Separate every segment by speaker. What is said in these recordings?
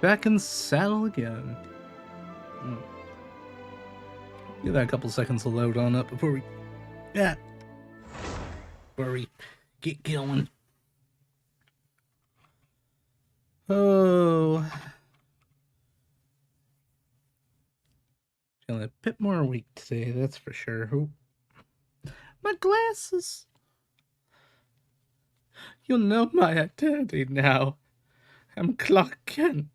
Speaker 1: Back in the saddle again. Give that a couple seconds to load on up before we get going. Oh, feeling a bit more weak today, that's for sure. Oh, my glasses. You'll know my identity now. I'm Clark Kent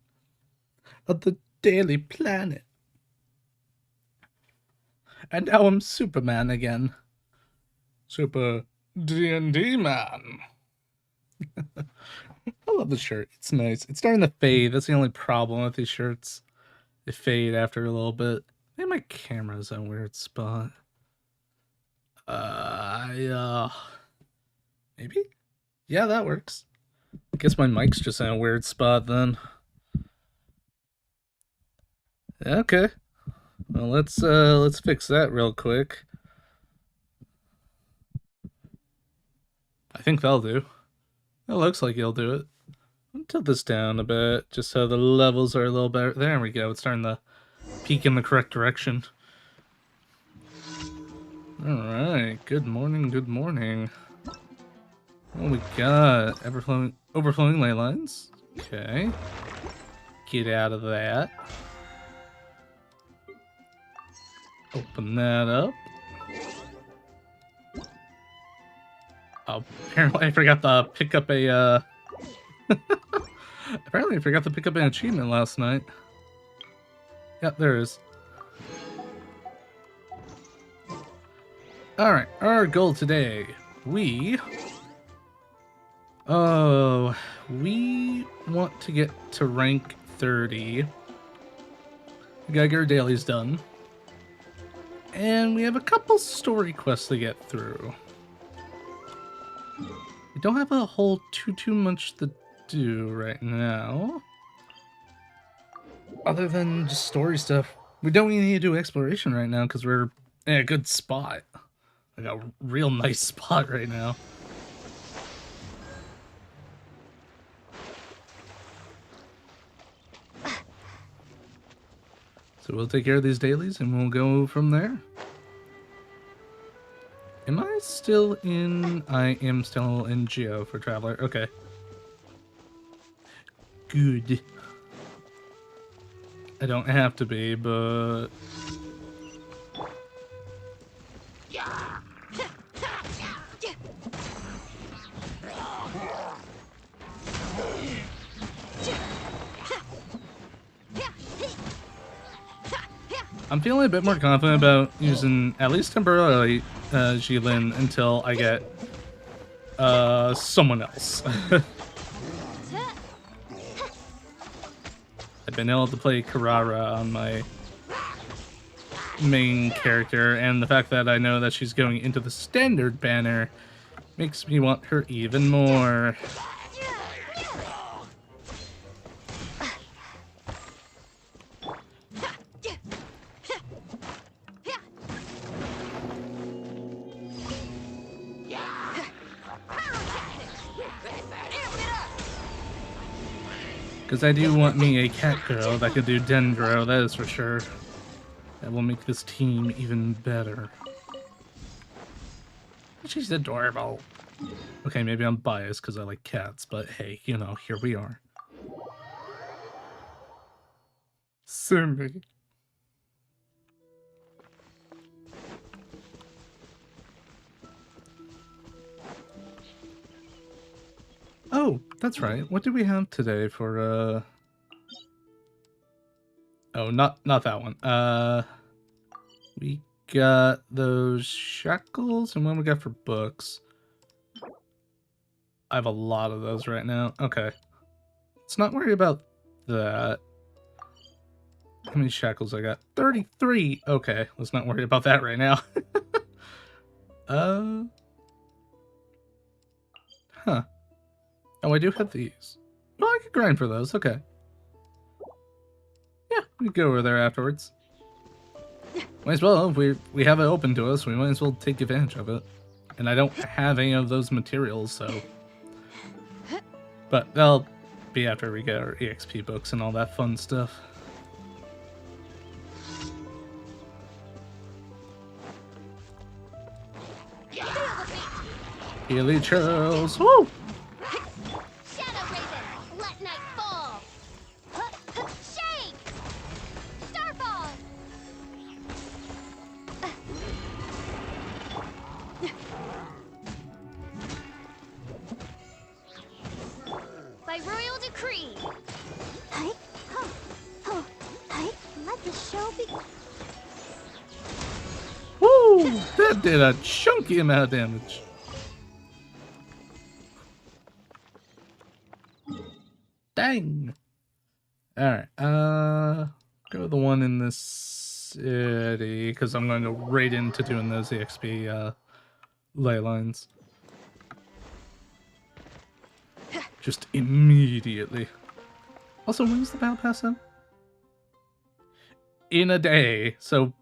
Speaker 1: of the Daily Planet. And now I'm Superman again. Super D&D man. I love the shirt. It's nice. It's starting to fade. That's the only problem with these shirts. They fade after a little bit. Maybe my camera's in a weird spot. Maybe? Yeah, that works. I guess my mic's just in a weird spot then. Okay. Well, let's fix that real quick. I think that'll do. It looks like it'll do it. I'll tilt this down a bit, just so the levels are a little better. There we go. It's starting to peak in the correct direction. Alright, good morning, good morning. What we got? Overflowing ley lines. Okay. Get out of that. Open that up. Oh, apparently I forgot to pick up a, apparently I forgot to pick up an achievement last night. Yep, there is. Alright, our goal today. We want to get to rank 30. We gotta get our dailies done. And we have a couple story quests to get through. We don't have a whole too much to do right now. Other than just story stuff. We don't even need to do exploration right now because we're in a good spot. Like a real nice spot right now. So we'll take care of these dailies and we'll go from there. Am I still in? I am still in Geo for Traveler. Okay. Good. I don't have to be, but... I'm feeling a bit more confident about using, at least temporarily, Jilin until I get someone else. I've been able to play Karara on my main character, and the fact that I know that she's going into the standard banner makes me want her even more. Because I do want me a cat girl that could do Dendro, that is for sure. That will make this team even better. She's adorable. Okay, maybe I'm biased because I like cats, but hey, you know, here we are. Sumi. Oh, that's right. What do we have today for, Oh, not that one. We got those shackles, and what we got for books? I have a lot of those right now. Okay. Let's not worry about that. How many shackles I got? 33! Okay, let's not worry about that right now. Huh. Oh, I do have these. Well, I could grind for those. Okay. Yeah, we can go over there afterwards. Might as well. If we have it open to us, we might as well take advantage of it. And I don't have any of those materials, so... But be after we get our EXP books and all that fun stuff. Healy Charles, woo!
Speaker 2: Shadow Raven, let night fall. Shake! Starfall! By royal decree. Let the show begin.
Speaker 1: Woo! That did a chunky amount of damage. Dang! Alright, go with the one in this city, because I'm going to go right into doing those EXP ley lines. Just immediately. Also, when's the battle pass out? In a day, so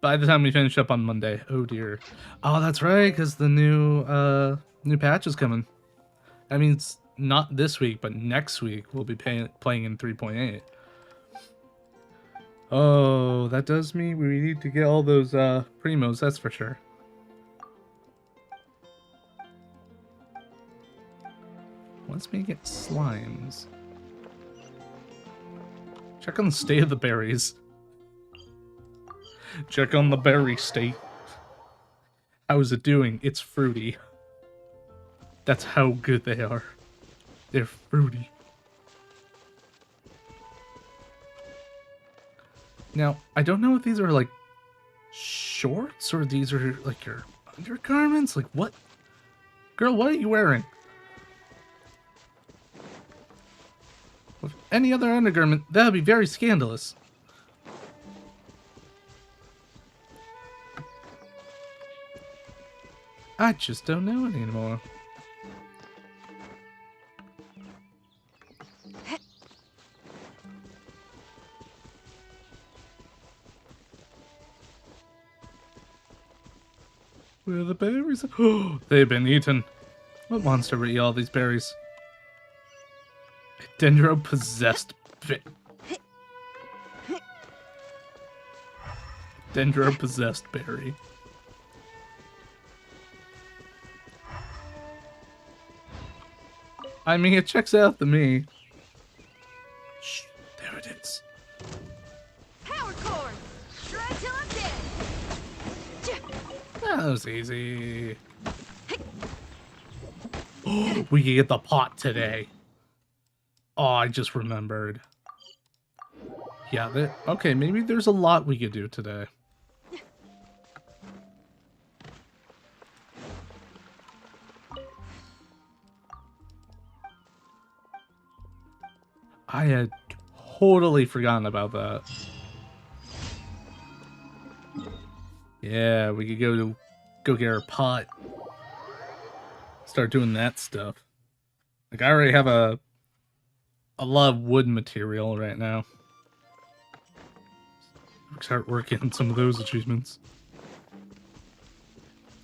Speaker 1: by the time we finish up on Monday. Oh dear. Oh, that's right, because the new patch is coming. That means not this week, but next week we'll be playing in 3.8. Oh, that does mean we need to get all those primos, that's for sure. Once we get slimes. Check on the state of the berries. Check on the berry state. How is it doing? It's fruity. That's how good they are. They're fruity. Now, I don't know if these are like shorts or these are like your undergarments. Like what? Girl, what are you wearing? With any other undergarment, that would be very scandalous. I just don't know it anymore. Where are the berries? Oh, they've been eaten. What monster would eat all these berries? A dendro-possessed dendro-possessed berry. I mean, it checks out to me. Shh, there it is.
Speaker 2: Power core! Shred till I'm dead!
Speaker 1: That was easy. Oh, we can get the pot today. Oh, I just remembered. Yeah, okay, maybe there's a lot we could do today. I had totally forgotten about that. Yeah, we could go get our pot. Start doing that stuff. Like, I already have a lot of wood material right now. Start working on some of those achievements.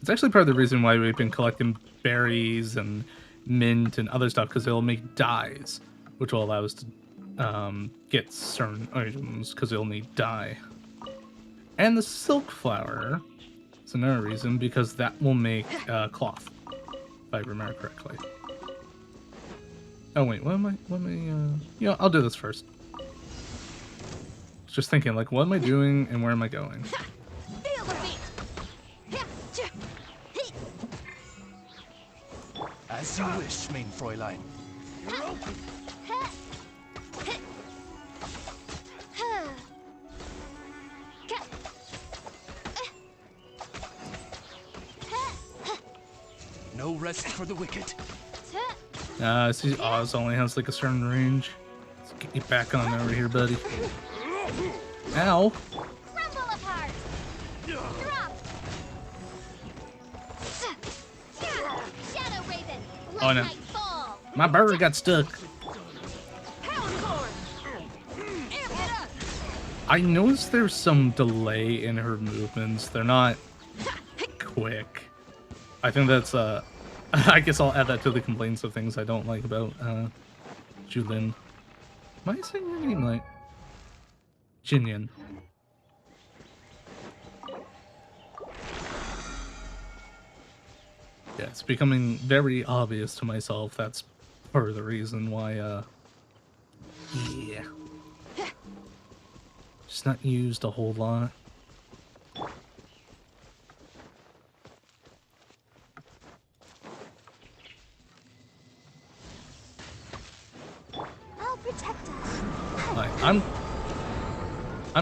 Speaker 1: It's actually part of the reason why we've been collecting berries and mint and other stuff, because it'll make dyes, which will allow us to get certain items, because it'll need dye. And the silk flower is another reason, because that will make cloth, if I remember correctly. Oh wait, what am I, you know, I'll do this first. Just thinking, like, what am I doing and where am I going?
Speaker 3: As you wish, mein Fräulein. No rest for the wicked.
Speaker 1: See, Oz only has like a certain range. Let's get you back on over here, buddy. Ow!
Speaker 2: Crumble apart! Drop! Shadow Raven, let
Speaker 1: Oh no.
Speaker 2: night fall!
Speaker 1: My bird got stuck.
Speaker 2: Power core! Amp it up!
Speaker 1: I noticed there's some delay in her movements. They're not quick. I think that's I guess I'll add that to the complaints of things I don't like about Julin. Am I saying your name right? Jinyan. Yeah, it's becoming very obvious to myself. That's part of the reason why, yeah. Just not used a whole lot.
Speaker 2: I'll protect us.
Speaker 1: Like, I'm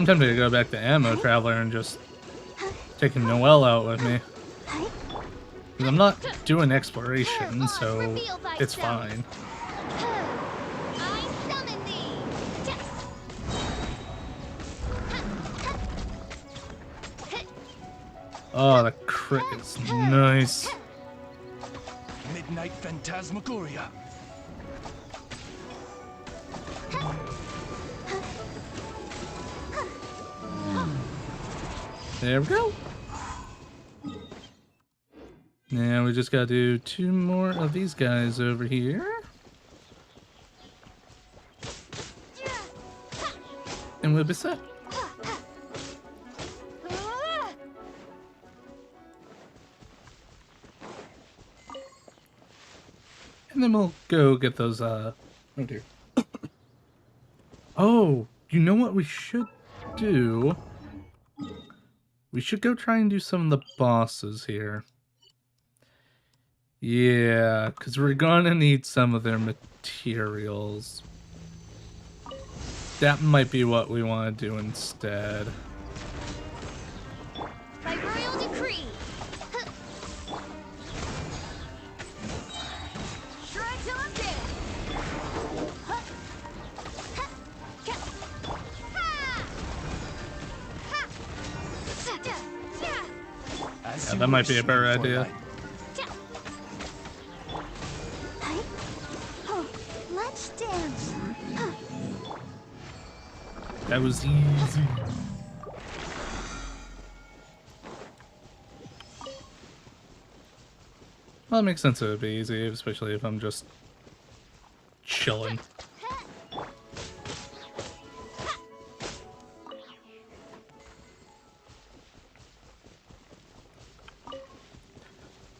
Speaker 1: tempted to go back to Ammo Traveler and just taking Noelle out with me. Because I'm not doing exploration, so it's fine.
Speaker 2: I summon thee.
Speaker 1: Oh, the crit is nice.
Speaker 3: Midnight Phantasmagoria.
Speaker 1: There we go. Now we just gotta do 2 more of these guys over here. And we'll be set. And then we'll go get those, oh dear. Oh, you know what we should do? We should go try and do some of the bosses here. Yeah, because we're gonna need some of their materials. That might be what we want to do instead.
Speaker 2: By royal decree. Shred till I'm dead.
Speaker 3: As
Speaker 1: Yeah,
Speaker 3: you
Speaker 1: that might be
Speaker 3: wish,
Speaker 1: a better
Speaker 3: main
Speaker 1: idea.
Speaker 3: Fräulein.
Speaker 2: Let's dance.
Speaker 1: That was easy. Well, it makes sense it would be easy, especially if I'm just chilling.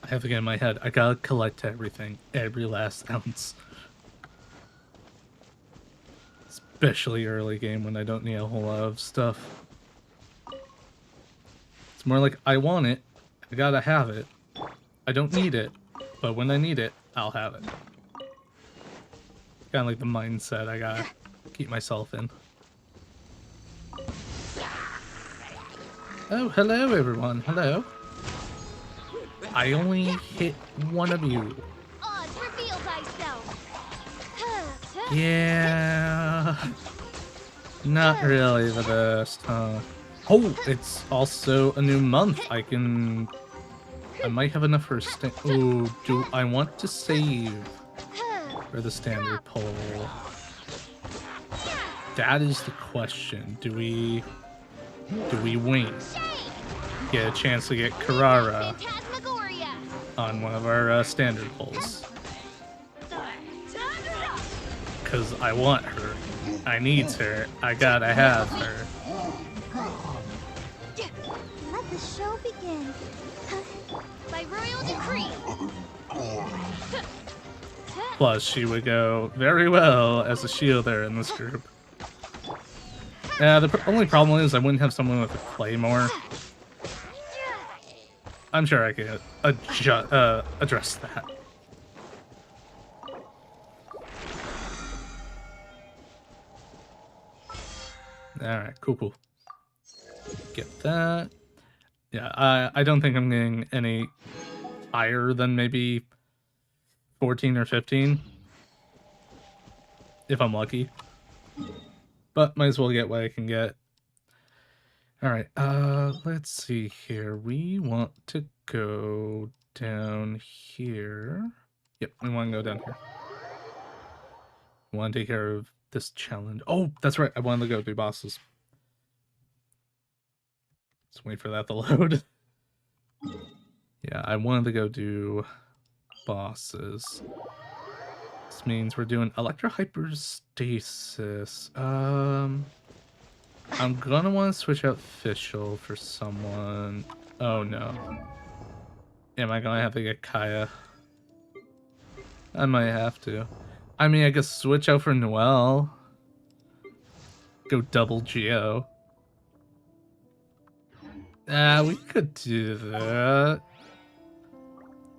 Speaker 1: I have to get in my head. I gotta collect everything, every last ounce. Especially early game when I don't need a whole lot of stuff. It's more like I want it, I gotta have it. I don't need it, but when I need it, I'll have it. Kind of like the mindset I gotta keep myself in. Oh, hello everyone. Hello. I only hit one of you.
Speaker 2: Oz, reveal thyself.
Speaker 1: Yeah. Not really the best, huh? Oh, it's also a new month. I might have enough for a oh, do I want to save for the standard poll? That is the question. Do we win? Get a chance to get Carrara
Speaker 2: Phantasmagoria.
Speaker 1: on one of our standard polls. Because I want her. I needs her. I gotta have her.
Speaker 2: Let the show begin. By royal decree.
Speaker 1: Plus, she would go very well as a shielder in this group. The only problem is I wouldn't have someone with a claymore. I'm sure I could address that. Alright, cool. Get that. Yeah, I don't think I'm getting any higher than maybe 14 or 15. If I'm lucky. But might as well get what I can get. Alright, let's see here. We want to go down here. Yep, we want to go down here. We want to take care of this challenge. Oh, that's right. I wanted to go do bosses. Let's wait for that to load. Yeah, I wanted to go do bosses. This means we're doing electrohyperstasis. I'm gonna want to switch out Fischl for someone. Oh no. Am I gonna have to get Kaya? I might have to. I mean, I guess switch out for Noelle. Go double Geo. We could do that.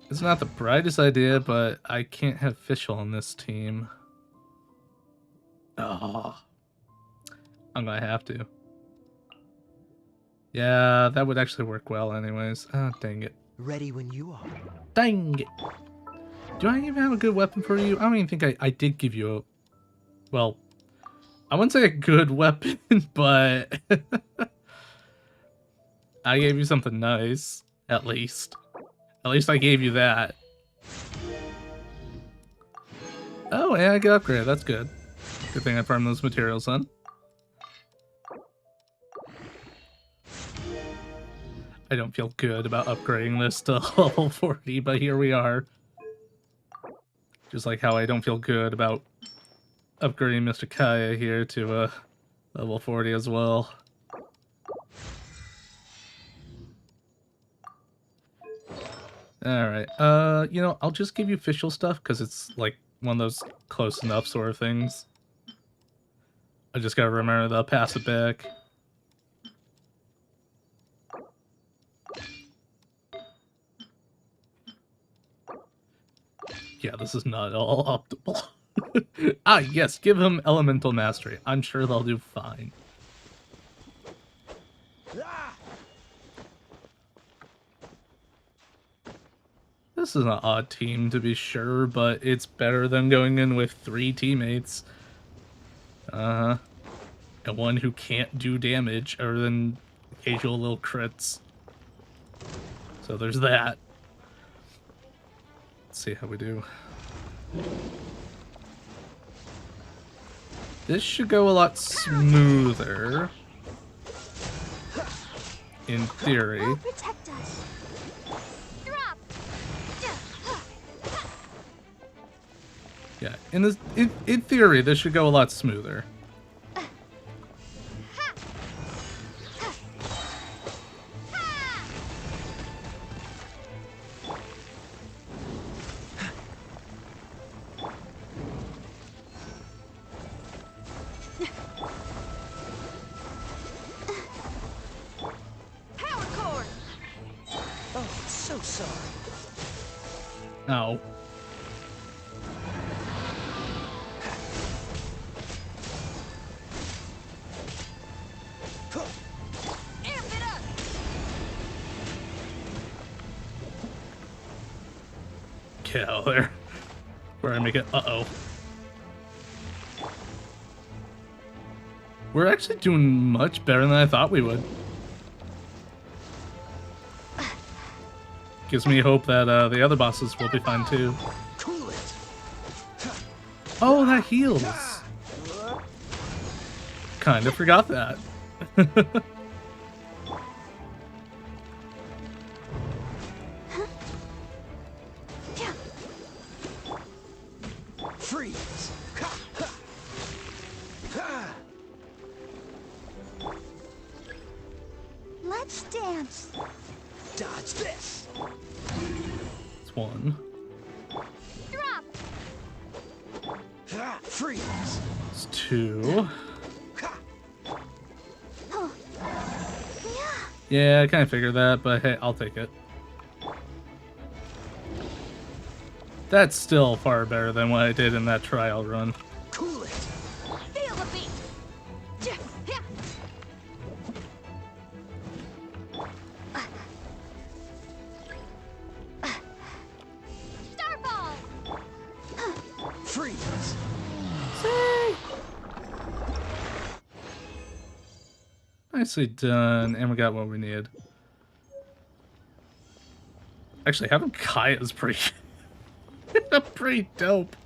Speaker 1: It's not the brightest idea, but I can't have Fischl on this team. Oh. I'm gonna have to. Yeah, that would actually work well anyways. Oh, dang it.
Speaker 4: Ready when you are.
Speaker 1: Dang it. Do I even have a good weapon for you? I don't even think I did give you a... Well, I wouldn't say a good weapon, but... I gave you something nice, at least. At least I gave you that. Oh, yeah, I get upgraded. That's good. Good thing I farmed those materials then. I don't feel good about upgrading this to level 40, but here we are. Just like how I don't feel good about upgrading Mr. Kaya here to level 40 as well. Alright, you know, I'll just give you Fischl stuff, because it's, like, one of those close enough sort of things. I just gotta remember to pass it back. Yeah, this is not at all optimal. Ah, yes, give him Elemental Mastery. I'm sure they'll do fine. This is an odd team, to be sure, but it's better than going in with 3 teammates. And one who can't do damage other than occasional little crits. So there's that. Let's see how we do. This should go a lot smoother. In theory.
Speaker 2: Will protect us. Drop.
Speaker 1: Yeah, in theory, this should go a lot smoother.
Speaker 3: Power cord.
Speaker 4: Oh, so sorry.
Speaker 1: Ow.
Speaker 3: Amp it up.
Speaker 1: Get out of there. Where I make it. Uh-oh. We're actually doing much better than I thought we would. Gives me hope that the other bosses will be fine too.
Speaker 4: Cool it.
Speaker 1: Oh, that heals. Kind of forgot that.
Speaker 4: Freeze. Ha, ha. Ha.
Speaker 2: Let's dance.
Speaker 4: Dodge this.
Speaker 1: It's one.
Speaker 2: Drop.
Speaker 4: Ha. Freeze.
Speaker 1: It's two.
Speaker 4: Ha.
Speaker 2: Oh. Yeah.
Speaker 1: Yeah, I kind of figured that, but hey, I'll take it. That's still far better than what I did in that trial run.
Speaker 4: Cool it.
Speaker 3: Feel the beat. Yeah, yeah.
Speaker 2: Starball.
Speaker 4: Freeze.
Speaker 1: Nicely done, and we got what we needed. Actually, having Kaya is pretty, pretty dope.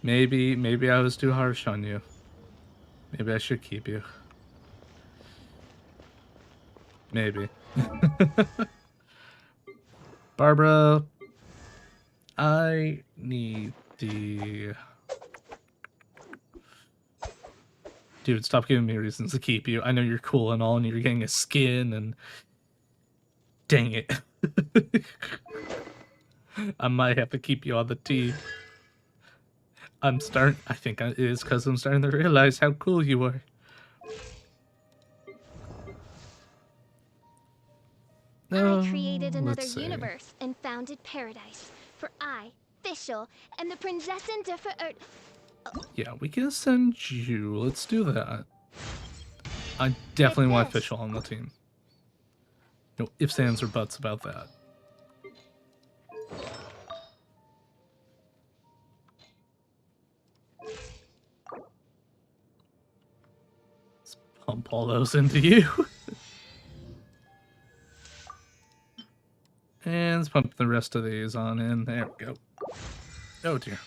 Speaker 1: Maybe I was too harsh on you. Maybe I should keep you. Maybe. Barbara, I need the... Dude, stop giving me reasons to keep you. I know you're cool and all, and you're getting a skin, and... Dang it. I might have to keep you on the team. I think it is because I'm starting to realize how cool you are.
Speaker 2: I created another
Speaker 1: Let's see.
Speaker 2: universe and founded paradise for I, Fischl, and the Prinzessin de
Speaker 1: Yeah, we can send you. Let's do that. I definitely want
Speaker 2: this.
Speaker 1: Fischl on the team. No ifs, ands, or buts about that. Let's pump all those into you. And let's pump the rest of these on in. There we go. Oh dear.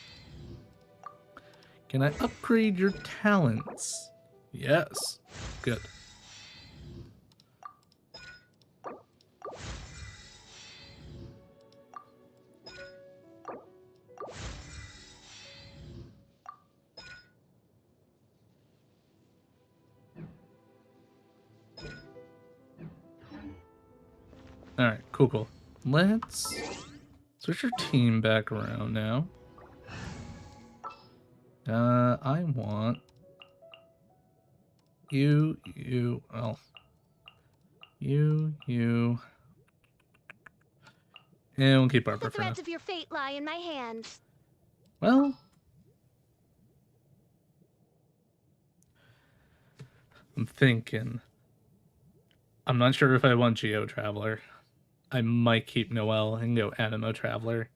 Speaker 1: Can I upgrade your talents? Yes. Good. Alright, cool. Let's switch your team back around now. I want you, well, you, and we'll keep Barbara
Speaker 2: The
Speaker 1: for now.
Speaker 2: threads of your fate lie in my hands.
Speaker 1: Well, I'm thinking. I'm not sure if I want Geo Traveler. I might keep Noelle and go Animo Traveler.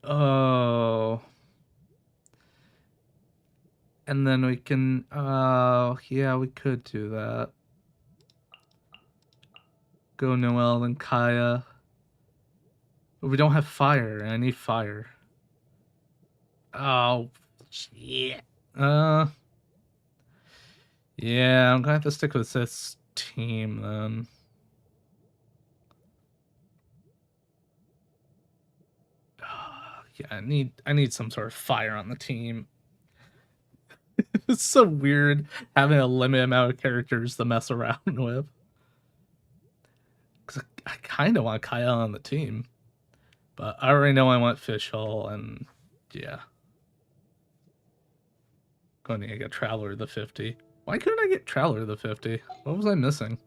Speaker 1: Oh. And then we can, yeah, we could do that. Go Noelle and Kaya. But we don't have fire, and I need fire. Oh, shit. Yeah, I'm gonna have to stick with this team then. Yeah, I need some sort of fire on the team. It's so weird having a limited amount of characters to mess around with. Cause I kind of want Kaya on the team, but I already know I want Fischl, and yeah, going to get Traveler the 50. Why couldn't I get Traveler the 50? What was I missing?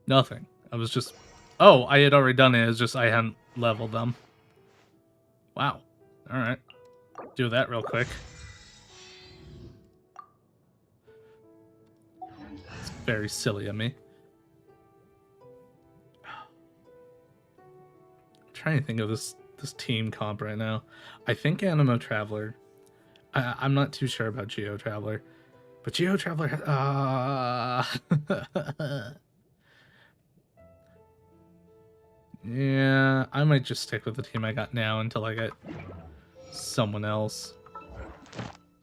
Speaker 1: Nothing. I was just... Oh, I had already done it. It's just I hadn't leveled them. Wow. Alright. Do that real quick. It's very silly of me. I'm trying to think of this team comp right now. I think Animo Traveler. I'm not too sure about Geo Traveler. But Geo Traveler... Yeah, I might just stick with the team I got now until I get someone else.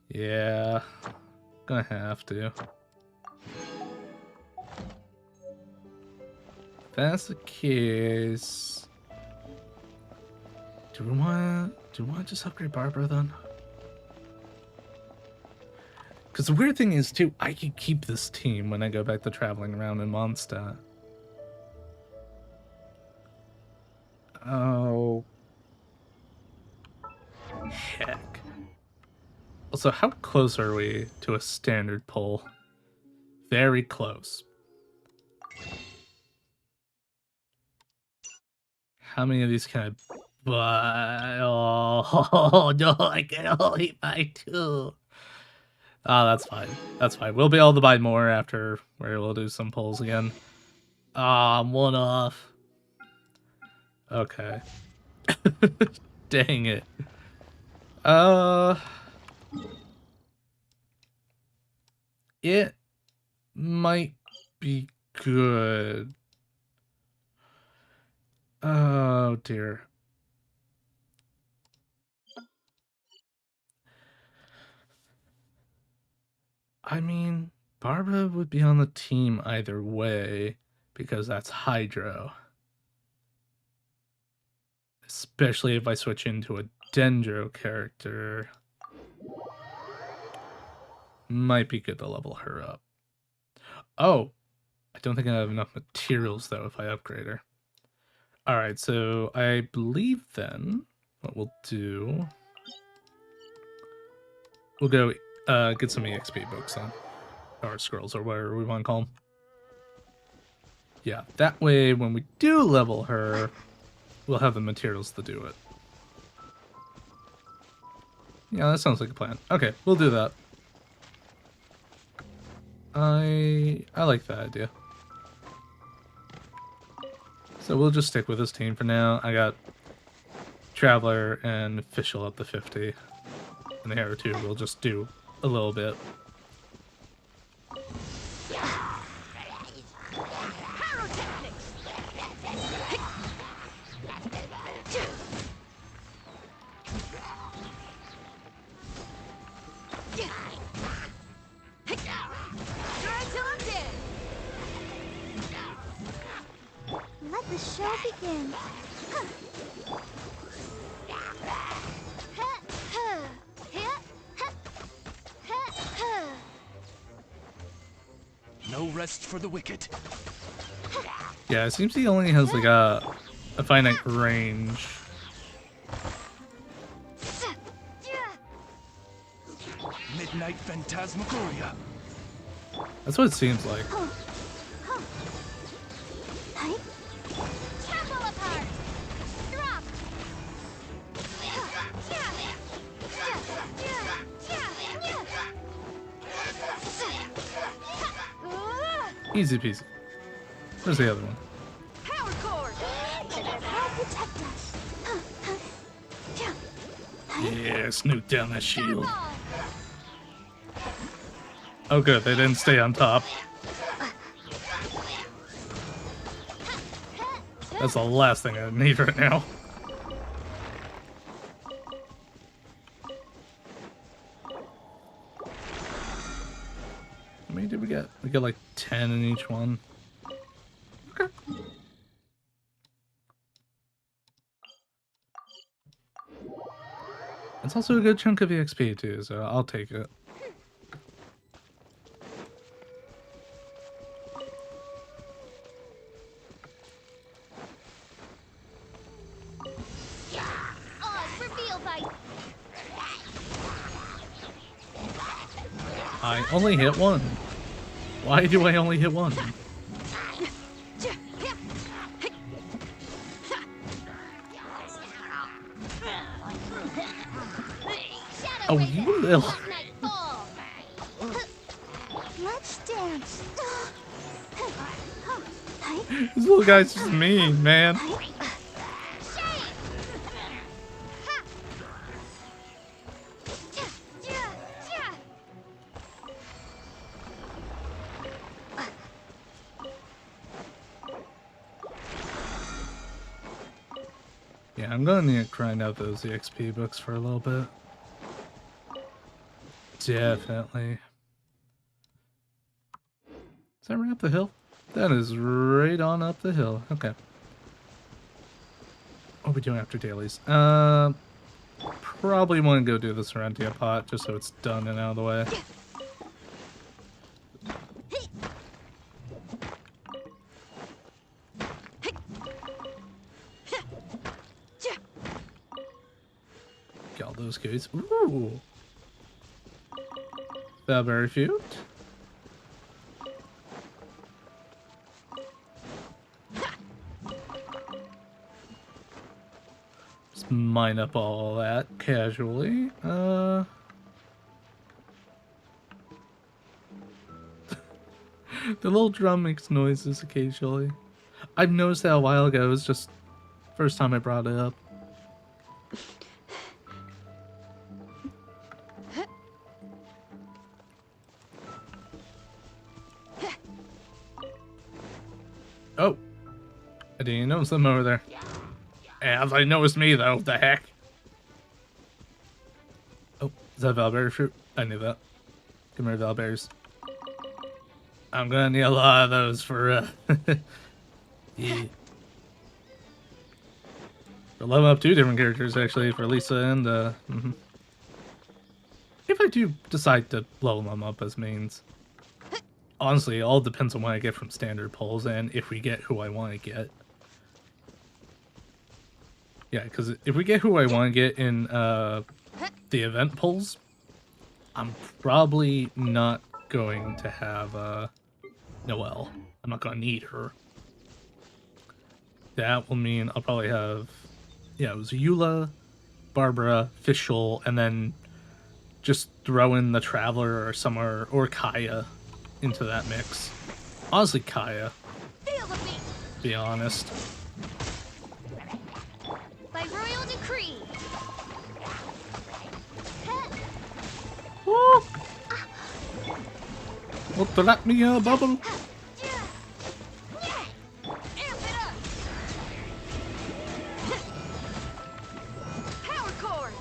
Speaker 1: Yeah, gonna have to. If that's the case, do we want to just upgrade Barbara then? Because the weird thing is too, I could keep this team when I go back to traveling around in Mondstadt. Oh. Heck. Also, how close are we to a standard pull? Very close. How many of these can I buy? Oh, no, I can only buy 2. Oh, that's fine. That's fine. We'll be able to buy more after we'll do some pulls again. Ah, I'm 1 off. Okay. Dang it. It might be good. Oh dear. I mean, Barbara would be on the team either way because that's Hydro. Especially if I switch into a Dendro character. Might be good to level her up. Oh, I don't think I have enough materials though if I upgrade her. Alright, so I believe then what we'll do... We'll go get some EXP books then. Or scrolls, or whatever we want to call them. Yeah, that way when we do level her, we'll have the materials to do it. Yeah, that sounds like a plan. Okay, we'll do that. I like that idea. So we'll just stick with this team for now. I got Traveler and Official up to 50. And the Hero 2 we'll just do a little bit.
Speaker 2: Let the show begin.
Speaker 4: No rest for the wicked.
Speaker 1: Yeah, it seems he only has like a finite range.
Speaker 4: Midnight Phantasmagoria.
Speaker 1: That's what it seems like.
Speaker 3: Trample apart. Drop.
Speaker 1: Easy peasy. Where's the other one?
Speaker 3: Power cord.
Speaker 2: Help protect us.
Speaker 1: Yeah, snoot down that shield.
Speaker 3: Ball.
Speaker 1: Oh good, they didn't stay on top. That's the last thing I need right now. How many did we get? We got like 10 in each one. Okay. It's also a good chunk of EXP too, so I'll take it.
Speaker 3: Reveal fight.
Speaker 1: I only hit one. Why do I only hit one? Oh, you little...
Speaker 2: Let's dance.
Speaker 1: This little guy's just mean, man. Yeah, I'm gonna need to grind out those EXP books for a little bit. Definitely. Is that right up the hill? That is right on up the hill. Okay. What are we doing after dailies? Probably want to go do the Serentia pot just so it's done and out of the way. Get all those goods. Ooh. Bellberry Feud. Just mine up all that casually. The little drum makes noises occasionally. I've noticed that a while ago. It was just first time I brought it up. Oh, I didn't notice them over there. As I noticed me though, the heck. Oh, is that Valberry fruit? I knew that. Come here, Valberries. I'm gonna need a lot of those for yeah. For level up 2 different characters actually for Lisa and if I do decide to level them up as mains. Honestly, it all depends on what I get from standard polls and if we get who I want to get. Yeah, because if we get who I want to get in the event polls, I'm probably not going to have Noelle. I'm not going to need her. That will mean I'll probably have, yeah, it was Eula, Barbara, Fischl, and then just throw in the Traveler or somewhere, or Kaya into that mix. Honestly, Kaya,
Speaker 3: Feel the beat.
Speaker 1: to be honest.
Speaker 3: By royal decree.
Speaker 1: Woo! Well, let me bubble.
Speaker 3: Amp it up. Power core.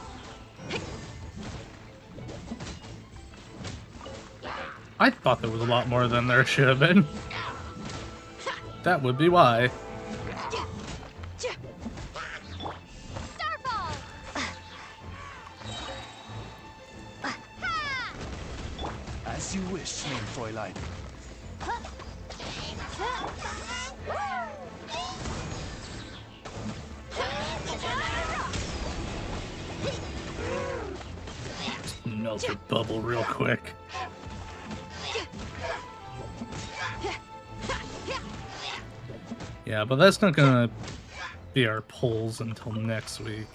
Speaker 1: I thought there was a lot more than there should have been. That would be why.
Speaker 3: Starfall.
Speaker 4: As you wish, mein Fräulein.
Speaker 1: Melt your bubble real quick. Yeah, but that's not gonna be our polls until next week.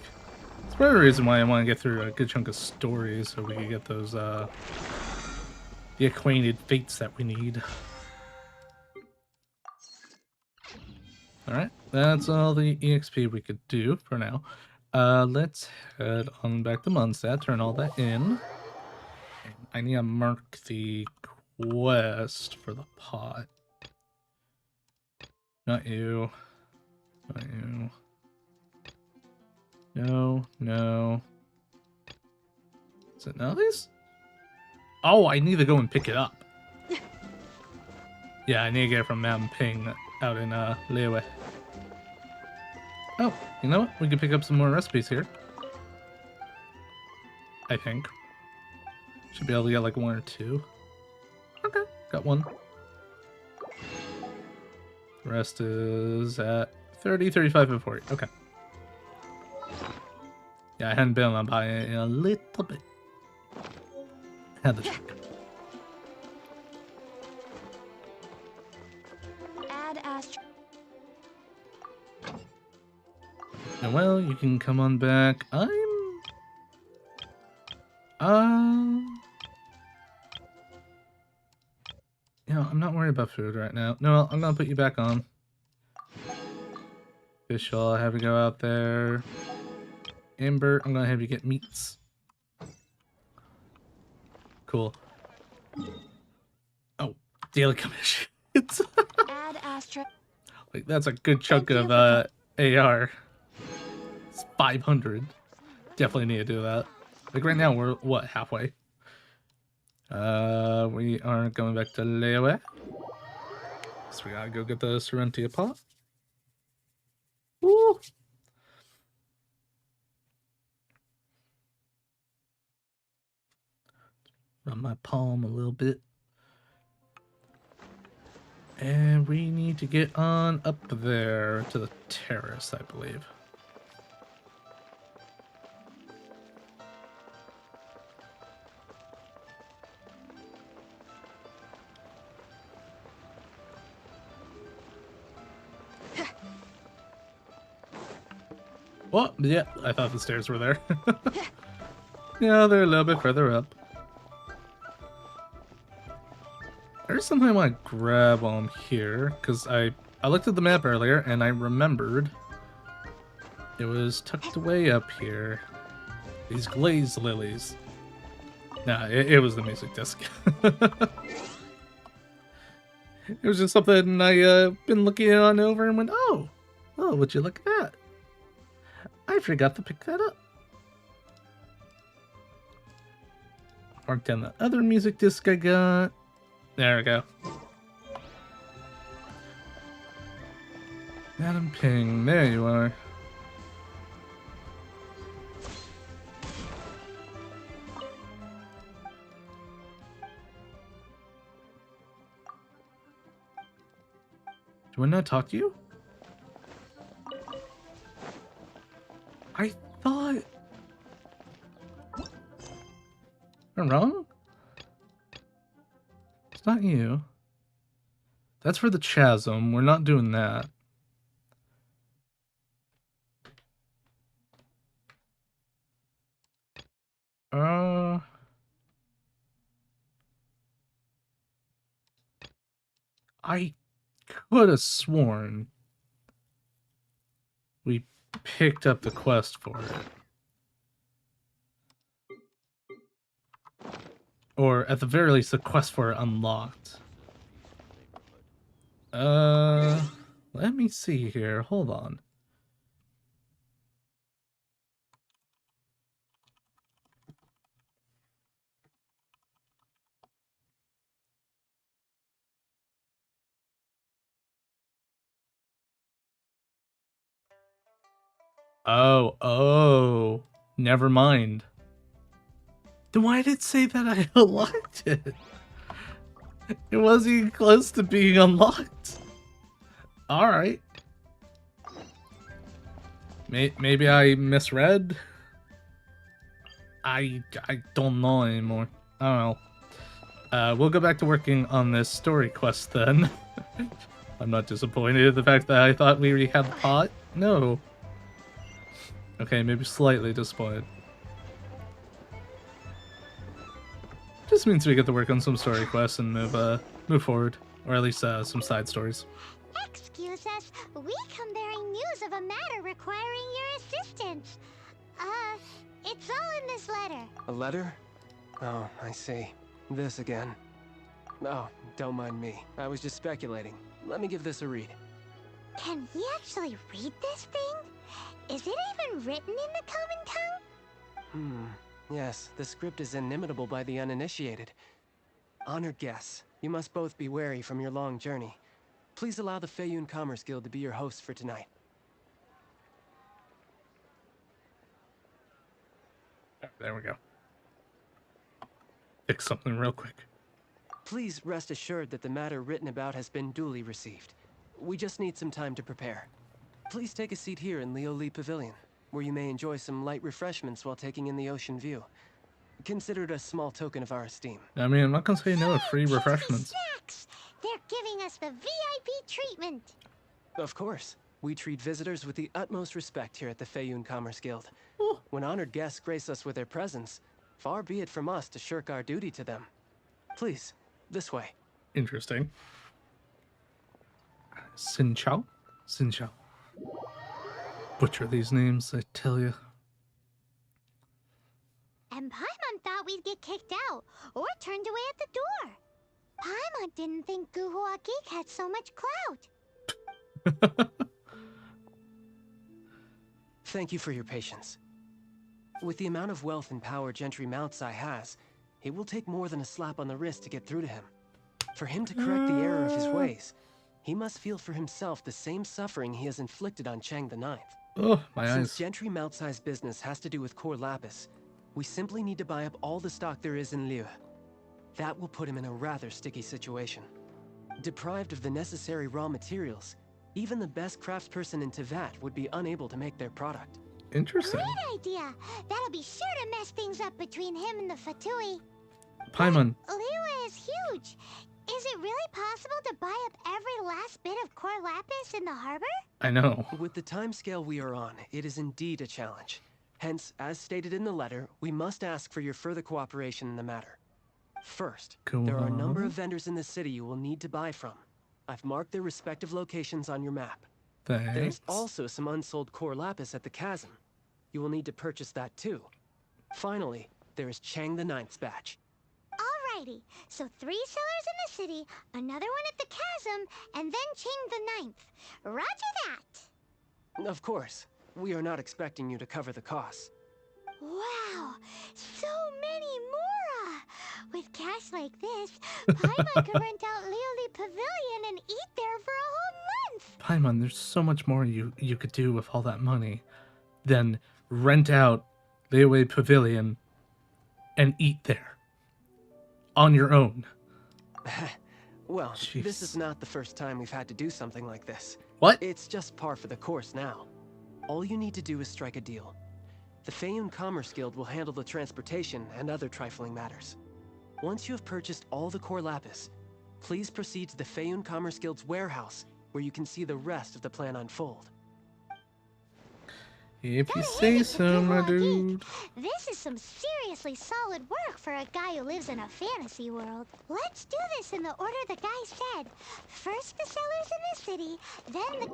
Speaker 1: It's part of the reason why I want to get through a good chunk of stories so we can get those the acquainted fates that we need. Alright, that's all the EXP we could do for now. Let's head on back to Mondstadt, turn all that in. I need to mark the quest for the pot. Not you. Not you. No, no. Is it none of these? Oh, I need to go and pick it up. Yeah, I need to get it from Mountain Ping out in Liyue. Oh, you know what? We can pick up some more recipes here. I think. Should be able to get like 1 or 2. Okay, got 1. The rest is at 30, 35, and 40. Okay. Yeah, I hadn't been on buying it in a little bit. Had to check.
Speaker 2: Add Astro.
Speaker 1: Well, you can come on back. You know, I'm not worried about food right now. No, I'm gonna put you back on. Fischl, I have you go out there. Amber, I'm gonna have you get meats. Cool. Oh, daily commission.
Speaker 2: Add Astro.
Speaker 1: Like, that's a good chunk of AR. It's 500. Definitely need to do that. Like right now we're what, halfway? We are going back to Liyue. So we gotta go get the Serentia pot. Woo! Run my palm a little bit. And we need to get on up there to the terrace, I believe. Well, yeah, I thought the stairs were there. Yeah, they're a little bit further up. There's something I want to grab while I'm here, because I looked at the map earlier, and I remembered it was tucked away up here. These glazed lilies. Nah, it was the music disc. It was just something I been looking on over and went, oh, would you look at that? I forgot to pick that up. Mark down the other music disc I got. There we go. Madam Ping, there you are. Do I not talk to you? I thought... I'm wrong? It's not you. That's for the chasm. We're not doing that. I could have sworn we picked up the quest for it. Or at the very least, the quest for it unlocked. Let me see here. Hold on. Oh, never mind. Then why did it say that I unlocked it? It wasn't even close to being unlocked. Alright. Maybe I misread? I don't know anymore. I don't know. We'll go back to working on this story quest then. I'm not disappointed in the fact that I thought we already had the pot. No. Okay, maybe slightly disappointed. Just means we get to work on some story quests and move forward, or at least some side stories.
Speaker 2: Excuse us, we come bearing news of a matter requiring your assistance. It's all in this letter.
Speaker 5: A letter? Oh, I see. This again. Oh, don't mind me. I was just speculating. Let me give this a read.
Speaker 2: Can we actually read this thing? Is it even written in the common tongue?
Speaker 5: Yes, the script is inimitable by the uninitiated. Honored guests, you must both be wary from your long journey. Please allow the Feiyun Commerce Guild to be your host for tonight.
Speaker 1: There we go. Fix something real quick.
Speaker 5: Please rest assured that the matter written about has been duly received. We just need some time to prepare. Please take a seat here in Liyue Pavilion, where you may enjoy some light refreshments while taking in the ocean view. Consider it a small token of our esteem.
Speaker 1: I mean, I'm not gonna say no to free
Speaker 2: Tasty
Speaker 1: refreshments.
Speaker 2: snacks! They're giving us the VIP treatment.
Speaker 5: Of course. We treat visitors with the utmost respect here at the Feiyun Commerce Guild.
Speaker 1: Oh.
Speaker 5: When honored guests grace us with their presence, far be it from us to shirk our duty to them. Please, this way.
Speaker 1: Interesting. Xin Chao? Xin Chao. Butcher these names, I tell you.
Speaker 2: And Paimon thought we'd get kicked out or turned away at the door. Paimon didn't think Guhua Geek had so much clout.
Speaker 5: Thank you for your patience. With the amount of wealth and power Gentry Moutsai has, it will take more than a slap on the wrist to get through to him. For him to correct the error of his ways, he must feel for himself the same suffering he has inflicted on Chang the Ninth.
Speaker 1: Oh, my
Speaker 5: Since
Speaker 1: eyes.
Speaker 5: Gentry Moutsai's business has to do with core lapis, we simply need to buy up all the stock there is in Liyue. That will put him in a rather sticky situation. Deprived of the necessary raw materials, even the best craftsperson in Tevat would be unable to make their product.
Speaker 1: Interesting.
Speaker 2: Great idea. That'll be sure to mess things up between him and the Fatui.
Speaker 1: Paimon.
Speaker 2: Liyue is huge. Is it really possible to buy up every last bit of core lapis in the harbor?
Speaker 1: I know.
Speaker 5: With the timescale we are on, it is indeed a challenge. Hence, as stated in the letter, we must ask for your further cooperation in the matter. First,
Speaker 1: Go
Speaker 5: there are a number
Speaker 1: on.
Speaker 5: of vendors in the city you will need to buy from. I've marked their respective locations on your map.
Speaker 1: Thanks.
Speaker 5: There's also some unsold core lapis at the chasm. You will need to purchase that too. Finally, there is Chang the Ninth's batch.
Speaker 2: Alrighty, so 3 sellers in the city, another one at the chasm, and then Ching the Ninth. Roger that.
Speaker 5: Of course, we are not expecting you to cover the costs.
Speaker 2: Wow, so many mora! With cash like this, Paimon could rent out Liyue Pavilion and eat there for a whole month.
Speaker 1: Paimon, there's so much more you could do with all that money than rent out Liyue Pavilion and eat there on your own.
Speaker 5: Well, this
Speaker 1: Jeez.
Speaker 5: is not the first time we've had to do something like this.
Speaker 1: What?
Speaker 5: It's just par for the course now. All you need to do is strike a deal. The Feiyun Commerce Guild will handle the transportation and other trifling matters. Once you have purchased all the core lapis, please proceed to the Feiyun Commerce Guild's warehouse, where you can see the rest of the plan unfold.
Speaker 1: If you
Speaker 2: Go
Speaker 1: say
Speaker 2: ahead,
Speaker 1: so, my
Speaker 2: Guhua
Speaker 1: dude.
Speaker 2: Geek. This is some seriously solid work for a guy who lives in a fantasy world. Let's do this in the order the guy said. First the sellers in the city, then the...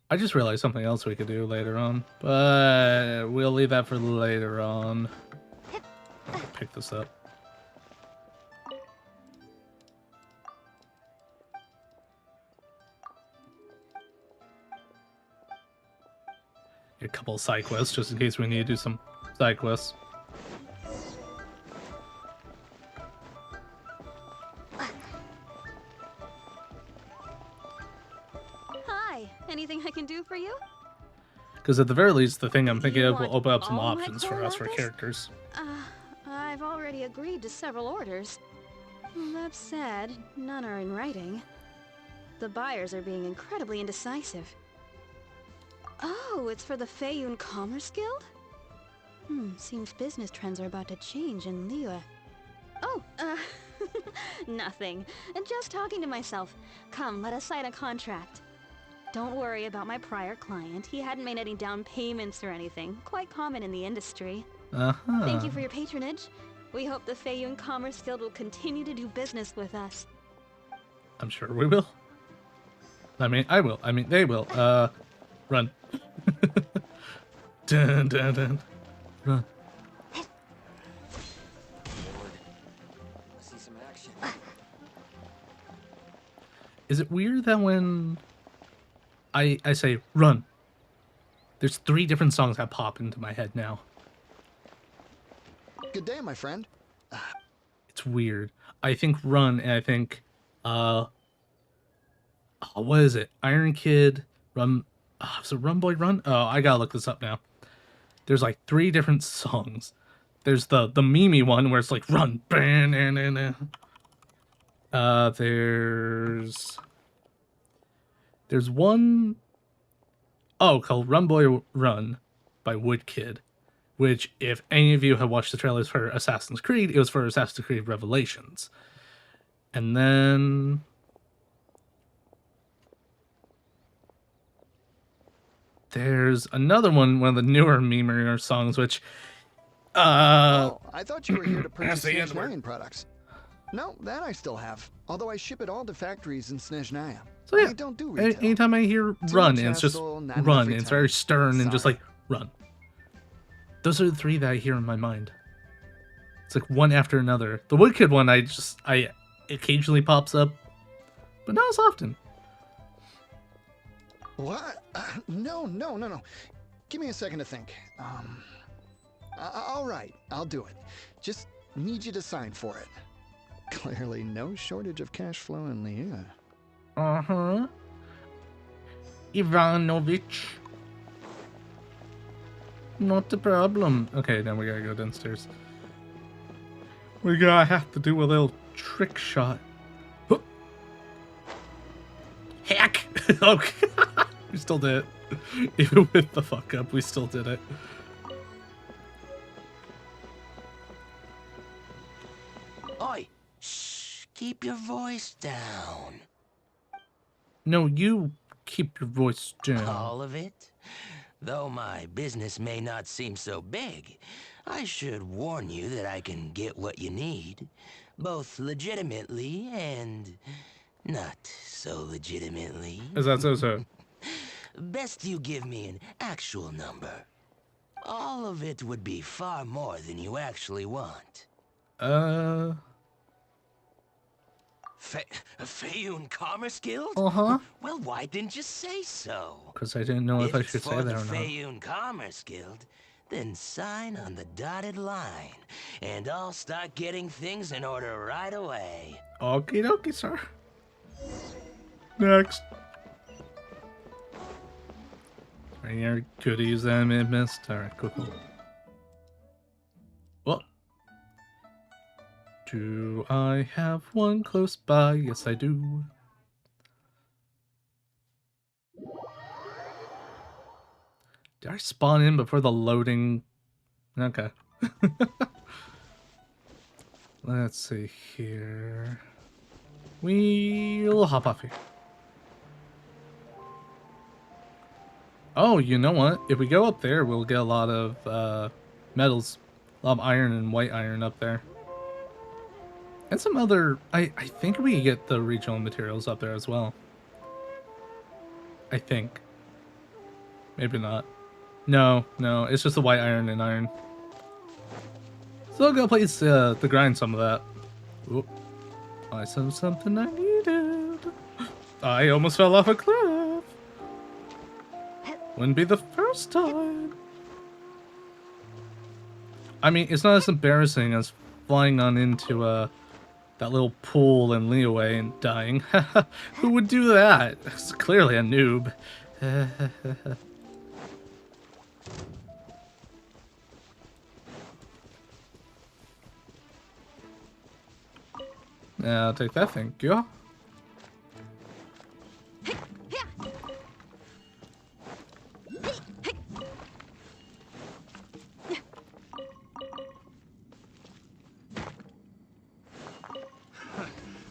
Speaker 1: I just realized something else we could do later on, but we'll leave that for later on. Pick this up. A couple of side quests just in case we need to do some side quests.
Speaker 3: Hi, anything I can do for you?
Speaker 1: Because at the very least, the thing I'm thinking
Speaker 3: You
Speaker 1: of will
Speaker 3: want
Speaker 1: open up some
Speaker 3: all my
Speaker 1: options
Speaker 3: core
Speaker 1: for us for
Speaker 3: lapis?
Speaker 1: characters.
Speaker 3: I've already agreed to several orders. That said, none are in writing. The buyers are being incredibly indecisive. Oh, it's for the Feiyun Commerce Guild? Seems business trends are about to change in Liyue. Oh, nothing. Just talking to myself. Come, let us sign a contract. Don't worry about my prior client. He hadn't made any down payments or anything. Quite common in the industry.
Speaker 1: Uh-huh.
Speaker 3: Thank you for your patronage. We hope the Feiyun Commerce Guild will continue to do business with us.
Speaker 1: I'm sure we will. I mean, I will. I mean, they will. Run. Dun, dun, dun. Run.
Speaker 5: I see some action.
Speaker 1: Is it weird that when I say run, there's 3 different songs that pop into my head now?
Speaker 6: Good day, my friend.
Speaker 1: It's weird. I think run and I think what is it? Iron Kid, Run. So Run Boy Run? Oh, I gotta look this up now. There's like 3 different songs. There's the Mimi one where it's like run. There's one called Run Boy Run by Woodkid, which if any of you have watched the trailers for Assassin's Creed, it was for Assassin's Creed Revelations. And then there's another one of the newer Memer songs, which
Speaker 6: Oh, I thought you were here to
Speaker 1: That's
Speaker 6: purchase
Speaker 1: the end word.
Speaker 6: Snezhnaya products. No, that I still have. Although I ship it all to factories in Snezhnaya.
Speaker 1: So yeah,
Speaker 6: I don't do retail.
Speaker 1: anytime I hear
Speaker 6: Too
Speaker 1: run,
Speaker 6: much
Speaker 1: it's just
Speaker 6: hassle, not enough
Speaker 1: run.
Speaker 6: free
Speaker 1: It's
Speaker 6: time.
Speaker 1: very stern and just
Speaker 6: Sorry.
Speaker 1: like run. Those are the 3 that I hear in my mind. It's like one after another. The Woodkid one, I occasionally pops up, but not as often.
Speaker 6: What? No. Give me a second to think. All right, I'll do it. Just need you to sign for it. Clearly no shortage of cash flow in Liyue.
Speaker 1: Uh-huh. Ivanovich. Not a problem. Okay, now we gotta go downstairs. We're gonna have to do a little trick shot. Huh. Heck! Okay. We still did it. Even with the fuck up, we still did it.
Speaker 7: Oi! Shh! Keep your voice down.
Speaker 1: No, you keep your voice down.
Speaker 7: All of it? Though my business may not seem so big, I should warn you that I can get what you need, both legitimately and not so legitimately.
Speaker 1: Is that so, sir?
Speaker 7: Best you give me an actual number. All of it would be far more than you actually want. Feiyun Commerce Guild?
Speaker 1: Uh-huh.
Speaker 7: Well, why didn't you say so?
Speaker 1: Because I didn't know if I
Speaker 7: it's
Speaker 1: should
Speaker 7: for
Speaker 1: say
Speaker 7: the
Speaker 1: that or not.
Speaker 7: Feiyun Commerce Guild, then sign on the dotted line, and I'll start getting things in order right away.
Speaker 1: Okie dokie, sir. Next. Right here, goodies that I may have missed. Alright, cool. Well, do I have one close by? Yes, I do. Did I spawn in before the loading? Okay. Let's see here. We'll hop off here. Oh, you know what? If we go up there, we'll get a lot of metals. A lot of iron and white iron up there. And some other... I think we get the regional materials up there as well. I think. Maybe not. No, it's just the white iron and iron. So I'll go place to grind some of that. Oop. I saw something I needed. I almost fell off a cliff. Wouldn't be the first time. I mean, it's not as embarrassing as flying on into that little pool in Liyue and dying. Who would do that? It's clearly a noob. Yeah, I'll take that, thank you.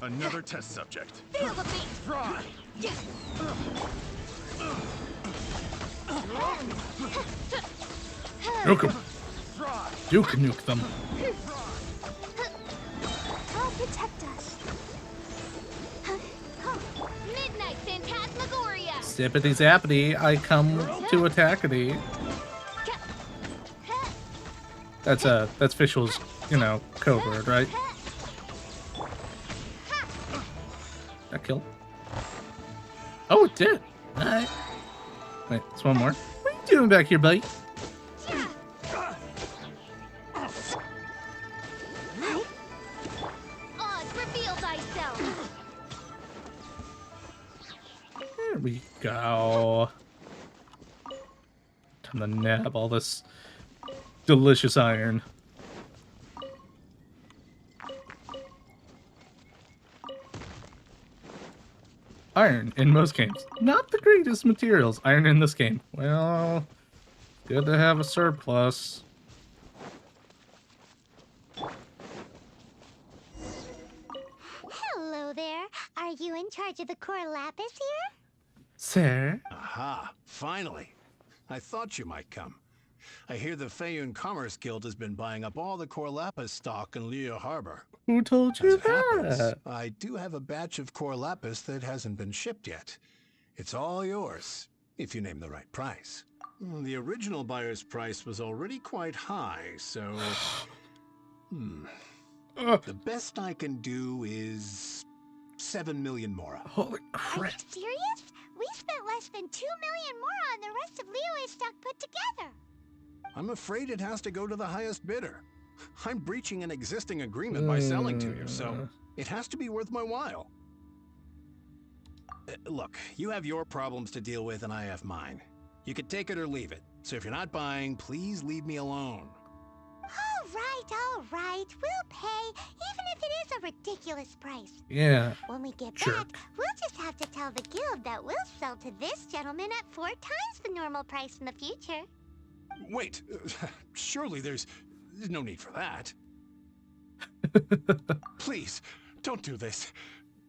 Speaker 4: Another test subject.
Speaker 3: Feel the beat!
Speaker 4: Try!
Speaker 1: Nuke 'em. You can nuke them.
Speaker 2: I'll protect us.
Speaker 3: Midnight Phantasmagoria!
Speaker 1: Zippity zappity, I come to attackity. That's Fischl's, code word, right? That killed. Oh, it did. Alright. Wait, there's one more. What are you doing back here, buddy?
Speaker 3: Oz, reveal thyself!
Speaker 1: There we go. Time to nab all this delicious iron. Iron in most games. Not the greatest materials. Iron in this game. Well, good to have a surplus.
Speaker 2: Hello there. Are you in charge of the core lapis here?
Speaker 1: Sir?
Speaker 8: Aha, finally. I thought you might come. I hear the Feiyun Commerce Guild has been buying up all the core lapis stock in Liyue Harbor.
Speaker 1: Who told you
Speaker 8: As it happens,
Speaker 1: that?
Speaker 8: I do have a batch of core lapis that hasn't been shipped yet. It's all yours, if you name the right price. The original buyer's price was already quite high, so... The best I can do is... 7 million mora.
Speaker 1: Holy
Speaker 2: Are
Speaker 1: crap.
Speaker 2: you serious? We spent less than 2 million more on the rest of Liyue's stock put together.
Speaker 8: I'm afraid it has to go to the highest bidder. I'm breaching an existing agreement by selling to you, so it has to be worth my while. Look, you have your problems to deal with and I have mine. You could take it or leave it. So if you're not buying, please leave me alone.
Speaker 2: All right. We'll pay, even if it is a ridiculous price.
Speaker 1: Yeah.
Speaker 2: When we get
Speaker 1: Jerk.
Speaker 2: back, we'll just have to tell the guild that we'll sell to this gentleman at 4 times the normal price in the future.
Speaker 8: Wait, surely there's no need for that. Please, don't do this.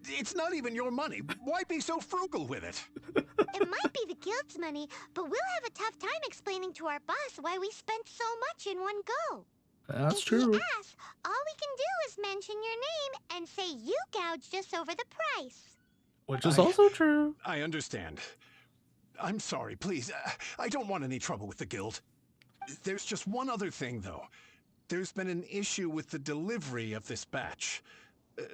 Speaker 8: It's not even your money. Why be so frugal with it?
Speaker 2: It might be the guild's money, but we'll have a tough time explaining to our boss why we spent so much in one go.
Speaker 1: That's
Speaker 2: If
Speaker 1: true.
Speaker 2: he asks, all we can do is mention your name and say you gouged us over the price.
Speaker 1: Which is also true.
Speaker 8: I understand. I'm sorry, please. I don't want any trouble with the guild. There's just one other thing, though. There's been an issue with the delivery of this batch.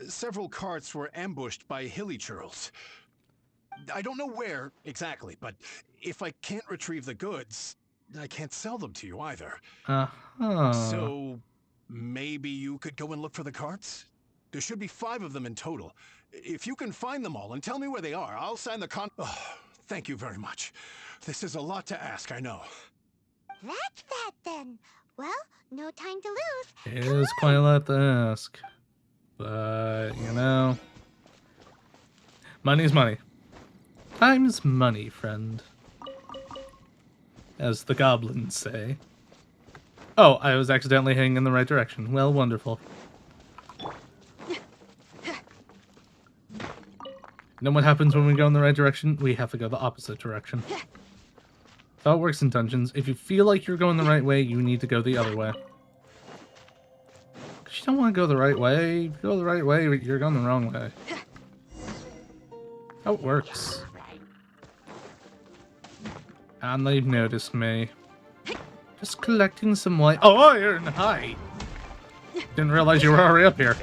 Speaker 8: Several carts were ambushed by hilly churls. I don't know where exactly, but if I can't retrieve the goods, I can't sell them to you either.
Speaker 1: Uh-huh.
Speaker 8: So maybe you could go and look for the carts? There should be 5 of them in total. If you can find them all and tell me where they are, I'll sign the Oh, thank you very much. This is a lot to ask, I know.
Speaker 2: That's that then. Well, no time to lose.
Speaker 1: It
Speaker 2: Come
Speaker 1: is
Speaker 2: on.
Speaker 1: quite a lot to ask. But, you know... Money's money. Time's money, friend. As the goblins say. Oh, I was accidentally heading in the right direction. Well, wonderful. You know what happens when we go in the right direction? We have to go the opposite direction. That's how it works in dungeons. If you feel like you're going the right way, you need to go the other way. Because you don't want to go the right way. If you go the right way, you're going the wrong way. How it works. And they've noticed me. Just collecting some light. Oh, iron! Hi! Didn't realize you were already up here.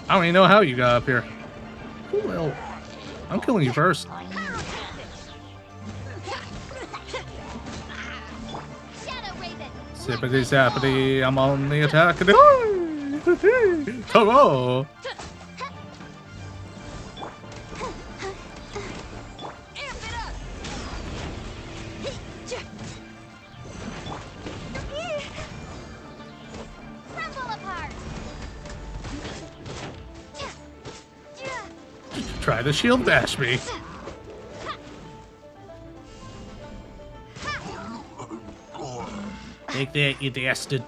Speaker 1: I don't even know how you got up here. Well, I'm killing you first. Sippity sappity, I'm on the attack. Hello! Try to shield bash me. Take that, you bastard.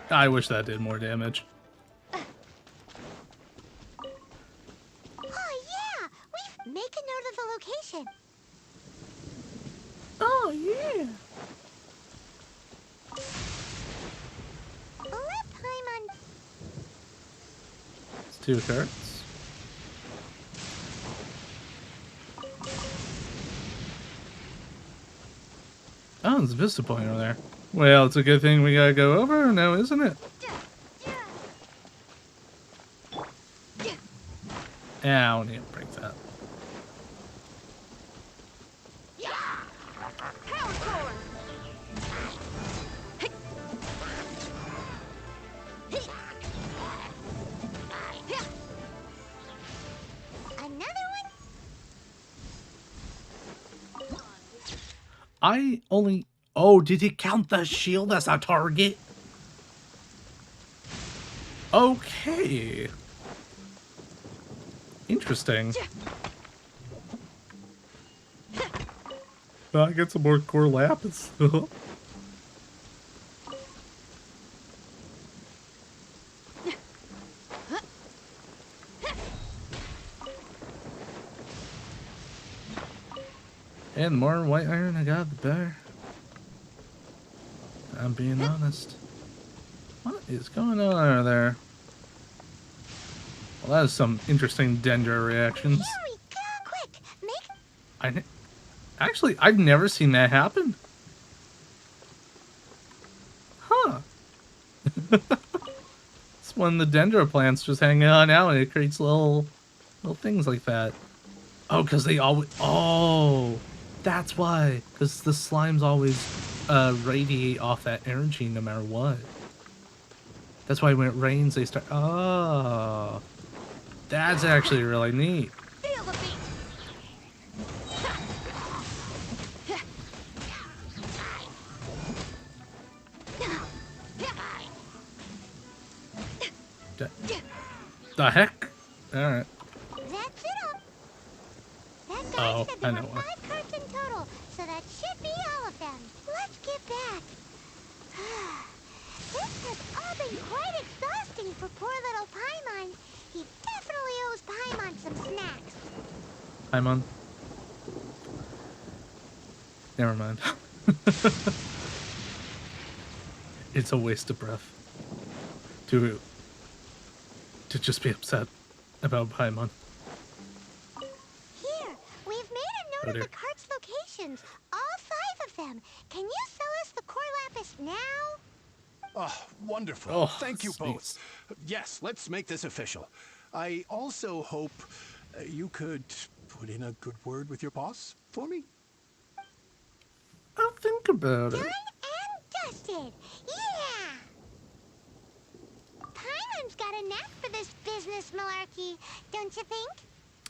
Speaker 1: I wish that did more damage.
Speaker 2: Oh yeah! We make a note of the location.
Speaker 1: Oh, yeah.
Speaker 2: Let Paimon.
Speaker 1: It's 2 cards. Oh, there's a vista point over there. Well, it's a good thing we gotta go over now, isn't it? Yeah, I don't need to break that.
Speaker 2: Another one?
Speaker 1: I only... Oh, did it count the shield as a target? Okay. Interesting. I get some more core lapis. And the more white iron I got, the better. I'm being honest. What is going on over there? Well, that is some interesting Dendra reactions.
Speaker 2: Here we go! Quick! Make...
Speaker 1: Actually, I've never seen that happen. Huh. It's when the Dendra plants just hang on out and it creates little things like that. Oh, because they always... Oh, that's why. Because the slimes always radiate off that energy no matter what. That's why when it rains, they start... Oh. That's actually really neat.
Speaker 3: Feel the beat.
Speaker 1: The heck? Alright.
Speaker 2: That's it up. That guy
Speaker 1: Oh,
Speaker 2: said
Speaker 1: I
Speaker 2: there
Speaker 1: know
Speaker 2: were
Speaker 1: why.
Speaker 2: 5 carts in total, so that should be all of them. Let's get back. This has all been quite exhausting for poor little Paimon. He definitely owes Paimon some snacks.
Speaker 1: Paimon. Never mind. It's a waste of breath to just be upset about Paimon.
Speaker 2: Here, we've made a note
Speaker 1: Oh,
Speaker 2: of
Speaker 1: dear.
Speaker 2: the cart's locations. All 5 of them. Can you sell us the core lapis now?
Speaker 8: Oh, wonderful.
Speaker 1: Oh,
Speaker 8: Thank you
Speaker 1: sweet.
Speaker 8: both. Yes, let's make this official. I also hope you could put in a good word with your boss for me.
Speaker 1: I'll think about
Speaker 2: Done
Speaker 1: it.
Speaker 2: and dusted. Yeah! Paimon's got a knack for this business malarkey, don't you think?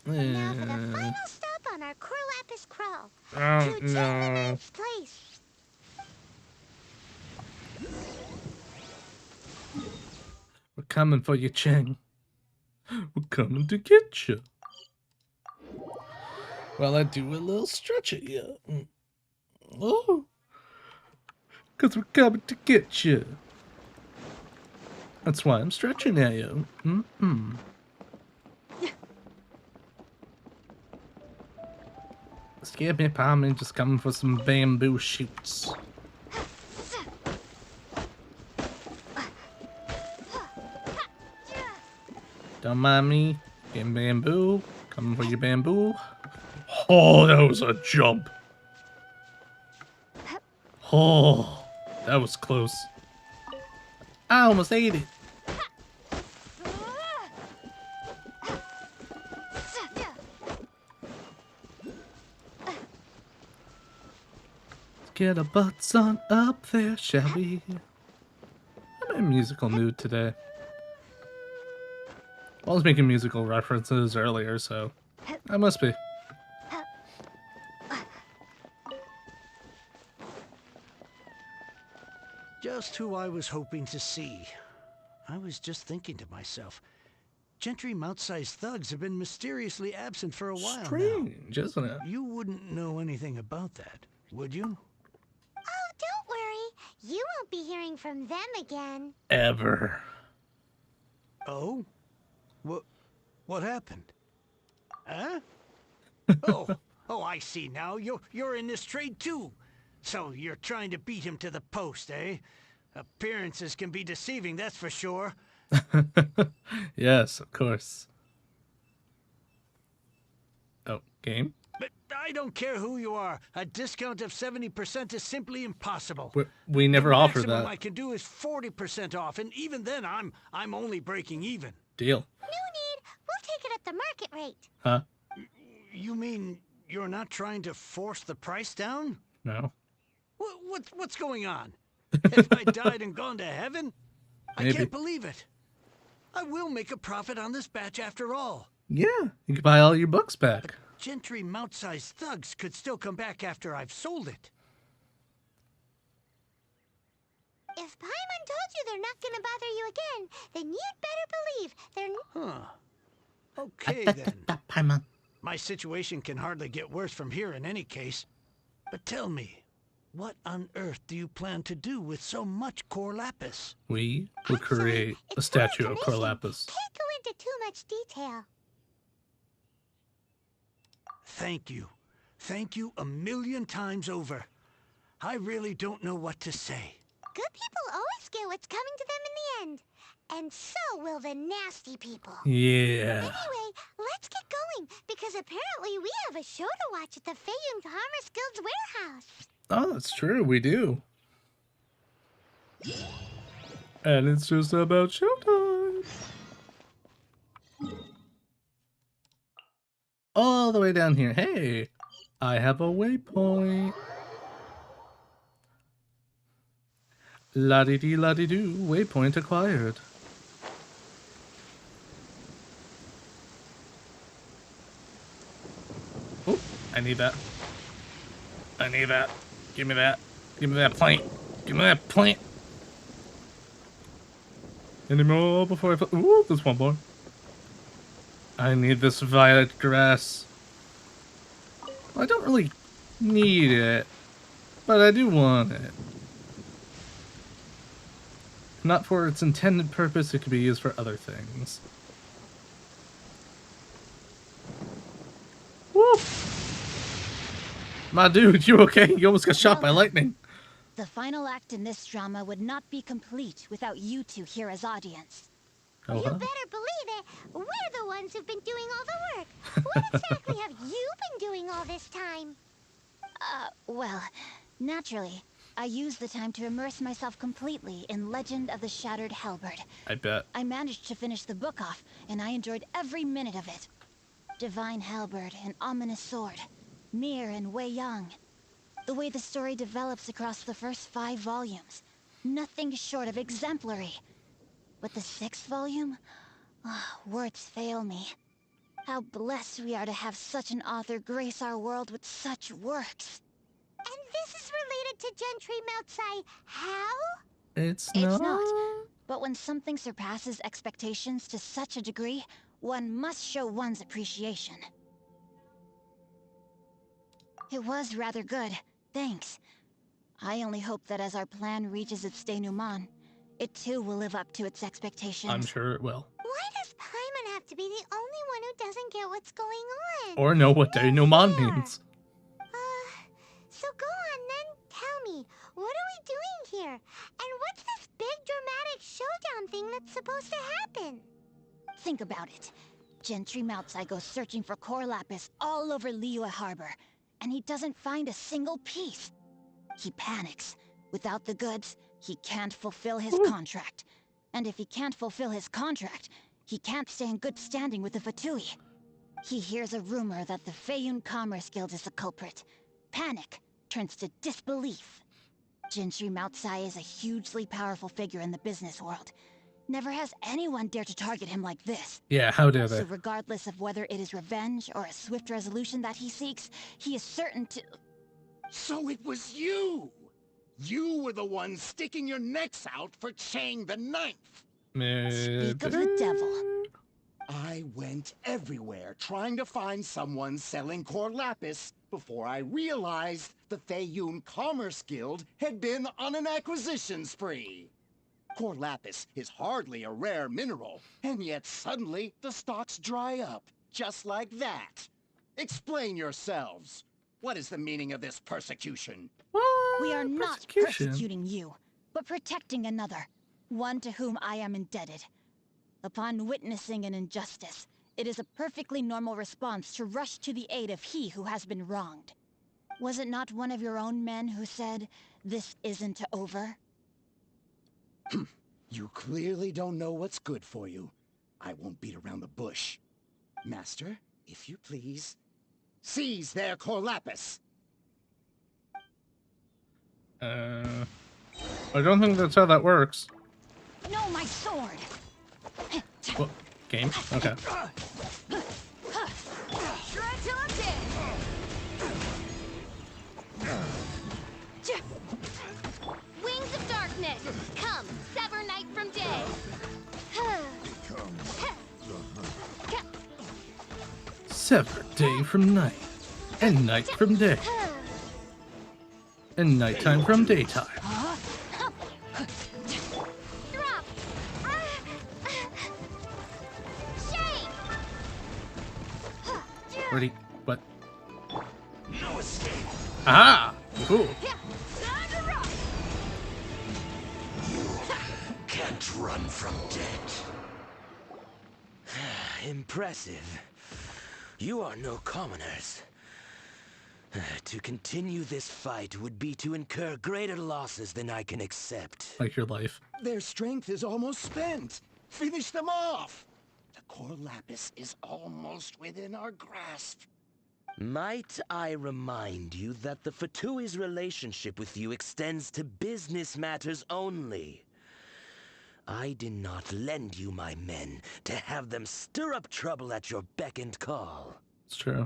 Speaker 2: Now for the final stop on our Corlapis crawl.
Speaker 1: Oh,
Speaker 2: To
Speaker 1: no.
Speaker 2: Gentleman's Place.
Speaker 1: We're coming for you, Cheng. We're coming to get you. Well, I do a little stretch at you. Oh, because we're coming to get you. That's why I'm stretching at you. Mm-hmm. Excuse me, Palmy, just coming for some bamboo shoots. Don't mind me. Getting bamboo. Coming for your bamboo. Oh, that was a jump. Oh, that was close. I almost ate it. Let's get our butts on up there, shall we? I'm in a musical mood today. I was making musical references earlier, so I must be.
Speaker 9: Just who I was hoping to see. I was just thinking to myself, Gentry mount-sized thugs have been mysteriously absent for a while
Speaker 1: Strange, isn't it?
Speaker 9: now. You wouldn't know anything about that, would you?
Speaker 2: Oh, don't worry. You won't be hearing from them again.
Speaker 1: Ever.
Speaker 9: Oh? What happened? Huh? Oh, I see now. You're in this trade too. So you're trying to beat him to the post, eh? Appearances can be deceiving, that's for sure.
Speaker 1: Yes, of course. Oh, game?
Speaker 9: But I don't care who you are. A discount of 70% is simply impossible.
Speaker 1: We never offered
Speaker 9: The maximum
Speaker 1: that.
Speaker 9: I can do is 40% off, and even then I'm only breaking even.
Speaker 1: Deal.
Speaker 2: No need. We'll take it at the market rate.
Speaker 1: Huh?
Speaker 9: You mean you're not trying to force the price down?
Speaker 1: No.
Speaker 9: What's going on? Have I died and gone to heaven? I
Speaker 1: Maybe.
Speaker 9: can't believe it. I will make a profit on this batch after all.
Speaker 1: Yeah, you can buy all your books back.
Speaker 9: Gentry mount-sized thugs could still come back after I've sold it.
Speaker 2: If Paimon told you they're not gonna bother you again, then you'd better believe they're...
Speaker 9: Okay then.
Speaker 1: Paimon.
Speaker 9: My situation can hardly get worse from here in any case. But tell me, what on earth do you plan to do with so much core lapis?
Speaker 1: We will create a
Speaker 2: it's
Speaker 1: statue
Speaker 2: more
Speaker 1: of
Speaker 2: information.
Speaker 1: Corlapis.
Speaker 2: Can't go into too much detail.
Speaker 9: Thank you. Thank you a million times over. I really don't know what to say.
Speaker 2: Good people always get what's coming to them in the end. And so will the nasty people.
Speaker 1: Yeah.
Speaker 2: Anyway, let's get going, because apparently we have a show to watch at the Feyung Commerce Guild's warehouse.
Speaker 1: Oh, that's true. We do. And it's just about showtime. All the way down here. Hey, I have a waypoint. La-di-dee, la-di-doo. Waypoint acquired. Oh, I need that. I need that. Give me that. Give me that plant. Give me that plant. Any more before I... Ooh, there's one more. I need this violet grass. I don't really need it, but I do want it. Not for its intended purpose, it could be used for other things. Woo! My dude, you okay? You almost got shot by lightning.
Speaker 10: The final act in this drama would not be complete without you two here as audience.
Speaker 1: Oh,
Speaker 2: You
Speaker 1: huh?
Speaker 2: better believe it. We're the ones who've been doing all the work. What exactly have you been doing all this time?
Speaker 10: Well, naturally. I used the time to immerse myself completely in Legend of the Shattered Halberd.
Speaker 1: I bet.
Speaker 10: I managed to finish the book off, and I enjoyed every minute of it. Divine Halberd, an ominous sword. Mir and Wei Yang. The way the story develops across the first 5 volumes. Nothing short of exemplary. But the 6th volume? Words fail me. How blessed we are to have such an author grace our world with such works.
Speaker 2: And this is related to Gentry Meltsai. How?
Speaker 1: It's
Speaker 10: It's
Speaker 1: not.
Speaker 10: not. But when something surpasses expectations to such a degree, one must show one's appreciation. It was rather good, thanks. I only hope that as our plan reaches its denouement, it too will live up to its expectations.
Speaker 1: I'm sure it will.
Speaker 2: Why does Paimon have to be the only one who doesn't get what's going on?
Speaker 1: Or know what denouement
Speaker 2: Fair.
Speaker 1: means.
Speaker 2: So go on then, tell me, what are we doing here? And what's this big dramatic showdown thing that's supposed to happen?
Speaker 10: Think about it. Gentry Maltsai goes searching for core lapis all over Liyue Harbor, and he doesn't find a single piece. He panics. Without the goods, he can't fulfill his contract. And if he can't fulfill his contract, he can't stay in good standing with the Fatui. He hears a rumor that the Feiyun Commerce Guild is the culprit. Panic turns to disbelief. Gentry Maltsai is a hugely powerful figure in the business world. Never has anyone dared to target him like this.
Speaker 1: Yeah, how dare they?
Speaker 10: So regardless of whether it is revenge or a swift resolution that he seeks, he is certain to...
Speaker 11: So it was you! You were the one sticking your necks out for Chang the Ninth!
Speaker 10: Speak of the devil.
Speaker 11: I went everywhere trying to find someone selling core lapis before I realized the Feiyun Commerce Guild had been on an acquisition spree. Core lapis is hardly a rare mineral, and yet suddenly the stocks dry up, just like that. Explain yourselves. What is the meaning of this persecution?
Speaker 10: We are not persecuting you, but protecting another, one to whom I am indebted. Upon witnessing an injustice, it is a perfectly normal response to rush to the aid of he who has been wronged. Was it not one of your own men who said, "This isn't over"?
Speaker 11: You clearly don't know what's good for you. I won't beat around the bush. Master, if you please, seize their core lapis.
Speaker 1: I don't think that's how that works.
Speaker 10: No, my sword!
Speaker 1: What? Game? Okay.
Speaker 3: Shred till I'm dead!
Speaker 2: Wings of darkness, come, sever night from day.
Speaker 1: Sever day from night, and night from day, and nighttime from daytime.
Speaker 2: Drop! Shake!
Speaker 1: Ready? What?
Speaker 4: No escape.
Speaker 1: Ah! Ooh.
Speaker 4: Can't run from death.
Speaker 7: Impressive. You are no commoners. To continue this fight would be to incur greater losses than I can accept.
Speaker 1: Like your life.
Speaker 11: Their strength is almost spent. Finish them off. The core lapis is almost within our grasp.
Speaker 7: Might I remind you that the Fatui's relationship with you extends to business matters only? I did not lend you my men to have them stir up trouble at your beck and call.
Speaker 1: It's true.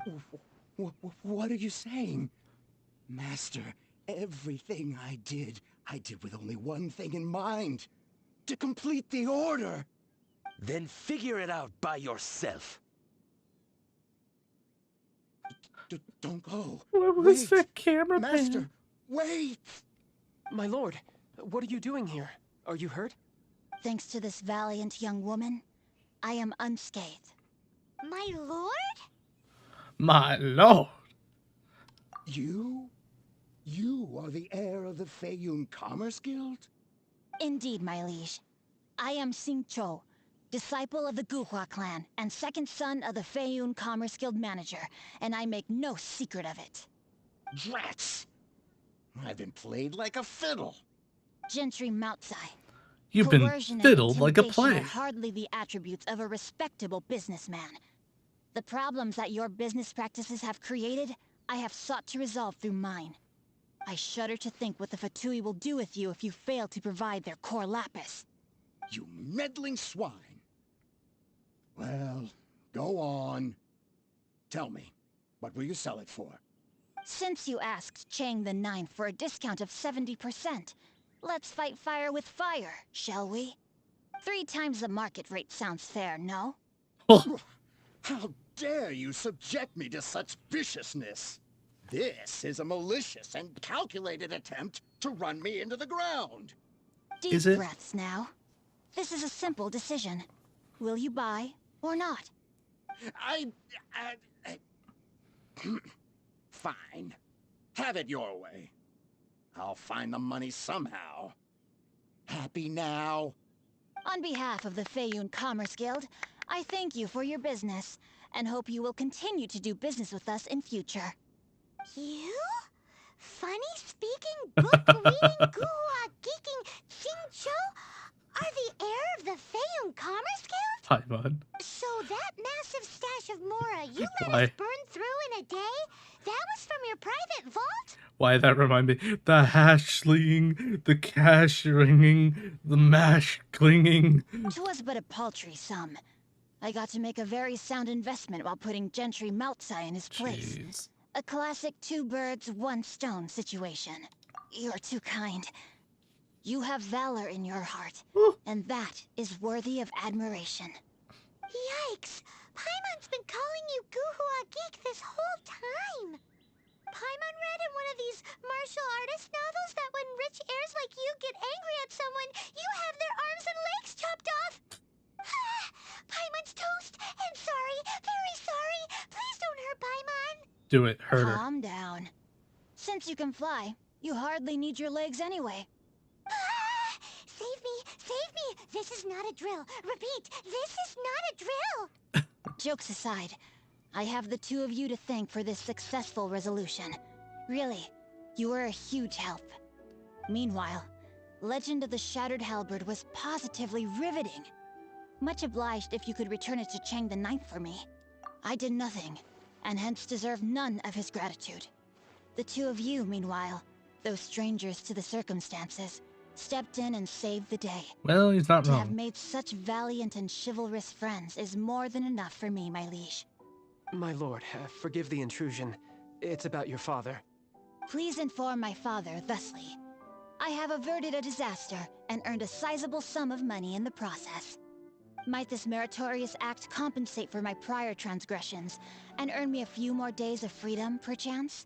Speaker 11: What are you saying? Master, everything I did with only one thing in mind. To complete the order.
Speaker 7: Then figure it out by yourself.
Speaker 11: Don't go.
Speaker 1: What was
Speaker 11: Wait.
Speaker 1: that camera
Speaker 11: Master,
Speaker 1: pan?
Speaker 11: wait!
Speaker 5: My lord, what are you doing here? Are you hurt?
Speaker 10: Thanks to this valiant young woman, I am unscathed.
Speaker 2: My lord?
Speaker 1: My lord.
Speaker 11: You? You are the heir of the Feiyun Commerce Guild?
Speaker 10: Indeed, my liege. I am Xing Cho, disciple of the Guhua clan and second son of the Feiyun Commerce Guild manager, and I make no secret of it.
Speaker 11: Drats! I've been played like a fiddle.
Speaker 10: Gentry Moutsai.
Speaker 1: You've been
Speaker 10: Coercion and
Speaker 1: fiddled like a
Speaker 10: intimidation are
Speaker 1: plague.
Speaker 10: hardly the attributes of a respectable businessman. The problems that your business practices have created, I have sought to resolve through mine. I shudder to think what the Fatui will do with you if you fail to provide their core lapis.
Speaker 11: You meddling swine. Well, go on. Tell me, what will you sell it for?
Speaker 10: Since you asked Chang the Ninth for a discount of 70%, let's fight fire with fire, shall we? 3 times the market rate sounds fair, no?
Speaker 11: How dare you subject me to such viciousness? This is a malicious and calculated attempt to run me into the ground.
Speaker 10: Deep breaths now. This is a simple decision. Will you buy or not?
Speaker 11: Fine. Have it your way. I'll find the money somehow. Happy now?
Speaker 10: On behalf of the Feiyun Commerce Guild, I thank you for your business, and hope you will continue to do business with us in future.
Speaker 2: You? Funny-speaking, book-reading, guhua geeking Xingqiu are the heir of the Feiyun Commerce Guild?
Speaker 1: Paimon.
Speaker 2: So that massive stash of Mora you let
Speaker 1: Why?
Speaker 2: us burn through in a day? That was from your private vault?
Speaker 1: Why that remind me? The hashling, the cash ringing, the mash clinging.
Speaker 10: 'Twas but a paltry sum. I got to make a very sound investment while putting Gentry Moutsai in his place.
Speaker 1: Jeez.
Speaker 10: A classic 2 birds, 1 stone situation. You're too kind. You have valor in your heart, and that is worthy of admiration.
Speaker 2: Yikes! Paimon's been calling you Guhua Geek this whole time! Paimon read in one of these martial artist novels that when rich heirs like you get angry at someone, you have their arms and legs chopped off! Paimon's toast! And sorry, very sorry! Please don't hurt Paimon!
Speaker 1: Do it, hurt her.
Speaker 10: Calm down. Since you can fly, you hardly need your legs anyway.
Speaker 2: Save me! Save me! This is not a drill! Repeat, this is not a drill!
Speaker 10: Jokes aside, I have the 2 of you to thank for this successful resolution. Really, you were a huge help. Meanwhile, Legend of the Shattered Halberd was positively riveting. Much obliged if you could return it to Chang the Ninth for me. I did nothing, and hence deserve none of his gratitude. The 2 of you, meanwhile, though strangers to the circumstances, stepped in and saved the day.
Speaker 1: Well, he's not
Speaker 10: To have
Speaker 1: wrong.
Speaker 10: made such valiant and chivalrous friends is more than enough for me, my liege.
Speaker 5: My lord, forgive the intrusion. It's about your father.
Speaker 10: Please inform my father thusly. I have averted a disaster and earned a sizable sum of money in the process. Might this meritorious act compensate for my prior transgressions and earn me a few more days of freedom, perchance?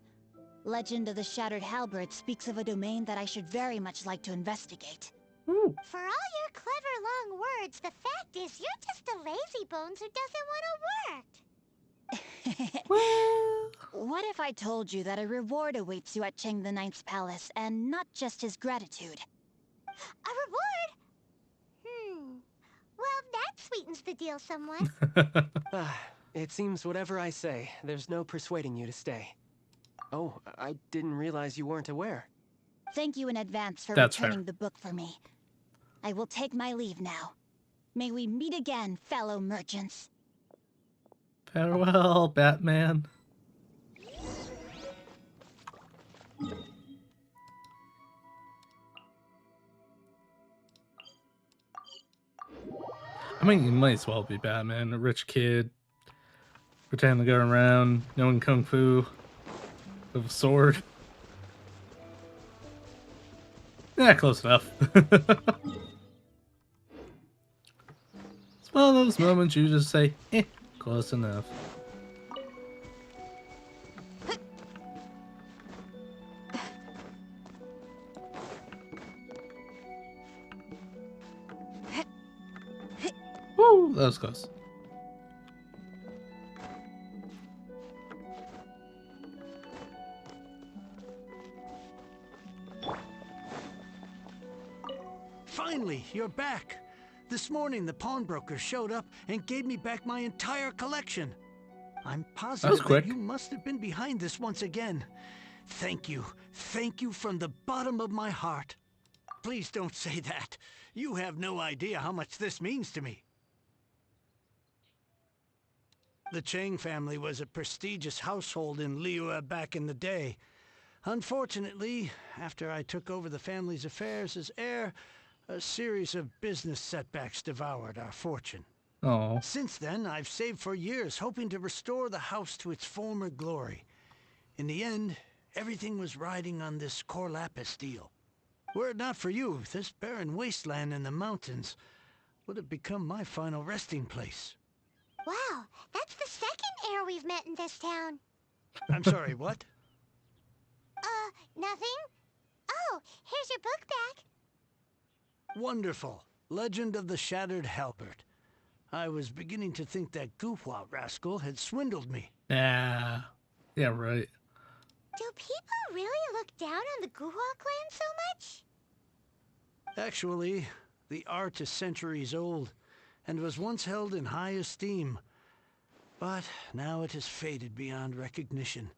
Speaker 10: Legend of the Shattered Halberd speaks of a domain that I should very much like to investigate.
Speaker 1: Ooh.
Speaker 2: For all your clever long words, the fact is you're just a lazy bones who doesn't want to work.
Speaker 1: Well,
Speaker 10: What if I told you that a reward awaits you at Chang the Ninth's palace, and not just his gratitude?
Speaker 2: A reward? Well, that sweetens the deal somewhat.
Speaker 5: It seems whatever I say, there's no persuading you to stay. Oh, I didn't realize you weren't aware.
Speaker 10: Thank you in advance for
Speaker 1: That's
Speaker 10: returning
Speaker 1: fair.
Speaker 10: the book for me. I will take my leave now. May we meet again, fellow merchants.
Speaker 1: farewell, Batman. I mean, you might as well be Batman, a rich kid, pretending to go around, knowing kung fu, with a sword. Yeah, close enough. It's one of those moments you just say, close enough. Woo, that was close.
Speaker 9: Finally, you're back. This morning, the pawnbroker showed up and gave me back my entire collection. I'm positive
Speaker 1: quick.
Speaker 9: that you must have been behind this once again. thank you. Thank you from the bottom of my heart. Please don't say that. You have no idea how much this means to me. The Chang family was a prestigious household in Liyue back in the day. Unfortunately, after I took over the family's affairs as heir, a series of business setbacks devoured our fortune.
Speaker 1: Oh.
Speaker 9: Since then, I've saved for years, hoping to restore the house to its former glory. In the end, everything was riding on this core lapis deal. Were it not for you, this barren wasteland in the mountains would have become my final resting place.
Speaker 2: Wow, that's the second heir we've met in this town.
Speaker 9: I'm sorry, what?
Speaker 2: Nothing? Oh, here's your book back.
Speaker 9: Wonderful. Legend of the Shattered Halberd. I was beginning to think that Guhua rascal had swindled me.
Speaker 1: Yeah. Yeah, right.
Speaker 2: Do people really look down on the Guhua clan so much?
Speaker 9: Actually, the art is centuries old, and was once held in high esteem. But now it has faded beyond recognition.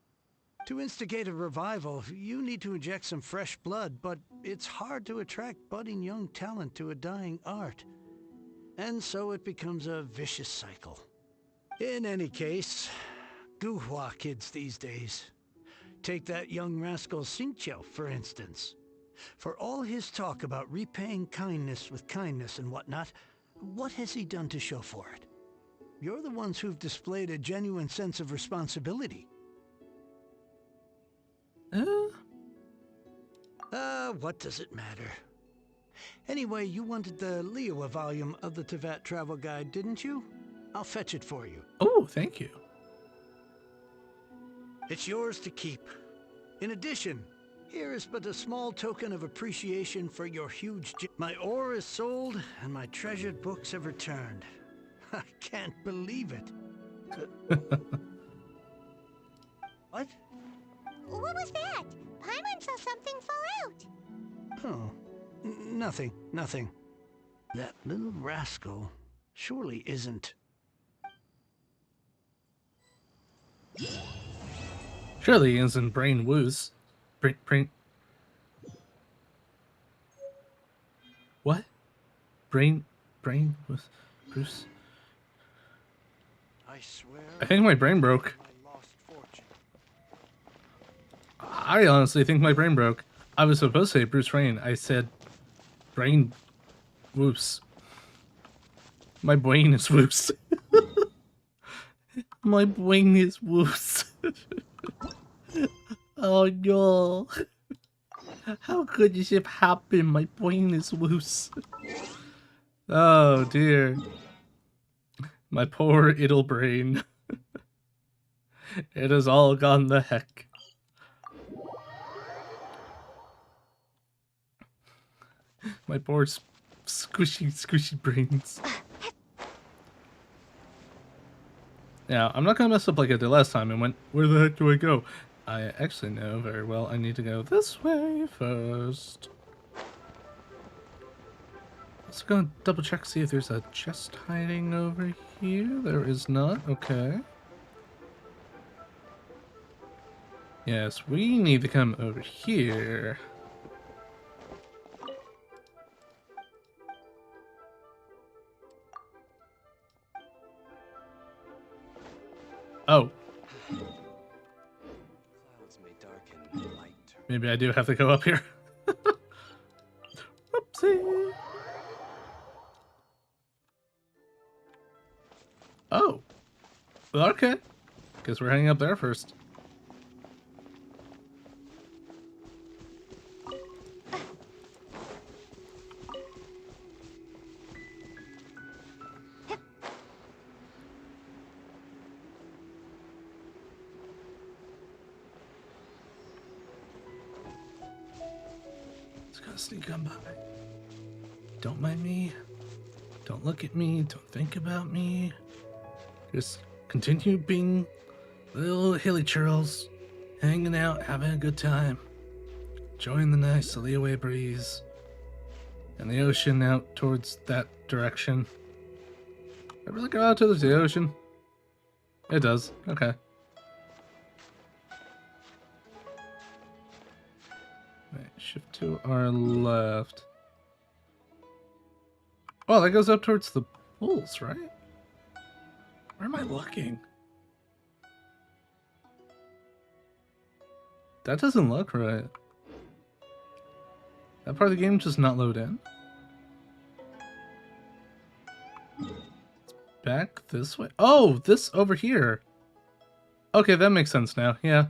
Speaker 9: To instigate a revival, you need to inject some fresh blood, but it's hard to attract budding young talent to a dying art. And so it becomes a vicious cycle. In any case, Guhua kids these days. Take that young rascal Xingqiu, for instance. For all his talk about repaying kindness with kindness and whatnot, what has he done to show for it? You're the ones who've displayed a genuine sense of responsibility. What does it matter? Anyway, you wanted the Liyue volume of the Teyvat travel guide, didn't you? I'll fetch it for you.
Speaker 1: Oh, thank you.
Speaker 9: It's yours to keep. In addition, here is but a small token of appreciation for your huge... My ore is sold, and my treasured books have returned. I can't believe it. What?
Speaker 2: What was that? Paimon saw something fall out.
Speaker 9: Oh, nothing. That little rascal surely isn't...
Speaker 1: Surely he isn't Brain Woos. Brain... What? Brain Woos... Bruce...
Speaker 9: I swear...
Speaker 1: I think my brain broke.
Speaker 9: my lost fortune.
Speaker 1: I honestly think my brain broke. I was supposed to say Bruce Wayne. I said Brain Woos. My brain is woos. My brain is woos. Oh no. How could this have happened? My brain is woos. Oh dear. My poor idle brain. It has all gone the heck. My poor squishy brains. Yeah, I'm not gonna mess up like I did last time and went, where the heck do I go? I actually know very well I need to go this way first. Let's go double check, see if there's a chest hiding over here. There is not, okay. Yes, we need to come over here. Oh.
Speaker 5: Clouds may darken, light turn.
Speaker 1: Maybe I do have to go up here. Whoopsie. Oh. Well, okay. Guess we're hanging up there first. Just gotta sneak on by. Don't mind me. Don't look at me. Don't think about me. Just continue being little hilly churls, hanging out, having a good time, enjoying the nice Liyue breeze and the ocean out towards that direction. I really go out towards the ocean? It does. Okay. Shift to our left. Oh, that goes up towards the pools, right? Where am I looking? That doesn't look right. That part of the game just not load in? Back this way? Oh, this over here. Okay, that makes sense now. Yeah.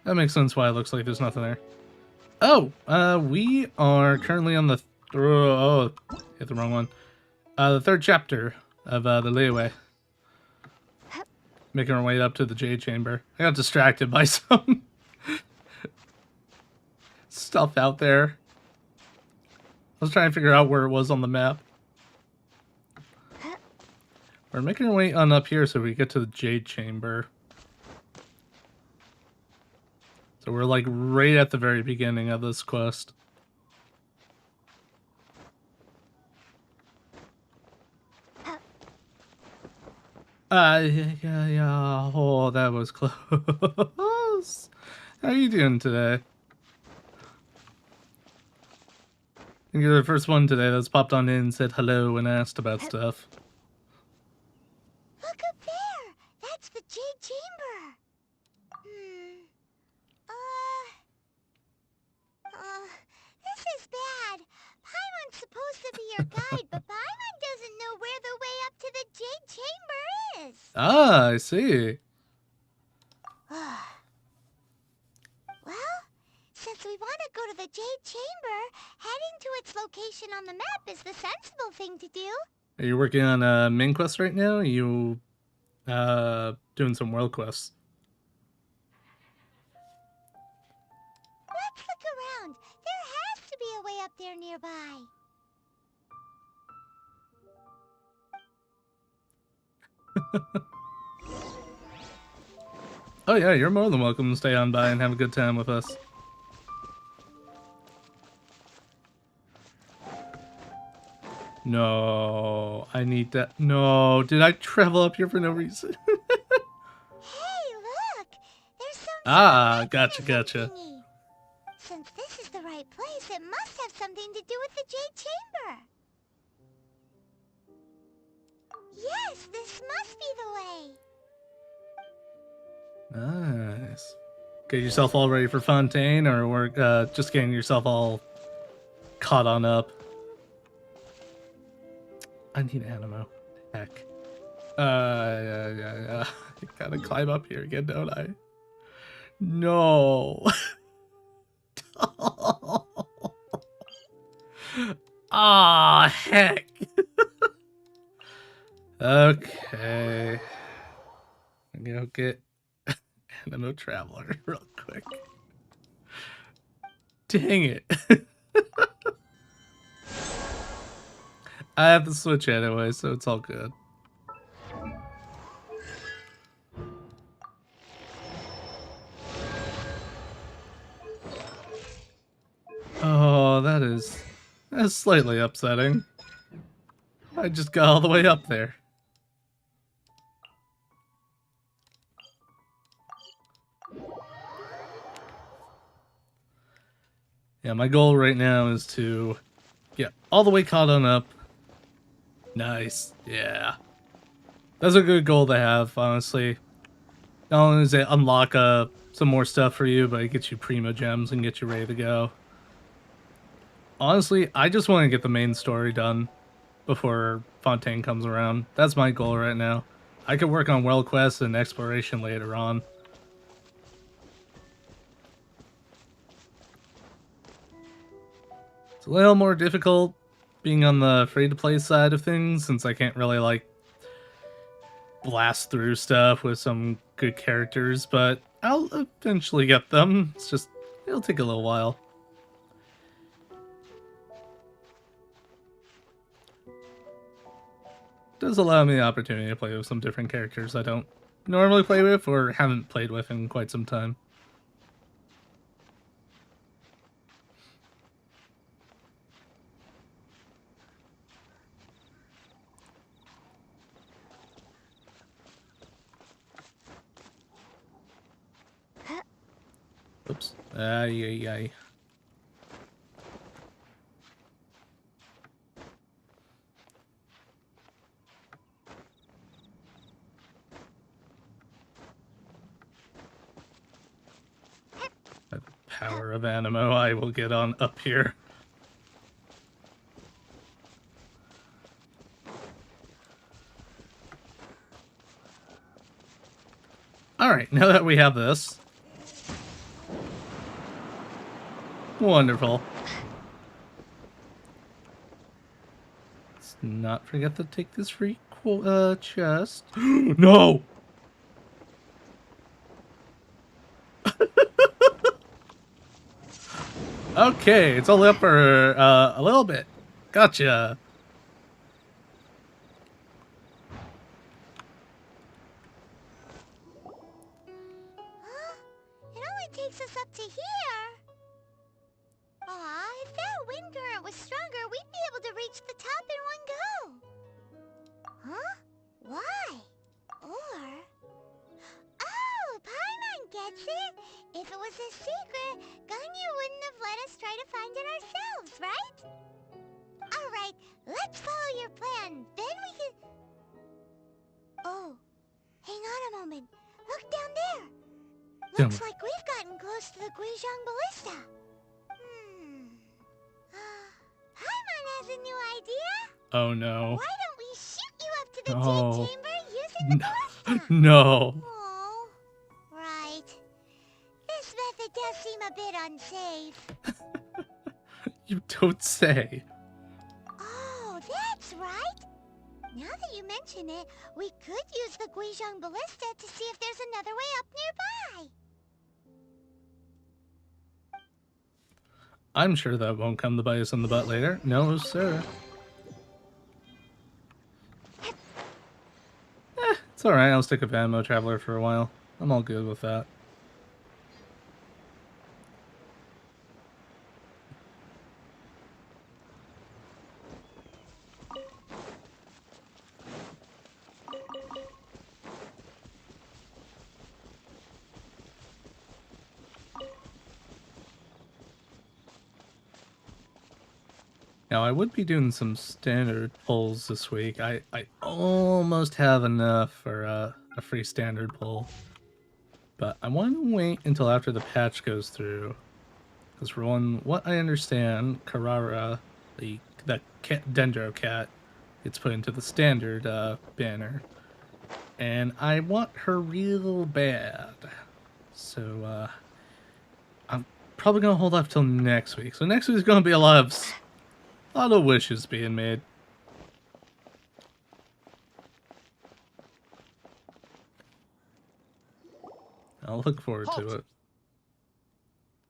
Speaker 1: That makes sense why it looks like there's nothing there. Oh, we are currently on the... oh, hit the wrong one. The third chapter of the Liyue. Making our way up to the Jade Chamber. I got distracted by some stuff out there. I was trying to figure out where it was on the map. We're making our way on up here so we get to the Jade Chamber. So we're like right at the very beginning of this quest. Yeah. Oh, that was close. How are you doing today? I think you're the first one today that's popped on in and said hello and asked about stuff.
Speaker 2: Look up there! That's the Jade Chamber! This is bad. Paimon's supposed to be your guide, but Paimon doesn't know where the way up to the Jade Chamber is.
Speaker 1: Ah, I see.
Speaker 2: Well, since we want to go to the Jade Chamber, heading to its location on the map is the sensible thing to do.
Speaker 1: Are you working on a main quest right now? Or are you doing some world quests?
Speaker 2: Let's look around. There has to be a way up there nearby.
Speaker 1: Oh yeah, you're more than welcome to stay on by and have a good time with us. No, I need that. No, did I travel up here for no reason?
Speaker 2: Hey, look! There's some
Speaker 1: Gotcha.
Speaker 2: thingy. Since this is the right place, it must have something to do with the Jade Chamber. Yes, this must be the way.
Speaker 1: Nice. Get yourself all ready for Fontaine, or we're just getting yourself all caught on up. I need animo. Heck. Yeah. I gotta climb up here again, don't I? No. Ah, heck. Okay. I'm gonna get Animo Traveler real quick. Dang it. I have to switch anyway, so it's all good. Oh, that's slightly upsetting. I just got all the way up there. Yeah, my goal right now is to get all the way caught on up. Nice. Yeah. That's a good goal to have, honestly. Not only does it unlock some more stuff for you, but it gets you primo gems and get you ready to go. Honestly, I just want to get the main story done before Fontaine comes around. That's my goal right now. I could work on world quests and exploration later on. It's a little more difficult being on the free-to-play side of things, since I can't really, like, blast through stuff with some good characters, but I'll eventually get them. It's just, it'll take a little while. It does allow me the opportunity to play with some different characters I don't normally play with or haven't played with in quite some time. Oops. Ay, ay, ay. By the power of Animo, I will get on up here. Alright, now that we have this. Wonderful. Let's not forget to take this free chest. No! Okay, it's only up for a little bit. Gotcha.
Speaker 2: It only takes us up to here. Aw, if that wind current was stronger, we'd be able to reach the top in one go. Huh? Why? Or... Oh, Paimon gets it! If it was a secret, Ganyu wouldn't have let us try to find it ourselves, right? Alright, let's follow your plan. Then we can... Oh, hang on a moment. Look down there. Looks like we've gotten close to the Guizhong Ballista. Paimon has a new idea.
Speaker 1: Oh no.
Speaker 2: Why don't we shoot you up to the Jade Chamber using the ballista?
Speaker 1: No.
Speaker 2: Oh, right. This method does seem a bit unsafe.
Speaker 1: You don't say.
Speaker 2: Oh, that's right. Now that you mention it, we could use the Guizhong Ballista to see if there's another way up nearby.
Speaker 1: I'm sure that won't come to bite us in the butt later. No, sir. It's alright, I'll stick with Ammo Traveler for a while. I'm all good with that. Now, I would be doing some standard pulls this week. I almost have enough for a free standard pull. But I want to wait until after the patch goes through. Because for one, what I understand, Carrara, that cat, Dendro cat, gets put into the standard banner. And I want her real bad. So, I'm probably going to hold off till next week. So next week's going to be a lot of wishes being made. I'll look forward to it.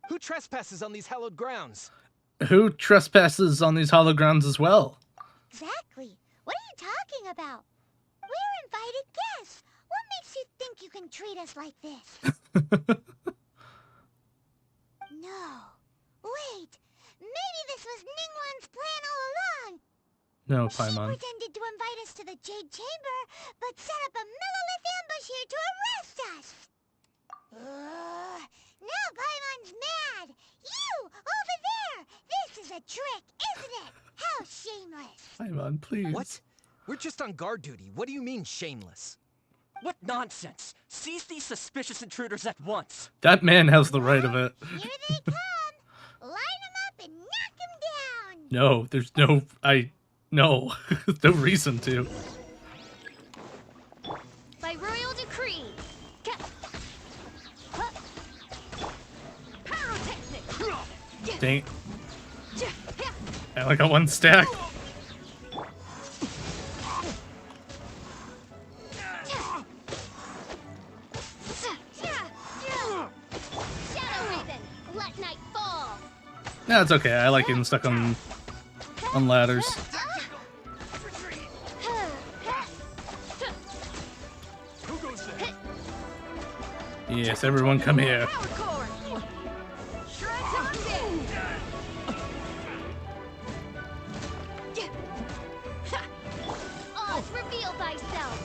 Speaker 5: Who trespasses on these hallowed grounds?
Speaker 1: Who trespasses on these hallowed grounds as well?
Speaker 2: Exactly. What are you talking about? We're invited guests. What makes you think you can treat us like this? No. Wait. Maybe this was Ningguang's plan all along.
Speaker 1: No,
Speaker 2: She
Speaker 1: Paimon.
Speaker 2: pretended to invite us to the Jade Chamber, but set up a millilith ambush here to arrest us. Now Paimon's mad. You, over there. This is a trick, isn't it? How shameless.
Speaker 1: Paimon, please.
Speaker 5: What? We're just on guard duty. What do you mean, shameless?
Speaker 12: What nonsense! Seize these suspicious intruders at once!
Speaker 1: That man has the right of it.
Speaker 2: Here they come. Line them up and knock them down.
Speaker 1: No, there's no... No. No reason to.
Speaker 3: By royal decree.
Speaker 1: Dang. I only got one stack. No, it's okay. I like getting stuck on ladders. Yes, everyone come here.
Speaker 2: Reveal thyself.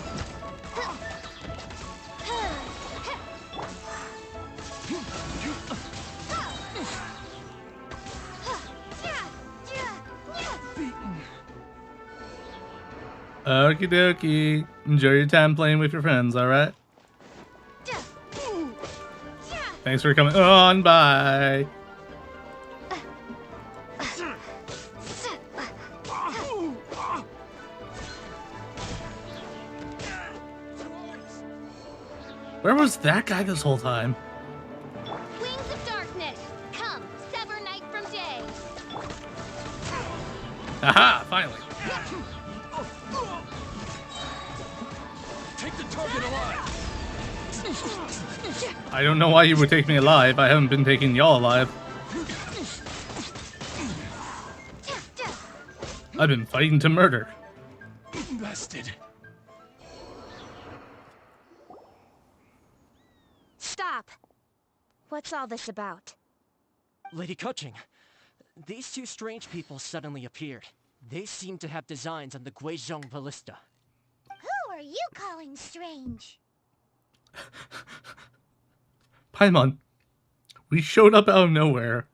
Speaker 1: Okie dokie. Enjoy your time playing with your friends, alright? Thanks for coming on by. Where was that guy this whole time?
Speaker 2: Wings of darkness, come, sever night from day.
Speaker 1: Aha! Finally.
Speaker 4: Take the target alive.
Speaker 1: I don't know why you would take me alive. I haven't been taking y'all alive. I've been fighting to murder.
Speaker 4: Invested.
Speaker 3: Stop! What's all this about?
Speaker 12: Lady Kuching, these two strange people suddenly appeared. They seem to have designs on the Guizhong Ballista.
Speaker 2: Who are you calling strange?
Speaker 1: Paimon, we showed up out of nowhere.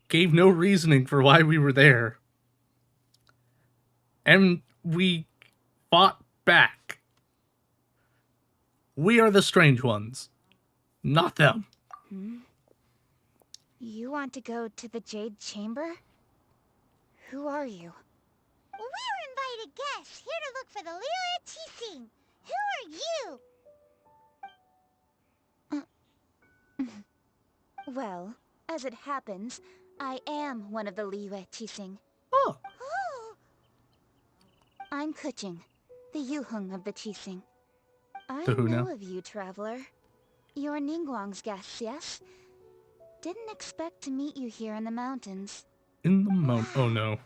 Speaker 1: Gave no reasoning for why we were there. And we fought back. We are the strange ones, not them.
Speaker 3: You want to go to the Jade Chamber? Who are you?
Speaker 2: We're invited guests here to look for the Liyue Qixing. Who are you?
Speaker 3: Well, as it happens, I am one of the Liyue Qixing.
Speaker 1: Oh.
Speaker 2: Oh,
Speaker 3: I'm Kuching, the Yuheng of the Qixing. I
Speaker 1: The who
Speaker 3: know
Speaker 1: now?
Speaker 3: of you, traveler. You're Ningguang's guests, yes? Didn't expect to meet you here in the mountains.
Speaker 1: In the oh no.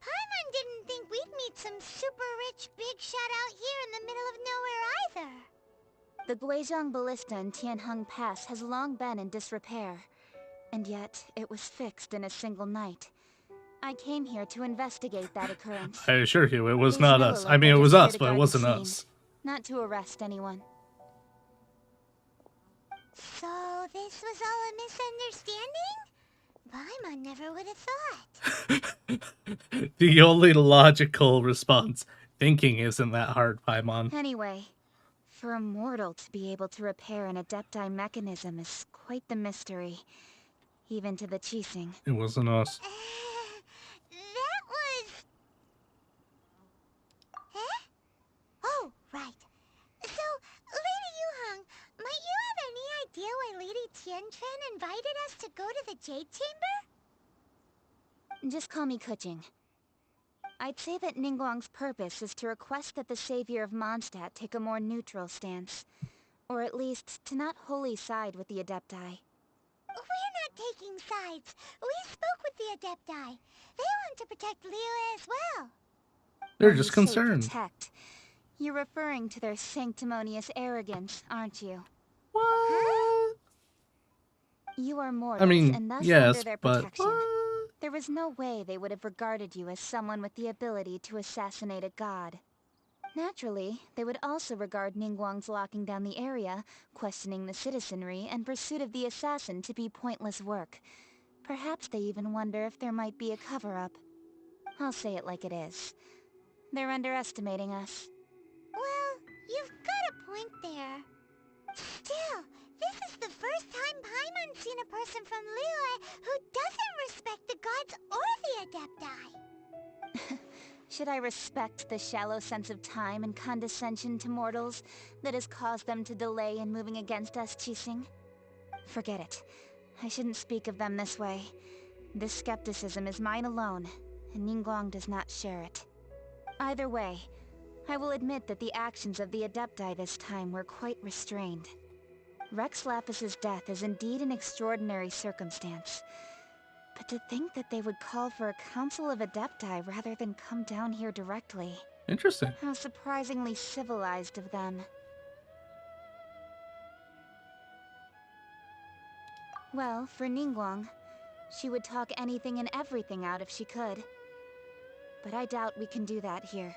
Speaker 2: Paimon didn't think we'd meet some super rich big shot out here in the middle of nowhere either.
Speaker 3: The Guizhong Ballista in Tianheng Pass has long been in disrepair, and yet it was fixed in a single night. I came here to investigate that occurrence.
Speaker 1: I assure you, it was
Speaker 3: Please
Speaker 1: not
Speaker 3: know,
Speaker 1: us. I
Speaker 3: local
Speaker 1: mean, it was
Speaker 3: just here
Speaker 1: us,
Speaker 3: to
Speaker 1: but it
Speaker 3: guard the
Speaker 1: wasn't
Speaker 3: scene,
Speaker 1: us.
Speaker 3: not to arrest anyone.
Speaker 2: So this was all a misunderstanding? Paimon never would have thought.
Speaker 1: The only logical response. Thinking isn't that hard, Paimon.
Speaker 3: Anyway, for a mortal to be able to repair an Adepti mechanism is quite the mystery, even to the Qixing.
Speaker 1: It wasn't us.
Speaker 2: That was... Huh? Oh, right. So, Lady Yuheng, might you have any idea why Lady Tianquan invited us to go to the Jade Chamber?
Speaker 3: Just call me Kuching. I'd say that Ningguang's purpose is to request that the savior of Mondstadt take a more neutral stance. Or at least, to not wholly side with the Adepti.
Speaker 2: We're not taking sides. We spoke with the Adepti. They want to protect Liyue as well.
Speaker 1: They're
Speaker 3: When
Speaker 1: just
Speaker 3: you say
Speaker 1: concerned.
Speaker 3: protect, you're referring to their sanctimonious arrogance, aren't you?
Speaker 1: What?
Speaker 3: You are mortals,
Speaker 1: I mean,
Speaker 3: and thus
Speaker 1: yes,
Speaker 3: under their
Speaker 1: but
Speaker 3: protection. There was no way they would have regarded you as someone with the ability to assassinate a god. Naturally, they would also regard Ningguang's locking down the area, questioning the citizenry, and pursuit of the assassin to be pointless work. Perhaps they even wonder if there might be a cover-up. I'll say it like it is. They're underestimating us.
Speaker 2: Well, you've got a point there. Still, this is the first time Paimon's seen a person from Liyue who doesn't respect the gods or the Adepti.
Speaker 3: Should I respect the shallow sense of time and condescension to mortals that has caused them to delay in moving against us, Qixing? Forget it. I shouldn't speak of them this way. This skepticism is mine alone, and Ningguang does not share it. Either way, I will admit that the actions of the Adepti this time were quite restrained. Rex Lapis's death is indeed an extraordinary circumstance. But to think that they would call for a council of Adepti rather than come down here directly.
Speaker 1: Interesting.
Speaker 3: How surprisingly civilized of them. Well, for Ningguang, she would talk anything and everything out if she could. But I doubt we can do that here.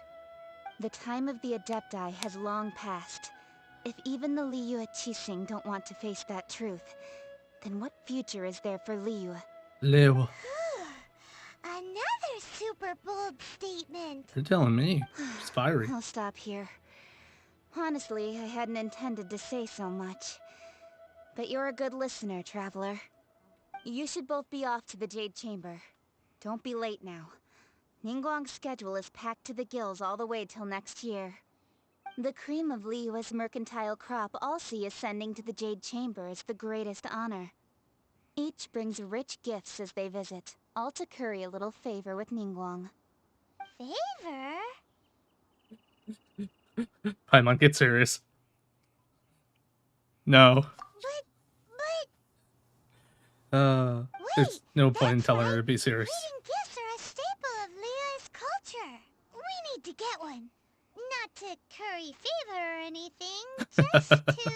Speaker 3: The time of the Adepti has long passed. If even the Liyue Qixing don't want to face that truth, then what future is there for Liyue?
Speaker 1: Liyue.
Speaker 2: Another super super bold statement.
Speaker 1: You're telling me. It's fiery.
Speaker 3: I'll stop here. Honestly, I hadn't intended to say so much. But you're a good listener, Traveler. You should both be off to the Jade Chamber. Don't be late now. Ningguang's schedule is packed to the gills all the way till next year. The cream of Liyue's mercantile crop all see ascending to the Jade Chamber as the greatest honor. Each brings rich gifts as they visit, all to curry a little favor with Ningguang.
Speaker 2: Favor?
Speaker 1: Paimon, get serious. No. There's no point in telling her to be serious.
Speaker 2: Greeting gifts are a staple of Liyue's culture. We need to get one. Not to curry favor or anything, just to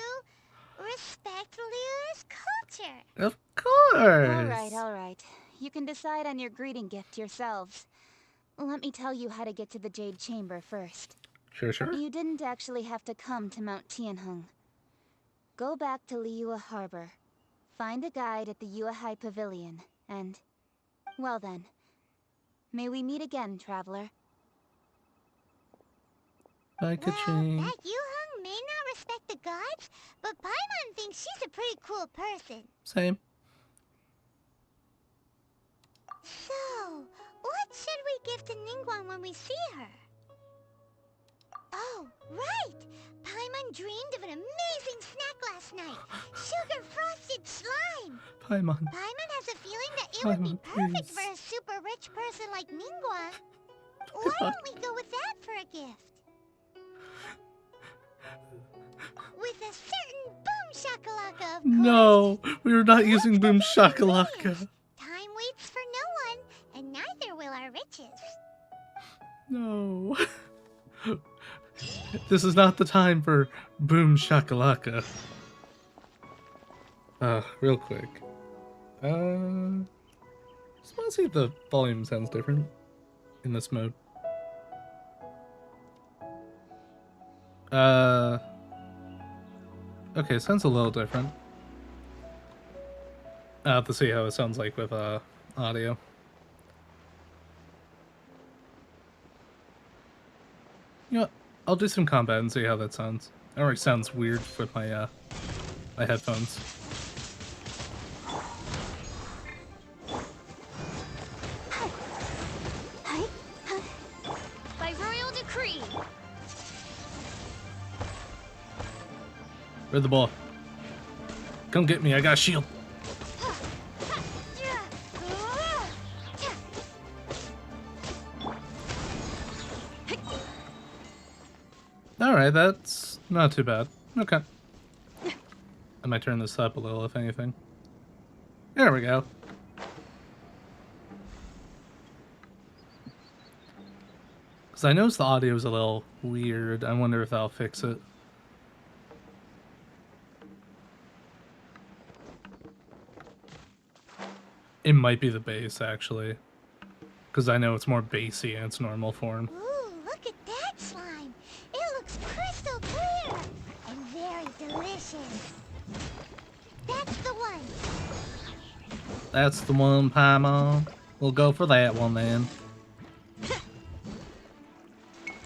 Speaker 2: respect Liyue's culture.
Speaker 1: Of course.
Speaker 3: All right. You can decide on your greeting gift yourselves. Let me tell you how to get to the Jade Chamber first.
Speaker 1: Sure.
Speaker 3: You didn't actually have to come to Mount Tianheng. Go back to Liyue Harbor. Find a guide at the Yuehai Pavilion, and... well then. May we meet again, Traveler.
Speaker 1: Bye, Kaching.
Speaker 2: That Yuheng may not respect the gods, but Paimon thinks she's a pretty cool person.
Speaker 1: Same.
Speaker 2: So, what should we give to Ningguang when we see her? Oh, right! Paimon dreamed of an amazing snack last night. Sugar frosted slime.
Speaker 1: Paimon.
Speaker 2: Paimon has a feeling that it would be perfect for a super rich person like Ningguang. Why don't we go with that for a gift? With a certain boom shakalaka, of course.
Speaker 1: No, we are not using boom shakalaka.
Speaker 2: Time waits for no one, and neither will our riches.
Speaker 1: No. This is not the time for boom shakalaka. Real quick. Just want to see if the volume sounds different in this mode. Okay, sounds a little different. I'll have to see how it sounds like with audio. You know what? I'll do some combat and see how that sounds. It already sounds weird with my my headphones.
Speaker 3: By royal decree.
Speaker 1: Where's the ball? Come get me, I got a shield. Alright, that's not too bad. Okay. I might turn this up a little, if anything. There we go. Because I noticed the audio is a little weird. I wonder if that'll fix it. It might be the bass, actually. Because I know it's more bassy in its normal form.
Speaker 2: Ooh, look at that slime. It looks crystal clear and very delicious. That's the one.
Speaker 1: That's the one, Paimon. We'll go for that one, then.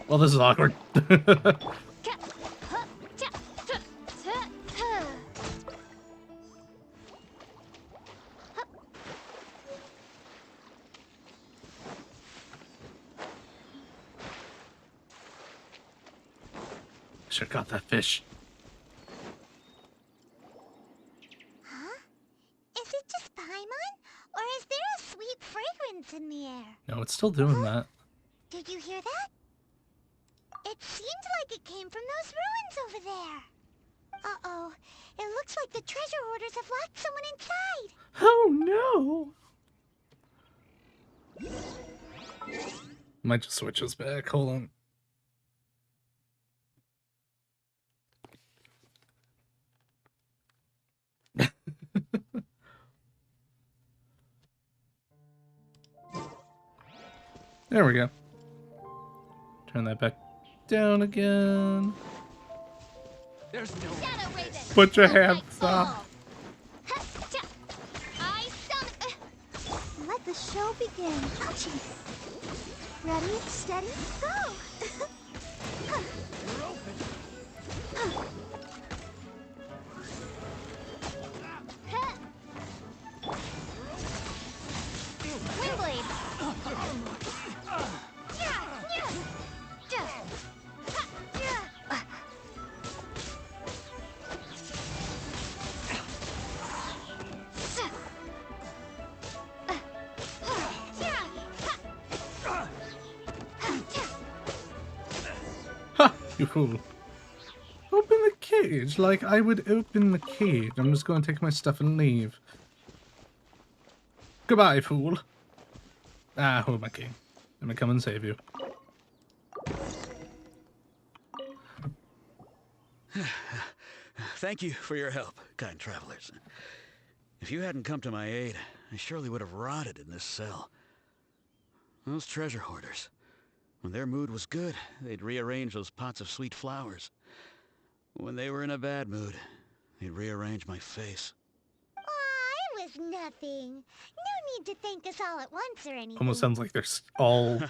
Speaker 1: Well, this is awkward. Should've got that fish.
Speaker 2: Huh? Is it just Paimon? Or is there a sweet fragrance in the air?
Speaker 1: No, it's still doing that.
Speaker 2: Did you hear that? It seemed like it came from those ruins over there. Uh-oh. It looks like the treasure hoarders have locked someone inside.
Speaker 1: Oh no! Might just switch us back. Hold on. There we go. Turn that back down again.
Speaker 12: There's no
Speaker 1: Put your hands up.
Speaker 2: Let the show begin. Ready, steady, go!
Speaker 9: You're open.
Speaker 2: Windblade!
Speaker 1: Ha! You fool. Open the cage like I would open the cage. I'm just going to take my stuff and leave. Goodbye, fool. Ah, hold my king. Let me come and save you.
Speaker 13: Thank you for your help, kind travelers. If you hadn't come to my aid, I surely would have rotted in this cell. Those treasure hoarders. When their mood was good, they'd rearrange those pots of sweet flowers. When they were in a bad mood, they'd rearrange my face.
Speaker 2: Aw, it was nothing. No need to thank us all at once or anything.
Speaker 1: Almost sounds like they're all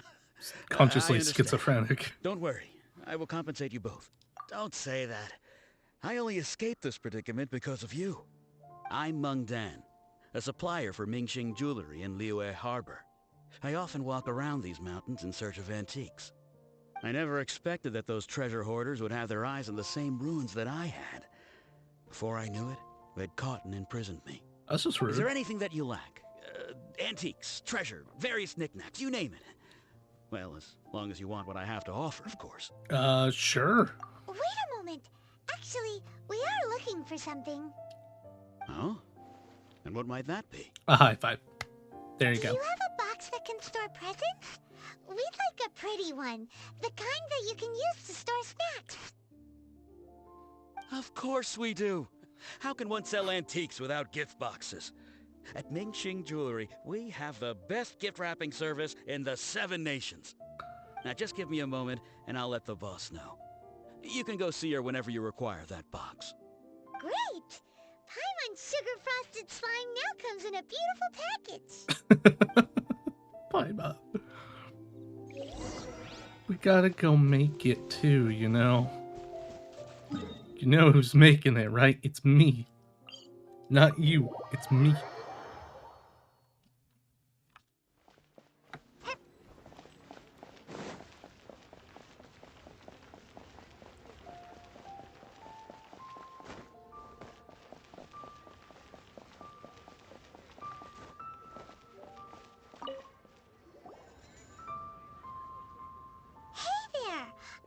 Speaker 1: consciously
Speaker 13: I understand.
Speaker 1: schizophrenic.
Speaker 13: Don't worry. I will compensate you both. Don't say that. I only escaped this predicament because of you. I'm Meng Dan, a supplier for Mingxing Jewelry in Liyue Harbor. I often walk around these mountains in search of antiques. I never expected that those treasure hoarders would have their eyes on the same ruins that I had. Before I knew it, they'd caught and imprisoned me.
Speaker 1: That's just rude.
Speaker 13: Is there anything that you lack? Antiques, treasure, various knickknacks, you name it. Well, as long as you want what I have to offer, of course.
Speaker 1: Sure.
Speaker 2: Wait a moment. Actually, we are looking for something.
Speaker 13: Oh? And what might that be?
Speaker 1: A high five. There you
Speaker 2: Do
Speaker 1: go.
Speaker 2: you have a box that can store presents? We'd like a pretty one. The kind that you can use to store snacks.
Speaker 13: Of course we do. How can one sell antiques without gift boxes? At Mingxing Jewelry, we have the best gift wrapping service in the 7 nations. Now just give me a moment and I'll let the boss know. You can go see her whenever you require that box.
Speaker 2: Great! Paimon's sugar frosted slime now comes in a beautiful package.
Speaker 1: Bye, Bob. We gotta go make it too, you know. You know who's making it, right? It's me. Not you. It's me.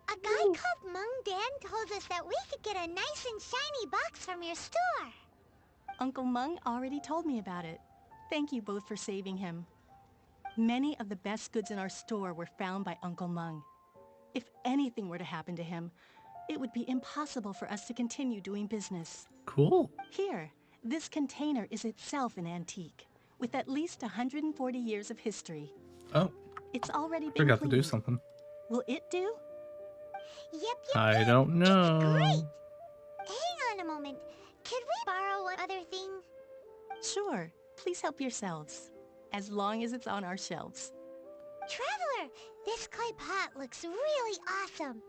Speaker 2: A guy called Meng Dan told us that we could get a nice and shiny box from your store.
Speaker 14: Uncle Meng already told me about it. Thank you both for saving him. Many of the best goods in our store were found by Uncle Meng. If anything were to happen to him, it would be impossible for us to continue doing business.
Speaker 1: Cool.
Speaker 14: Here, this container is itself an antique, with at least 140 years of history.
Speaker 1: Oh.
Speaker 14: It's already been
Speaker 1: Forgot to do
Speaker 14: cleaned.
Speaker 1: something.
Speaker 14: Will it do?
Speaker 2: Yep.
Speaker 1: I don't know.
Speaker 2: Great. Hang on a moment. Could we borrow one other thing?
Speaker 14: Sure. Please help yourselves. As long as it's on our shelves.
Speaker 2: Traveler, this clay pot looks really awesome.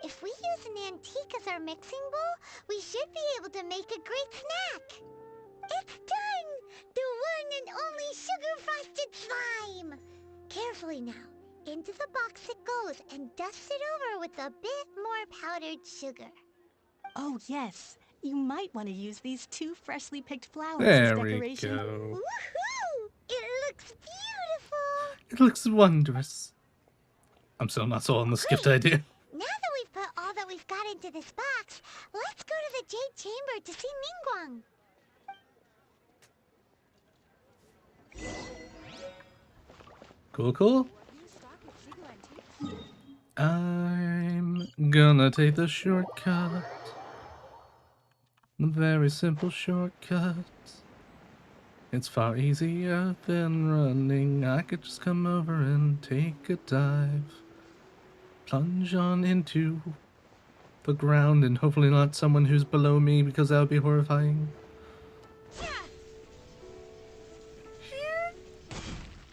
Speaker 2: If we use an antique as our mixing bowl, we should be able to make a great snack. It's done! The one and only sugar-frosted slime! Carefully now. Into the box it goes and dust it over with a bit more powdered sugar.
Speaker 14: Oh, yes. You might want to use these 2 freshly picked flowers
Speaker 1: There
Speaker 14: as
Speaker 1: we
Speaker 14: decoration.
Speaker 1: go.
Speaker 2: Woohoo! It looks beautiful!
Speaker 1: It looks wondrous. I'm still not sold on this gift idea.
Speaker 2: Now that we've put all that we've got into this box, let's go to the Jade Chamber to see Ningguang.
Speaker 1: Cool, cool. I'm gonna take the shortcut. The very simple shortcut. It's far easier than running. I could just come over and take a dive. Plunge on into the ground and hopefully not someone who's below me because that would be horrifying.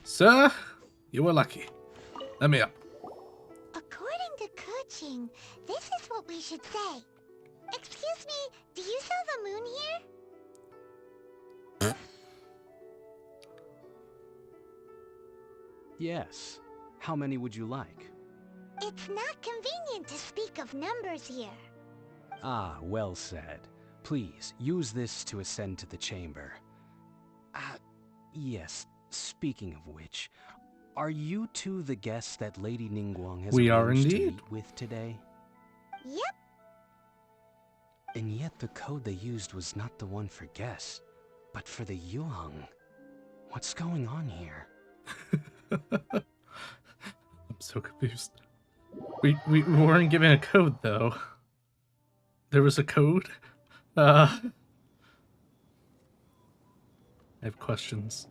Speaker 1: Sir, you were lucky. Let me up.
Speaker 2: According to Kuching, this is what we should say. Excuse me, do you sell the moon here?
Speaker 15: Yes. How many would you like?
Speaker 2: It's not convenient to speak of numbers here.
Speaker 15: Ah, well said. Please, use this to ascend to the chamber. Yes, speaking of which, are you two the guests that Lady Ningguang has
Speaker 1: We are
Speaker 15: arranged to
Speaker 1: indeed.
Speaker 15: meet with today?
Speaker 2: Yep.
Speaker 15: And yet the code they used was not the one for guests, but for the Yuheng. What's going on here?
Speaker 1: I'm so confused. We weren't given a code though. There was a code? I have questions.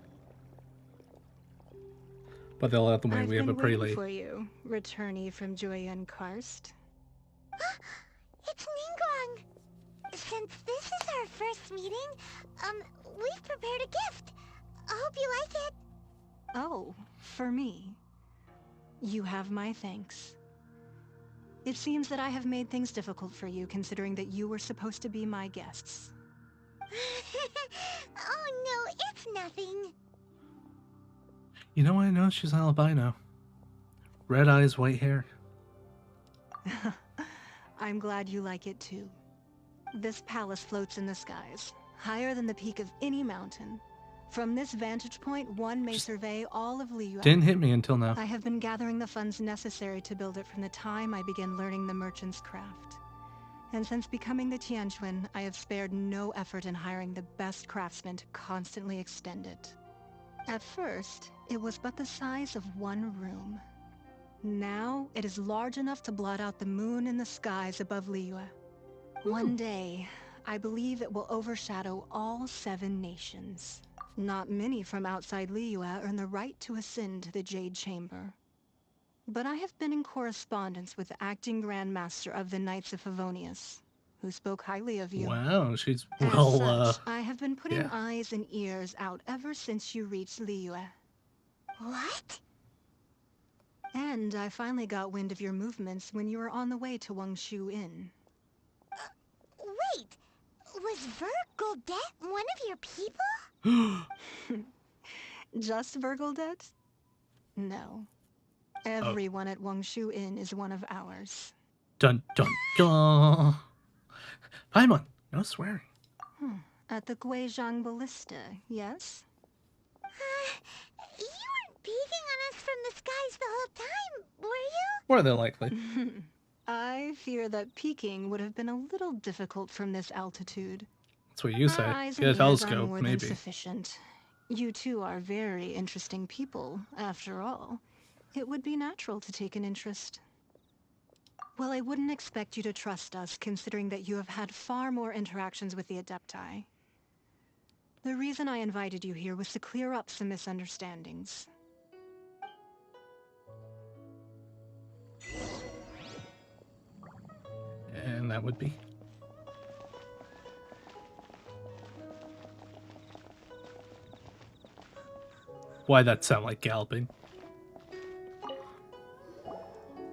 Speaker 1: But they'll have to wait. We have a pretty late.
Speaker 14: for you, returnee from Jueyun Karst.
Speaker 2: It's Ningguang. Since this is our first meeting, we've prepared a gift. I hope you like it.
Speaker 14: Oh, for me. You have my thanks. It seems that I have made things difficult for you, considering that you were supposed to be my guests.
Speaker 2: Oh no, it's nothing.
Speaker 1: You know, I know she's albino. Red eyes, white hair.
Speaker 14: I'm glad you like it too. This palace floats in the skies, higher than the peak of any mountain. From this vantage point, one may survey all of Liyue.
Speaker 1: Didn't hit me until now.
Speaker 14: I have been gathering the funds necessary to build it from the time I began learning the merchant's craft. And since becoming the Tianquan, I have spared no effort in hiring the best craftsmen to constantly extend it. At first, it was but the size of one room. Now, it is large enough to blot out the moon in the skies above Liyue. One day, I believe it will overshadow all 7 nations. Not many from outside Liyue earn the right to ascend to the Jade Chamber. But I have been in correspondence with the acting Grand Master of the Knights of Favonius, who spoke highly of you.
Speaker 1: Wow, she's
Speaker 14: As
Speaker 1: well,
Speaker 14: such, I have been putting
Speaker 1: yeah.
Speaker 14: eyes and ears out ever since you reached Liyue.
Speaker 2: What?
Speaker 14: And I finally got wind of your movements when you were on the way to Wangshu Inn.
Speaker 2: Wait, was Vergoldet one of your people?
Speaker 14: Just Vergoldet? No. Everyone at Wangshu Inn is one of ours.
Speaker 1: Dun dun dun. Paimon, no swearing.
Speaker 14: At the Guizhang Ballista, yes?
Speaker 2: You weren't peeking on us from the skies the whole time, were you?
Speaker 1: More than likely.
Speaker 14: I fear that peeking would have been a little difficult from this altitude.
Speaker 1: That's what you say.
Speaker 14: Eyes
Speaker 1: Get a
Speaker 14: and ears are
Speaker 1: telescope,
Speaker 14: more
Speaker 1: maybe.
Speaker 14: than sufficient. You two are very interesting people, after all. It would be natural to take an interest. Well, I wouldn't expect you to trust us, considering that you have had far more interactions with the Adepti. The reason I invited you here was to clear up some misunderstandings.
Speaker 1: And that would be. Why'd that sound like galloping?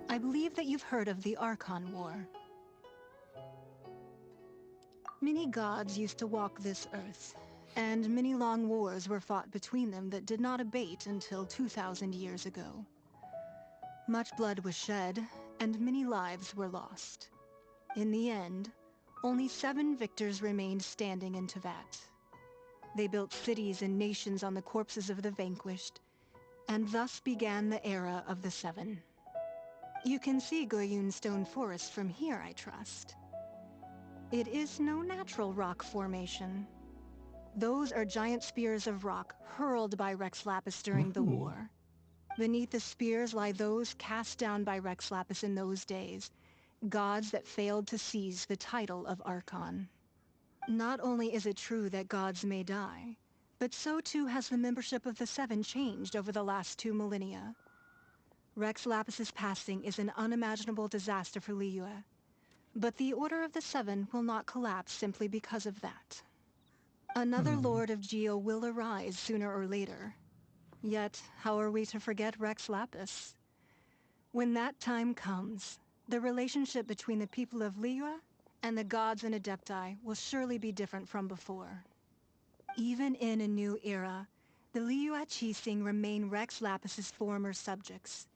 Speaker 14: I believe that you've heard of the Archon War. Many gods used to walk this earth, and many long wars were fought between them that did not abate until 2,000 years ago. Much blood was shed, and many lives were lost. In the end, only 7 victors remained standing in Tevat. They built cities and nations on the corpses of the vanquished, and thus began the era of the 7. You can see Goyun Stone Forest from here, I trust. It is no natural rock formation. Those are giant spears of rock hurled by Rex Lapis during the war. Beneath the spears lie those cast down by Rex Lapis in those days, gods that failed to seize the title of Archon. Not only is it true that gods may die, but so too has the membership of the 7 changed over the last 2 millennia. Rex Lapis's passing is an unimaginable disaster for Liyue, but the Order of the 7 will not collapse simply because of that. Another Lord of Geo will arise sooner or later. Yet, how are we to forget Rex Lapis? When that time comes, the relationship between the people of Liyue and the gods and Adepti will surely be different from before. Even in a new era, the Liyue Qixing remain Rex Lapis's former subjects.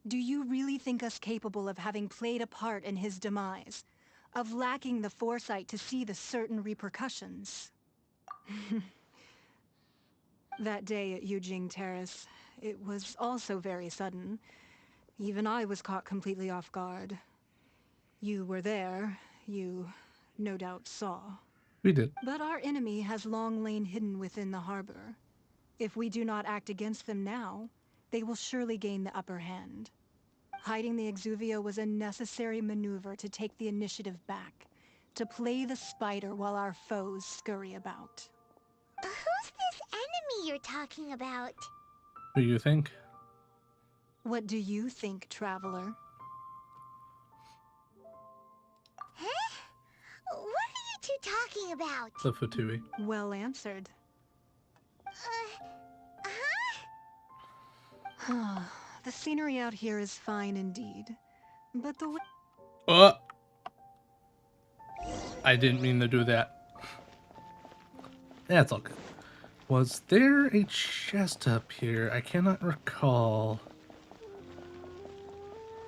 Speaker 14: Do you really think us capable of having played a part in his demise? Of lacking the foresight to see the certain repercussions? That day at Yujing Terrace, it was also very sudden. Even I was caught completely off guard. You were there. You, no doubt, saw.
Speaker 1: We did.
Speaker 14: But our enemy has long lain hidden within the harbor. If we do not act against them now, they will surely gain the upper hand. Hiding the Exuvia was a necessary maneuver to take the initiative back, to play the spider while our foes scurry about.
Speaker 2: Who's this enemy you're talking about?
Speaker 1: Who do you think?
Speaker 14: What do you think, Traveler?
Speaker 2: Huh? What are you two talking about?
Speaker 1: The F2P.
Speaker 14: Well answered.
Speaker 2: Huh?
Speaker 14: The scenery out here is fine indeed, but the
Speaker 1: I didn't mean to do that. That's all good. Was there a chest up here? I cannot recall.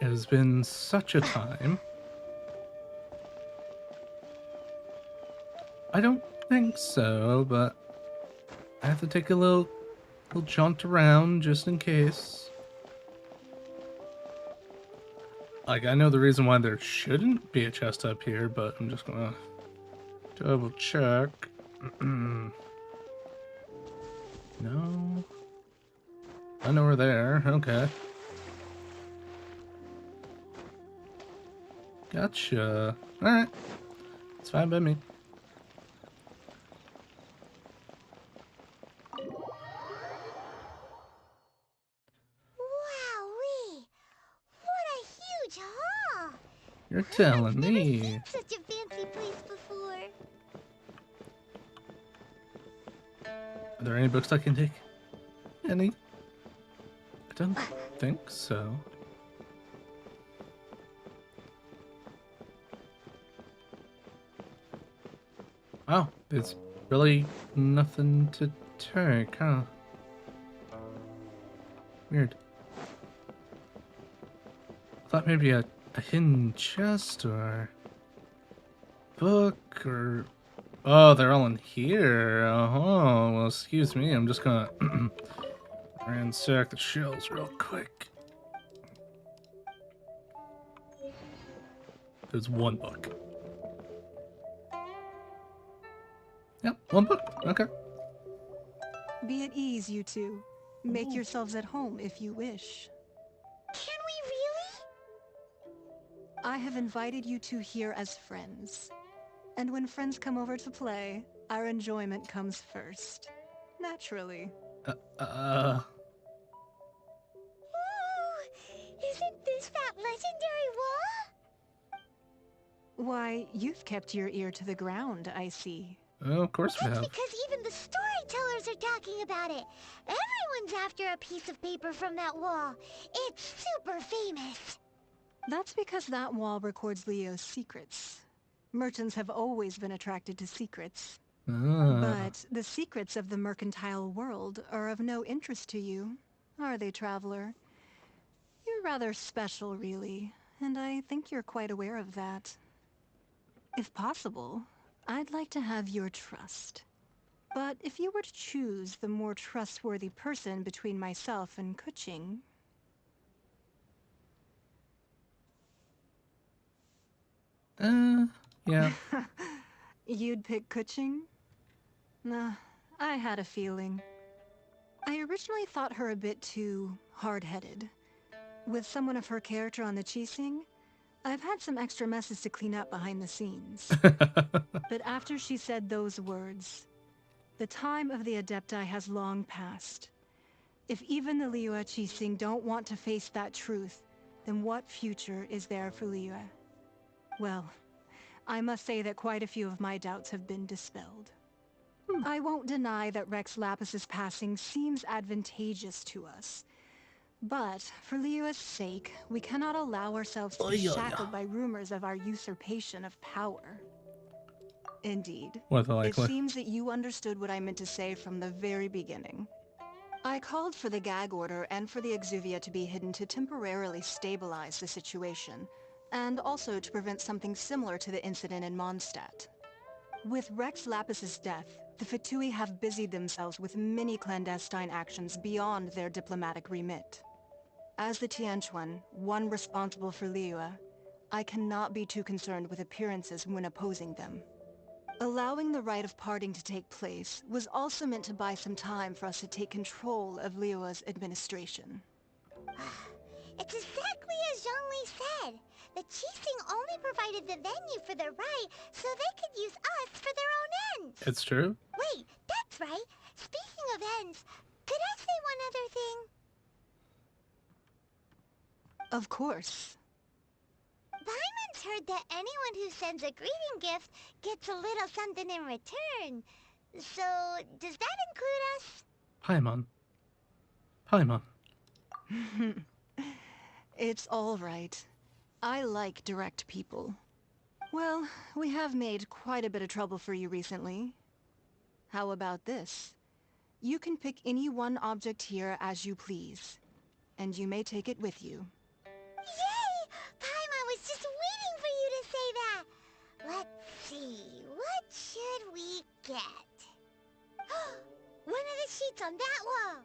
Speaker 1: It has been such a time. I don't think so, but I have to take a little jaunt around just in case. Like, I know the reason why there shouldn't be a chest up here, but I'm just gonna double check. No. I know we're there. Okay. Gotcha. Alright. It's fine by me.
Speaker 2: Wowee! What a huge hall!
Speaker 1: You're telling me.
Speaker 2: I've never seen such a fancy place before.
Speaker 1: Are there any books I can take? Any? I don't think so. Wow, there's really nothing to take, huh? Weird. I thought maybe a hidden chest or book or... Oh, they're all in here. Oh, well, excuse me. I'm just gonna ransack the shelves real quick. There's one book. Yep, one book. Okay.
Speaker 14: Be at ease, you two. Make yourselves at home if you wish.
Speaker 2: Can we really?
Speaker 14: I have invited you two here as friends. And when friends come over to play, our enjoyment comes first. Naturally.
Speaker 2: Ooh, isn't this that legendary wall?
Speaker 14: Why, you've kept your ear to the ground, I see.
Speaker 1: Oh, of course we
Speaker 2: That's
Speaker 1: have.
Speaker 2: because even the storytellers are talking about it. Everyone's after a piece of paper from that wall. It's super famous.
Speaker 14: That's because that wall records Leo's secrets. Merchants have always been attracted to secrets. But the secrets of the mercantile world are of no interest to you, are they, Traveler? You're rather special, really, and I think you're quite aware of that. If possible, I'd like to have your trust. But if you were to choose the more trustworthy person between myself and Kuching...
Speaker 1: Yeah.
Speaker 14: You'd pick Kuching? Nah, I had a feeling. I originally thought her a bit too hard-headed. With someone of her character on the Qixing, I've had some extra messes to clean up behind the scenes. But after she said those words, the time of the Adepti has long passed. If even the Liyue Qixing don't want to face that truth, then what future is there for Liyue? Well, I must say that quite a few of my doubts have been dispelled. I won't deny that Rex Lapis's passing seems advantageous to us.
Speaker 16: But for Liyue's sake, we cannot allow ourselves to be shackled by rumors of our usurpation of power. Indeed.
Speaker 1: More than
Speaker 16: It
Speaker 1: likely.
Speaker 16: seems that you understood what I meant to say from the very beginning. I called for the gag order and for the Exuvia to be hidden to temporarily stabilize the situation, and also to prevent something similar to the incident in Mondstadt. With Rex Lapis's death, the Fatui have busied themselves with many clandestine actions beyond their diplomatic remit. As the Tianquan, one responsible for Liyue, I cannot be too concerned with appearances when opposing them. Allowing the rite of parting to take place was also meant to buy some time for us to take control of Liyue's administration.
Speaker 2: It's exactly as Zhongli said. The Qixing only provided the venue for their rite so they could use us for their own ends.
Speaker 1: It's true.
Speaker 2: Wait, that's right. Speaking of ends, could I say one other thing?
Speaker 16: Of course.
Speaker 2: Paimon's heard that anyone who sends a greeting gift gets a little something in return. So, does that include us?
Speaker 1: Paimon. Paimon.
Speaker 16: It's all right. I like direct people. Well, we have made quite a bit of trouble for you recently. How about this? You can pick any one object here as you please, and you may take it with you.
Speaker 2: Yay! Paimon was just waiting for you to say that. Let's see, what should we get? One of the sheets on that wall.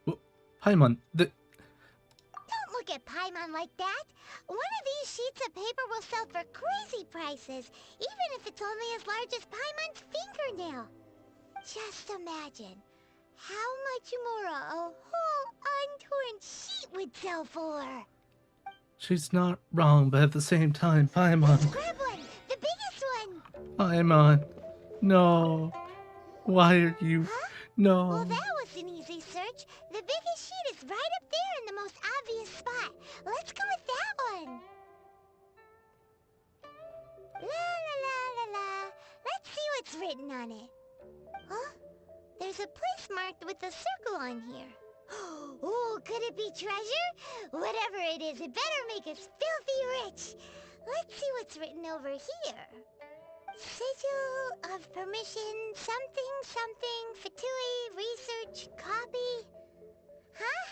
Speaker 1: Well, Paimon,
Speaker 2: Don't look at Paimon like that. One of these sheets of paper will sell for crazy prices, even if it's only as large as Paimon's fingernail. Just imagine how much more a whole untorn sheet would sell for.
Speaker 1: she's not wrong, but at the same time, Paimon.
Speaker 2: Grab one, the biggest one.
Speaker 1: Paimon. No. Why are you...
Speaker 2: Huh?
Speaker 1: No.
Speaker 2: Well, that was an easy search. The biggest sheet is right up there in the most obvious spot. Let's go with that one. La la la la la. Let's see what's written on it. Huh? There's a place marked with a circle on here. Oh, could it be treasure? Whatever it is, it better make us filthy rich. Let's see what's written over here. Sigil of permission, something, something, Fatui, research, copy. Huh?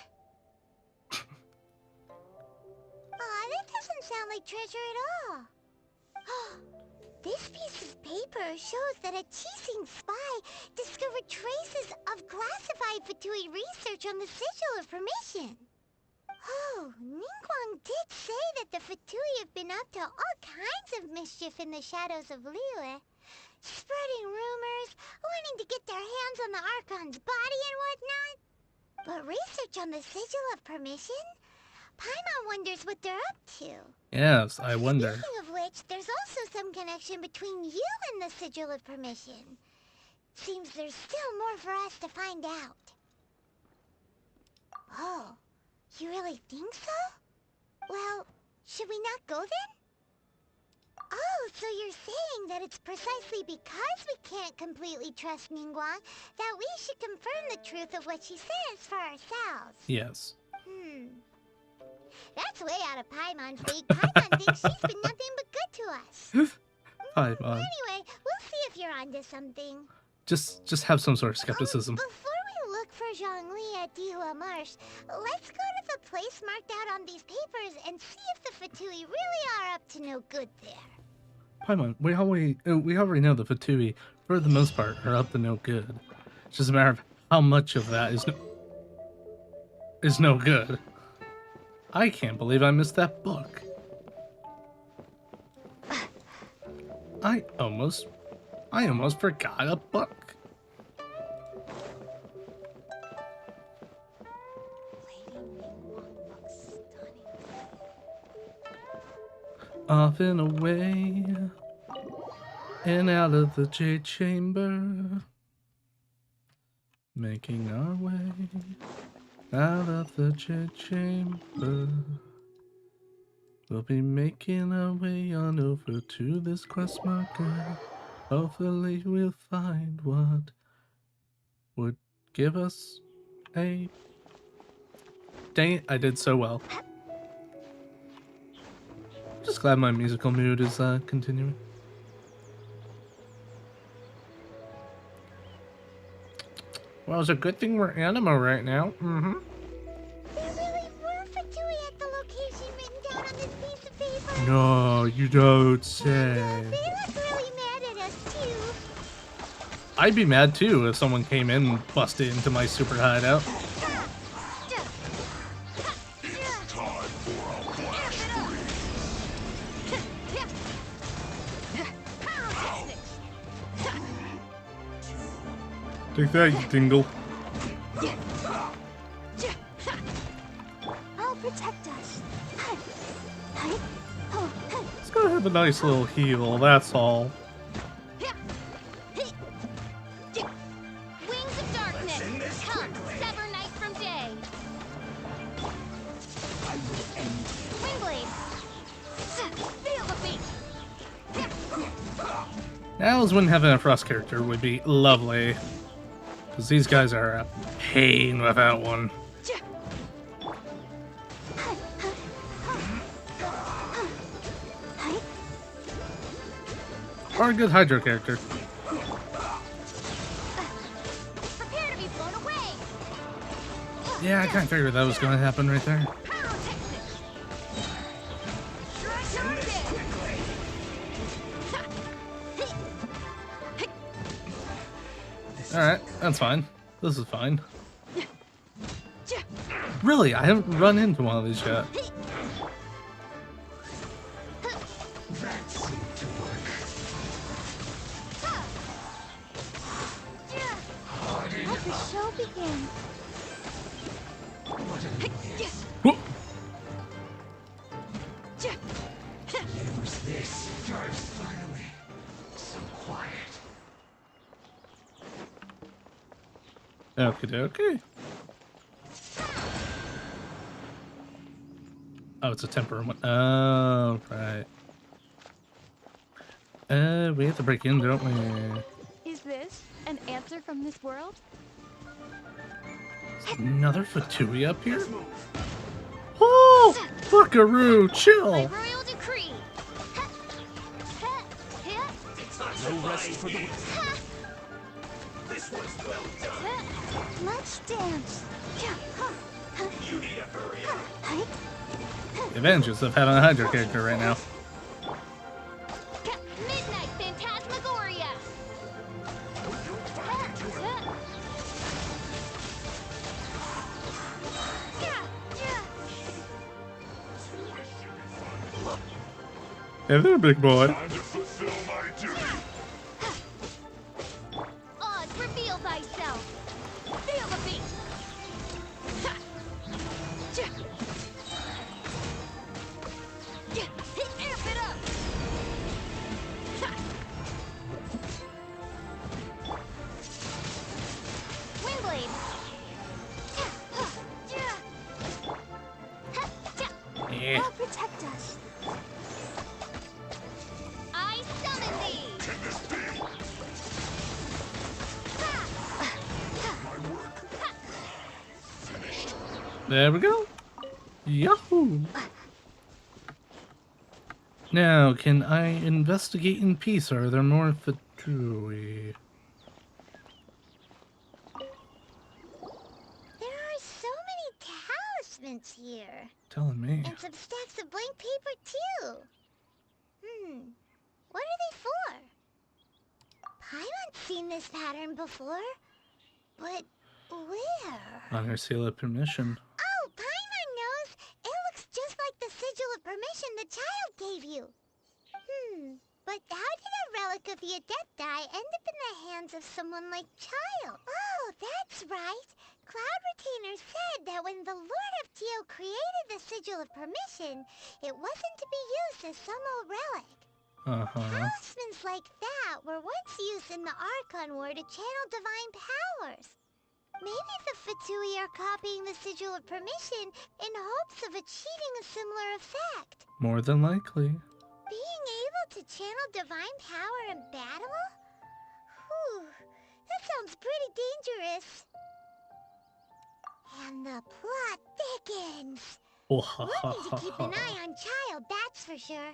Speaker 2: Aw, that doesn't sound like treasure at all. This piece of paper shows that a Qixing spy discovered traces of classified Fatui research on the Sigil of Permission. Oh, Ningguang did say that the Fatui have been up to all kinds of mischief in the shadows of Liyue. Spreading rumors, wanting to get their hands on the Archon's body and whatnot. But research on the Sigil of Permission? Paimon wonders what they're up to.
Speaker 1: Yes, I wonder.
Speaker 2: Speaking of which, there's also some connection between you and the Sigil of Permission. Seems there's still more for us to find out. Oh, you really think so? Well, should we not go then? Oh, so you're saying that it's precisely because we can't completely trust Ningguang that we should confirm the truth of what she says for ourselves.
Speaker 1: Yes.
Speaker 2: That's way out of Paimon's league. Paimon thinks she's been nothing but good to us.
Speaker 1: Paimon.
Speaker 2: Anyway, we'll see if you're onto something.
Speaker 1: Just have some sort of skepticism.
Speaker 2: Before we look for Zhongli at Dihua Marsh, let's go to the place marked out on these papers and see if the Fatui really are up to no good there.
Speaker 1: Paimon, we already know the Fatui, for the most part, are up to no good. It's just a matter of how much of that is no good. I can't believe I missed that book. I almost forgot a book. Off and away, and out of the Jade Chamber, making our way out of the Jade Chamber. We'll be making our way on over to this quest marker. Hopefully we'll find what would give us a dang it, I did so well. Just glad my musical mood is continuing. Well, it's a good thing we're Animo right now. Mm-hmm.
Speaker 2: There really were Fatui at the location written down on this piece of paper.
Speaker 1: No, you don't say.
Speaker 2: They look really mad at us, too.
Speaker 1: I'd be mad too if someone came in and busted into my super hideout. Take that, you dingle.
Speaker 2: I'll protect us.
Speaker 1: It's gotta have a nice little heal, that's all.
Speaker 2: Wings of darkness, come, sever night from day. Wingblade, feel the beat.
Speaker 1: Now is when having a Frost character would be lovely. Because these guys are a pain without one. Or a good Hydro character.
Speaker 2: Prepare to be blown away.
Speaker 1: Yeah, I kind of figured that was going to happen right there. Alright, that's fine. This is fine. Really, I haven't run into one of these yet.
Speaker 2: Let the show begin.
Speaker 1: Whoop.
Speaker 4: Who's this? Dark's finally so quiet.
Speaker 1: Okie dokie. Oh, it's a temporary one. Oh, right. We have to break in, don't we?
Speaker 3: Is this an answer from this world?
Speaker 1: Another Fatui up here? Oh! Buckaroo, chill!
Speaker 2: By royal decree.
Speaker 4: No rest for the
Speaker 2: This one's well done. Let's dance.
Speaker 4: You need a hurry up.
Speaker 1: The advantages of having a Hydro character right now.
Speaker 2: Midnight Phantasmagoria.
Speaker 1: Hey there, big boy.
Speaker 4: Time to fulfill my duty.
Speaker 2: Oz, reveal thyself. Feel the beat. Amp it up. Wingblade.
Speaker 1: Yeah.
Speaker 2: Help protect us. I summon thee.
Speaker 4: Can this be? My work finished.
Speaker 1: There we go. Yahoo! Now, can I investigate in peace? Are there more Fatui?
Speaker 2: There are so many talismans here.
Speaker 1: Telling me.
Speaker 2: And some stacks of blank paper, too. What are they for? Paimon's seen this pattern before. But where?
Speaker 1: On her seal of permission.
Speaker 2: Oh, Paimon knows! It looks just like the sigil of permission the child gave you. But how did a relic of the Adepti end up in the hands of someone like Child? Oh, that's right. Cloud Retainer said that when the Lord of Teo created the sigil of permission, it wasn't to be used as some old relic. Talismans like that were once used in the Archon War to channel divine powers. Maybe the Fatui are copying the sigil of permission in hopes of achieving a similar effect.
Speaker 1: More than likely.
Speaker 2: Being able to channel divine power in battle? Whew, that sounds pretty dangerous. And the plot thickens. We'll need to keep an eye on Child, that's for sure.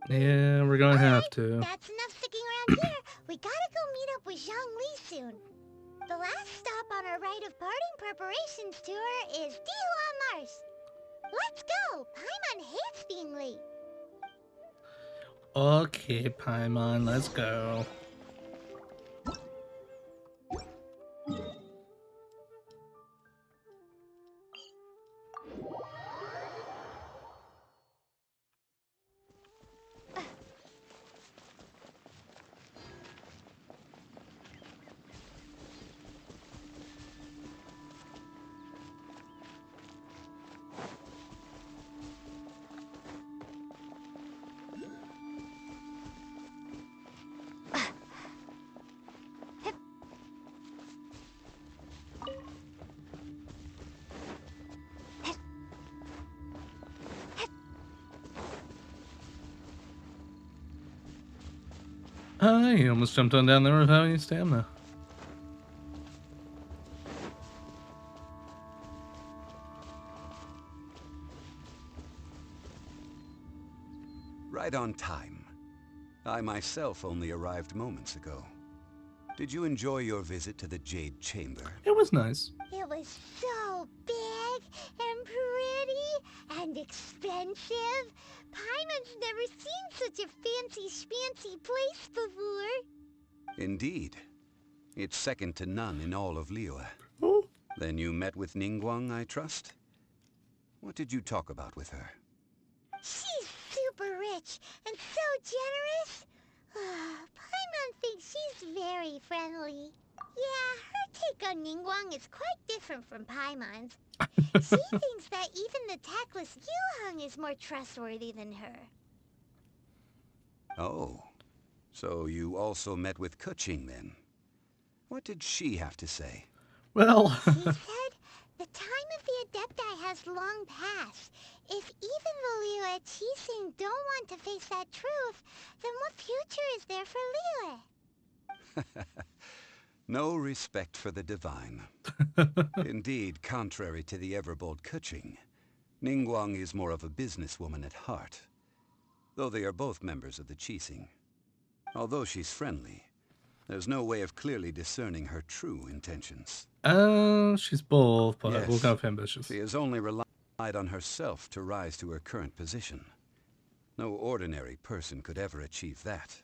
Speaker 1: Yeah, we're gonna have to.
Speaker 2: That's enough sticking around here. We gotta go meet up with Zhongli soon. The last stop on our rite of parting preparations tour is Dihua Mars. Let's go! Paimon hates being late.
Speaker 1: Okay, Paimon, let's go. I almost jumped on down there without any stamina.
Speaker 17: Right on time. I myself only arrived moments ago. Did you enjoy your visit to the Jade Chamber?
Speaker 1: It was nice.
Speaker 2: It was so big and pretty and expensive. Paimon's never seen such a fancy schmancy place before.
Speaker 17: Indeed. It's second to none in all of Liyue. Then you met with Ningguang, I trust? What did you talk about with her?
Speaker 2: She's super rich and so generous. Paimon thinks she's very friendly. Yeah, her take on Ningguang is quite different from Paimon's. She thinks that even the tactless Yuheng is more trustworthy than her.
Speaker 17: Oh, so you also met with Keqing then? What did she have to say?
Speaker 1: Well...
Speaker 2: She said, the time of the Adepti has long passed. If even the Liyue Qixing don't want to face that truth, then what future is there for Liyue?
Speaker 17: No respect for the divine. Indeed, contrary to the ever-bold Keqing, Ningguang is more of a businesswoman at heart, though they are both members of the Qixing. Although she's friendly, there's no way of clearly discerning her true intentions.
Speaker 1: She's both, but
Speaker 17: Yes,
Speaker 1: we'll go with ambitious.
Speaker 17: She has only relied on herself to rise to her current position. No ordinary person could ever achieve that.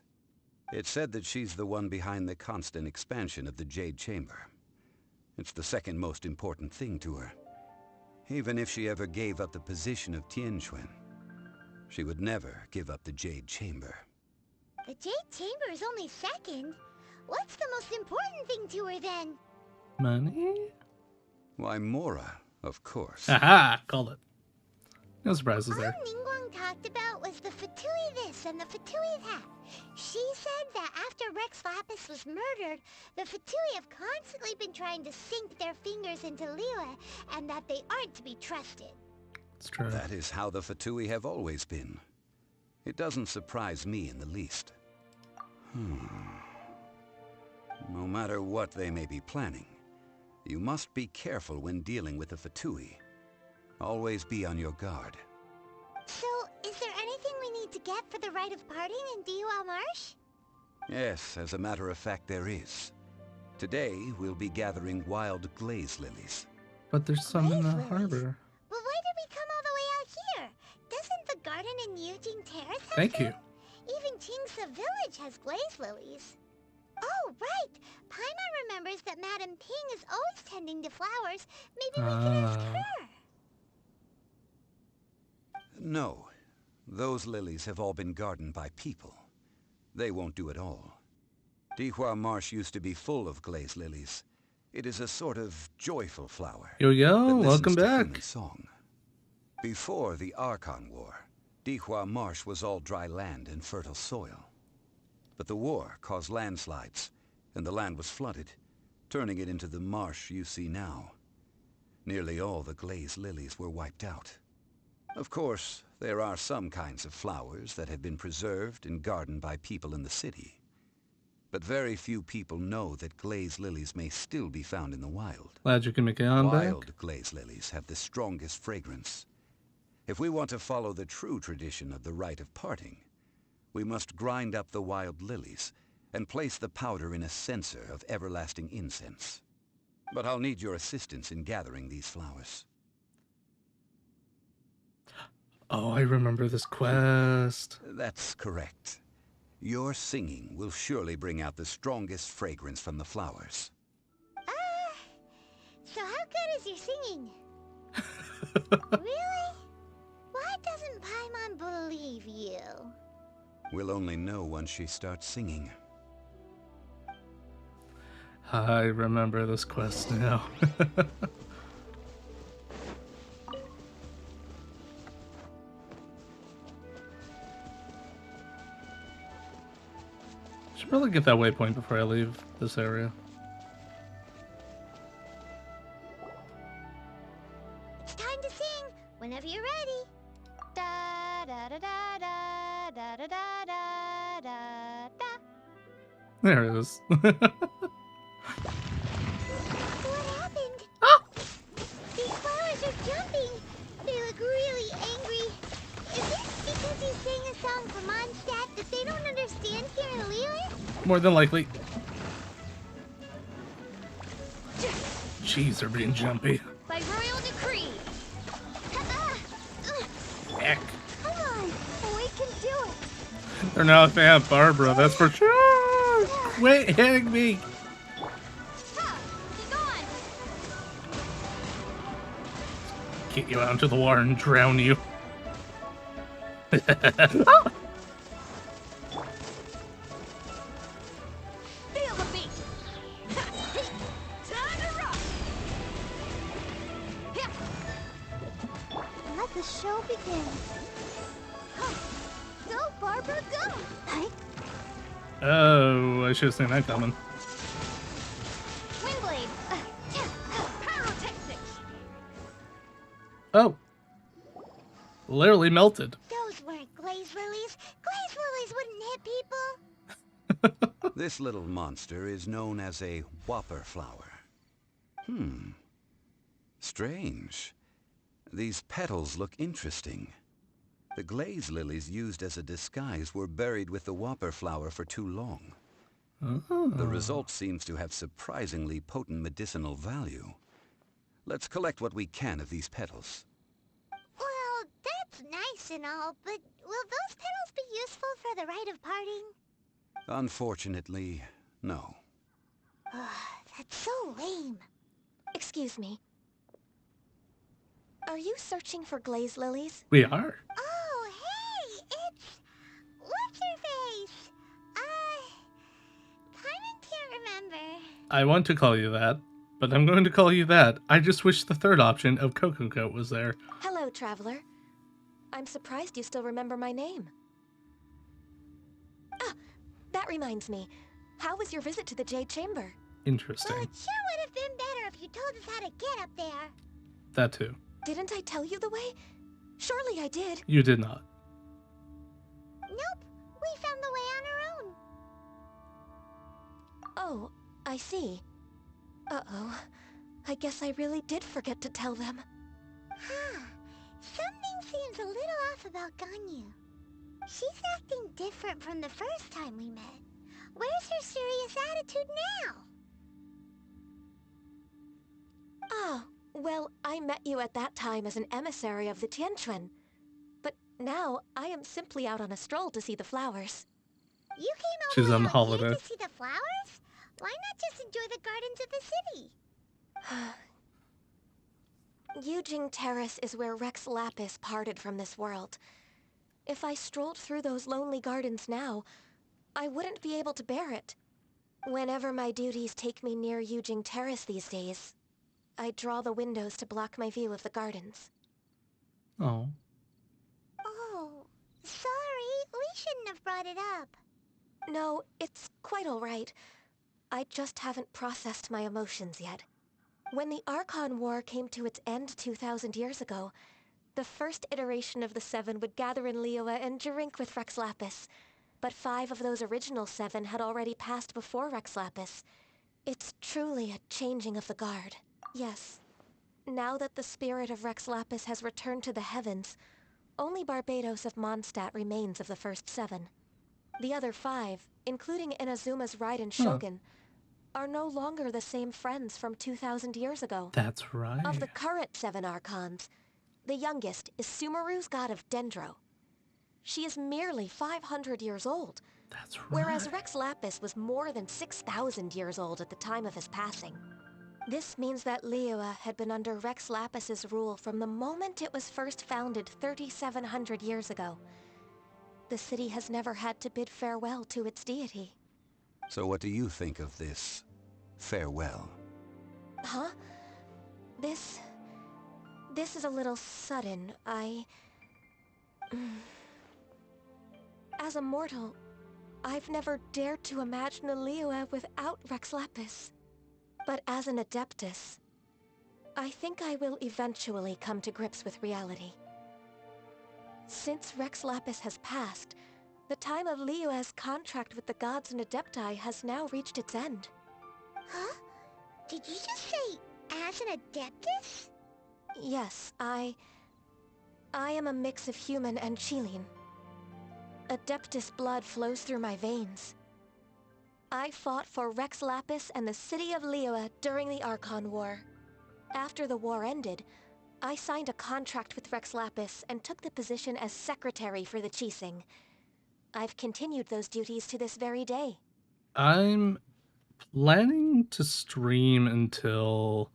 Speaker 17: It's said that she's the one behind the constant expansion of the Jade Chamber. It's the second most important thing to her. Even if she ever gave up the position of Tianquan, she would never give up the Jade Chamber.
Speaker 2: The Jade Chamber is only second. What's the most important thing to her then?
Speaker 1: Money?
Speaker 17: Why, Mora, of course.
Speaker 1: Aha! Called it. No surprises
Speaker 2: All
Speaker 1: there.
Speaker 2: Ningguang talked about was the Fatui this and the Fatui that. She said that after Rex Lapis was murdered, the Fatui have constantly been trying to sink their fingers into Liyue, and that they aren't to be trusted.
Speaker 1: It's true.
Speaker 17: That is how the Fatui have always been. It doesn't surprise me in the least. No matter what they may be planning, you must be careful when dealing with the Fatui. Always be on your guard.
Speaker 2: So, is there anything we need to get for the rite of parting in Dihua Marsh?
Speaker 17: Yes, as a matter of fact, there is. Today, we'll be gathering wild glaze lilies.
Speaker 1: But there's some in the harbor.
Speaker 2: But why did we come all the way out here? Doesn't the garden in Yujing Terrace have
Speaker 1: Thank
Speaker 2: some?
Speaker 1: you.
Speaker 2: Even Qingse Village has glaze lilies. Oh, right! Paimon remembers that Madame Ping is always tending to flowers. Maybe we can ask her.
Speaker 17: No. Those lilies have all been gardened by people. They won't do it all. Dihua Marsh used to be full of glaze lilies. It is a sort of joyful flower.
Speaker 1: Yo,
Speaker 17: that
Speaker 1: welcome
Speaker 17: listens to
Speaker 1: back.
Speaker 17: human song. Before the Archon War, Dihua Marsh was all dry land and fertile soil. But the war caused landslides, and the land was flooded, turning it into the marsh you see now. Nearly all the glaze lilies were wiped out. Of course, there are some kinds of flowers that have been preserved and gardened by people in the city. But very few people know that glaze lilies may still be found in the wild.
Speaker 1: Glad you can make it on back.
Speaker 17: Wild glaze lilies have the strongest fragrance. If we want to follow the true tradition of the rite of parting, we must grind up the wild lilies and place the powder in a censer of everlasting incense. But I'll need your assistance in gathering these flowers.
Speaker 1: Oh, I remember this quest.
Speaker 17: That's correct. Your singing will surely bring out the strongest fragrance from the flowers.
Speaker 2: So how good is your singing? Really? Why doesn't Paimon believe you?
Speaker 17: We'll only know once she starts singing.
Speaker 1: I remember this quest now. Should probably get that waypoint before I leave this area.
Speaker 2: It's time to sing whenever you're ready. Da da da da da da da da da da da.
Speaker 1: There it is.
Speaker 2: What happened? Oh! These flowers are jumping. They look really angry. Is this because you sang a song for Mondstadt that they don't understand here in Liyue?
Speaker 1: More than likely. Jeez, they're being jumpy.
Speaker 2: By royal decree.
Speaker 1: Heck.
Speaker 2: Come on, we can do it.
Speaker 1: They're not a fan of Barbara, that's for sure. Quit hitting me. Get you out into the water and drown you. Oh!
Speaker 2: Feel the beat. Time to rock. Let the show begin. Go, Barbara, go.
Speaker 1: Oh, I should have seen that coming.
Speaker 2: Windblade. Pyrotechnics.
Speaker 1: Oh. Literally melted.
Speaker 2: Those weren't glaze lilies. Glaze lilies wouldn't hit people.
Speaker 17: This little monster is known as a whopper flower. Strange. These petals look interesting. The glaze lilies used as a disguise were buried with the whopper flower for too long.
Speaker 1: Oh.
Speaker 17: The result seems to have surprisingly potent medicinal value. Let's collect what we can of these petals.
Speaker 2: Well, that's nice and all, but will those petals be useful for the rite of parting?
Speaker 17: Unfortunately, no.
Speaker 2: That's so lame.
Speaker 18: Excuse me. Are you searching for glaze lilies?
Speaker 1: We are.
Speaker 2: Oh, hey, it's... What's-her-face? Paimon can't remember.
Speaker 1: I want to call you that, but I'm going to call you that. I just wish the third option of Cocoa Coat was there.
Speaker 18: Hello, traveler. I'm surprised you still remember my name. Ah, that reminds me. How was your visit to the Jade Chamber?
Speaker 1: Interesting.
Speaker 2: Well, it sure would have been better if you told us how to get up there.
Speaker 1: That too.
Speaker 18: Didn't I tell you the way? Surely I did.
Speaker 1: You did not.
Speaker 2: Nope, we found the way on our own.
Speaker 18: Oh, I see. Uh-oh. I guess I really did forget to tell them.
Speaker 2: Huh. Something seems a little off about Ganyu. She's acting different from the first time we met. Where's her serious attitude now?
Speaker 18: Ah, well, I met you at that time as an emissary of the Tianquan. But now, I am simply out on a stroll to see the flowers.
Speaker 2: You came all
Speaker 1: She's
Speaker 2: the way
Speaker 1: on
Speaker 2: out
Speaker 1: holiday.
Speaker 2: here to see the flowers? Why not just enjoy the gardens of the city?
Speaker 18: Yujing Terrace is where Rex Lapis parted from this world. If I strolled through those lonely gardens now, I wouldn't be able to bear it. Whenever my duties take me near Yujing Terrace these days, I draw the windows to block my view of the gardens.
Speaker 1: Oh.
Speaker 2: Oh, sorry. We shouldn't have brought it up.
Speaker 18: No, it's quite all right. I just haven't processed my emotions yet. When the Archon War came to its end 2,000 years ago, the first iteration of the Seven would gather in Liyue and drink with Rex Lapis. but 5 of those original 7 had already passed before Rex Lapis. It's truly a changing of the guard. Yes. Now that the spirit of Rex Lapis has returned to the heavens, only Barbados of Mondstadt remains of the first 7. The other 5, including Inazuma's Raiden Shogun, are no longer the same friends from 2,000 years ago.
Speaker 1: That's right.
Speaker 18: Of the current 7 Archons, the youngest is Sumeru's god of Dendro. She is merely 500 years old.
Speaker 1: That's right.
Speaker 18: Whereas Rex Lapis was more than 6,000 years old at the time of his passing. This means that Liyue had been under Rex Lapis's rule from the moment it was first founded 3,700 years ago. The city has never had to bid farewell to its deity.
Speaker 17: So what do you think of this farewell?
Speaker 18: Huh? This is a little sudden. As a mortal, I've never dared to imagine a Liyue without Rex Lapis. But as an Adeptus, I think I will eventually come to grips with reality. Since Rex Lapis has passed, the time of Liyue's contract with the gods and Adepti has now reached its end.
Speaker 2: Huh? Did you just say, as an Adeptus?
Speaker 18: Yes, I am a mix of human and Chilean. Adeptus blood flows through my veins. I fought for Rex Lapis and the city of Liyue during the Archon War. After the war ended, I signed a contract with Rex Lapis and took the position as secretary for the Qixing. I've continued those duties to this very day.
Speaker 1: I'm planning to stream until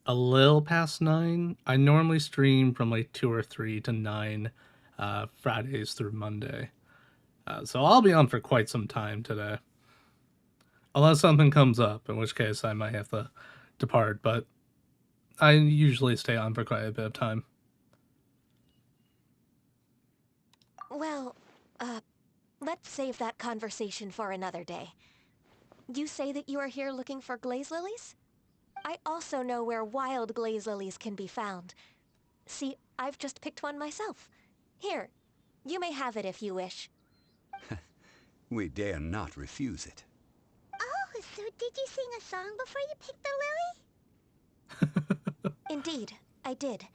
Speaker 1: a little past 9. I normally stream from like 2 or 3 to 9 Fridays through Monday. So I'll be on for quite some time today. Unless something comes up, in which case I might have to depart, but I usually stay on for quite a bit of time.
Speaker 18: Well, let's save that conversation for another day. You say that you are here looking for glaze lilies? I also know where wild glaze lilies can be found. See, I've just picked one myself. Here, you may have it if you wish.
Speaker 17: We dare not refuse it.
Speaker 2: Oh, so did you sing a song before you picked the lily?
Speaker 18: Indeed, I did.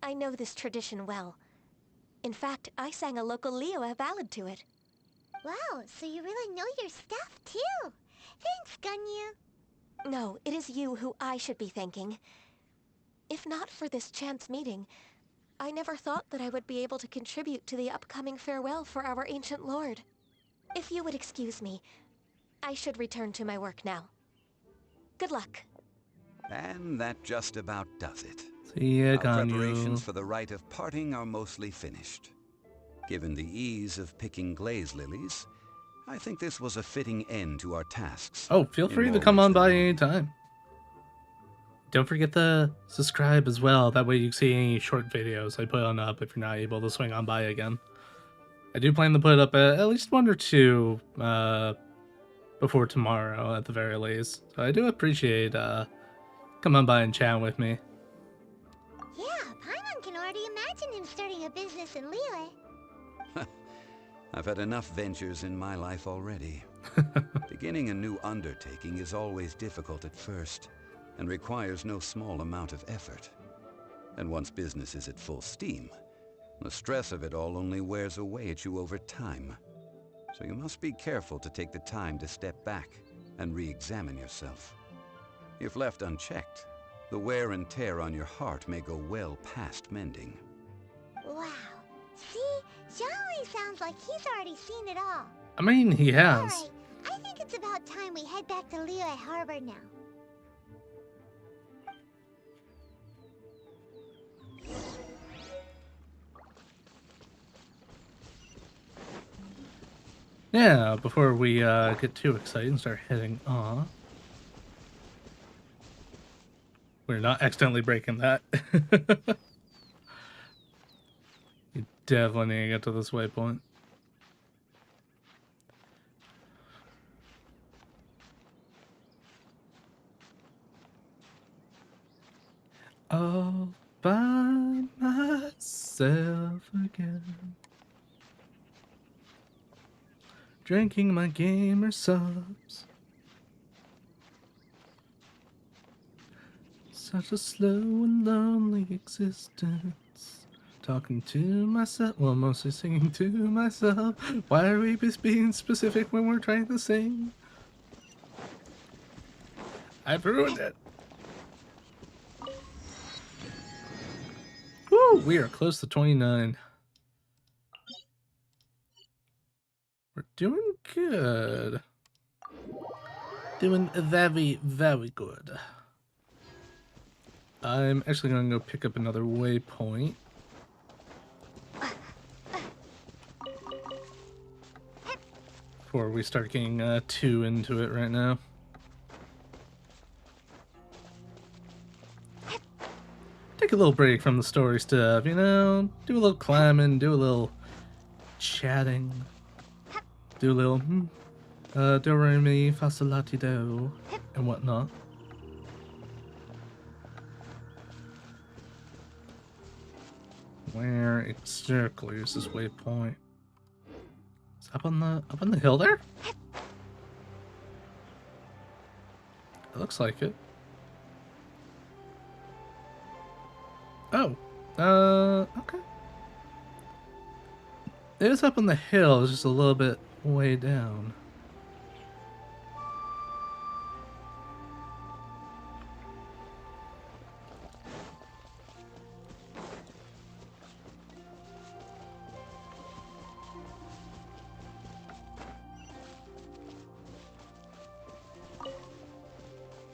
Speaker 18: I know this tradition well. In fact, I sang a local Liyue ballad to it.
Speaker 2: Wow, so you really know your stuff, too. Thanks, Gunyu.
Speaker 18: No, it is you who I should be thanking. If not for this chance meeting, I never thought that I would be able to contribute to the upcoming farewell for our ancient lord. If you would excuse me, I should return to my work now. Good luck.
Speaker 17: And that just about does it.
Speaker 1: See ya,
Speaker 17: Our
Speaker 1: Ganyu.
Speaker 17: preparations for the rite of parting are mostly finished. Given the ease of picking glaze lilies, I think this was a fitting end to our tasks.
Speaker 1: Oh, feel free to come on by anytime. Don't forget to subscribe as well. That way you see any short videos I put on up if you're not able to swing on by again. I do plan to put up at least 1 or 2 before tomorrow at the very least. So I do appreciate come on by and chat with me.
Speaker 2: Yeah, Paimon can already imagine him starting a business in Liyue.
Speaker 17: I've had enough ventures in my life already. Beginning a new undertaking is always difficult at first, and requires no small amount of effort. And once business is at full steam, the stress of it all only wears away at you over time. So you must be careful to take the time to step back and re-examine yourself. If left unchecked, the wear and tear on your heart may go well past mending.
Speaker 2: Wow. See? Zhongli sounds like he's already seen it all.
Speaker 1: I mean, he has.
Speaker 2: Alright, I think it's about time we head back to Liyue Harbor now.
Speaker 1: Yeah, before we get too excited and start heading off. We're not accidentally breaking that. You definitely need to get to this waypoint. All by myself again. Drinking my gamer subs. Such a slow and lonely existence. Talking to myself, well, mostly singing to myself. Why are we just being specific when we're trying to sing? I've ruined it. Woo! We are close to 29. We're doing good. Doing very, very good. I'm actually going to go pick up another waypoint. Before we start getting too into it right now. Take a little break from the story stuff, you know? Do a little climbing, do a little chatting. Do a little, do re mi fa sol la ti do, and whatnot. Where exactly is this waypoint? Is it up on the hill there? It looks like it. Oh, okay. It is up on the hill, it's just a little bit way down.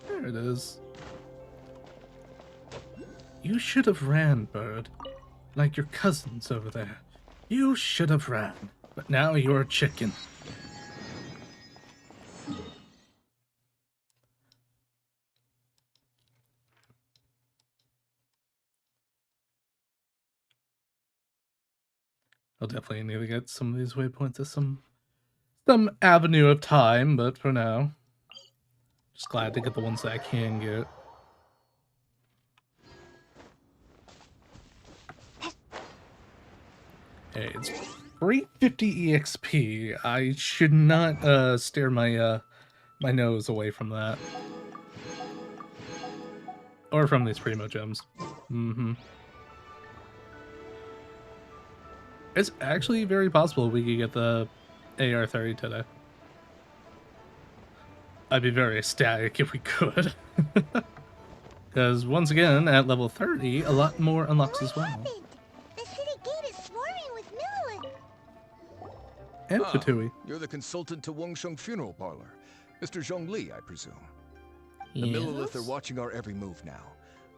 Speaker 1: There it is. You should have ran, bird. Like your cousins over there. You should have ran. But now you're a chicken. I'll definitely need to get some of these waypoints at some avenue of time, but for now, just glad to get the ones that I can get. Hey, it's 350 EXP. I should not stare my my nose away from that. Or from these primo gems. Mm-hmm. It's actually very possible we could get the AR-30 today. I'd be very ecstatic if we could. Because once again, at level 30, a lot more unlocks as well.
Speaker 2: The city gate is swarming with Liyue.
Speaker 1: And Fatui.
Speaker 19: You're the consultant to Wangsheng Funeral Parlor. Mr. Zhongli, I presume. The
Speaker 1: Yes?
Speaker 19: Millilith are watching our every move now.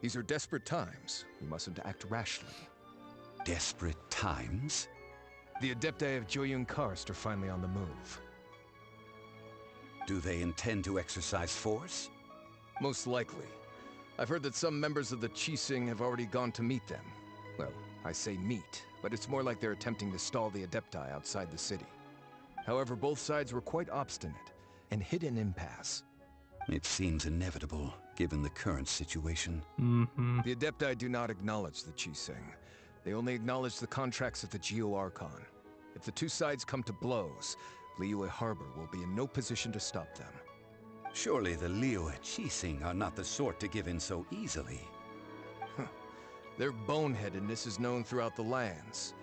Speaker 19: These are desperate times. We mustn't act rashly.
Speaker 17: Desperate times?
Speaker 19: The Adepti of Joyun Karst are finally on the move.
Speaker 17: Do they intend to exercise force?
Speaker 19: Most likely. I've heard that some members of the Qixing have already gone to meet them. Well, I say meet, but it's more like they're attempting to stall the Adepti outside the city. However, both sides were quite obstinate and hit an impasse.
Speaker 17: It seems inevitable, given the current situation.
Speaker 1: Mm-hmm.
Speaker 19: The Adepti do not acknowledge the Qixing. They only acknowledge the contracts of the Geo-Archon. If the two sides come to blows, Liyue Harbor will be in no position to stop them.
Speaker 17: Surely the Liyue Qixing are not the sort to give in so easily.
Speaker 19: Their boneheadedness is known throughout the lands.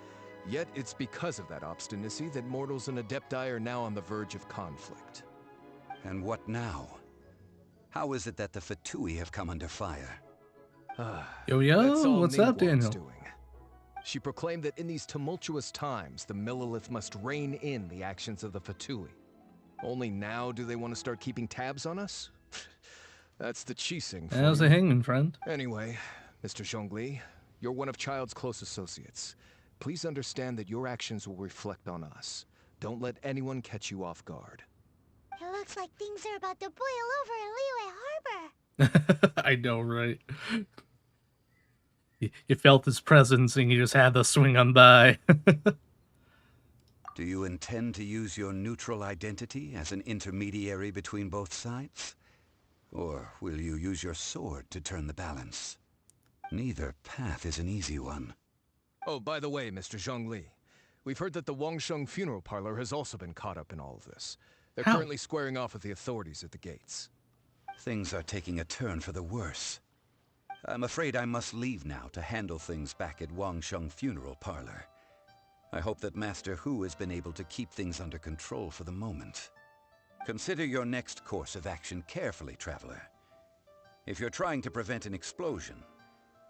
Speaker 19: Yet it's because of that obstinacy that mortals and Adepti are now on the verge of conflict.
Speaker 17: And what now? How is it that the Fatui have come under fire?
Speaker 19: That's all
Speaker 1: what's up,
Speaker 19: Ningguang's
Speaker 1: Daniel?
Speaker 19: doing. She proclaimed that in these tumultuous times, the Millilith must rein in the actions of the Fatui. Only now do they want to start keeping tabs on us? That's the Qixing.
Speaker 1: How's the hangman, friend?
Speaker 19: Anyway, Mr. Zhongli, you're one of Child's close associates. Please understand that your actions will reflect on us. Don't let anyone catch you off guard.
Speaker 2: It looks like things are about to boil over in Liyue Harbor.
Speaker 1: I know, right? You felt his presence and you just had to swing on by.
Speaker 17: Do you intend to use your neutral identity as an intermediary between both sides? Or will you use your sword to turn the balance? Neither path is an easy one.
Speaker 19: Oh, by the way, Mr. Zhongli, We've heard that the Wangsheng funeral parlor has also been caught up in all of this. They're
Speaker 1: How?
Speaker 19: currently squaring off with the authorities at the gates.
Speaker 17: Things are taking a turn for the worse. I'm afraid I must leave now to handle things back at Wangsheng funeral parlor. I hope that Master Hu has been able to keep things under control for the moment. Consider your next course of action carefully, traveler. If you're trying to prevent an explosion,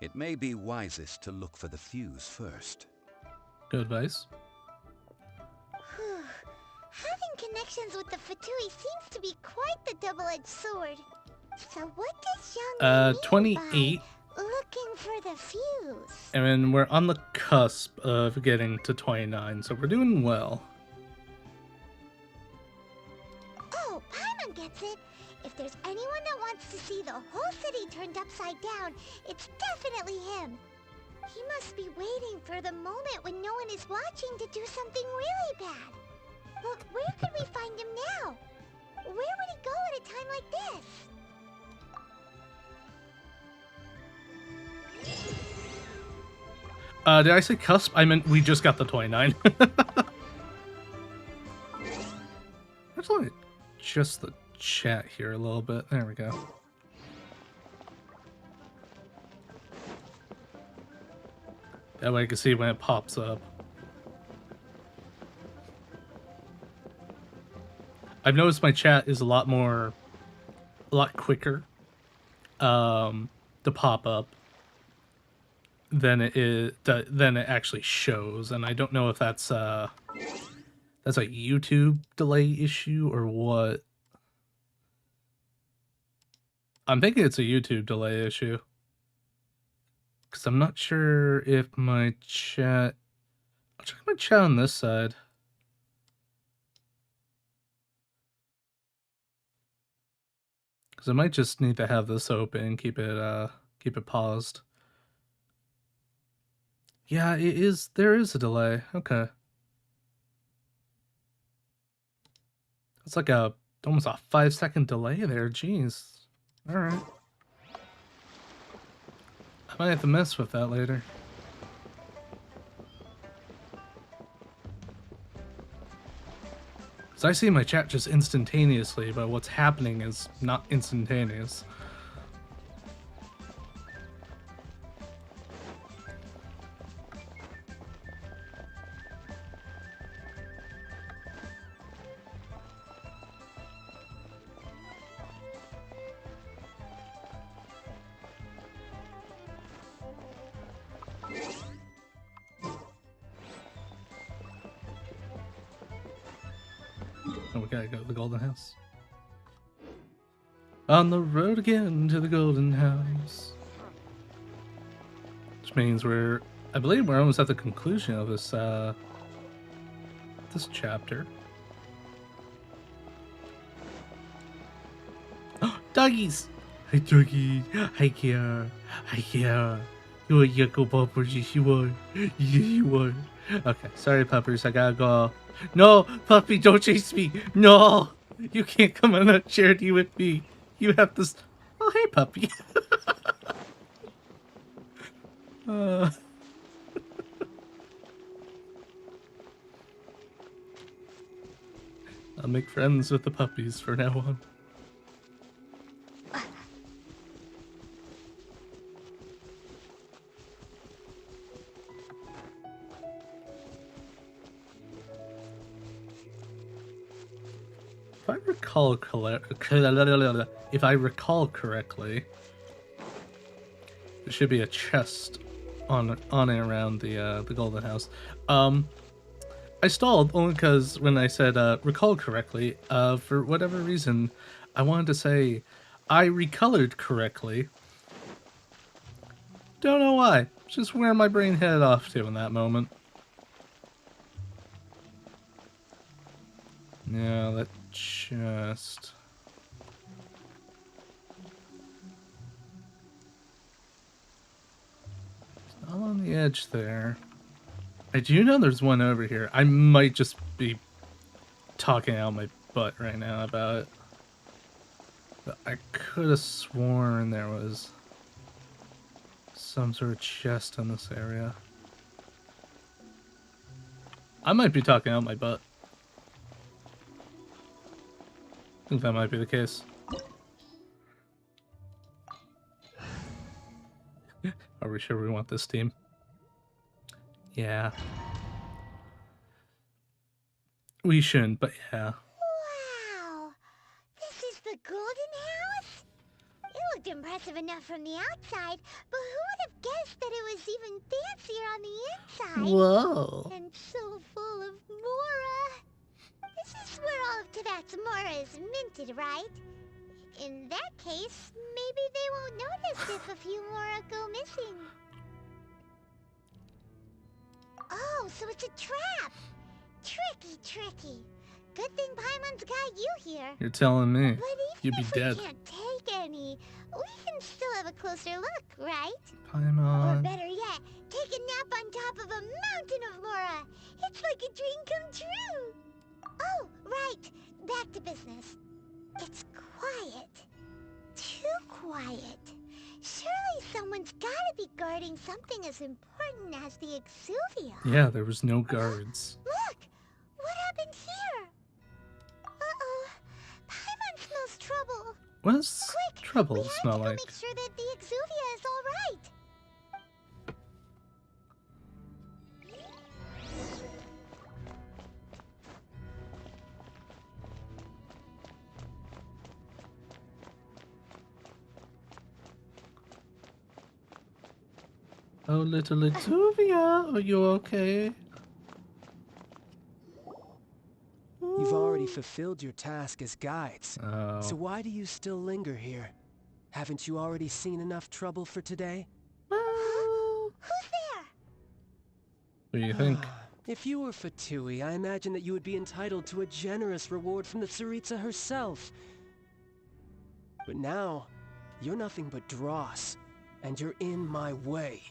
Speaker 17: it may be wisest to look for the fuse first.
Speaker 1: Good advice.
Speaker 2: Whew. Having connections with the Fatui seems to be quite the double-edged sword. So what does Young mean
Speaker 1: 28.
Speaker 2: by looking for the fuse?
Speaker 1: And then we're on the cusp of getting to 29, so we're doing well.
Speaker 2: Oh, Paimon gets it. If there's anyone that wants to see the whole city turned upside down, it's definitely him. He must be waiting for the moment when no one is watching to do something really bad. But where could we find him now? Where would he go at a time like this?
Speaker 1: Did I say cusp? I meant we just got the 29. Let's look at just the chat here a little bit. There we go. That way I can see when it pops up. I've noticed my chat is a lot quicker to pop up than it actually shows, and I don't know if that's a YouTube delay issue or what. I'm thinking it's a YouTube delay issue. Because I'm not sure if my chat... I'll check my chat on this side. Because I might just need to have this open, keep it paused. Yeah, there is a delay. Okay. It's like almost a 5-second delay there. Jeez. Alright. I might have to mess with that later. So I see my chat just instantaneously, but what's happening is not instantaneous. Oh, we gotta go to the Golden House. On the road again to the Golden House. Which means I believe we're almost at the conclusion of this chapter. Doggies! Hi, doggy. Hi, Kiara. Hi, Kiara. You are Yucko Puppers. Yes, you are. Yes, you are. Okay, sorry, puppers. I gotta go. No, puppy, don't chase me. No, you can't come on that charity with me. You have to. Oh, hey, puppy. I'll make friends with the puppies from now on. If I recall correctly, there should be a chest on and around the Golden House. I stalled only because when I said recall correctly, for whatever reason, I wanted to say I recolored correctly. Don't know why. Just where my brain headed off to in that moment. Yeah, that chest. It's not on the edge there. I do know there's one over here. I might just be talking out my butt right now about it. But I could have sworn there was some sort of chest in this area. I might be talking out my butt. I think that might be the case. Are we sure we want this team? Yeah. We shouldn't, but yeah.
Speaker 2: Wow! This is the Golden House? It looked impressive enough from the outside, but who would have guessed that it was even fancier on the inside?
Speaker 1: Whoa.
Speaker 2: And so full of Mora. This is where all of Tibet's Mora is minted, right? In that case, maybe they won't notice if a few Mora go missing. Oh, so it's a trap! Tricky, tricky. Good thing Paimon's got you here.
Speaker 1: You're telling me.
Speaker 2: But
Speaker 1: You'd
Speaker 2: even
Speaker 1: be
Speaker 2: if
Speaker 1: dead.
Speaker 2: we can't take any, we can still have a closer look, right? Or
Speaker 1: Paimon.
Speaker 2: better yet, take a nap on top of a mountain of Mora. It's like a dream come true. Oh, right. Back to business. It's quiet. Too quiet. Surely someone's gotta be guarding something as important as the Exuvia.
Speaker 1: Yeah, there was no guards.
Speaker 2: Look! What happened here? Uh-oh. Paimon smells trouble.
Speaker 1: What does
Speaker 2: Quick!
Speaker 1: trouble
Speaker 2: We have
Speaker 1: smell
Speaker 2: to go
Speaker 1: like?
Speaker 2: make sure that the Exuvia is all right.
Speaker 1: Oh, little Exuvia, are you okay?
Speaker 5: You've already fulfilled your task as guides.
Speaker 1: Oh.
Speaker 5: So why do you still linger here? Haven't you already seen enough trouble for today?
Speaker 2: Who's there?
Speaker 1: What do you think?
Speaker 5: If you were F2P, I imagine that you would be entitled to a generous reward from the Tsaritsa herself. But now, you're nothing but dross, and you're in my way.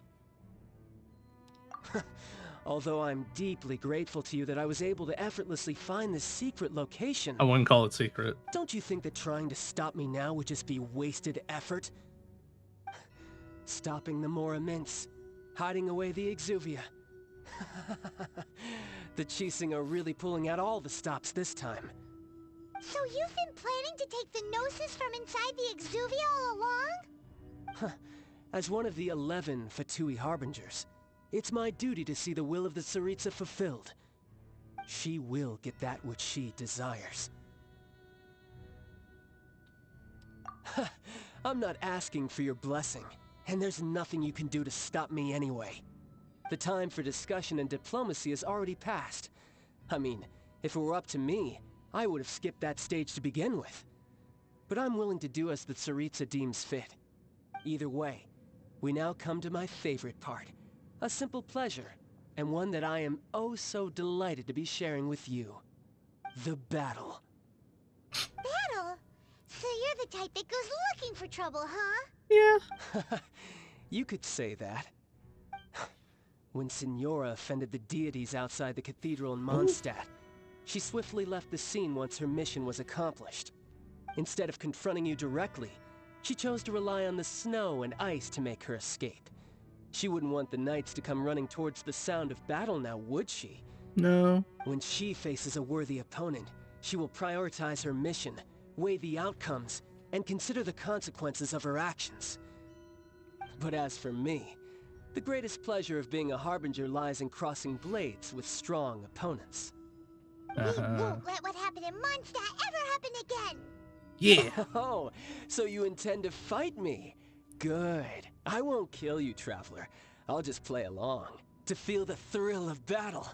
Speaker 5: Although I'm deeply grateful to you that I was able to effortlessly find this secret location.
Speaker 1: I wouldn't call it secret.
Speaker 5: Don't you think that trying to stop me now would just be wasted effort? Stopping the Mora Mints, hiding away the Exuvia. The Chising are really pulling out all the stops this time.
Speaker 2: So you've been planning to take the Gnosis from inside the Exuvia all along?
Speaker 5: As one of the 11 F2P Harbingers, it's my duty to see the will of the Tsaritsa fulfilled. She will get that which she desires. I'm not asking for your blessing, and there's nothing you can do to stop me anyway. The time for discussion and diplomacy has already passed. I mean, if it were up to me, I would have skipped that stage to begin with. But I'm willing to do as the Tsaritsa deems fit. Either way, we now come to my favorite part. A simple pleasure, and one that I am oh so delighted to be sharing with you. The battle.
Speaker 2: Battle? So you're the type that goes looking for trouble, huh?
Speaker 1: Yeah.
Speaker 5: You could say that. When Signora offended the deities outside the cathedral in Mondstadt, she swiftly left the scene once her mission was accomplished. Instead of confronting you directly, she chose to rely on the snow and ice to make her escape. She wouldn't want the knights to come running towards the sound of battle now, would she?
Speaker 1: No.
Speaker 5: When she faces a worthy opponent, she will prioritize her mission, weigh the outcomes, and consider the consequences of her actions. But as for me, the greatest pleasure of being a Harbinger lies in crossing blades with strong opponents.
Speaker 2: We won't let what happened in Mondstadt ever happen again!
Speaker 1: Yeah.
Speaker 5: Oh, so you intend to fight me? Good. I won't kill you, Traveler. I'll just play along, to feel the thrill of battle.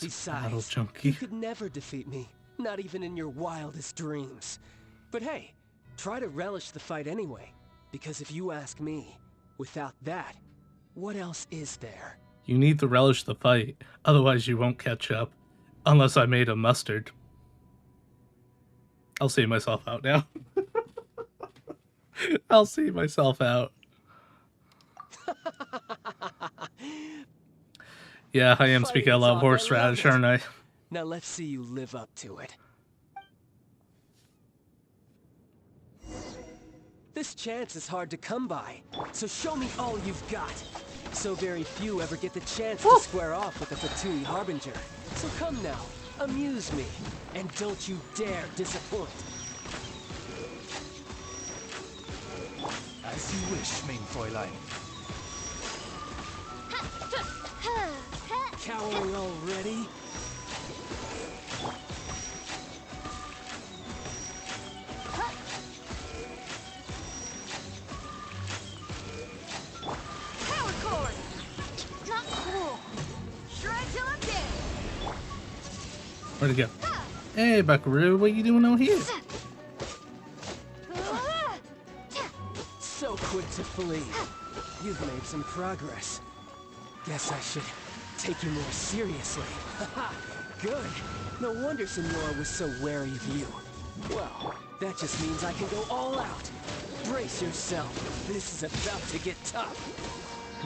Speaker 5: Besides, you could never defeat me, not even in your wildest dreams. But hey, try to relish the fight anyway, because if you ask me, without that, what else is there?
Speaker 1: You need to relish the fight, otherwise you won't catch up. Unless I made a mustard. I'll see myself out now. I'll see myself out. Yeah, I am speaking a lot of horseradish, aren't I?
Speaker 5: Now let's see you live up to it. This chance is hard to come by, so show me all you've got. So very few ever get the chance to square off with the F2P Harbinger. So come now, amuse me, and don't you dare disappoint.
Speaker 19: As you wish, mein Fräulein.
Speaker 5: Cowering already?
Speaker 2: Power cord! Not cool. Shred till I'm dead.
Speaker 1: Where'd it go? Hey, Buckaroo, what you doing out here?
Speaker 5: So quick to flee. You've made some progress. Guess I should take you more seriously. Haha, good. No wonder Senora was so wary of you. Well, that just means I can go all out. Brace yourself. This is about to get tough.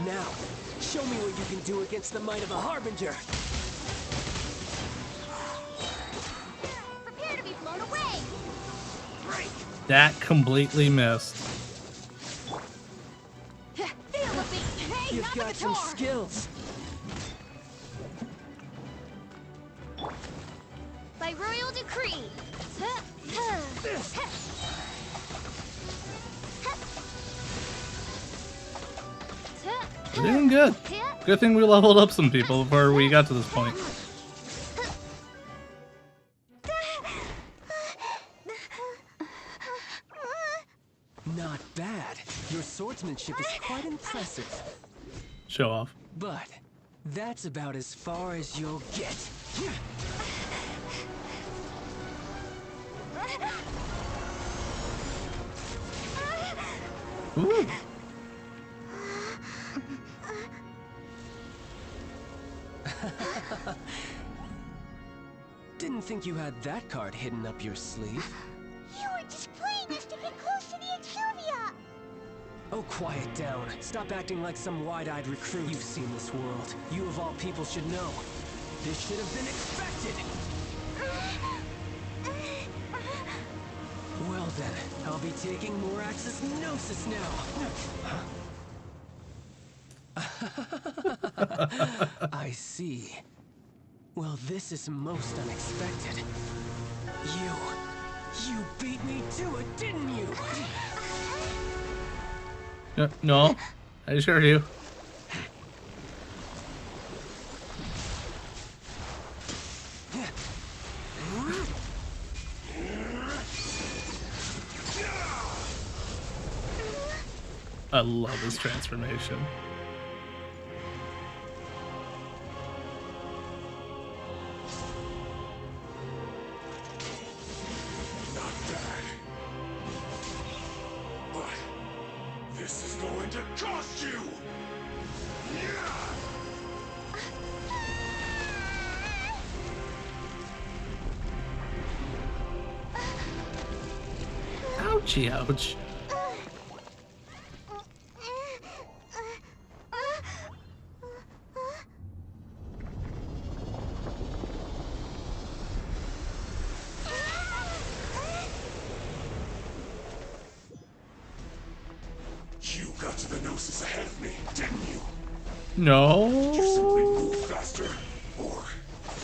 Speaker 5: Now, show me what you can do against the might of a Harbinger.
Speaker 2: Prepare to be blown away.
Speaker 5: Break.
Speaker 1: That completely missed.
Speaker 2: Feel the beat. Hey,
Speaker 5: You've
Speaker 2: not the
Speaker 5: got some
Speaker 2: guitar.
Speaker 5: skills.
Speaker 2: By royal decree.
Speaker 1: We're doing good. Good thing we leveled up some people before we got to this point.
Speaker 5: Not bad. Your swordsmanship is quite impressive.
Speaker 1: Show off.
Speaker 5: But that's about as far as you'll get.
Speaker 1: Ooh.
Speaker 5: Didn't think you had that card hidden up your sleeve.
Speaker 2: You were just playing us to get close to the Exuvia.
Speaker 5: Oh, quiet down. Stop acting like some wide-eyed recruit. You've seen this world. You of all people should know. This should have been expected. Well then, I'll be taking more Axis Gnosis now. I see. Well, this is most unexpected. You beat me to it, didn't you?
Speaker 1: No, I sure do. I love his transformation.
Speaker 4: Not bad. But this is going to cost you!
Speaker 1: Ouchie, ouch.
Speaker 4: You got to the Gnosis ahead of me, didn't you?
Speaker 1: No.
Speaker 4: Did you simply move faster? Or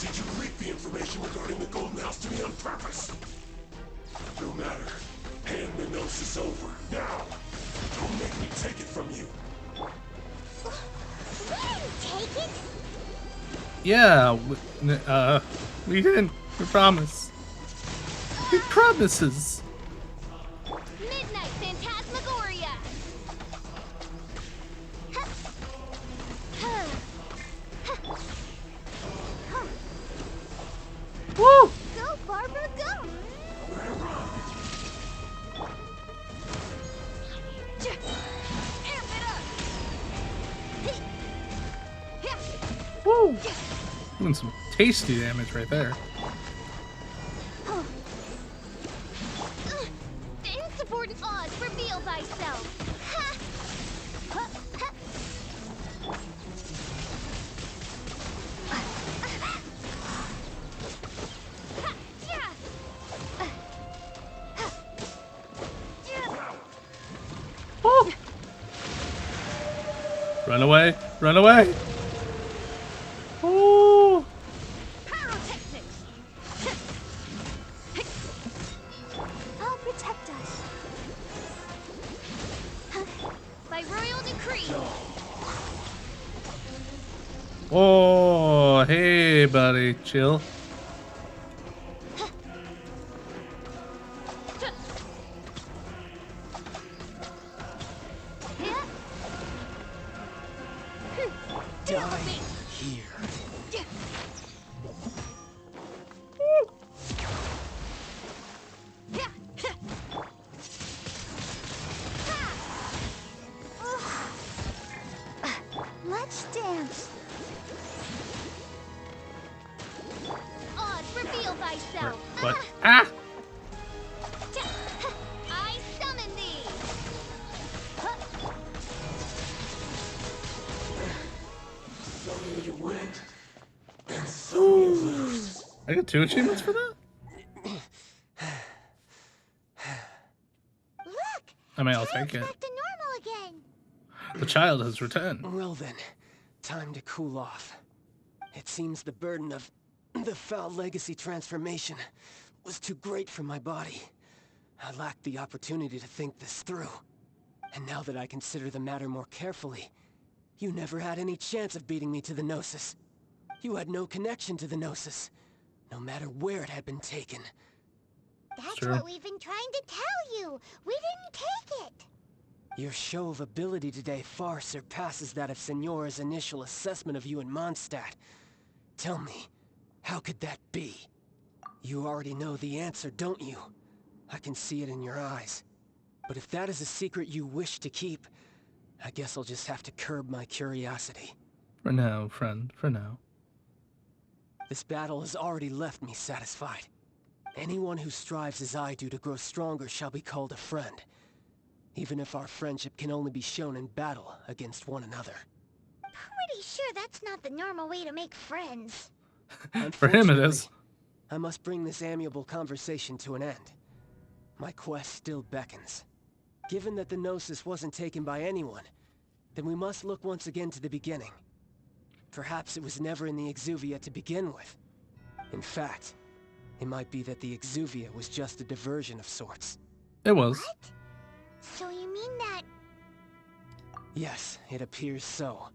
Speaker 4: did you leak the information regarding the Golden House to me on purpose? No matter. Hand the Gnosis over, now! Don't make me take it from you!
Speaker 2: Take it?
Speaker 1: Yeah, we didn't. We promise. He promises.
Speaker 2: Midnight Phantasmagoria.
Speaker 1: Woo!
Speaker 2: Go, Barbara, go! Amp it up!
Speaker 1: Woo! Doing some tasty damage right there.
Speaker 2: The insubordinate odds, reveal thyself!
Speaker 1: Woo! Run away, Run away! Oh!
Speaker 2: Pyrotechnics! I'll protect us. By royal decree.
Speaker 1: Oh, hey, buddy, chill.
Speaker 12: Die here.
Speaker 2: Let's dance. Oz, reveal thyself.
Speaker 1: What? Ah!
Speaker 2: I summon thee.
Speaker 4: Some you win, and some you lose.
Speaker 1: I got 2 achievements for that?
Speaker 2: Look,
Speaker 1: I mean, I'll take it.
Speaker 2: back to normal again.
Speaker 1: The child has returned.
Speaker 5: Well then, time to cool off. It seems the burden of the foul legacy transformation was too great for my body. I lacked the opportunity to think this through. And now that I consider the matter more carefully, you never had any chance of beating me to the Gnosis. You had no connection to the Gnosis, no matter where it had been taken.
Speaker 2: That's
Speaker 1: Sure.
Speaker 2: what we've been trying to tell you. We didn't take it.
Speaker 5: Your show of ability today far surpasses that of Signora's initial assessment of you in Mondstadt. Tell me, how could that be? You already know the answer, don't you? I can see it in your eyes. But if that is a secret you wish to keep, I guess I'll just have to curb my curiosity.
Speaker 1: For now, friend, for now.
Speaker 5: This battle has already left me satisfied. Anyone who strives as I do to grow stronger shall be called a friend. Even if our friendship can only be shown in battle against one another.
Speaker 2: Pretty sure that's not the normal way to make friends.
Speaker 1: For him it is.
Speaker 5: I must bring this amiable conversation to an end. My quest still beckons. Given that the Gnosis wasn't taken by anyone, then we must look once again to the beginning. Perhaps it was never in the Exuvia to begin with. In fact, it might be that the Exuvia was just a diversion of sorts.
Speaker 1: It was.
Speaker 2: What? So you mean that...
Speaker 5: Yes, it appears so.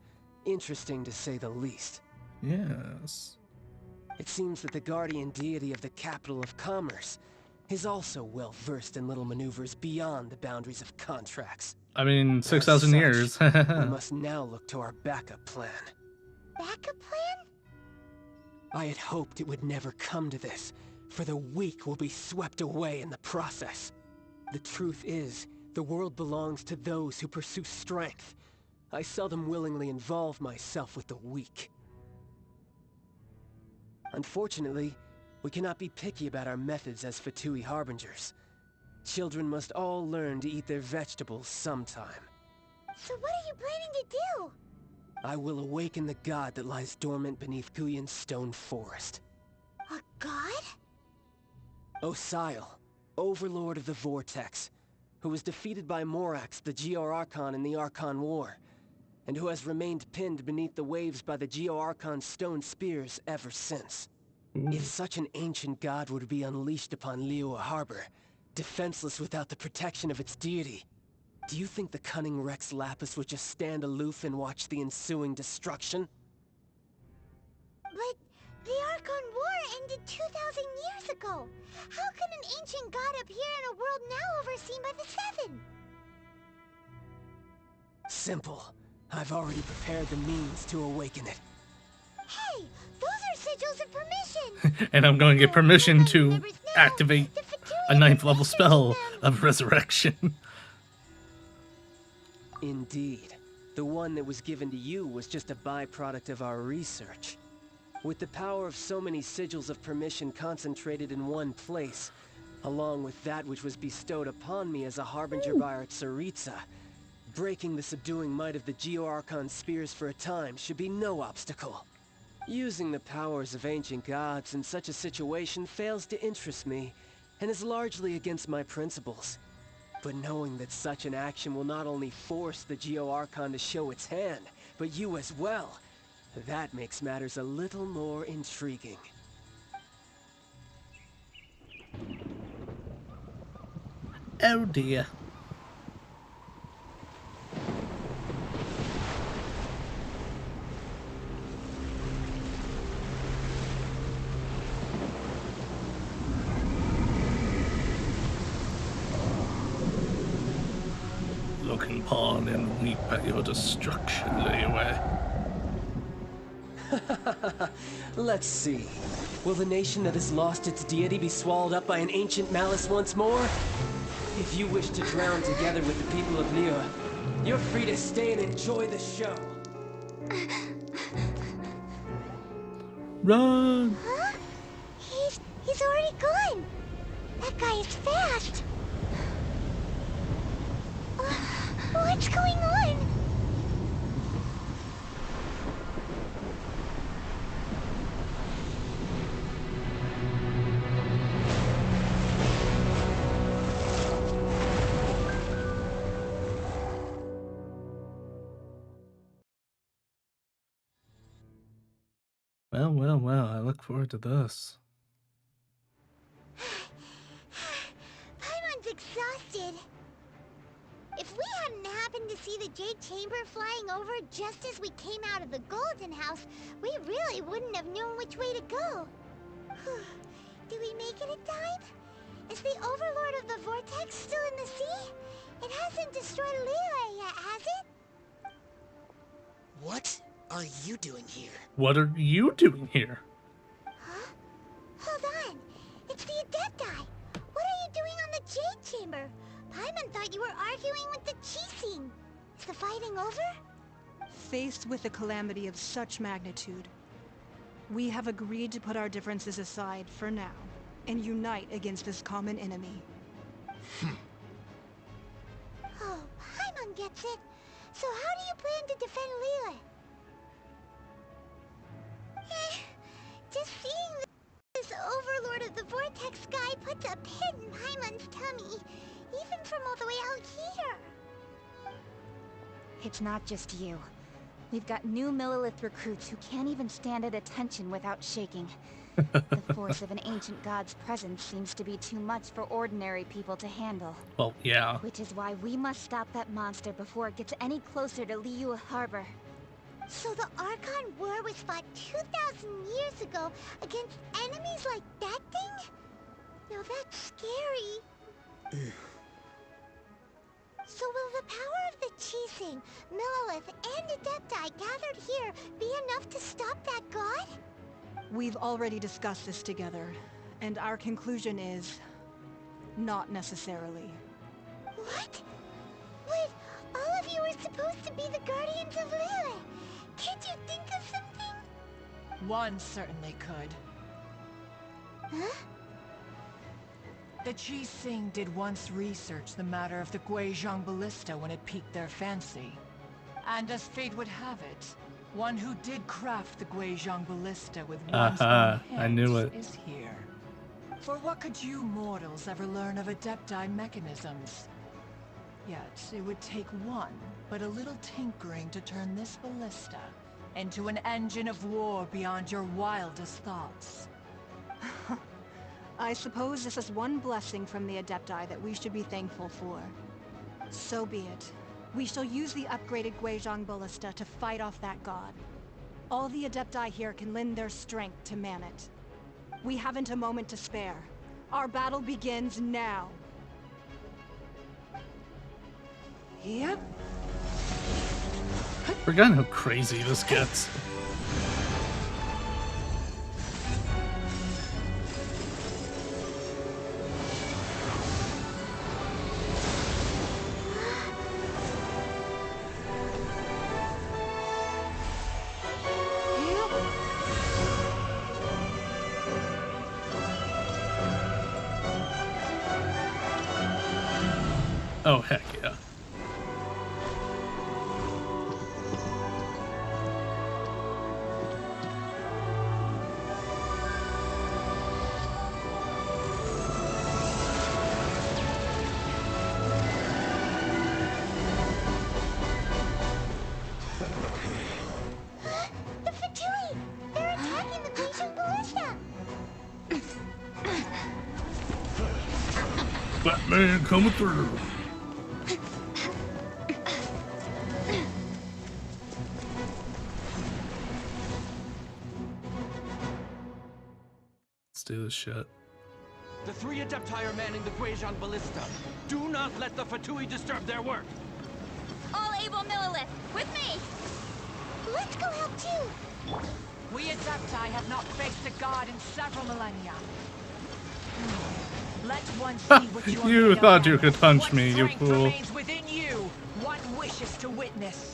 Speaker 5: Interesting to say the least.
Speaker 1: Yes.
Speaker 5: It seems that the guardian deity of the capital of commerce is also well versed in little maneuvers beyond the boundaries of contracts.
Speaker 1: I mean, 6,000
Speaker 5: As such,
Speaker 1: years.
Speaker 5: we must now look to our backup plan.
Speaker 2: Backup plan?
Speaker 5: I had hoped it would never come to this, for the weak will be swept away in the process. The truth is, the world belongs to those who pursue strength. I seldom willingly involve myself with the weak. Unfortunately, we cannot be picky about our methods as F2P harbingers. Children must all learn to eat their vegetables sometime.
Speaker 2: So what are you planning to do?
Speaker 5: I will awaken the god that lies dormant beneath Guyon's stone forest.
Speaker 2: A god?
Speaker 5: Osial, overlord of the Vortex, who was defeated by Morax, the Geo-Archon in the Archon War, and who has remained pinned beneath the waves by the Geo-Archon's stone spears ever since. If such an ancient god were to be unleashed upon Liyue Harbor, defenseless without the protection of its deity, do you think the cunning Rex Lapis would just stand aloof and watch the ensuing destruction?
Speaker 2: But the Archon War ended 2,000 years ago. How can an ancient god appear in a world now overseen by the Seven?
Speaker 5: Simple. I've already prepared the means to awaken it.
Speaker 2: Hey, those are sigils of permission.
Speaker 1: And I'm going to get permission to activate a 9th level spell of resurrection.
Speaker 5: Indeed. The one that was given to you was just a byproduct of our research. With the power of so many sigils of permission concentrated in one place, along with that which was bestowed upon me as a harbinger by our Tsaritsa, breaking the subduing might of the Geo-Archon spears for a time should be no obstacle. Using the powers of ancient gods in such a situation fails to interest me, and is largely against my principles. But knowing that such an action will not only force the Geo-Archon to show its hand, but you as well. That makes matters a little more intriguing.
Speaker 1: Oh dear. Look upon and weep at your destruction, Liyue.
Speaker 5: Let's see. Will the nation that has lost its deity be swallowed up by an ancient malice once more? If you wish to drown together with the people of Liyue, you're free to stay and enjoy the show.
Speaker 1: Run!
Speaker 2: Huh? He's already gone. That guy is fast. What's going on?
Speaker 1: Well, well, well, I look forward to this.
Speaker 2: Paimon's exhausted. If we hadn't happened to see the Jade Chamber flying over just as we came out of the Golden House, we really wouldn't have known which way to go. Did we make it in time? Is the Overlord of the Vortex still in the sea? It hasn't destroyed Liyue yet, has it?
Speaker 20: What are you doing here?
Speaker 1: What are you doing here?
Speaker 2: Huh? Hold on. It's the Adepti. What are you doing on the Jade Chamber? Paimon thought you were arguing with the Qixing. Is the fighting over?
Speaker 16: Faced with a calamity of such magnitude, we have agreed to put our differences aside for now and unite against this common enemy.
Speaker 2: Oh, Paimon gets it. So how do you plan to defend Liyue? Just seeing this Overlord of the Vortex guy puts a pit in Paimon's tummy, even from all the way out here.
Speaker 10: It's not just you. We've got new Millilith recruits who can't even stand at attention without shaking. The force of an ancient god's presence seems to be too much for ordinary people to handle.
Speaker 1: Well, yeah.
Speaker 10: Which is why we must stop that monster before it gets any closer to Liyue Harbor.
Speaker 2: So the Archon War was fought 2,000 years ago against enemies like that thing? Now that's scary. So will the power of the Qixing, Millilith, and Adepti gathered here be enough to stop that god?
Speaker 16: We've already discussed this together, and our conclusion is... not necessarily.
Speaker 2: What? But all of you were supposed to be the guardians of Liyue. Can't you think of something?
Speaker 21: One certainly could.
Speaker 2: Huh?
Speaker 21: The Qixing did once research the matter of the Guizhong Ballista when it piqued their fancy. And as fate would have it, one who did craft the Guizhong Ballista with one's own
Speaker 1: I
Speaker 21: hands
Speaker 1: knew it.
Speaker 21: is here. For what could you mortals ever learn of Adepti mechanisms? Yet, it would take one, but a little tinkering to turn this ballista into an engine of war beyond your wildest thoughts.
Speaker 16: I suppose this is one blessing from the Adepti that we should be thankful for. So be it. We shall use the upgraded Guizhong Ballista to fight off that god. All the Adepti here can lend their strength to man it. We haven't a moment to spare. Our battle begins now.
Speaker 21: Yep.
Speaker 1: Forgot how crazy this gets. Oh, heck yeah. Batman coming through. Let's do this shit.
Speaker 12: The 3 Adepti are manning the Guizhong Ballista. Do not let the F2P disturb their work.
Speaker 2: All able Millilith, with me! Let's go help too!
Speaker 21: We Adepti have not faced a god in several millennia. Let one see what you are
Speaker 1: You
Speaker 21: made
Speaker 1: thought
Speaker 21: of.
Speaker 1: you could punch
Speaker 21: What
Speaker 1: me, you
Speaker 21: strength
Speaker 1: fool.
Speaker 21: remains within you. One wishes to witness.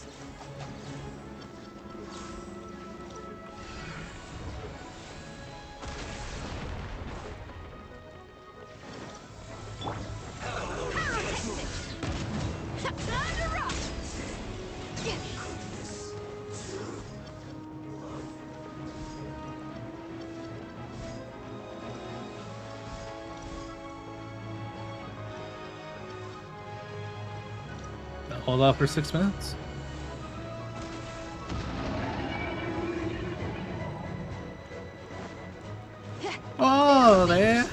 Speaker 1: Hold off for 6 minutes. Oh, there.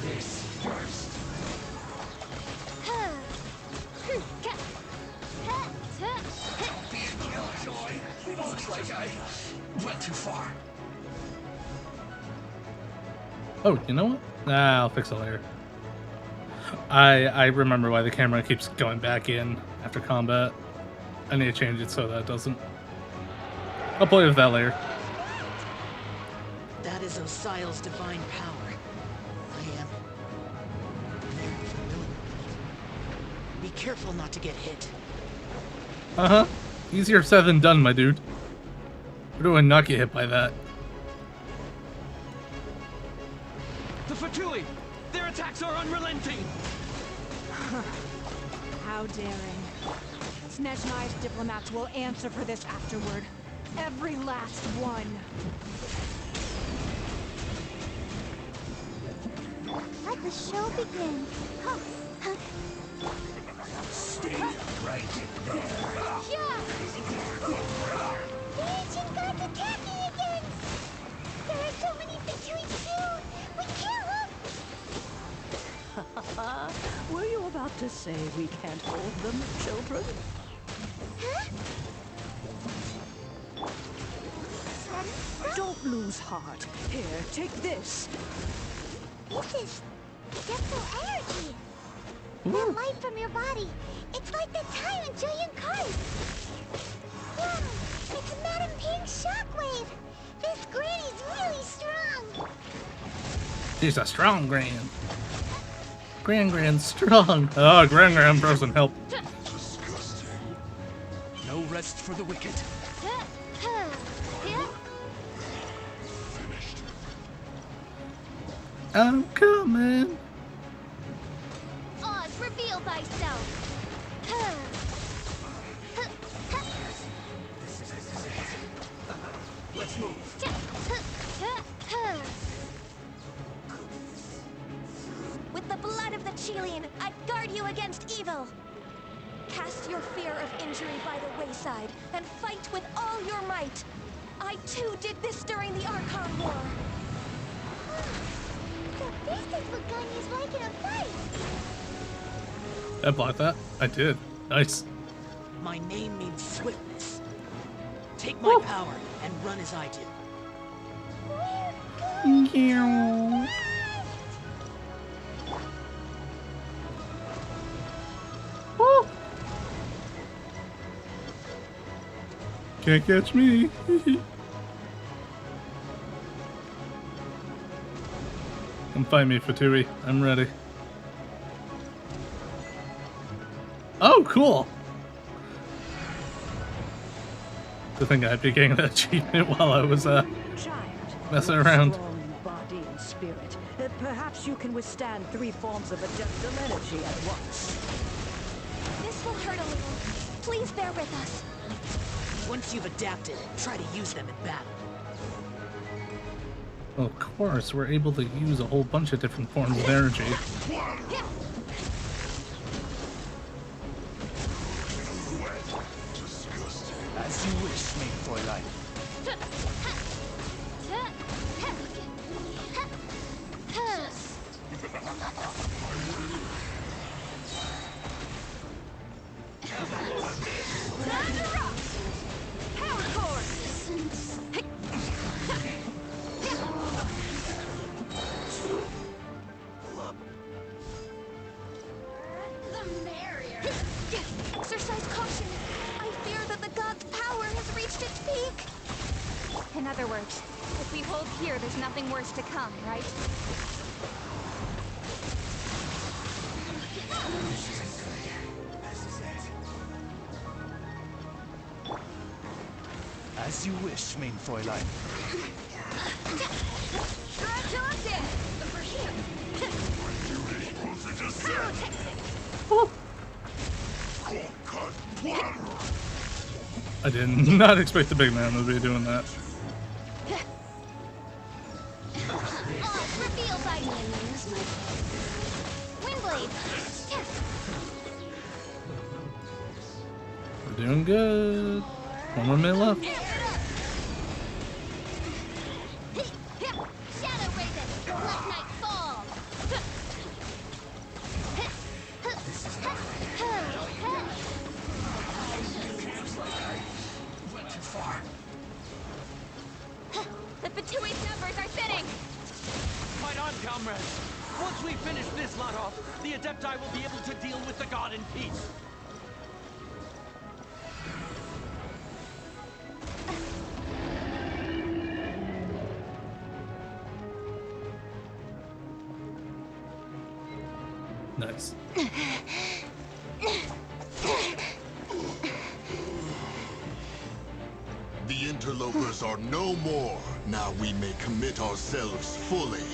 Speaker 4: Looks like I went too far.
Speaker 1: Oh, you know what? I'll fix it later. I remember why the camera keeps going back in after combat. I need to change it so that it doesn't. I'll play with that later.
Speaker 21: That is Osial's divine power. I am... Be careful not to get hit.
Speaker 1: Uh-huh. Easier said than done, my dude. Where do I not get hit by that?
Speaker 12: The F2P! Their attacks are unrelenting!
Speaker 21: How daring. Snezhnai's diplomats will answer for this afterward. Every last one.
Speaker 2: Let the show begin. Huh.
Speaker 4: Stay right there.
Speaker 2: Yeah. The ancient gods attacking again! There are so many victories soon! We can't look!
Speaker 6: Were you about to say we can't hold them, children?
Speaker 2: Huh?
Speaker 6: Don't lose heart. Here, take this.
Speaker 2: This is depthful energy. That light from your body. It's like the time in Julian Card. Wow, it's Madame Ping's shockwave. This granny's really strong.
Speaker 1: She's a strong Gran. Gran strong. Oh, Gran brought some help.
Speaker 12: No rest for the wicked.
Speaker 1: I'm coming.
Speaker 2: Oz, reveal thyself.
Speaker 4: Let's move.
Speaker 18: With the blood of the Chilean, I guard you against evil. Cast your fear of injury by the wayside and fight with all your might. I too did this during the Archon War.
Speaker 2: So this is what Ganya's like in a fight.
Speaker 1: I blocked that. I did. Nice.
Speaker 21: My name means swiftness. Take my power and run as I do.
Speaker 1: Woo. Can't catch me. Come find me, F2P. I'm ready. Oh, cool. To think I'd be getting that achievement while I was messing around.
Speaker 6: Strong in body and spirit. Perhaps you can withstand 3 forms of adeptal energy at once.
Speaker 18: This will hurt a little. Please bear with us.
Speaker 21: Once you've adapted, try to use them in battle.
Speaker 1: Well, of course, we're able to use a whole bunch of different forms of energy.
Speaker 9: As you wish, maid Fräulein.
Speaker 10: reached its peak! In other words, if we hold here, there's nothing worse to come, right?
Speaker 9: As you wish, main Fräulein.
Speaker 1: I did not expect the big man to be doing that.
Speaker 10: Reveal by Windblade!
Speaker 1: We're doing good. One more minute left.
Speaker 10: Shadow Raven, let night fall!
Speaker 9: Went too far.
Speaker 10: The Batui's numbers are thinning!
Speaker 12: Fight on, comrades! Once we finish this lot off, the Adepti will be able to deal with the god in peace.
Speaker 1: Nice.
Speaker 4: The interlopers are no more. Now we may commit ourselves fully.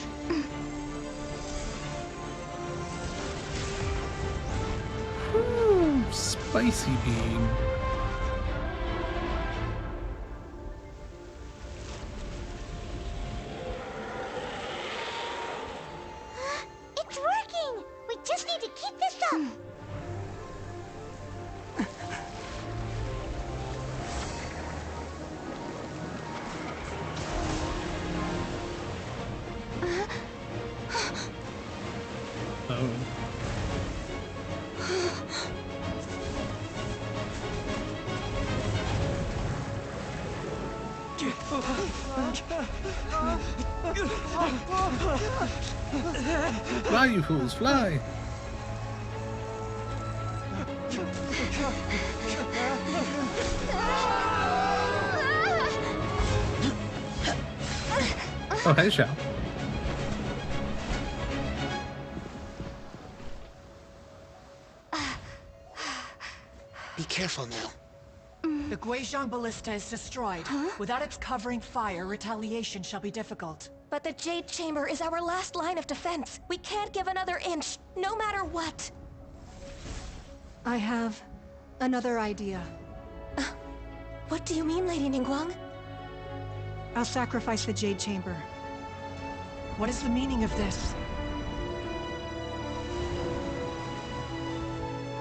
Speaker 1: Ooh, spicy bean.
Speaker 2: It's working! We just need to keep this up!
Speaker 1: Oh. Fly, you fools, fly! Oh, hey, Shao.
Speaker 20: Be careful now.
Speaker 21: The Guizhong Ballista is destroyed. Without its covering fire, retaliation shall be difficult.
Speaker 18: But the Jade Chamber is our last line of defense. We can't give another inch, no matter what.
Speaker 16: I have another idea.
Speaker 18: What do you mean, Lady Ningguang?
Speaker 16: I'll sacrifice the Jade Chamber.
Speaker 21: What is the meaning of this?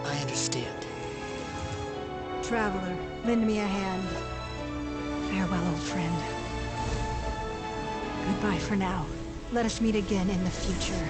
Speaker 20: I understand.
Speaker 16: Traveler, lend me a hand. Farewell, old friend. Goodbye for now. Let us meet again in the future.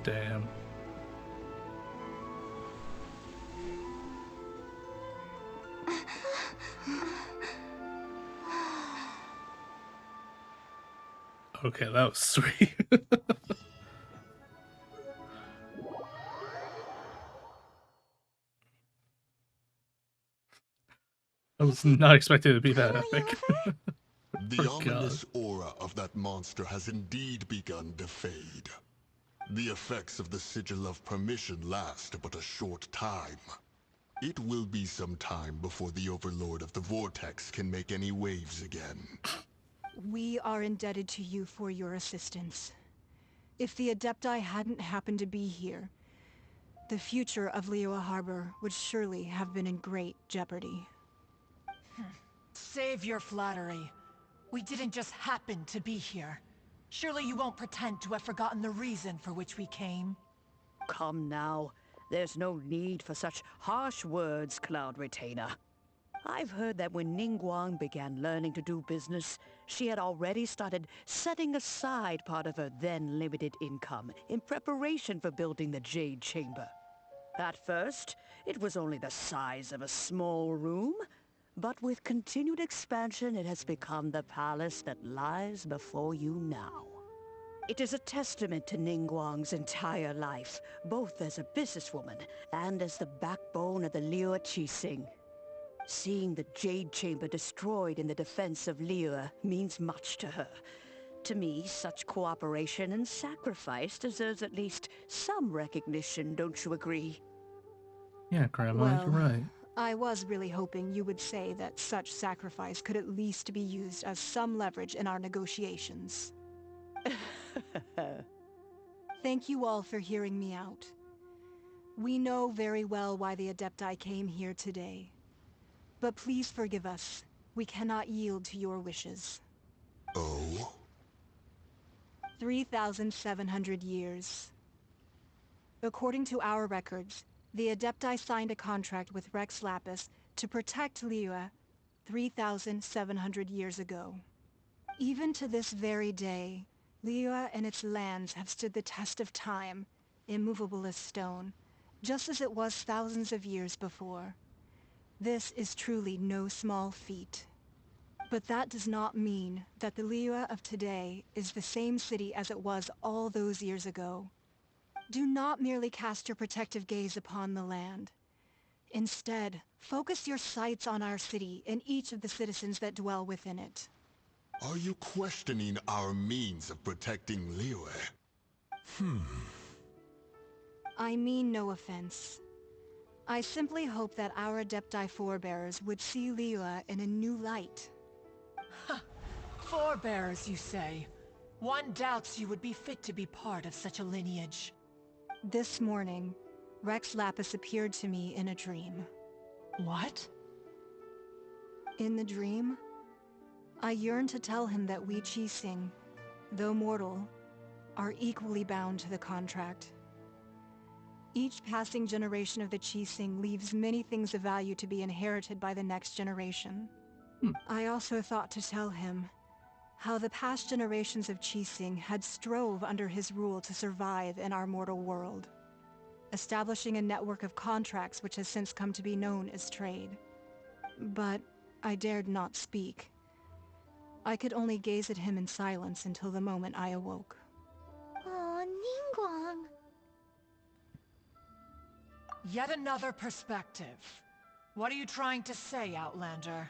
Speaker 1: Damn. Okay, that was sweet. I was not expecting it to be that epic.
Speaker 4: The ominous aura of that monster has indeed begun to fade. The effects of the Sigil of Permission last but a short time. It will be some time before the Overlord of the Vortex can make any waves again.
Speaker 16: We are indebted to you for your assistance. If the Adepti hadn't happened to be here, the future of Liyue Harbor would surely have been in great jeopardy.
Speaker 21: Save your flattery. We didn't just happen to be here. Surely you won't pretend to have forgotten the reason for which we came.
Speaker 6: Come now. There's no need for such harsh words, Cloud Retainer. I've heard that when Ningguang began learning to do business, she had already started setting aside part of her then limited income in preparation for building the Jade Chamber. At first, it was only the size of a small room, but with continued expansion, it has become the palace that lies before you now. It is a testament to Ningguang's entire life, both as a businesswoman and as the backbone of the Liyue Qixing. Seeing the Jade Chamber destroyed in the defense of Liyue means much to her. To me, such cooperation and sacrifice deserves at least some recognition, don't you agree?
Speaker 1: Yeah, Grandma,
Speaker 16: Well,
Speaker 1: you're right.
Speaker 16: I was really hoping you would say that such sacrifice could at least be used as some leverage in our negotiations. Thank you all for hearing me out. We know very well why the Adepti came here today. But please forgive us. We cannot yield to your wishes.
Speaker 4: Oh?
Speaker 16: 3,700 years. According to our records, the Adepti signed a contract with Rex Lapis to protect Liyue 3,700 years ago. Even to this very day, Liyue and its lands have stood the test of time, immovable as stone, just as it was thousands of years before. This is truly no small feat. But that does not mean that the Liyue of today is the same city as it was all those years ago. Do not merely cast your protective gaze upon the land. Instead, focus your sights on our city and each of the citizens that dwell within it.
Speaker 4: Are you questioning our means of protecting Liyue?
Speaker 16: I mean no offense. I simply hope that our Adepti forebears would see Liyue in a new light.
Speaker 21: Forebears, you say? One doubts you would be fit to be part of such a lineage.
Speaker 16: This morning, Rex Lapis appeared to me in a dream.
Speaker 21: What?
Speaker 16: In the dream, I yearned to tell him that we Qixing, though mortal, are equally bound to the contract. Each passing generation of the Qixing leaves many things of value to be inherited by the next generation. I also thought to tell him how the past generations of Qixing had strove under his rule to survive in our mortal world, establishing a network of contracts which has since come to be known as trade. But I dared not speak. I could only gaze at him in silence until the moment I awoke.
Speaker 2: Oh, Ningguang.
Speaker 21: Yet another perspective. What are you trying to say, Outlander?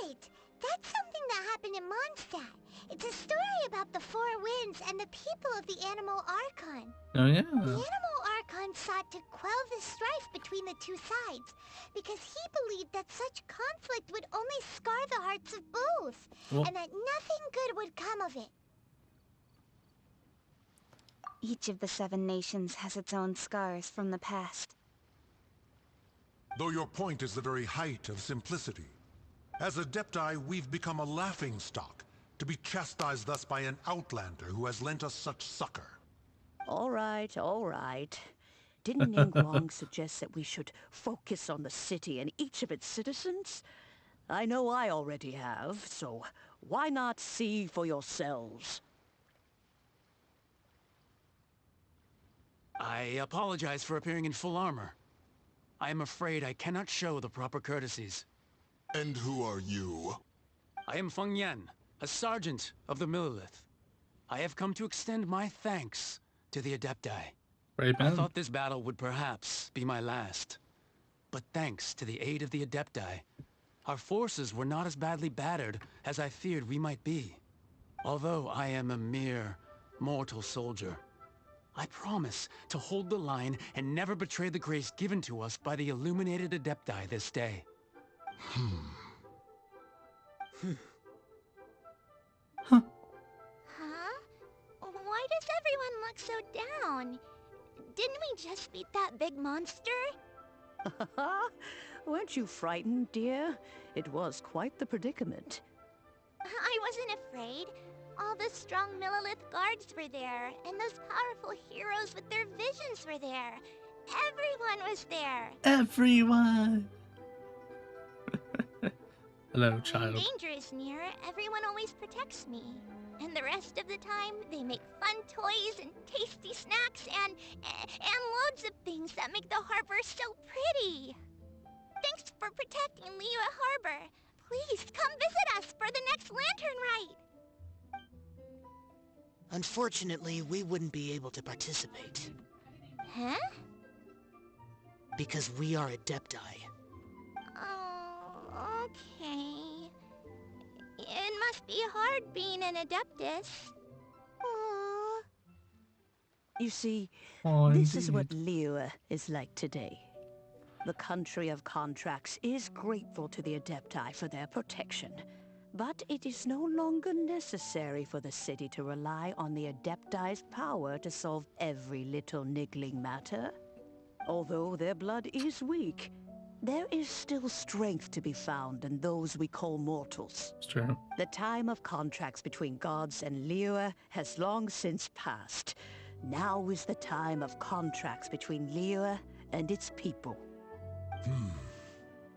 Speaker 2: Right! That's something that happened in Mondstadt. It's a story about the Four Winds and the people of the Animal Archon.
Speaker 1: Oh, yeah.
Speaker 2: The Animal Archon sought to quell the strife between the two sides, because he believed that such conflict would only scar the hearts of both, and that nothing good would come of it.
Speaker 3: Each of the 7 nations has its own scars from the past.
Speaker 4: Though your point is the very height of simplicity. As Adepti, we've become a laughingstock, to be chastised thus by an outlander who has lent us such succor.
Speaker 6: All right, all right. Didn't Ningguang suggest that we should focus on the city and each of its citizens? I know I already have, so why not see for yourselves?
Speaker 13: I apologize for appearing in full armor. I am afraid I cannot show the proper courtesies.
Speaker 4: And who are you?
Speaker 13: I am Feng Yan, a sergeant of the Millelith. I have come to extend my thanks to the Adepti.
Speaker 1: Right,
Speaker 13: I
Speaker 1: man.
Speaker 13: thought this battle would perhaps be my last. But thanks to the aid of the Adepti, our forces were not as badly battered as I feared we might be. Although I am a mere mortal soldier, I promise to hold the line and never betray the grace given to us by the illuminated Adepti this day.
Speaker 2: Huh? Why does everyone look so down? Didn't we just beat that big monster?
Speaker 6: Weren't you frightened, dear? It was quite the predicament.
Speaker 2: I wasn't afraid. All the strong Millelith guards were there, and those powerful heroes with their visions were there. Everyone was there.
Speaker 1: Everyone! Hello, child.
Speaker 2: When danger is near, everyone always protects me. And the rest of the time, they make fun toys and tasty snacks and loads of things that make the harbor so pretty. Thanks for protecting Liyue Harbor. Please come visit us for the next lantern ride.
Speaker 20: Unfortunately, we wouldn't be able to participate.
Speaker 2: Huh?
Speaker 20: Because we are Adepti.
Speaker 2: Oh, okay. It must be hard being an Adeptus. Aww.
Speaker 6: You see,
Speaker 1: Oh,
Speaker 6: this is
Speaker 1: indeed.
Speaker 6: what Liyue is like today. The country of contracts is grateful to the Adepti for their protection. But it is no longer necessary for the city to rely on the Adepti's power to solve every little niggling matter. Although their blood is weak, there is still strength to be found in those we call mortals.
Speaker 1: It's true.
Speaker 6: The time of contracts between gods and Liyue has long since passed. Now is the time of contracts between Liyue and its people.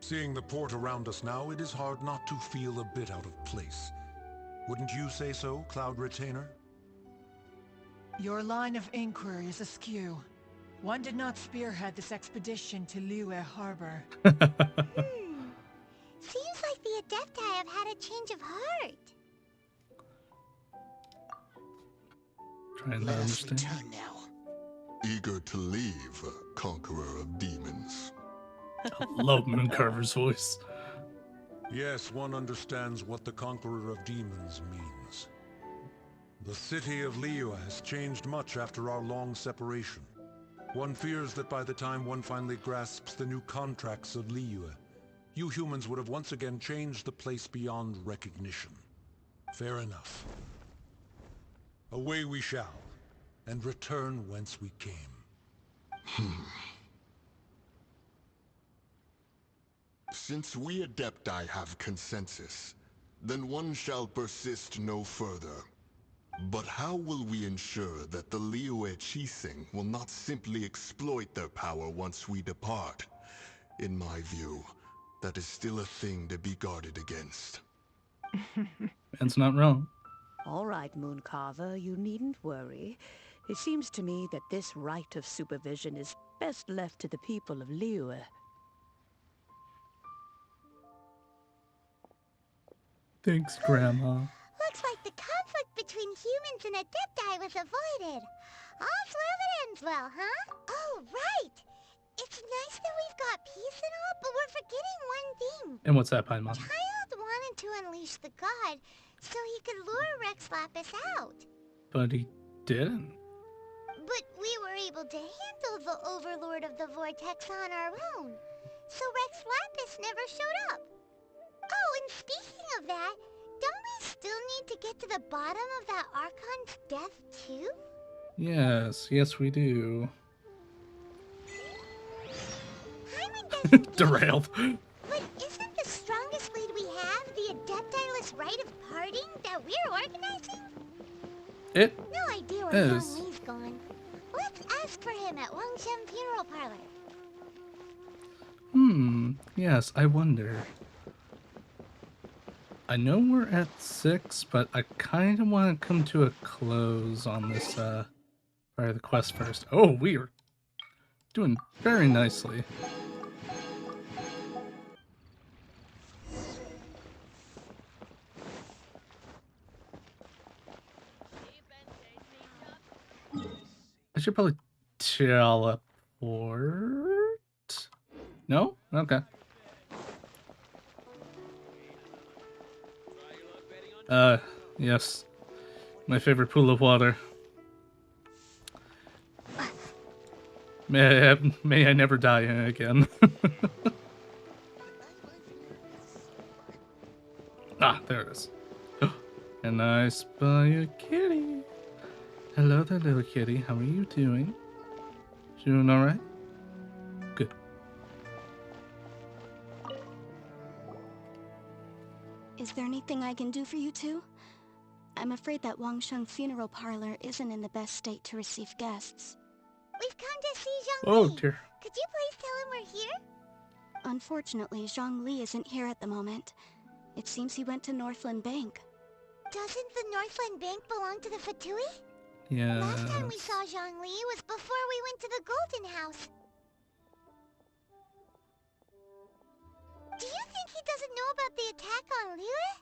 Speaker 4: Seeing the port around us now, it is hard not to feel a bit out of place. Wouldn't you say so, Cloud Retainer?
Speaker 21: Your line of inquiry is askew. One did not spearhead this expedition to Liyue Harbor.
Speaker 2: Seems like the Adepti have had a change of heart.
Speaker 1: Trying to
Speaker 20: Let us
Speaker 1: understand.
Speaker 20: return now.
Speaker 4: Eager to leave, Conqueror of Demons.
Speaker 1: I love Mooncarver's voice.
Speaker 4: Yes, one understands what the Conqueror of Demons means. The city of Liyue has changed much after our long separation. One fears that by the time one finally grasps the new contracts of Liyue, you humans would have once again changed the place beyond recognition. Fair enough. Away we shall, and return whence we came.
Speaker 8: Since we Adepti have consensus, then one shall persist no further. But how will we ensure that the Liyue Qixing will not simply exploit their power once we depart? In my view, that is still a thing to be guarded against.
Speaker 1: Ben's not wrong.
Speaker 6: All right, Mooncarver, you needn't worry. It seems to me that this right of supervision is best left to the people of Liyue.
Speaker 1: Thanks, Grandma.
Speaker 2: Looks like the conflict between humans and Adepti was avoided. All's well that ends well, huh? Oh, right! It's nice that we've got peace and all, but we're forgetting one thing.
Speaker 1: And what's that, Paimon?
Speaker 2: Child wanted to unleash the god so he could lure Rex Lapis out.
Speaker 1: But he didn't.
Speaker 2: But we were able to handle the Overlord of the Vortex on our own. So Rex Lapis never showed up. Oh, and speaking of that, don't we still need to get to the bottom of that Archon's death too?
Speaker 1: Yes, we do.
Speaker 2: Paimon doesn't
Speaker 1: Derailed.
Speaker 2: But isn't the strongest lead we have the Adeptiless rite of parting that we're organizing?
Speaker 1: It
Speaker 2: No idea where
Speaker 1: is.
Speaker 2: Zhong Li's gone. Let's ask for him at Wangshen Funeral Parlor.
Speaker 1: Yes, I wonder. I know we're at 6, but I kind of want to come to a close on this part of the quest first. Oh, we are doing very nicely. I should probably teleport. No? Okay. Yes. My favorite pool of water. May I never die again. Ah, there it is. And I spy a kitty. Hello there, little kitty. How are you doing? Doing alright? Good.
Speaker 18: Is there anything I can do for you two? I'm afraid that Wangsheng Funeral Parlor isn't in the best state to receive guests.
Speaker 2: We've come to see Zhongli.
Speaker 1: Oh dear.
Speaker 2: Could you please tell him we're here?
Speaker 3: Unfortunately, Zhongli isn't here at the moment. It seems he went to Northland Bank.
Speaker 2: Doesn't the Northland Bank belong to the Fatui?
Speaker 1: Yeah.
Speaker 2: Last time we saw Zhongli was before we went to the Golden House. Do you think he doesn't know about the attack on Liyue?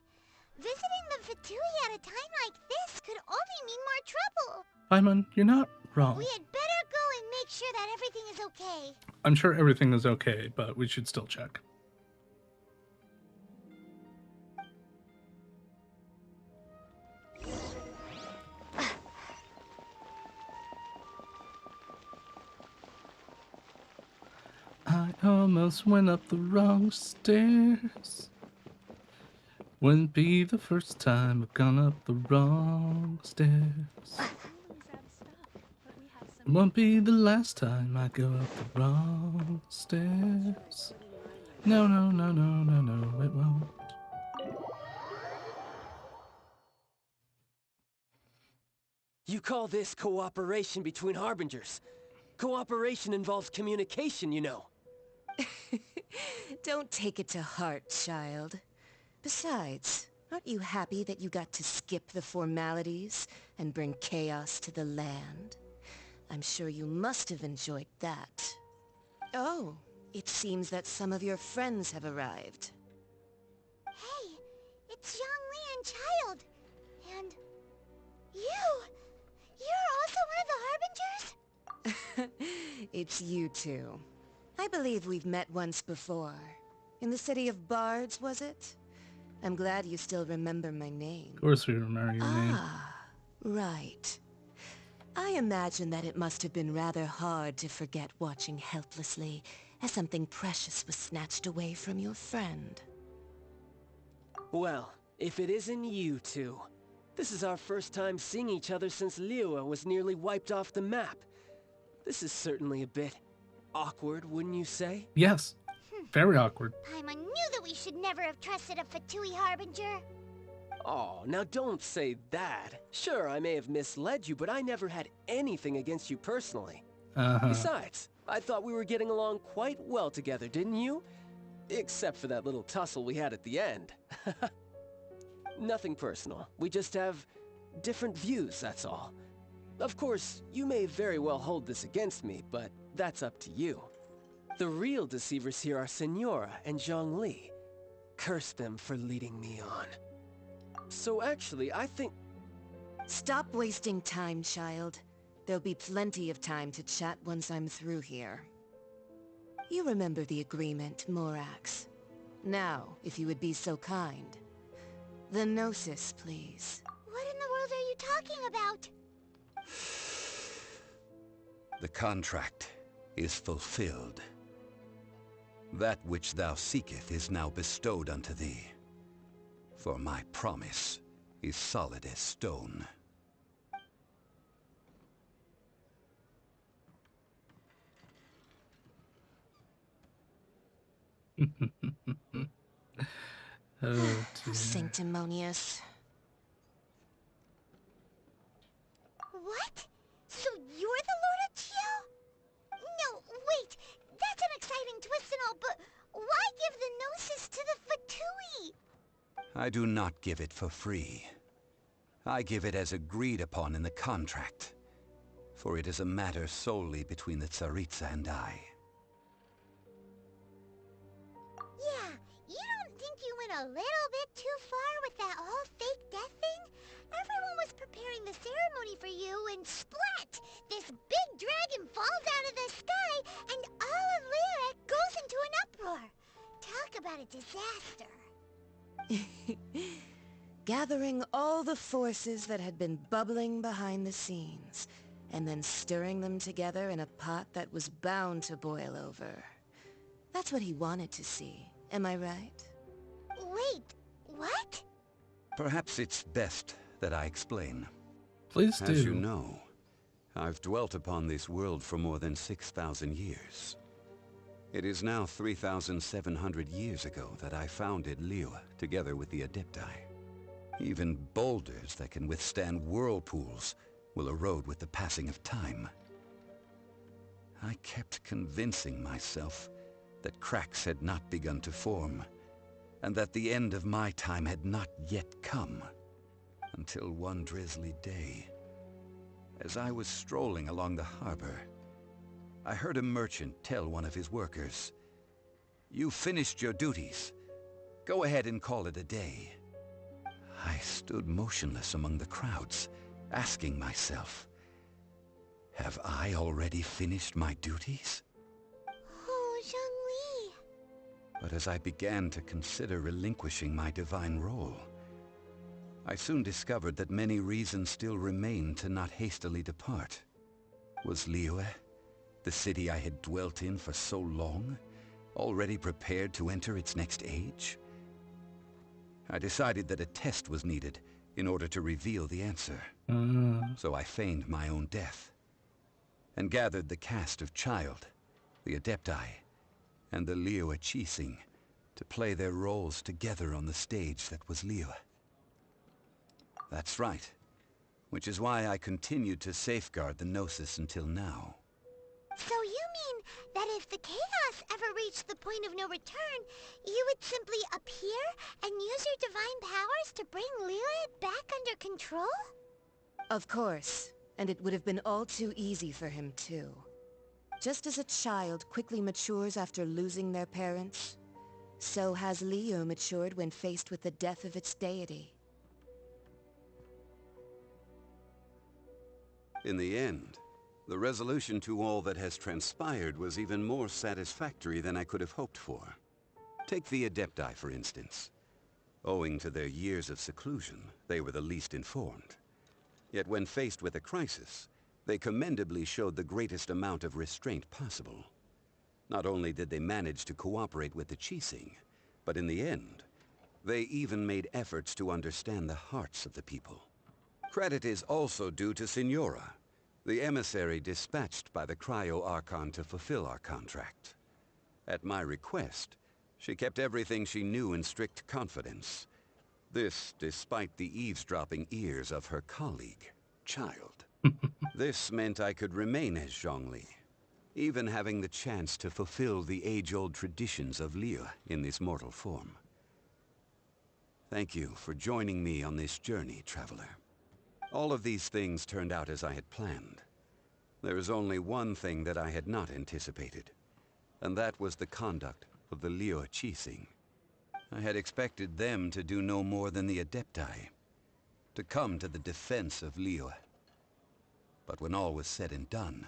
Speaker 2: Visiting the Fatui at a time like this could only mean more trouble.
Speaker 1: Paimon, you're not wrong.
Speaker 2: We had better go and make sure that everything is okay.
Speaker 1: I'm sure everything is okay, but we should still check. I almost went up the wrong stairs. Wouldn't be the first time I've gone up the wrong stairs. Won't be the last time I go up the wrong stairs. No, no, no, no, no, no, it won't.
Speaker 5: You call this cooperation between Harbingers? Cooperation involves communication, you know.
Speaker 7: Don't take it to heart, child. Besides, aren't you happy that you got to skip the formalities and bring chaos to the land? I'm sure you must have enjoyed that. Oh, it seems that some of your friends have arrived.
Speaker 2: Hey, it's Zhongli and Child. And you! You're also one of the Harbingers?
Speaker 7: It's you two. I believe we've met once before. In the city of Bards, was it? I'm glad you still remember my name.
Speaker 1: Of course we remember your name.
Speaker 7: Ah, right. I imagine that it must have been rather hard to forget watching helplessly as something precious was snatched away from your friend.
Speaker 5: Well, if it isn't you two. This is our first time seeing each other since Liyue was nearly wiped off the map. This is certainly a bit awkward, wouldn't you say?
Speaker 1: Yes. Very awkward.
Speaker 2: Paimon knew that we should never have trusted a Fatui Harbinger.
Speaker 5: Oh, now don't say that. Sure, I may have misled you, but I never had anything against you personally. Besides, I thought we were getting along quite well together, didn't you? Except for that little tussle we had at the end. Nothing personal. We just have different views, that's all. Of course, you may very well hold this against me, but that's up to you. The real deceivers here are Senora and Zhongli. Curse them for leading me on. So actually, I think...
Speaker 7: Stop wasting time, child. There'll be plenty of time to chat once I'm through here. You remember the agreement, Morax. Now, if you would be so kind. The Gnosis, please.
Speaker 2: What in the world are you talking about?
Speaker 17: The contract is fulfilled. That which thou seeketh is now bestowed unto thee. For my promise is solid as stone.
Speaker 1: Oh, dear.
Speaker 7: Sanctimonious.
Speaker 2: What? So you're the Lord of Chiao? No, wait. That's an exciting twist and all, but why give the Gnosis to the Fatui?
Speaker 17: I do not give it for free. I give it as agreed upon in the contract. For it is a matter solely between the Tsaritsa and I.
Speaker 2: Yeah, you don't think you went a little bit too far with that whole fake death thing? Everyone was preparing the ceremony for you and splat! This big dragon falls out of the sky and all of Liyue goes into an uproar. Talk about a disaster.
Speaker 7: Gathering all the forces that had been bubbling behind the scenes, and then stirring them together in a pot that was bound to boil over. That's what he wanted to see, am I right?
Speaker 2: Wait, what?
Speaker 17: Perhaps it's best that I explain.
Speaker 1: Please do.
Speaker 17: As you know, I've dwelt upon this world for more than 6,000 years. It is now 3,700 years ago that I founded Liyue, together with the Adepti. Even boulders that can withstand whirlpools will erode with the passing of time. I kept convincing myself that cracks had not begun to form, and that the end of my time had not yet come. Until one drizzly day, as I was strolling along the harbor, I heard a merchant tell one of his workers, "You finished your duties. Go ahead and call it a day." I stood motionless among the crowds, asking myself, have I already finished my duties?
Speaker 2: Oh, Zhongli.
Speaker 17: But as I began to consider relinquishing my divine role, I soon discovered that many reasons still remained to not hastily depart. Was Liyue, the city I had dwelt in for so long, already prepared to enter its next age? I decided that a test was needed in order to reveal the answer. So I feigned my own death, and gathered the cast of Child, the Adepti, and the Liyue Qixing to play their roles together on the stage that was Liyue. That's right, which is why I continued to safeguard the Gnosis until now.
Speaker 2: So you mean that if the chaos ever reached the point of no return, you would simply appear and use your divine powers to bring Liyue back under control?
Speaker 7: Of course, and it would have been all too easy for him too. Just as a child quickly matures after losing their parents, so has Liyue matured when faced with the death of its deity.
Speaker 17: In the end, the resolution to all that has transpired was even more satisfactory than I could have hoped for. Take the Adepti, for instance. Owing to their years of seclusion, they were the least informed. Yet when faced with a crisis, they commendably showed the greatest amount of restraint possible. Not only did they manage to cooperate with the Qixing, but in the end, they even made efforts to understand the hearts of the people. Credit is also due to Signora, the emissary dispatched by the Cryo-Archon to fulfill our contract. At my request, she kept everything she knew in strict confidence. This despite the eavesdropping ears of her colleague, Child. This meant I could remain as Zhongli, even having the chance to fulfill the age-old traditions of Liyue in this mortal form. Thank you for joining me on this journey, Traveler. All of these things turned out as I had planned. There is only one thing that I had not anticipated, and that was the conduct of the Liyue Qixing. I had expected them to do no more than the Adepti, to come to the defense of Liyue. But when all was said and done,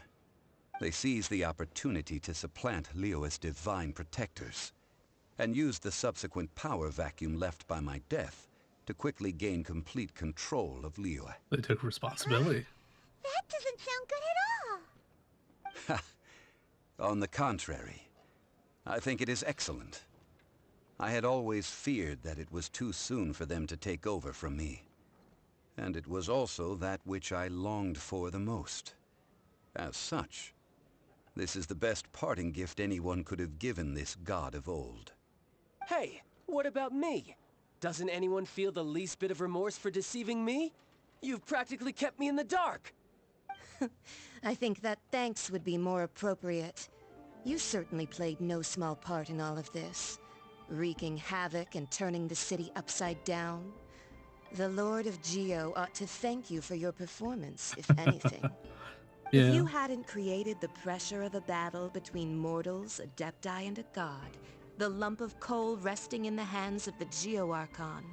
Speaker 17: they seized the opportunity to supplant Liyue as divine protectors, and used the subsequent power vacuum left by my death to quickly gain complete control of Liyue.
Speaker 1: They took responsibility.
Speaker 2: That doesn't sound good at all.
Speaker 17: On the contrary, I think it is excellent. I had always feared that it was too soon for them to take over from me. And it was also that which I longed for the most. As such, this is the best parting gift anyone could have given this god of old.
Speaker 12: Hey, what about me? Doesn't anyone feel the least bit of remorse for deceiving me? You've practically kept me in the dark.
Speaker 7: I think that thanks would be more appropriate. You certainly played no small part in all of this, wreaking havoc and turning the city upside down. The Lord of Geo ought to thank you for your performance, if anything.
Speaker 1: Yeah.
Speaker 7: If you hadn't created the pressure of a battle between mortals, Adepti, and a god, the lump of coal resting in the hands of the Geo-Archon,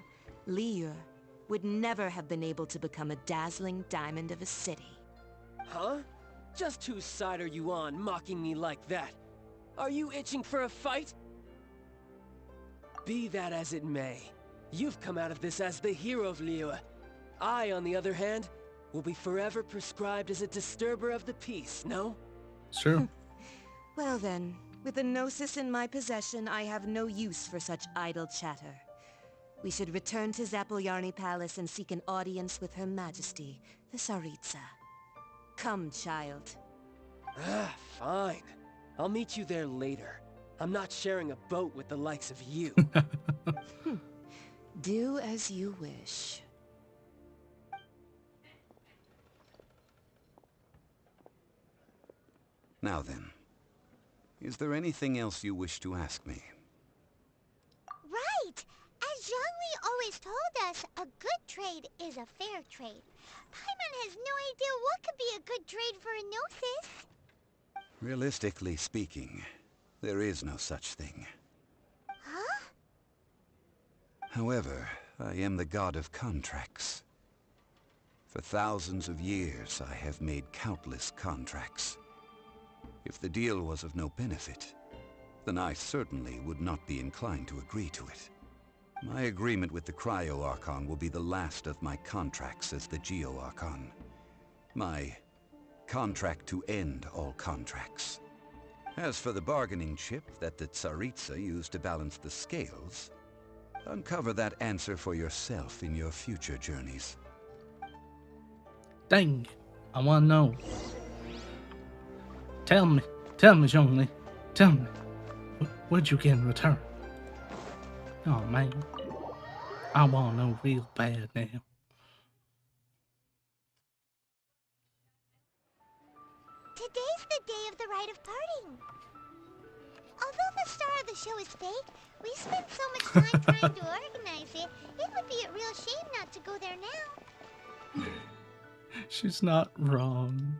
Speaker 7: Liyue would never have been able to become a dazzling diamond of a city.
Speaker 12: Huh? Just whose side are you on, mocking me like that? Are you itching for a fight? Be that as it may, you've come out of this as the hero of Liyue. I, on the other hand, will be forever prescribed as a disturber of the peace, no?
Speaker 1: Sure.
Speaker 7: Well then, with the Gnosis in my possession, I have no use for such idle chatter. We should return to Zapoljarny Palace and seek an audience with Her Majesty, the Tsaritsa. Come, Child.
Speaker 12: Ah, fine. I'll meet you there later. I'm not sharing a boat with the likes of you.
Speaker 7: Do as you wish.
Speaker 17: Now then, is there anything else you wish to ask me?
Speaker 2: Right! As Zhongli always told us, a good trade is a fair trade. Paimon has no idea what could be a good trade for a Gnosis.
Speaker 17: Realistically speaking, there is no such thing.
Speaker 2: Huh?
Speaker 17: However, I am the god of contracts. For thousands of years, I have made countless contracts. If the deal was of no benefit, then I certainly would not be inclined to agree to it. My agreement with the Cryo Archon will be the last of my contracts as the Geo Archon. My contract to end all contracts. As for the bargaining chip that the Tsaritsa used to balance the scales, uncover that answer for yourself in your future journeys.
Speaker 1: Dang, I want to know. Tell me, Zhongli, tell me. What'd you get in return? Oh man, I want to know real bad now.
Speaker 2: Today's the day of the rite of parting. Although the star of the show is fake, we spent so much time trying to organize it, it would be a real shame not to go there now.
Speaker 1: She's not wrong.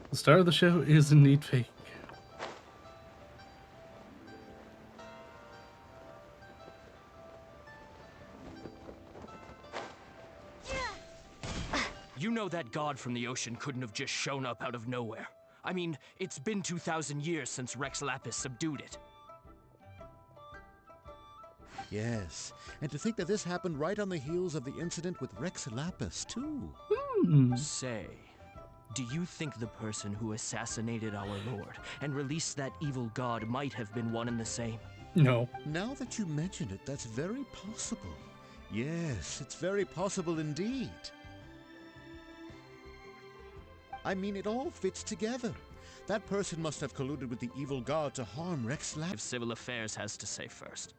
Speaker 1: The star of the show is indeed fake.
Speaker 12: You know that god from the ocean couldn't have just shown up out of nowhere. I mean, it's been 2,000 years since Rex Lapis subdued it.
Speaker 11: Yes, and to think that this happened right on the heels of the incident with Rex Lapis, too.
Speaker 12: Say, do you think the person who assassinated our lord and released that evil god might have been one and the same?
Speaker 1: No.
Speaker 11: Now that you mention it, that's very possible. Yes, it's very possible indeed. I mean, it all fits together. That person must have colluded with the evil god to harm Rex Lapis.
Speaker 12: If Civil Affairs has to say first.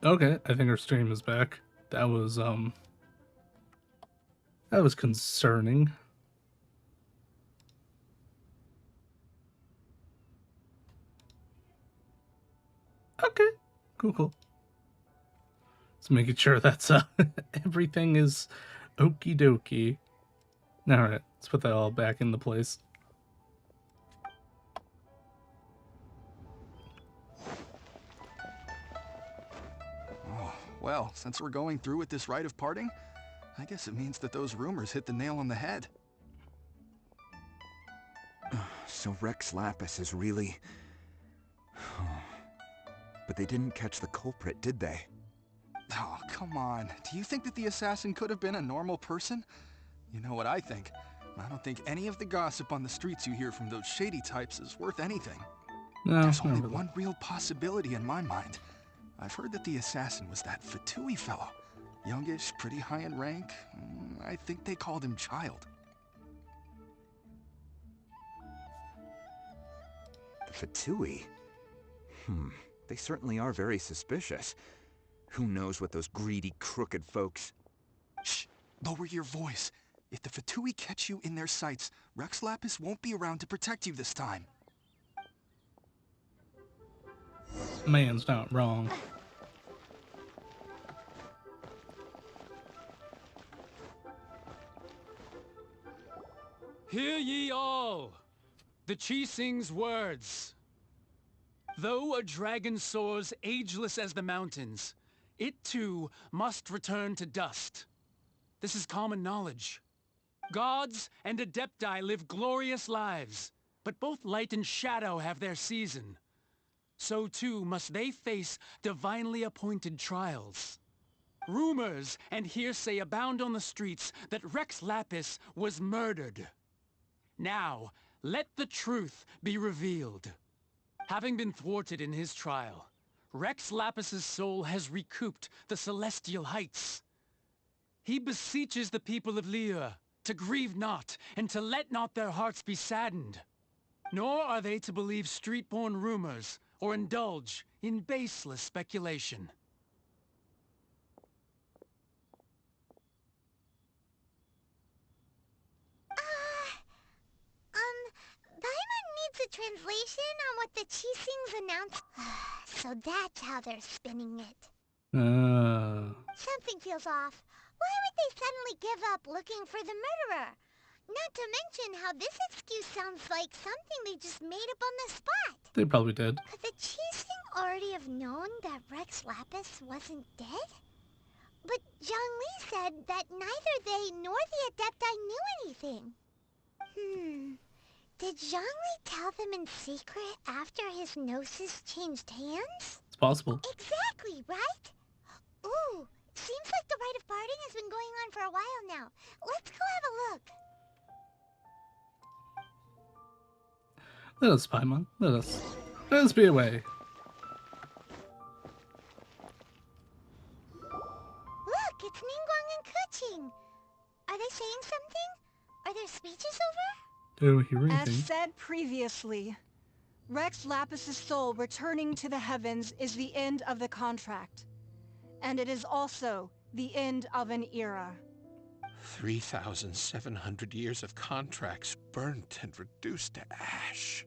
Speaker 1: Okay, I think our stream is back. That was concerning. Okay, cool. Just making sure that's everything is okie dokie. Alright, let's put that all back into place.
Speaker 22: Oh, well, since we're going through with this rite of parting, I guess it means that those rumors hit the nail on the head.
Speaker 23: So Rex Lapis is really... But they didn't catch the culprit, did they?
Speaker 22: Oh, come on. Do you think that the assassin could have been a normal person? You know what I think. I don't think any of the gossip on the streets you hear from those shady types is worth anything.
Speaker 1: No,
Speaker 22: There's only one real possibility in my mind. I've heard that the assassin was that F2P fellow. Youngish, pretty high in rank. I think they called him Child.
Speaker 23: F2P? They certainly are very suspicious. Who knows what those greedy, crooked folks...
Speaker 22: Shh! Lower your voice. If the F2P catch you in their sights, Rex Lapis won't be around to protect you this time.
Speaker 1: Man's not wrong.
Speaker 24: Hear ye all, the Qixing's words. Though a dragon soars ageless as the mountains, it too must return to dust. This is common knowledge. Gods and Adepti live glorious lives, but both light and shadow have their season. So too must they face divinely appointed trials. Rumors and hearsay abound on the streets that Rex Lapis was murdered. Now, let the truth be revealed. Having been thwarted in his trial, Rex Lapis's soul has recouped the celestial heights. He beseeches the people of Liyue to grieve not and to let not their hearts be saddened. Nor are they to believe street-born rumors or indulge in baseless speculation.
Speaker 2: Paimon needs a translation on what the Qixings announced. So that's how they're spinning it. Something feels off. Why would they suddenly give up looking for the murderer? Not to mention how this excuse sounds like something they just made up on the spot.
Speaker 1: They probably did.
Speaker 2: Could the Qixing already have known that Rex Lapis wasn't dead? But Zhongli said that neither they nor the Adepti knew anything. Did Zhongli tell them in secret after his gnosis changed hands?
Speaker 1: It's possible.
Speaker 2: Exactly, right? Ooh, seems like the rite of parting has been going on for a while now. Let's go have a look.
Speaker 1: Let us, Paimon. Let us be away.
Speaker 2: Look, it's Ningguang and Keqing. Are they saying something? Are their speeches over?
Speaker 1: Don't hear anything.
Speaker 16: As said previously, Rex Lapis's soul returning to the heavens is the end of the contract. And it is also the end of an era.
Speaker 9: 3,700 years of contracts burnt and reduced to ash.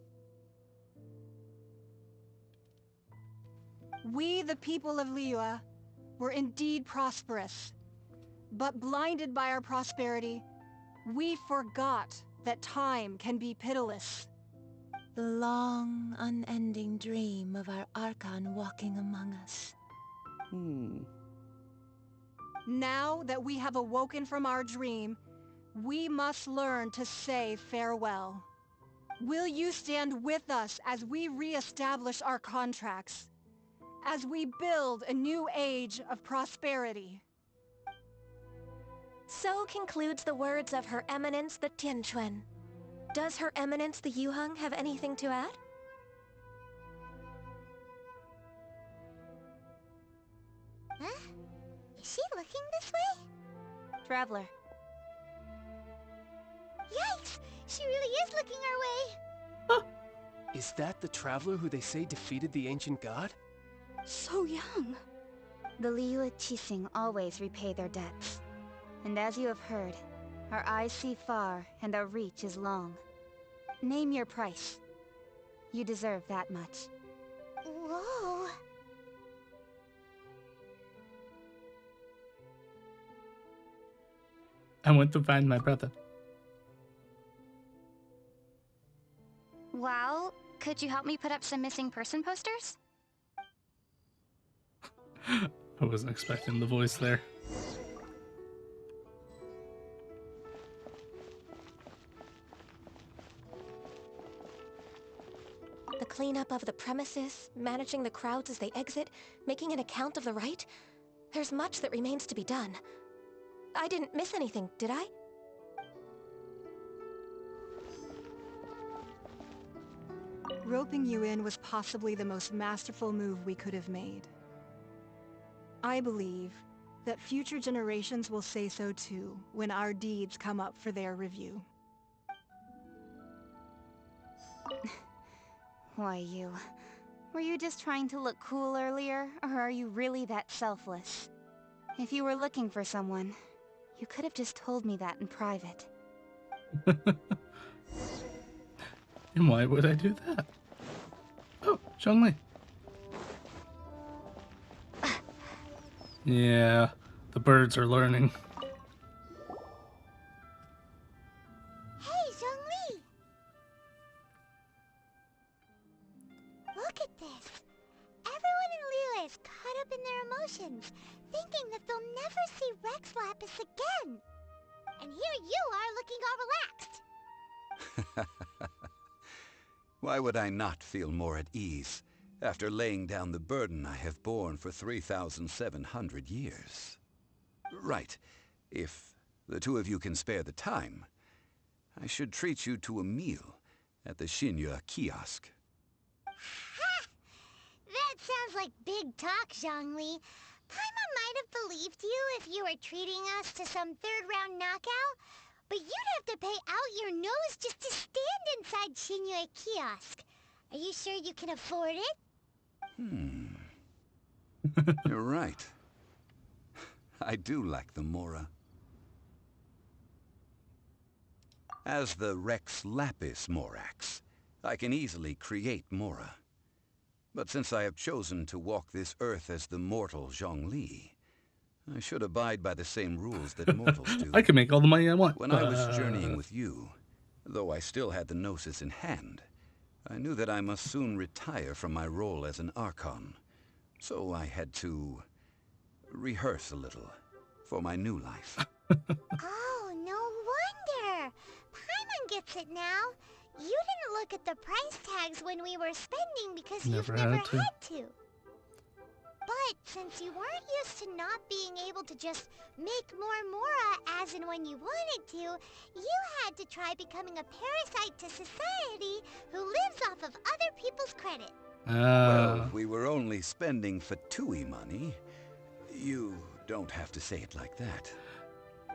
Speaker 16: We, the people of Liyue, were indeed prosperous. But blinded by our prosperity, we forgot that time can be pitiless.
Speaker 7: The long, unending dream of our Archon walking among us.
Speaker 16: Now that we have awoken from our dream, we must learn to say farewell. Will you stand with us as we re-establish our contracts? As we build a new age of prosperity?
Speaker 18: So concludes the words of Her Eminence the Tianquan. Does Her Eminence the Yuheng have anything to add?
Speaker 2: Huh? Is she looking this way?
Speaker 10: Traveler.
Speaker 2: Yikes! She really is looking our way!
Speaker 12: Is that the traveler who they say defeated the ancient god?
Speaker 3: So young.
Speaker 10: The Liyue Qixing always repay their debts. And as you have heard, our eyes see far and our reach is long. Name your price. You deserve that much.
Speaker 2: Whoa!
Speaker 1: I went to find my brother.
Speaker 10: Well, could you help me put up some missing person posters?
Speaker 1: I wasn't expecting the voice there.
Speaker 18: The cleanup of the premises, managing the crowds as they exit, making an account of the rite? There's much that remains to be done. I didn't miss anything, did I?
Speaker 16: Roping you in was possibly the most masterful move we could have made. I believe that future generations will say so too when our deeds come up for their review.
Speaker 10: Why you? Were you just trying to look cool earlier, or are you really that selfless? If you were looking for someone, you could have just told me that in private.
Speaker 1: And why would I do that? Oh, Zhongli. Yeah, the birds are learning.
Speaker 2: Hey, Zhongli! Look at this. Everyone in Liyue is caught up in their emotions, thinking that they'll never see Rex Lapis again. And here you are looking all relaxed.
Speaker 17: Why would I not feel more at ease after laying down the burden I have borne for 3,700 years? Right. If the two of you can spare the time, I should treat you to a meal at the Xinyu kiosk.
Speaker 2: Ha! That sounds like big talk, Zhongli. Paimon might have believed you if you were treating us to some third-round knockout, but you'd have to pay out your nose just to stand inside Shinue kiosk. Are you sure you can afford it?
Speaker 17: You're right. I do like the Mora. As the Rex Lapis Morax, I can easily create Mora. But since I have chosen to walk this earth as the mortal Zhongli, I should abide by the same rules that mortals do.
Speaker 1: I can make all the money I want.
Speaker 17: When I was journeying with you, though I still had the Gnosis in hand, I knew that I must soon retire from my role as an Archon. So I had to rehearse a little for my new life.
Speaker 2: Oh, no wonder. Paimon gets it now. You didn't look at the price tags when we were spending because you've never had to. But since you weren't used to not being able to just make more Mora as and when you wanted to, you had to try becoming a parasite to society who lives off of other people's credit.
Speaker 17: Well, we were only spending F2P money. You don't have to say it like that.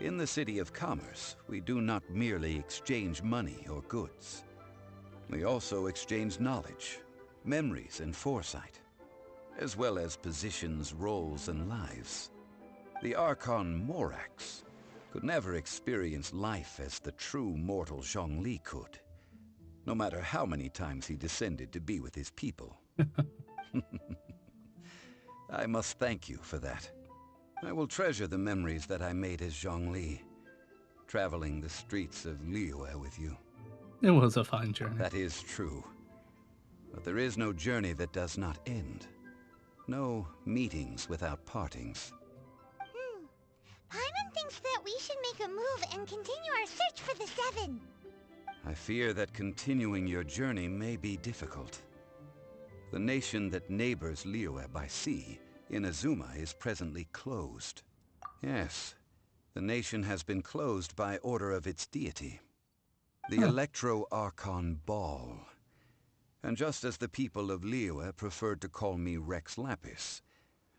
Speaker 17: In the City of Commerce, we do not merely exchange money or goods. We also exchange knowledge, memories, and foresight, as well as positions, roles, and lives. The Archon Morax could never experience life as the true mortal Zhongli could, no matter how many times he descended to be with his people. I must thank you for that. I will treasure the memories that I made as Zhongli, traveling the streets of Liyue with you.
Speaker 1: It was a fine journey.
Speaker 17: That is true. But there is no journey that does not end. No meetings without partings.
Speaker 2: Paimon thinks that we should make a move and continue our search for the Seven.
Speaker 17: I fear that continuing your journey may be difficult. The nation that neighbors Liyue by sea, Inazuma, is presently closed. Yes, the nation has been closed by order of its deity, the Electro-Archon Ball. And just as the people of Liyue preferred to call me Rex Lapis,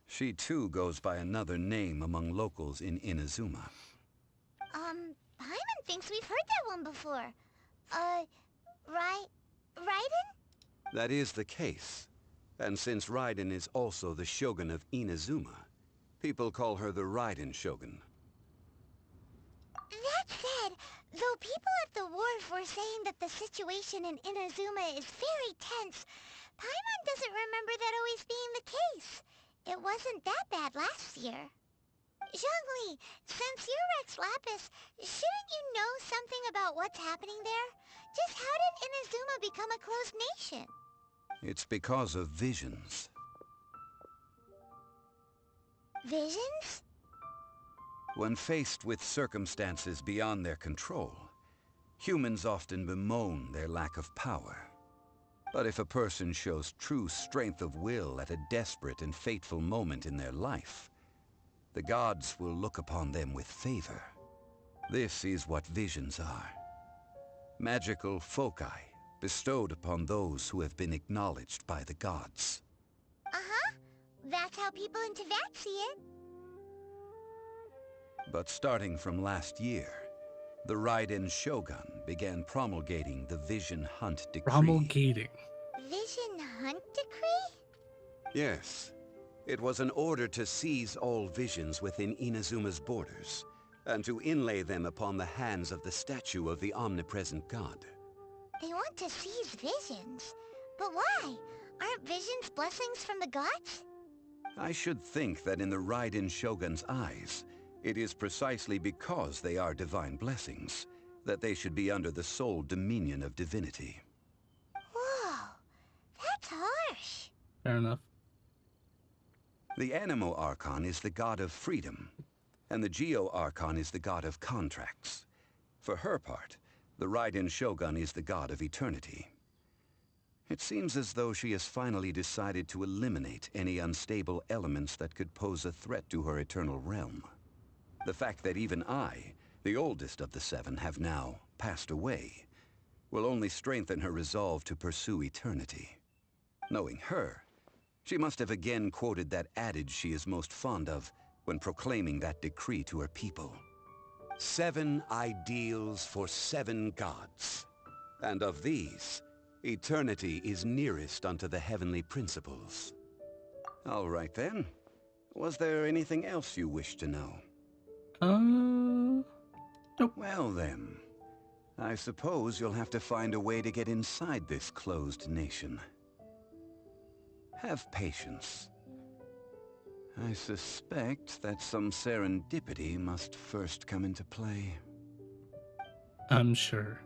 Speaker 17: she too goes by another name among locals in Inazuma.
Speaker 2: Paimon thinks we've heard that one before. Raiden?
Speaker 17: That is the case. And since Raiden is also the Shogun of Inazuma, people call her the Raiden Shogun.
Speaker 2: That said, though people at the wharf were saying that the situation in Inazuma is very tense, Paimon doesn't remember that always being the case. It wasn't that bad last year. Zhongli, since you're Rex Lapis, shouldn't you know something about what's happening there? Just how did Inazuma become a closed nation?
Speaker 17: It's because of visions.
Speaker 2: Visions?
Speaker 17: When faced with circumstances beyond their control, humans often bemoan their lack of power. But if a person shows true strength of will at a desperate and fateful moment in their life, the gods will look upon them with favor. This is what visions are. Magical foci bestowed upon those who have been acknowledged by the gods.
Speaker 2: Uh-huh. That's how people in Teyvat see it.
Speaker 17: But starting from last year, the Raiden Shogun began promulgating the Vision Hunt Decree.
Speaker 1: Promulgating?
Speaker 2: Vision Hunt Decree?
Speaker 17: Yes. It was an order to seize all visions within Inazuma's borders, and to inlay them upon the hands of the statue of the omnipresent god.
Speaker 2: They want to seize visions. But why? Aren't visions blessings from the gods?
Speaker 17: I should think that in the Raiden Shogun's eyes, it is precisely because they are divine blessings that they should be under the sole dominion of divinity.
Speaker 2: Whoa, that's harsh.
Speaker 1: Fair enough.
Speaker 17: The Animo Archon is the god of freedom, and the Geo Archon is the god of contracts. For her part, the Raiden Shogun is the god of eternity. It seems as though she has finally decided to eliminate any unstable elements that could pose a threat to her eternal realm. The fact that even I, the oldest of the seven, have now passed away, will only strengthen her resolve to pursue eternity. Knowing her, she must have again quoted that adage she is most fond of when proclaiming that decree to her people. 7 ideals for 7 gods. And of these, eternity is nearest unto the heavenly principles. All right then. Was there anything else you wish to know?
Speaker 1: Nope.
Speaker 17: Well then, I suppose you'll have to find a way to get inside this closed nation. Have patience. I suspect that some serendipity must first come into play.
Speaker 1: I'm sure.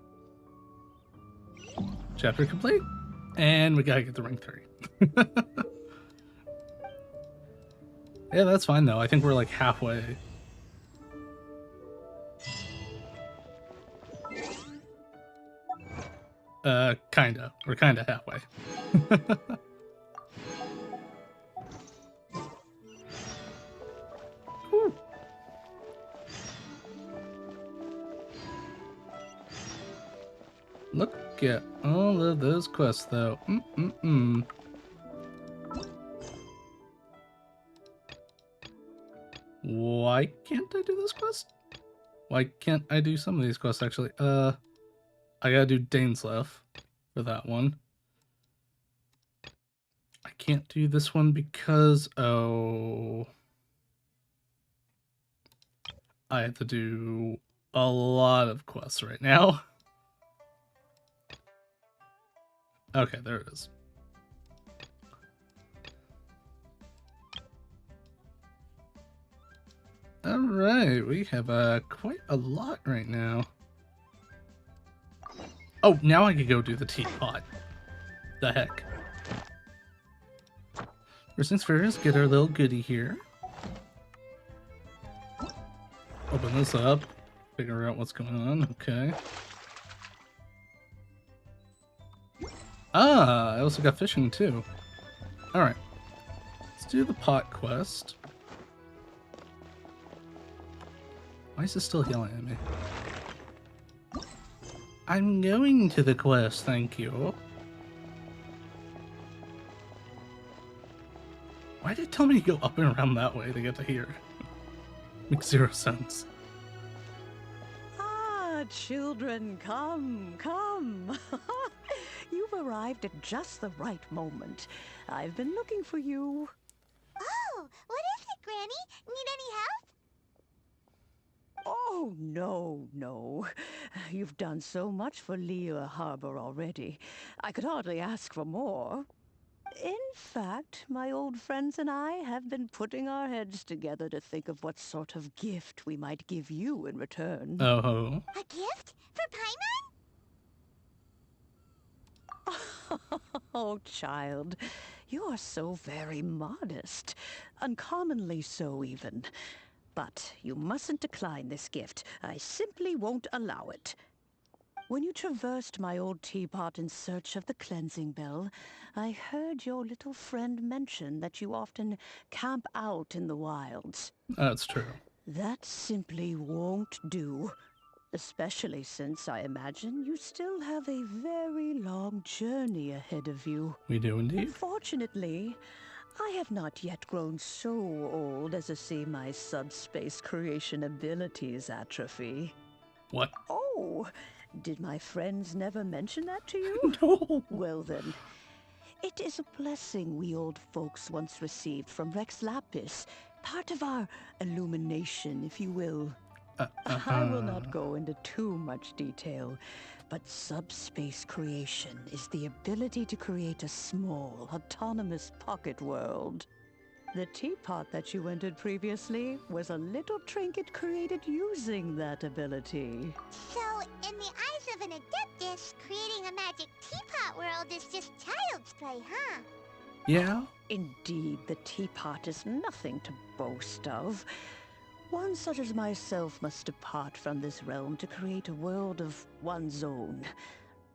Speaker 1: Chapter complete. And we gotta get to rank 3. Yeah, that's fine though. I think we're like halfway. Kinda. We're kinda halfway. Whew. Look at all of those quests though. Why can't I do this quest? Why can't I do some of these quests actually? I gotta do Dainsleif for that one. I can't do this one because, oh, I have to do a lot of quests right now. Okay, there it is. Alright, we have quite a lot right now. Oh, now I can go do the teapot. The heck. First things first, get our little goodie here. Open this up. Figure out what's going on. Okay. Ah, I also got fishing too. Alright. Let's do the pot quest. Why is it still yelling at me? I'm going to the quest, thank you. Why did it tell me to go up and around that way to get to here? Makes 0 sense.
Speaker 6: Ah, children, come, come. You've arrived at just the right moment. I've been looking for you.
Speaker 2: Oh, what is it, Granny? Need any help?
Speaker 6: Oh, no, no. You've done so much for Liyue Harbor already. I could hardly ask for more. In fact, my old friends and I have been putting our heads together to think of what sort of gift we might give you in return.
Speaker 1: Oh.
Speaker 2: A gift? For Paimon?
Speaker 6: Oh, child, you are so very modest. Uncommonly so, even. But you mustn't decline this gift. I simply won't allow it. When you traversed my old teapot in search of the cleansing bell, I heard your little friend mention that you often camp out in the wilds.
Speaker 1: That's true.
Speaker 6: That simply won't do. Especially since I imagine you still have a very long journey ahead of you.
Speaker 1: We do indeed.
Speaker 6: Unfortunately, I have not yet grown so old as to see my subspace creation abilities atrophy.
Speaker 1: What?
Speaker 6: Oh, did my friends never mention that to you?
Speaker 1: No.
Speaker 6: Well then, it is a blessing we old folks once received from Rex Lapis, part of our illumination, if you will. I will not go into too much detail, but subspace creation is the ability to create a small, autonomous pocket world. The teapot that you entered previously was a little trinket created using that ability.
Speaker 2: So, in the eyes of an adeptus, creating a magic teapot world is just child's play, huh?
Speaker 1: Yeah?
Speaker 6: Indeed, the teapot is nothing to boast of. One such as myself must depart from this realm to create a world of one's own.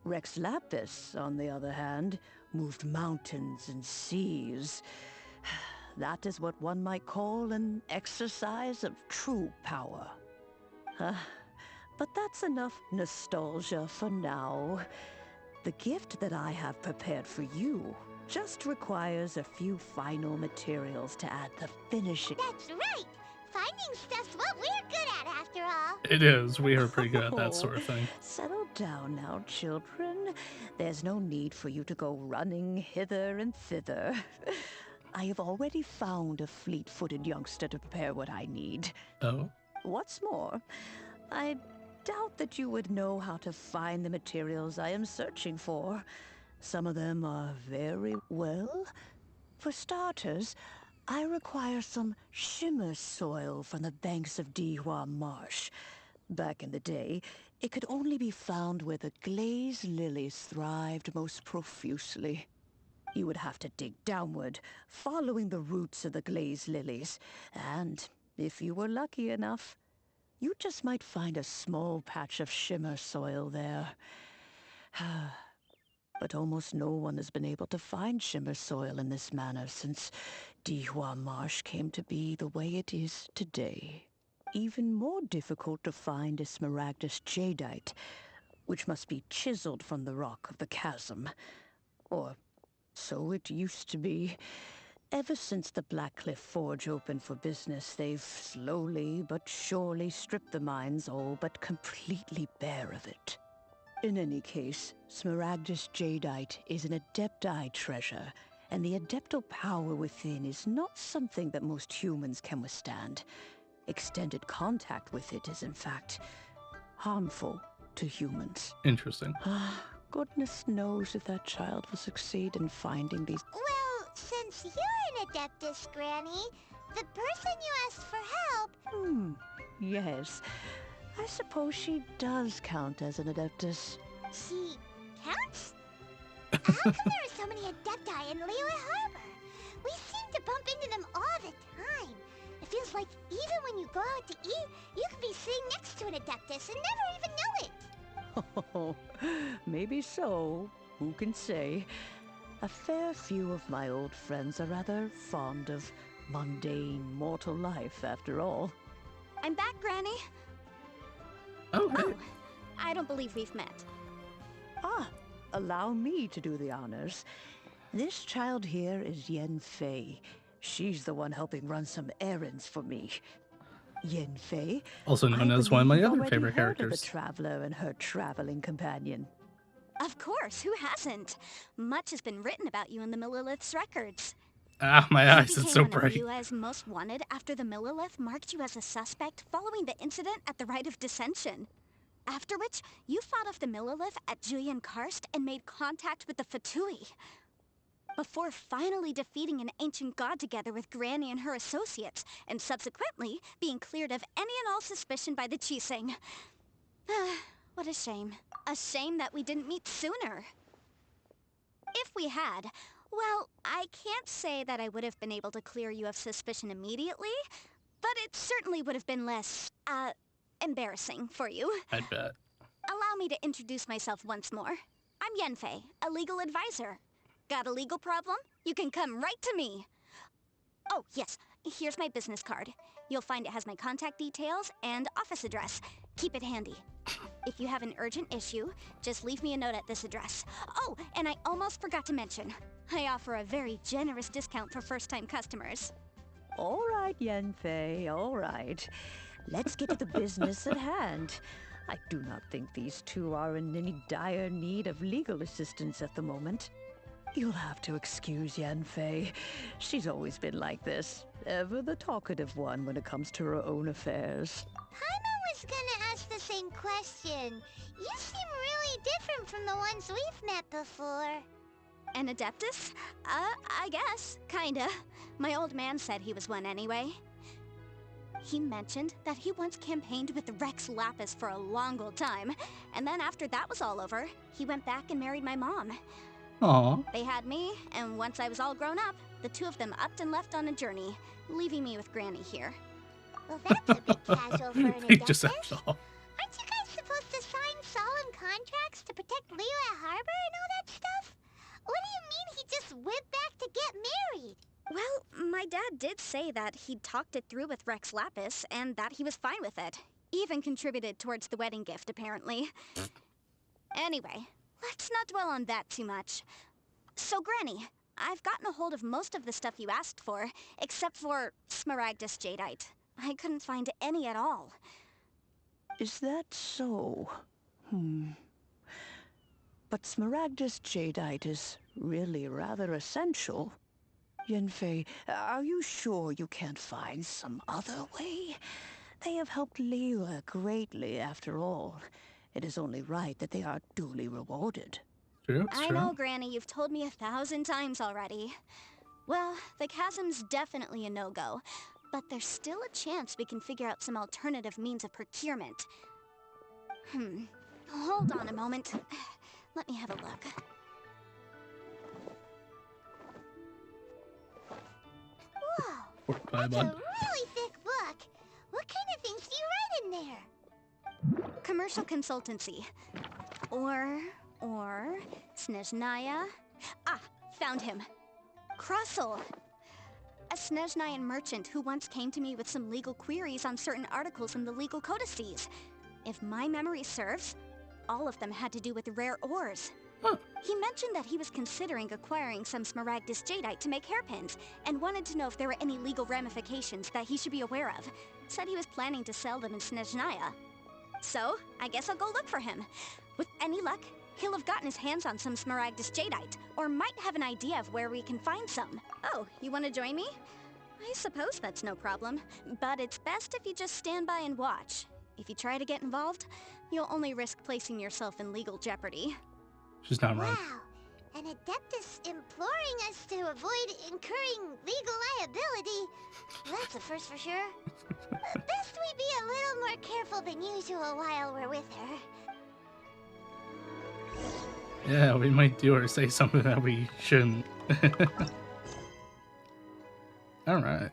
Speaker 6: Rex Lapis, on the other hand, moved mountains and seas. That is what one might call an exercise of true power. But that's enough nostalgia for now. The gift that I have prepared for you just requires a few final materials to add the finishing.
Speaker 2: That's right! Finding stuff's what we're good at, after all.
Speaker 1: It is. We are pretty good at that sort of thing.
Speaker 6: Settle down now, children. There's no need for you to go running hither and thither. I have already found a fleet-footed youngster to prepare what I need.
Speaker 1: Oh?
Speaker 6: What's more, I doubt that you would know how to find the materials I am searching for. Some of them are very well. For starters, I require some shimmer soil from the banks of Dihua Marsh. Back in the day, it could only be found where the glaze lilies thrived most profusely. You would have to dig downward, following the roots of the glaze lilies, and if you were lucky enough, you just might find a small patch of shimmer soil there. But almost no one has been able to find shimmer soil in this manner since Dihua Marsh came to be the way it is today. Even more difficult to find is smaragdus jadeite, which must be chiseled from the rock of the chasm. Or so it used to be. Ever since the Blackcliff Forge opened for business, they've slowly but surely stripped the mines all but completely bare of it. In any case, smaragdus jadeite is an adepti treasure, and the adeptal power within is not something that most humans can withstand. Extended contact with it is, in fact, harmful to humans.
Speaker 1: Interesting.
Speaker 6: Goodness knows if that child will succeed in finding these...
Speaker 2: Well, since you're an Adeptus, Granny, the person you asked for help...
Speaker 6: Yes. I suppose she does count as an Adeptus.
Speaker 2: She counts? How come there are so many Adepti in Liyue Harbor? We seem to bump into them all the time. It feels like even when you go out to eat, you could be sitting next to an Adeptus and never even know it.
Speaker 6: Oh, maybe so. Who can say? A fair few of my old friends are rather fond of mundane mortal life, after all.
Speaker 3: I'm back, Granny.
Speaker 1: Oh, hey.
Speaker 3: Oh, I don't believe we've met.
Speaker 6: Allow me to do the honors. This child here is Yen Fei. She's the one helping run some errands for me. Yen Fei,
Speaker 1: Also known as one of my other favorite characters.
Speaker 6: The traveler and her traveling companion.
Speaker 3: Of course, who hasn't? Much has been written about you in the Millilith's records.
Speaker 1: Ah, my eyes, it's so bright.
Speaker 3: You became one of Liyue's most wanted after the Millilith marked you as a suspect following the incident at the Rite of Dissension. After which, you fought off the Millilith at Julian Karst and made contact with the F2P. Before finally defeating an ancient god together with Granny and her associates, and subsequently being cleared of any and all suspicion by the Qixing. What a shame. A shame that we didn't meet sooner. If we had, well, I can't say that I would have been able to clear you of suspicion immediately, but it certainly would have been less, embarrassing for you.
Speaker 1: I'd bet.
Speaker 3: Allow me to introduce myself once more. I'm Yen Fei, a legal advisor. Got a legal problem? You can come right to me. Oh, yes, here's my business card. You'll find it has my contact details and office address. Keep it handy. If you have an urgent issue, just leave me a note at this address. Oh, and I almost forgot to mention, I offer a very generous discount for first-time customers.
Speaker 6: All right, Yen Fei, all right. Let's get to the business at hand. I do not think these two are in any dire need of legal assistance at the moment. You'll have to excuse Yen Fei. She's always been like this. Ever the talkative one when it comes to her own affairs.
Speaker 2: Paimon was gonna ask the same question. You seem really different from the ones we've met before.
Speaker 3: An Adeptus? I guess. Kinda. My old man said he was one anyway. He mentioned that he once campaigned with Rex Lapis for a long old time, and then after that was all over, he went back and married my mom.
Speaker 1: Aww.
Speaker 3: They had me, and once I was all grown up, the two of them upped and left on a journey, leaving me with Granny here.
Speaker 2: Well, that's a bit casual for an
Speaker 1: He
Speaker 2: Adeptus.
Speaker 1: just left off.
Speaker 2: Aren't you guys supposed to sign solemn contracts to protect Liyue Harbor and all that stuff? What do you mean he just went back to get married?
Speaker 3: Well, my dad did say that he'd talked it through with Rex Lapis, and that he was fine with it. Even contributed towards the wedding gift, apparently. Anyway, let's not dwell on that too much. So, Granny, I've gotten a hold of most of the stuff you asked for, except for smaragdus jadeite.
Speaker 13: I couldn't find any at all.
Speaker 6: Is that so? But Smaragdus jadeite is really rather essential. Yenfei, are you sure you can't find some other way? They have helped Liyue greatly, after all. It is only right that they are duly rewarded.
Speaker 13: I know, Granny, you've told me 1,000 times already. Well, the chasm's definitely a no-go, but there's still a chance we can figure out some alternative means of procurement. Hold on a moment. Let me have a look.
Speaker 2: Whoa, that's a really thick book. What kind of things do you write in there?
Speaker 13: Commercial consultancy. Or Snezhnaya. Ah, found him. Krusel. A Snezhnayan merchant who once came to me with some legal queries on certain articles in the legal codices. If my memory serves, all of them had to do with rare ores. He mentioned that he was considering acquiring some Smaragdus jadeite to make hairpins, and wanted to know if there were any legal ramifications that he should be aware of. Said he was planning to sell them in Snezhnaya. So, I guess I'll go look for him. With any luck, he'll have gotten his hands on some Smaragdus jadeite, or might have an idea of where we can find some. Oh, you want to join me? I suppose that's no problem, but it's best if you just stand by and watch. If you try to get involved, you'll only risk placing yourself in legal jeopardy.
Speaker 1: She's not wrong.
Speaker 2: Wow, an Adeptus imploring us to avoid incurring legal liability. That's a first for sure. Best we be a little more careful than usual while we're with her.
Speaker 1: Yeah, we might do or say something that we shouldn't. Alright.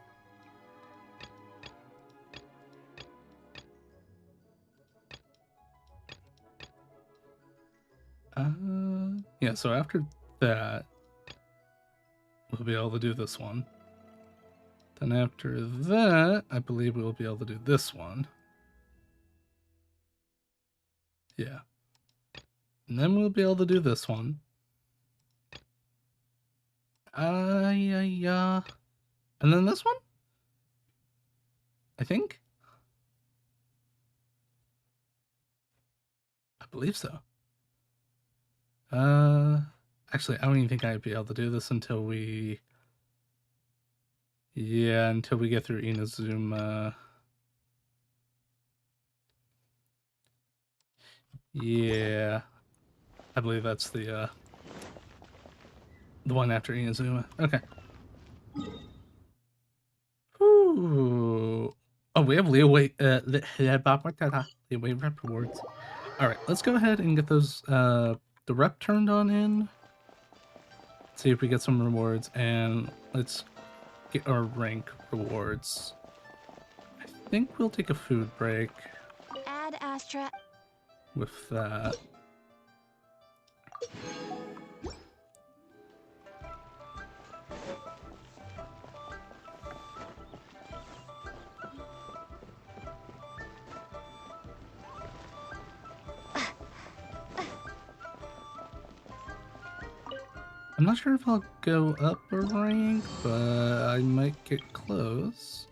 Speaker 1: Yeah, so after that, we'll be able to do this one. Then after that, I believe we'll be able to do this one. Yeah. And then we'll be able to do this one. Yeah. And then this one? I think? I believe so. Actually, I don't even think I'd be able to do this until we... Yeah, until we get through Inazuma. Yeah. I believe that's the one after Inazuma. Okay. Ooh. Oh, we have Liyue rep rewards. Alright, let's go ahead and get those the rep turned on in. See if we get some rewards, and let's get our rank rewards. I think we'll take a food break
Speaker 13: Add Astra.
Speaker 1: with that. I'm not sure if I'll go up a rank, but I might get close.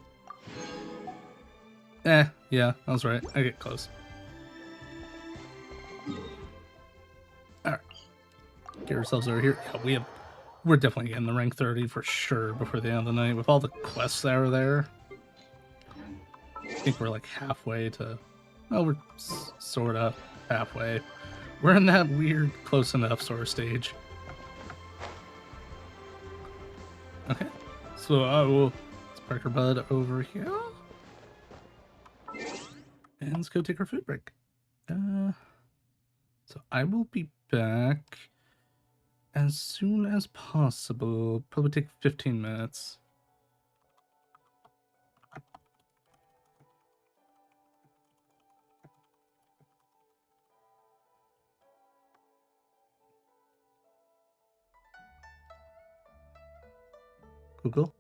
Speaker 1: Yeah, I was right. I get close. Alright. Get ourselves over here. Yeah, we're definitely getting the rank 30 for sure before the end of the night. With all the quests that are there, I think we're like halfway to... Well, we're sort of halfway. We're in that weird close enough sort of stage. Okay, so I will park our bud over here. And let's go take our food break. So I will be back as soon as possible. Probably take 15 minutes. Google.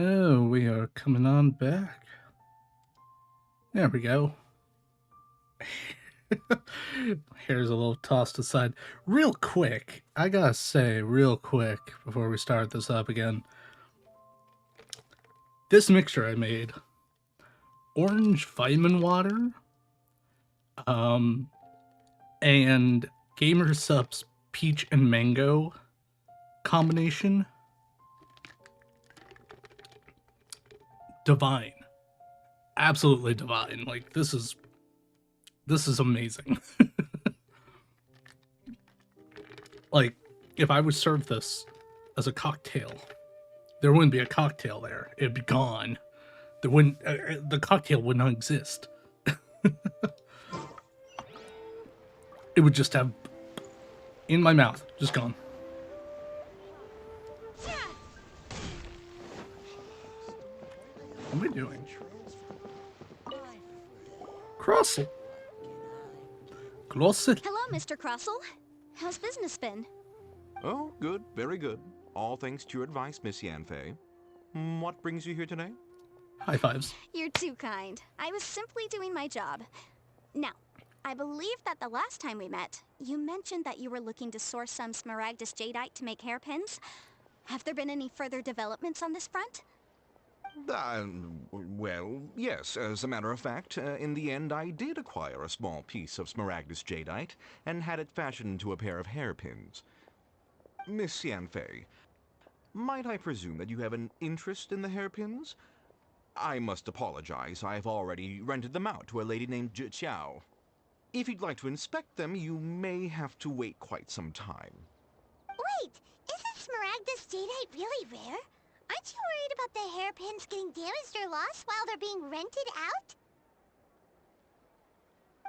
Speaker 1: Oh, we are coming on back. There we go. Hair's a little tossed aside. Real quick, I gotta say, real quick, before we start this up again. This mixture I made, orange vitamin water, and Gamer Sup's peach and mango combination. Divine. Absolutely divine. Like, this is amazing. Like, if I would serve this as a cocktail, there wouldn't be a cocktail there. It'd be gone. There wouldn't. The cocktail would not exist. It would just have in my mouth, just gone. What am I doing? Crossel.
Speaker 13: Hello, Mr. Crossel. How's business been?
Speaker 14: Oh, good, very good. All thanks to your advice, Miss Yanfei. What brings you here today?
Speaker 1: High fives.
Speaker 13: You're too kind. I was simply doing my job. Now, I believe that the last time we met, you mentioned that you were looking to source some Smaragdus jadeite to make hairpins. Have there been any further developments on this front?
Speaker 14: Well, yes. As a matter of fact, in the end I did acquire a small piece of Smaragdus jadeite and had it fashioned into a pair of hairpins. Miss Yanfei, might I presume that you have an interest in the hairpins? I must apologize. I've already rented them out to a lady named Zhi Qiao. If you'd like to inspect them, you may have to wait quite some time.
Speaker 2: Wait, isn't Smaragdus jadeite really rare? Aren't you worried about the hairpins getting damaged or lost while they're being rented out?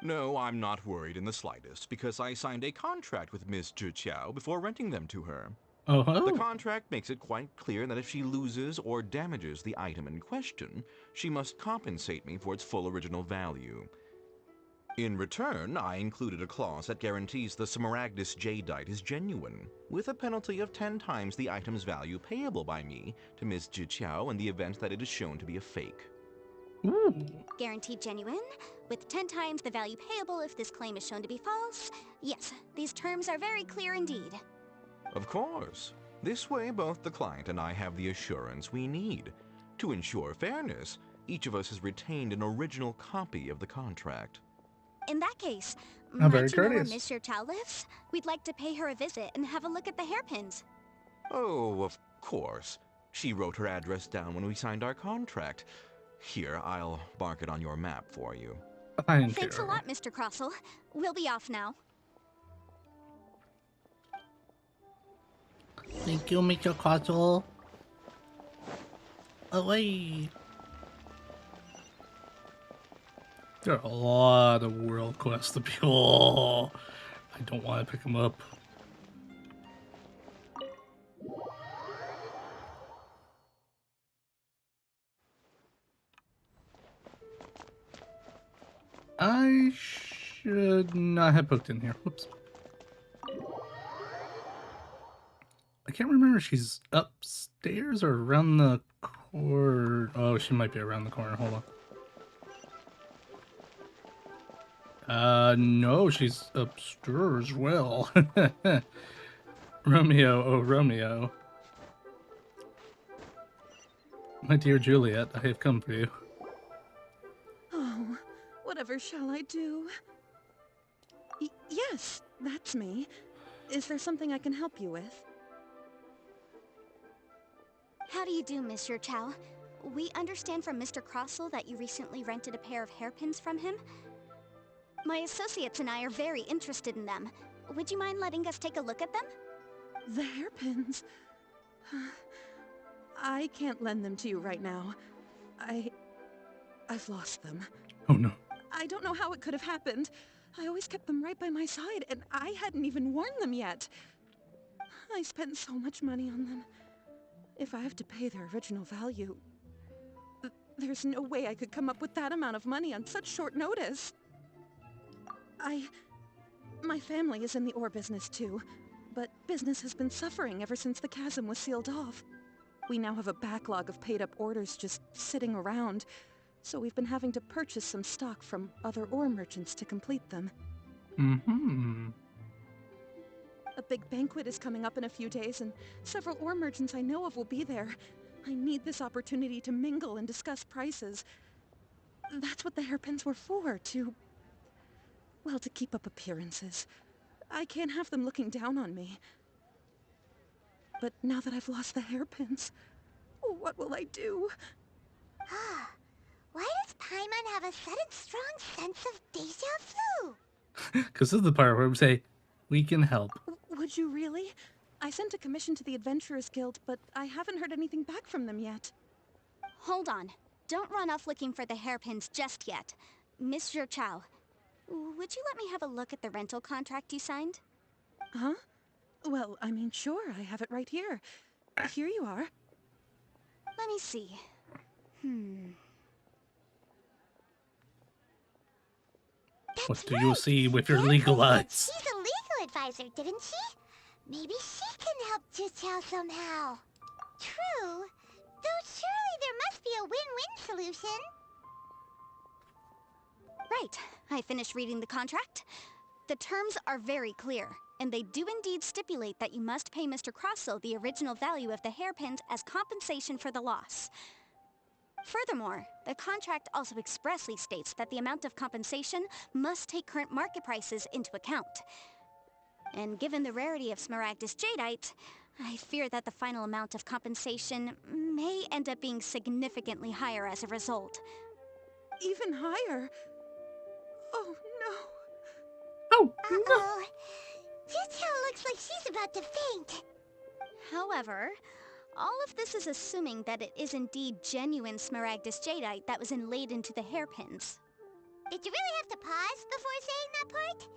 Speaker 14: No, I'm not worried in the slightest, because I signed a contract with Miss Zhi Qiao before renting them to her.
Speaker 1: Uh-huh.
Speaker 14: The contract makes it quite clear that if she loses or damages the item in question, she must compensate me for its full original value. In return, I included a clause that guarantees the Smaragdus jadeite is genuine, with a penalty of 10 times the item's value payable by me to Ms. Zhi Qiao in the event that it is shown to be a fake.
Speaker 1: Ooh.
Speaker 13: Guaranteed genuine, with 10 times the value payable if this claim is shown to be false. Yes, these terms are very clear indeed.
Speaker 14: Of course. This way, both the client and I have the assurance we need. To ensure fairness, each of us has retained an original copy of the contract.
Speaker 13: In that case,
Speaker 1: How
Speaker 13: might
Speaker 1: very
Speaker 13: you know where
Speaker 1: courteous.
Speaker 13: Miss Xiao lives? We'd like to pay her a visit and have a look at the hairpins.
Speaker 14: Oh, of course. She wrote her address down when we signed our contract. Here, I'll mark it on your map for you.
Speaker 13: Thanks a lot, Mr. Crossel. We'll be off now.
Speaker 1: Thank you, Mr. Crossel. Away. There are a lot of world quests to be. Oh, I don't want to pick them up. I should not have booked in here. Whoops. I can't remember if she's upstairs or around the corner. Oh, she might be around the corner. Hold on. No, she's upstairs as well. Romeo, oh Romeo. My dear Juliet, I have come for you.
Speaker 6: Oh, whatever shall I do? Yes, that's me. Is there something I can help you with?
Speaker 13: How do you do, Monsieur Chow? We understand from Mr. Crossel that you recently rented a pair of hairpins from him. My associates and I are very interested in them. Would you mind letting us take a look at them?
Speaker 6: The hairpins? I can't lend them to you right now. I've lost them.
Speaker 1: Oh no.
Speaker 6: I don't know how it could have happened. I always kept them right by my side, and I hadn't even worn them yet. I spent so much money on them. If I have to pay their original value, there's no way I could come up with that amount of money on such short notice. My family is in the ore business too, but business has been suffering ever since the chasm was sealed off.
Speaker 15: We now have a backlog of paid-up orders just sitting around, so we've been having to purchase some stock from other ore merchants to complete them.
Speaker 1: Mm-hmm.
Speaker 15: A big banquet is coming up in a few days, and several ore merchants I know of will be there. I need this opportunity to mingle and discuss prices. That's what the hairpins were for, well, to keep up appearances. I can't have them looking down on me. But now that I've lost the hairpins, what will I do?
Speaker 2: Why does Paimon have a sudden strong sense of deja vu?
Speaker 1: Because this is the part where we say, we can help.
Speaker 15: Would you really? I sent a commission to the Adventurers Guild, but I haven't heard anything back from them yet.
Speaker 13: Hold on. Don't run off looking for the hairpins just yet. Miss Chow, would you let me have a look at the rental contract you signed?
Speaker 15: Huh? Well, I mean, sure, I have it right here. Here you are.
Speaker 13: Let me see.
Speaker 1: What do you see with your legal eyes?
Speaker 2: She's a legal advisor, didn't she? Maybe she can help Juqiao somehow. True. Though surely there must be a win-win solution.
Speaker 13: Right. I finished reading the contract. The terms are very clear, and they do indeed stipulate that you must pay Mr. Crossell the original value of the hairpins as compensation for the loss. Furthermore, the contract also expressly states that the amount of compensation must take current market prices into account. And given the rarity of Smaragdus Jadeite, I fear that the final amount of compensation may end up being significantly higher as a result.
Speaker 15: Even higher? Oh, no.
Speaker 1: Oh,
Speaker 2: uh-oh. Juqiao looks like she's about to faint.
Speaker 13: However, all of this is assuming that it is indeed genuine Smaragdus Jadeite that was inlaid into the hairpins.
Speaker 2: Did you really have to pause before saying that part?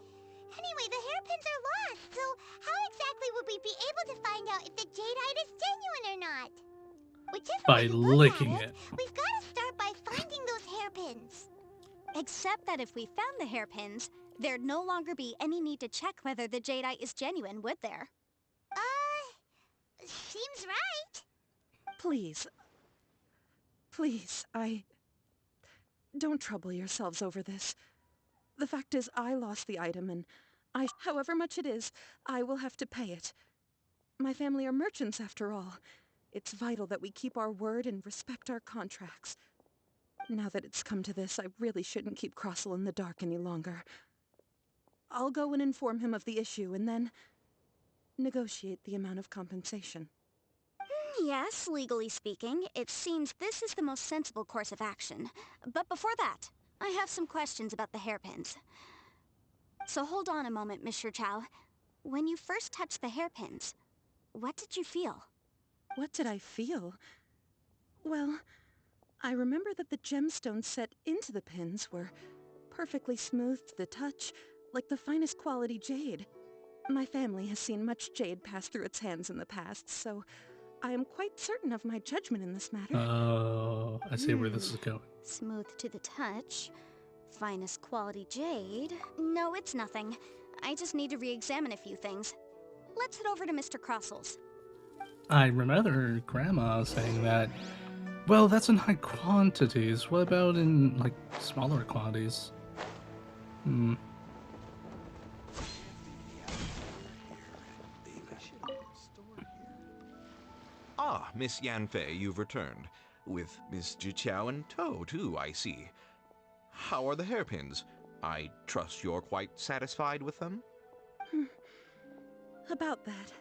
Speaker 2: Anyway, the hairpins are lost, so how exactly would we be able to find out if the Jadeite is genuine or not? Whichever
Speaker 1: By
Speaker 2: way you look
Speaker 1: licking
Speaker 2: at
Speaker 1: it.
Speaker 2: We've got to start by finding those hairpins.
Speaker 13: Except that if we found the hairpins, there'd no longer be any need to check whether the Jadeite is genuine, would there?
Speaker 2: Seems right.
Speaker 15: Please, don't trouble yourselves over this. The fact is, I lost the item, and however much it is, I will have to pay it. My family are merchants, after all. It's vital that we keep our word and respect our contracts. Now that it's come to this, I really shouldn't keep Crossell in the dark any longer. I'll go and inform him of the issue, and then negotiate the amount of compensation.
Speaker 13: Yes, legally speaking, it seems this is the most sensible course of action. But before that, I have some questions about the hairpins. So hold on a moment, Mr. Chow. When you first touched the hairpins, what did you feel?
Speaker 15: What did I feel? Well, I remember that the gemstones set into the pins were perfectly smooth to the touch, like the finest quality jade. My family has seen much jade pass through its hands in the past, so I am quite certain of my judgment in this matter.
Speaker 1: Oh, I see where this is going.
Speaker 13: Smooth to the touch. Finest quality jade. No, it's nothing. I just need to re-examine a few things. Let's head over to Mr. Crossell's.
Speaker 1: I remember Grandma saying that, well, that's in high quantities. What about in, like, smaller quantities?
Speaker 14: Ah, Miss Yanfei, you've returned. With Miss Juqiao in tow, too, I see. How are the hairpins? I trust you're quite satisfied with them?
Speaker 15: About that.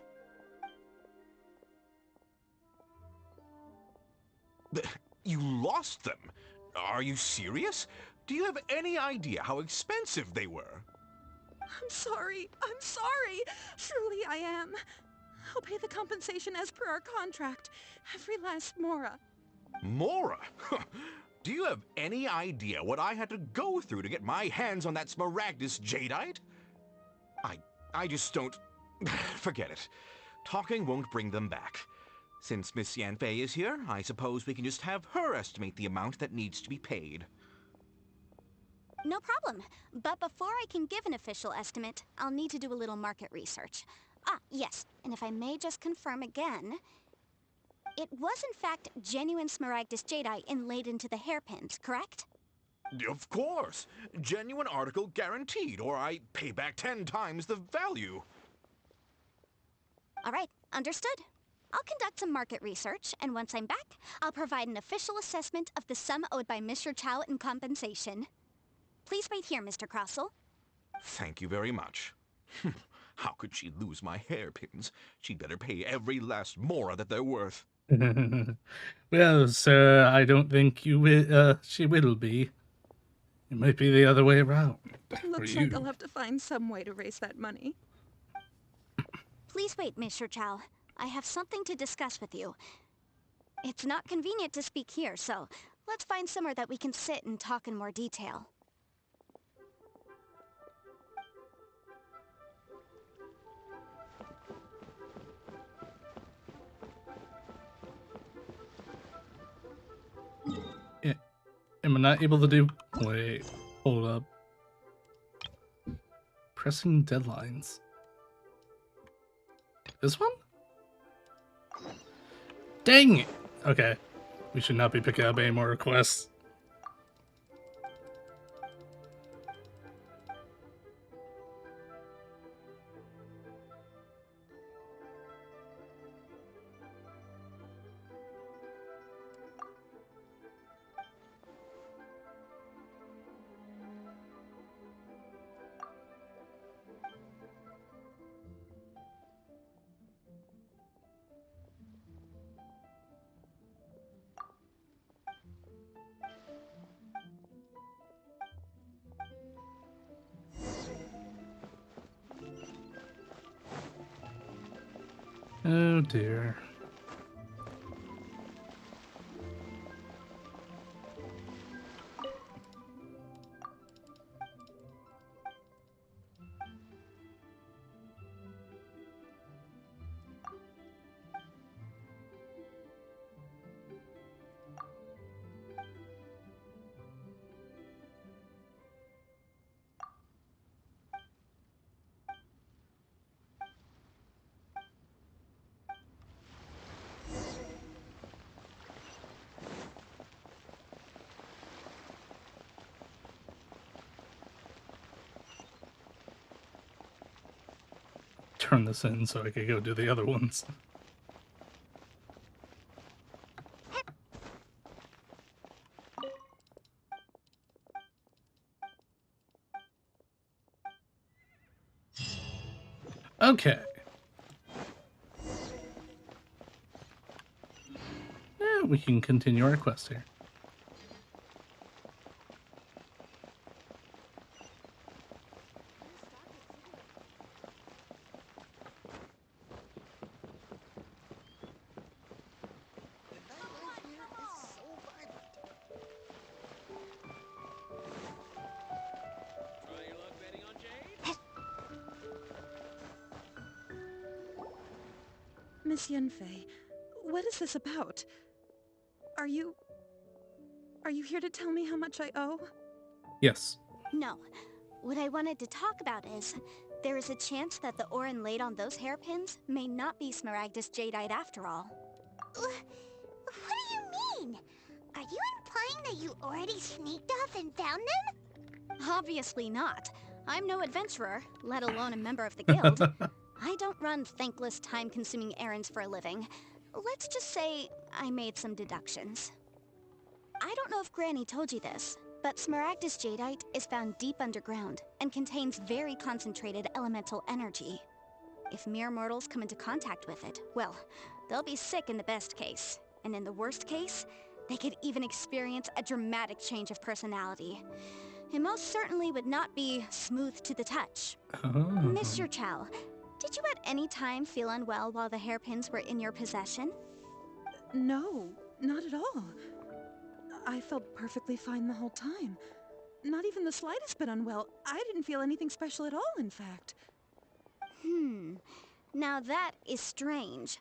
Speaker 14: You lost them? Are you serious? Do you have any idea how expensive they were?
Speaker 15: I'm sorry. Truly I am. I'll pay the compensation as per our contract. Every last mora.
Speaker 14: Mora? Do you have any idea what I had to go through to get my hands on that Smaragdus Jadeite? I just don't... Forget it. Talking won't bring them back. Since Miss Yanfei is here, I suppose we can just have her estimate the amount that needs to be paid.
Speaker 13: No problem. But before I can give an official estimate, I'll need to do a little market research. Ah, yes, and if I may just confirm again, It was in fact genuine Smaragdus jadeite inlaid into the hairpins, correct?
Speaker 14: Of course! Genuine article guaranteed, or I pay back 10 times the value.
Speaker 13: Alright, understood. I'll conduct some market research, and once I'm back, I'll provide an official assessment of the sum owed by Mr. Chow in compensation. Please wait here, Mr. Crossell.
Speaker 14: Thank you very much. How could she lose my hairpins? She'd better pay every last mora that they're worth.
Speaker 1: Well, sir, I don't think she will be. It might be the other way around.
Speaker 15: Looks like I'll have to find some way to raise that money.
Speaker 13: Please wait, Mr. Chow. I have something to discuss with you. It's not convenient to speak here, so let's find somewhere that we can sit and talk in more detail.
Speaker 1: Am I not able to do... Wait, hold up. Pressing deadlines. This one? Dang it! Okay. We should not be picking up any more requests. Oh dear. Turn this in so I could go do the other ones. Okay. Yeah, we can continue our quest here.
Speaker 15: Miss Yanfei, what is this about? Are you here to tell me how much I owe?
Speaker 1: Yes.
Speaker 13: No. What I wanted to talk about is, there is a chance that the ore inlaid on those hairpins may not be Smaragdus jadeite after all.
Speaker 2: What do you mean? Are you implying that you already sneaked off and found them?
Speaker 13: Obviously not. I'm no adventurer, let alone a member of the guild. I don't run thankless, time-consuming errands for a living. Let's just say I made some deductions. I don't know if Granny told you this, but Smaragdus jadeite is found deep underground and contains very concentrated elemental energy. If mere mortals come into contact with it, well, they'll be sick in the best case. And in the worst case, they could even experience a dramatic change of personality. It most certainly would not be smooth to the touch.
Speaker 1: Oh.
Speaker 13: Mr. Chow, did you at any time feel unwell while the hairpins were in your possession?
Speaker 15: No, not at all. I felt perfectly fine the whole time. Not even the slightest bit unwell. I didn't feel anything special at all, in fact.
Speaker 13: Now that is strange.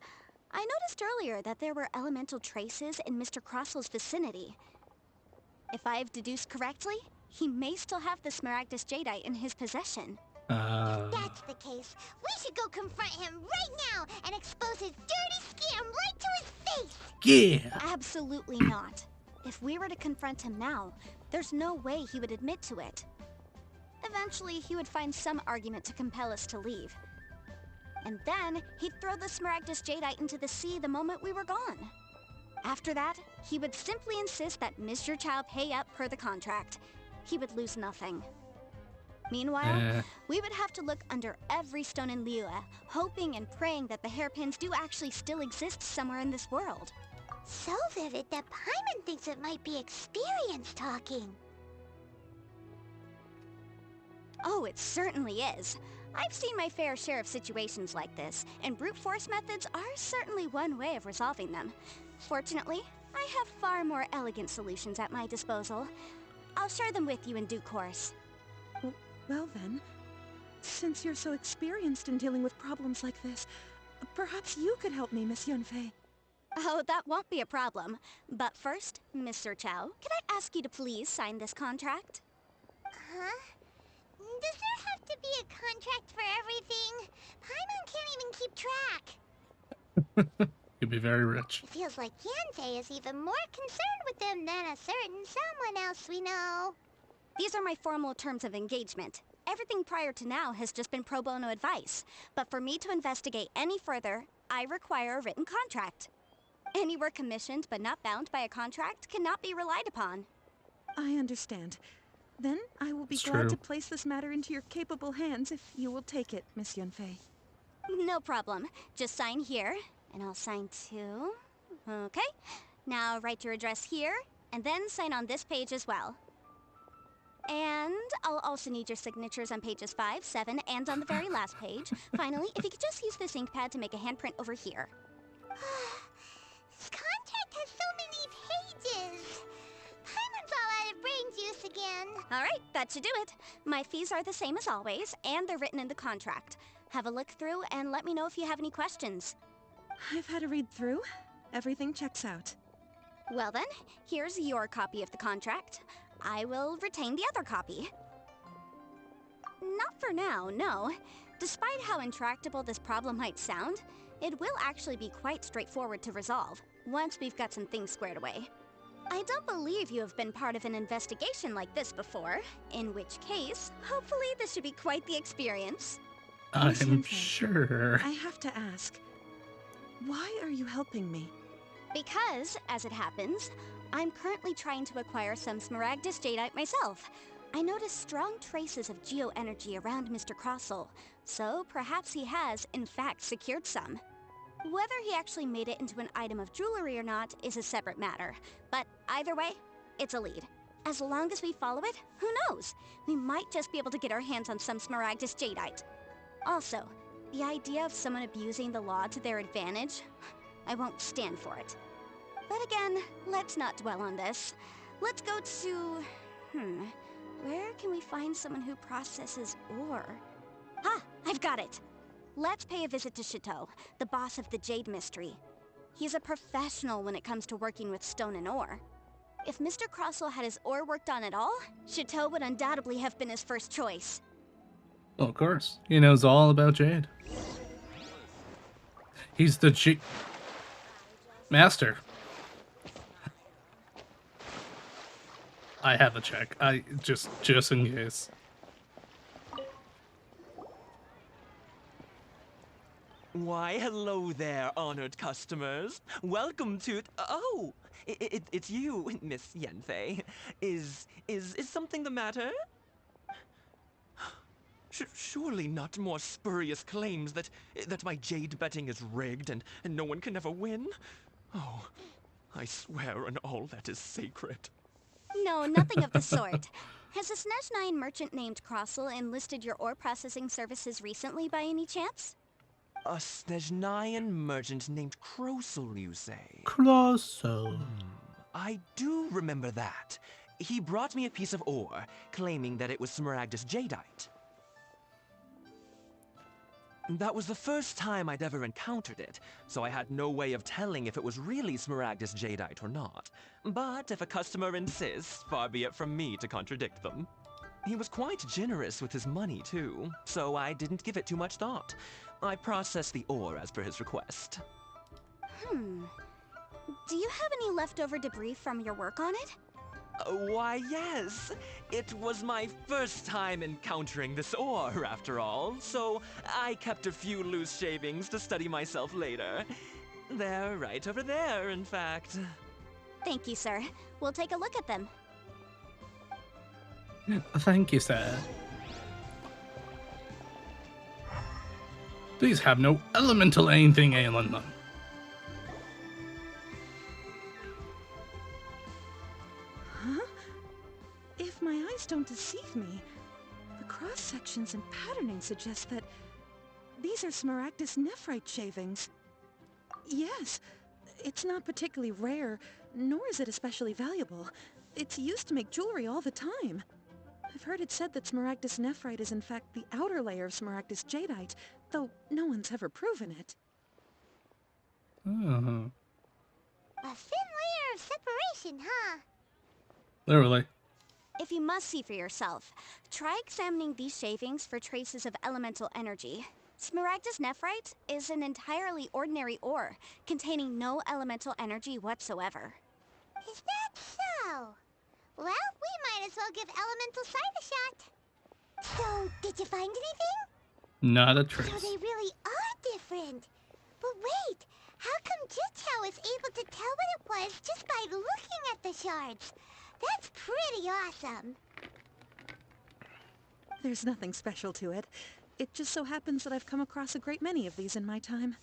Speaker 13: I noticed earlier that there were elemental traces in Mr. Crossell's vicinity. If I've deduced correctly, he may still have the Smaragdus jadeite in his possession.
Speaker 2: If that's the the case, we should go confront him right now and expose his dirty scam right to his face!
Speaker 1: Yeah!
Speaker 13: Absolutely not. If we were to confront him now, there's no way he would admit to it. Eventually, he would find some argument to compel us to leave. And then, he'd throw the Smaragdus Jadeite into the sea the moment we were gone. After that, he would simply insist that Mr. Chow pay up per the contract. He would lose nothing. Meanwhile, we would have to look under every stone in Liyue, hoping and praying that the hairpins do actually still exist somewhere in this world.
Speaker 2: So vivid that Paimon thinks it might be experience talking.
Speaker 13: Oh, it certainly is. I've seen my fair share of situations like this, and brute force methods are certainly one way of resolving them. Fortunately, I have far more elegant solutions at my disposal. I'll share them with you in due course.
Speaker 15: Well then, since you're so experienced in dealing with problems like this, perhaps you could help me, Miss Yunfei.
Speaker 13: Oh, that won't be a problem. But first, Mr. Chow, can I ask you to please sign this contract?
Speaker 2: Huh? Does there have to be a contract for everything? Paimon can't even keep track.
Speaker 1: You'd be very rich.
Speaker 2: It feels like Yanfei is even more concerned with them than a certain someone else we know.
Speaker 13: These are my formal terms of engagement. Everything prior to now has just been pro bono advice. But for me to investigate any further, I require a written contract. Any work commissioned but not bound by a contract cannot be relied upon.
Speaker 15: I understand. Then I will be glad to place this matter into your capable hands if you will take it, Miss Yunfei.
Speaker 13: No problem. Just sign here, and I'll sign too. Okay. Now write your address here, and then sign on this page as well. And I'll also need your signatures on pages 5, 7, and on the very last page. Finally, if you could just use this ink pad to make a handprint over here.
Speaker 2: This contract has so many pages. Paimon's all out of brain juice again.
Speaker 13: Alright, that should do it. My fees are the same as always, and they're written in the contract. Have a look through and let me know if you have any questions.
Speaker 15: I've had a read through. Everything checks out.
Speaker 13: Well then, here's your copy of the contract. I will retain the other copy. Not for now, no. Despite how intractable this problem might sound, it will actually be quite straightforward to resolve, once we've got some things squared away. I don't believe you have been part of an investigation like this before, in which case, hopefully this should be quite the experience.
Speaker 1: I'm sure.
Speaker 15: I have to ask, why are you helping me?
Speaker 13: Because, as it happens, I'm currently trying to acquire some Smaragdus Jadeite myself. I noticed strong traces of geo-energy around Mr. Crossel, so perhaps he has, in fact, secured some. Whether he actually made it into an item of jewelry or not is a separate matter, but either way, it's a lead. As long as we follow it, who knows? We might just be able to get our hands on some Smaragdus Jadeite. Also, the idea of someone abusing the law to their advantage, I won't stand for it. But again, let's not dwell on this. Let's go to... where can we find someone who processes ore? Ah, I've got it! Let's pay a visit to Chateau, the boss of the Jade Mystery. He's a professional when it comes to working with stone and ore. If Mr. Crossel had his ore worked on at all, Chateau would undoubtedly have been his first choice.
Speaker 1: Well, of course. He knows all about Jade. He's the Master. I have a check. Just in case.
Speaker 4: Why, hello there, honored customers. Welcome to... Oh, it's you, Miss Yanfei. Is something the matter? Surely not more spurious claims that my jade betting is rigged and no one can ever win? Oh, I swear on all that is sacred.
Speaker 13: No, nothing of the sort. Has a Snezhnine merchant named Crossel enlisted your ore processing services recently by any chance?
Speaker 4: A Snezhnine merchant named Crossel, you say?
Speaker 1: Crossel.
Speaker 4: I do remember that. He brought me a piece of ore, claiming that it was Smaragdus Jadeite. That was the first time I'd ever encountered it, so I had no way of telling if it was really Smaragdus Jadeite or not. But if a customer insists, far be it from me to contradict them. He was quite generous with his money, too, so I didn't give it too much thought. I processed the ore as per his request.
Speaker 13: Do you have any leftover debris from your work on it?
Speaker 4: Why, yes. It was my first time encountering this ore, after all, so I kept a few loose shavings to study myself later. They're right over there, in fact.
Speaker 13: Thank you, sir. We'll take a look at them.
Speaker 1: Thank you, sir. These have no elemental anything ailing them.
Speaker 15: Huh? If my eyes don't deceive me, the cross-sections and patterning suggest that these are Smaragdus nephrite shavings. Yes, it's not particularly rare, nor is it especially valuable. It's used to make jewelry all the time. I've heard it said that Smaragdus nephrite is in fact the outer layer of Smaragdus jadeite, though no one's ever proven it.
Speaker 1: Oh.
Speaker 2: A thin layer of separation, huh?
Speaker 1: Literally.
Speaker 13: If you must see for yourself, try examining these shavings for traces of elemental energy. Smaragdus nephrite is an entirely ordinary ore, containing no elemental energy whatsoever.
Speaker 2: Is that so? Well, we might as well give elemental sight a shot. So, did you find anything?
Speaker 1: Not a
Speaker 2: So
Speaker 1: trace.
Speaker 2: they really are different. But wait, how come Jichao was able to tell what it was just by looking at the shards? That's pretty awesome.
Speaker 15: There's nothing special to it. It just so happens that I've come across a great many of these in my time.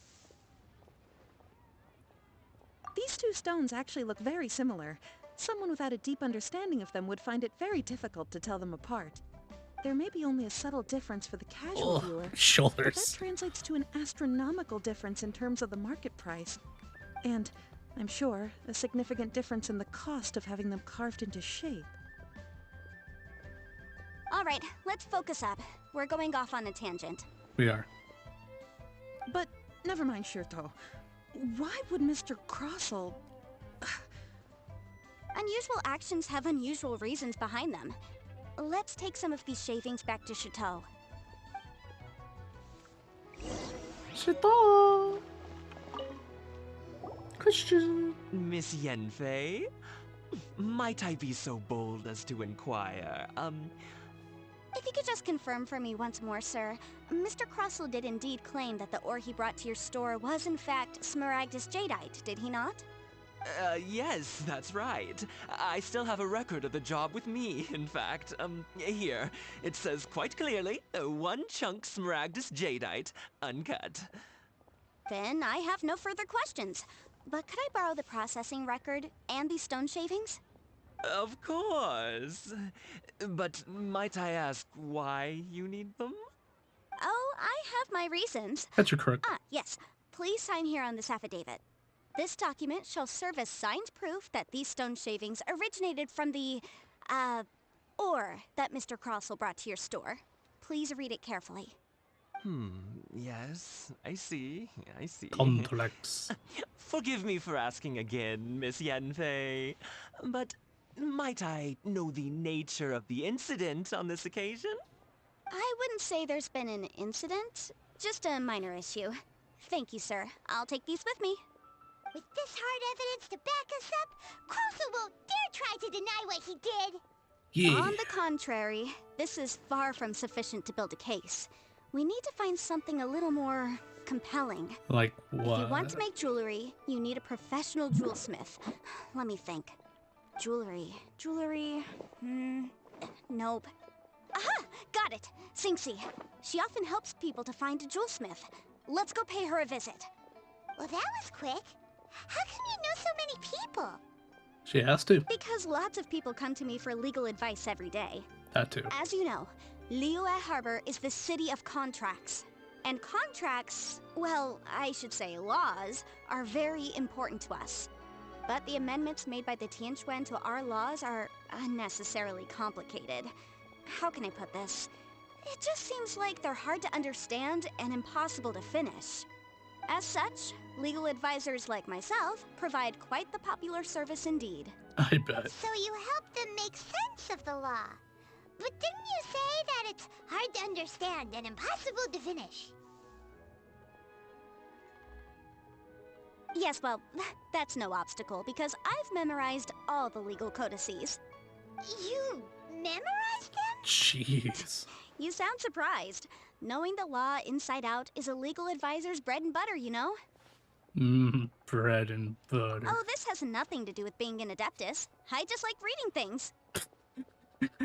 Speaker 15: These two stones actually look very similar. Someone without a deep understanding of them would find it very difficult to tell them apart. There may be only a subtle difference for the casual viewer, but
Speaker 1: shoulders.
Speaker 15: that translates to an astronomical difference in terms of the market price. And, I'm sure, a significant difference in the cost of having them carved into shape.
Speaker 13: All right, let's focus up. We're going off on a tangent.
Speaker 1: We are.
Speaker 15: But, never mind, Shirto. Why would Mr. Crossell...
Speaker 13: Unusual actions have unusual reasons behind them. Let's take some of these shavings back to Chateau.
Speaker 1: Chateau! Question.
Speaker 4: Miss Yanfei? Might I be so bold as to inquire,
Speaker 13: If you could just confirm for me once more, sir. Mr. Crossell did indeed claim that the ore he brought to your store was in fact Smaragdus jadeite, did he not?
Speaker 4: Yes, that's right. I still have a record of the job with me, in fact. Here. It says quite clearly, 1 chunk Smaragdus jadeite, uncut.
Speaker 13: Then I have no further questions. But could I borrow the processing record and these stone shavings?
Speaker 4: Of course. But might I ask why you need them?
Speaker 13: Oh, I have my reasons.
Speaker 1: That's your crook.
Speaker 13: Ah, yes. Please sign here on this affidavit. This document shall serve as signed proof that these stone shavings originated from the, ore that Mr. Crossell brought to your store. Please read it carefully.
Speaker 4: Yes, I see.
Speaker 1: Complex.
Speaker 4: Forgive me for asking again, Miss Yanfei, but might I know the nature of the incident on this occasion?
Speaker 13: I wouldn't say there's been an incident, just a minor issue. Thank you, sir. I'll take these with me.
Speaker 2: With this hard evidence to back us up, Crossell won't dare try to deny what he did.
Speaker 1: Yeah.
Speaker 13: On the contrary, this is far from sufficient to build a case. We need to find something a little more compelling.
Speaker 1: Like what?
Speaker 13: If you want to make jewelry, you need a professional jewelsmith. Let me think. Jewelry. Nope. Aha! Got it! Sinxi. She often helps people to find a jewelsmith. Let's go pay her a visit.
Speaker 2: Well, that was quick. How come you know so many people?
Speaker 1: She has to.
Speaker 13: Because lots of people come to me for legal advice every day.
Speaker 1: That too.
Speaker 13: As you know, Liyue Harbor is the city of contracts. And contracts, well, I should say laws, are very important to us. But the amendments made by the Tianquan to our laws are unnecessarily complicated. How can I put this? It just seems like they're hard to understand and impossible to finish. As such, legal advisors like myself provide quite the popular service indeed.
Speaker 1: I bet.
Speaker 2: So you help them make sense of the law. But didn't you say that it's hard to understand and impossible to finish?
Speaker 13: Yes, well, that's no obstacle, because I've memorized all the legal codices.
Speaker 2: You memorized them?
Speaker 1: Jeez.
Speaker 13: You sound surprised. Knowing the law inside out is a legal advisor's bread and butter, you know?
Speaker 1: Bread and butter.
Speaker 13: Oh, this has nothing to do with being an adeptus. I just like reading things.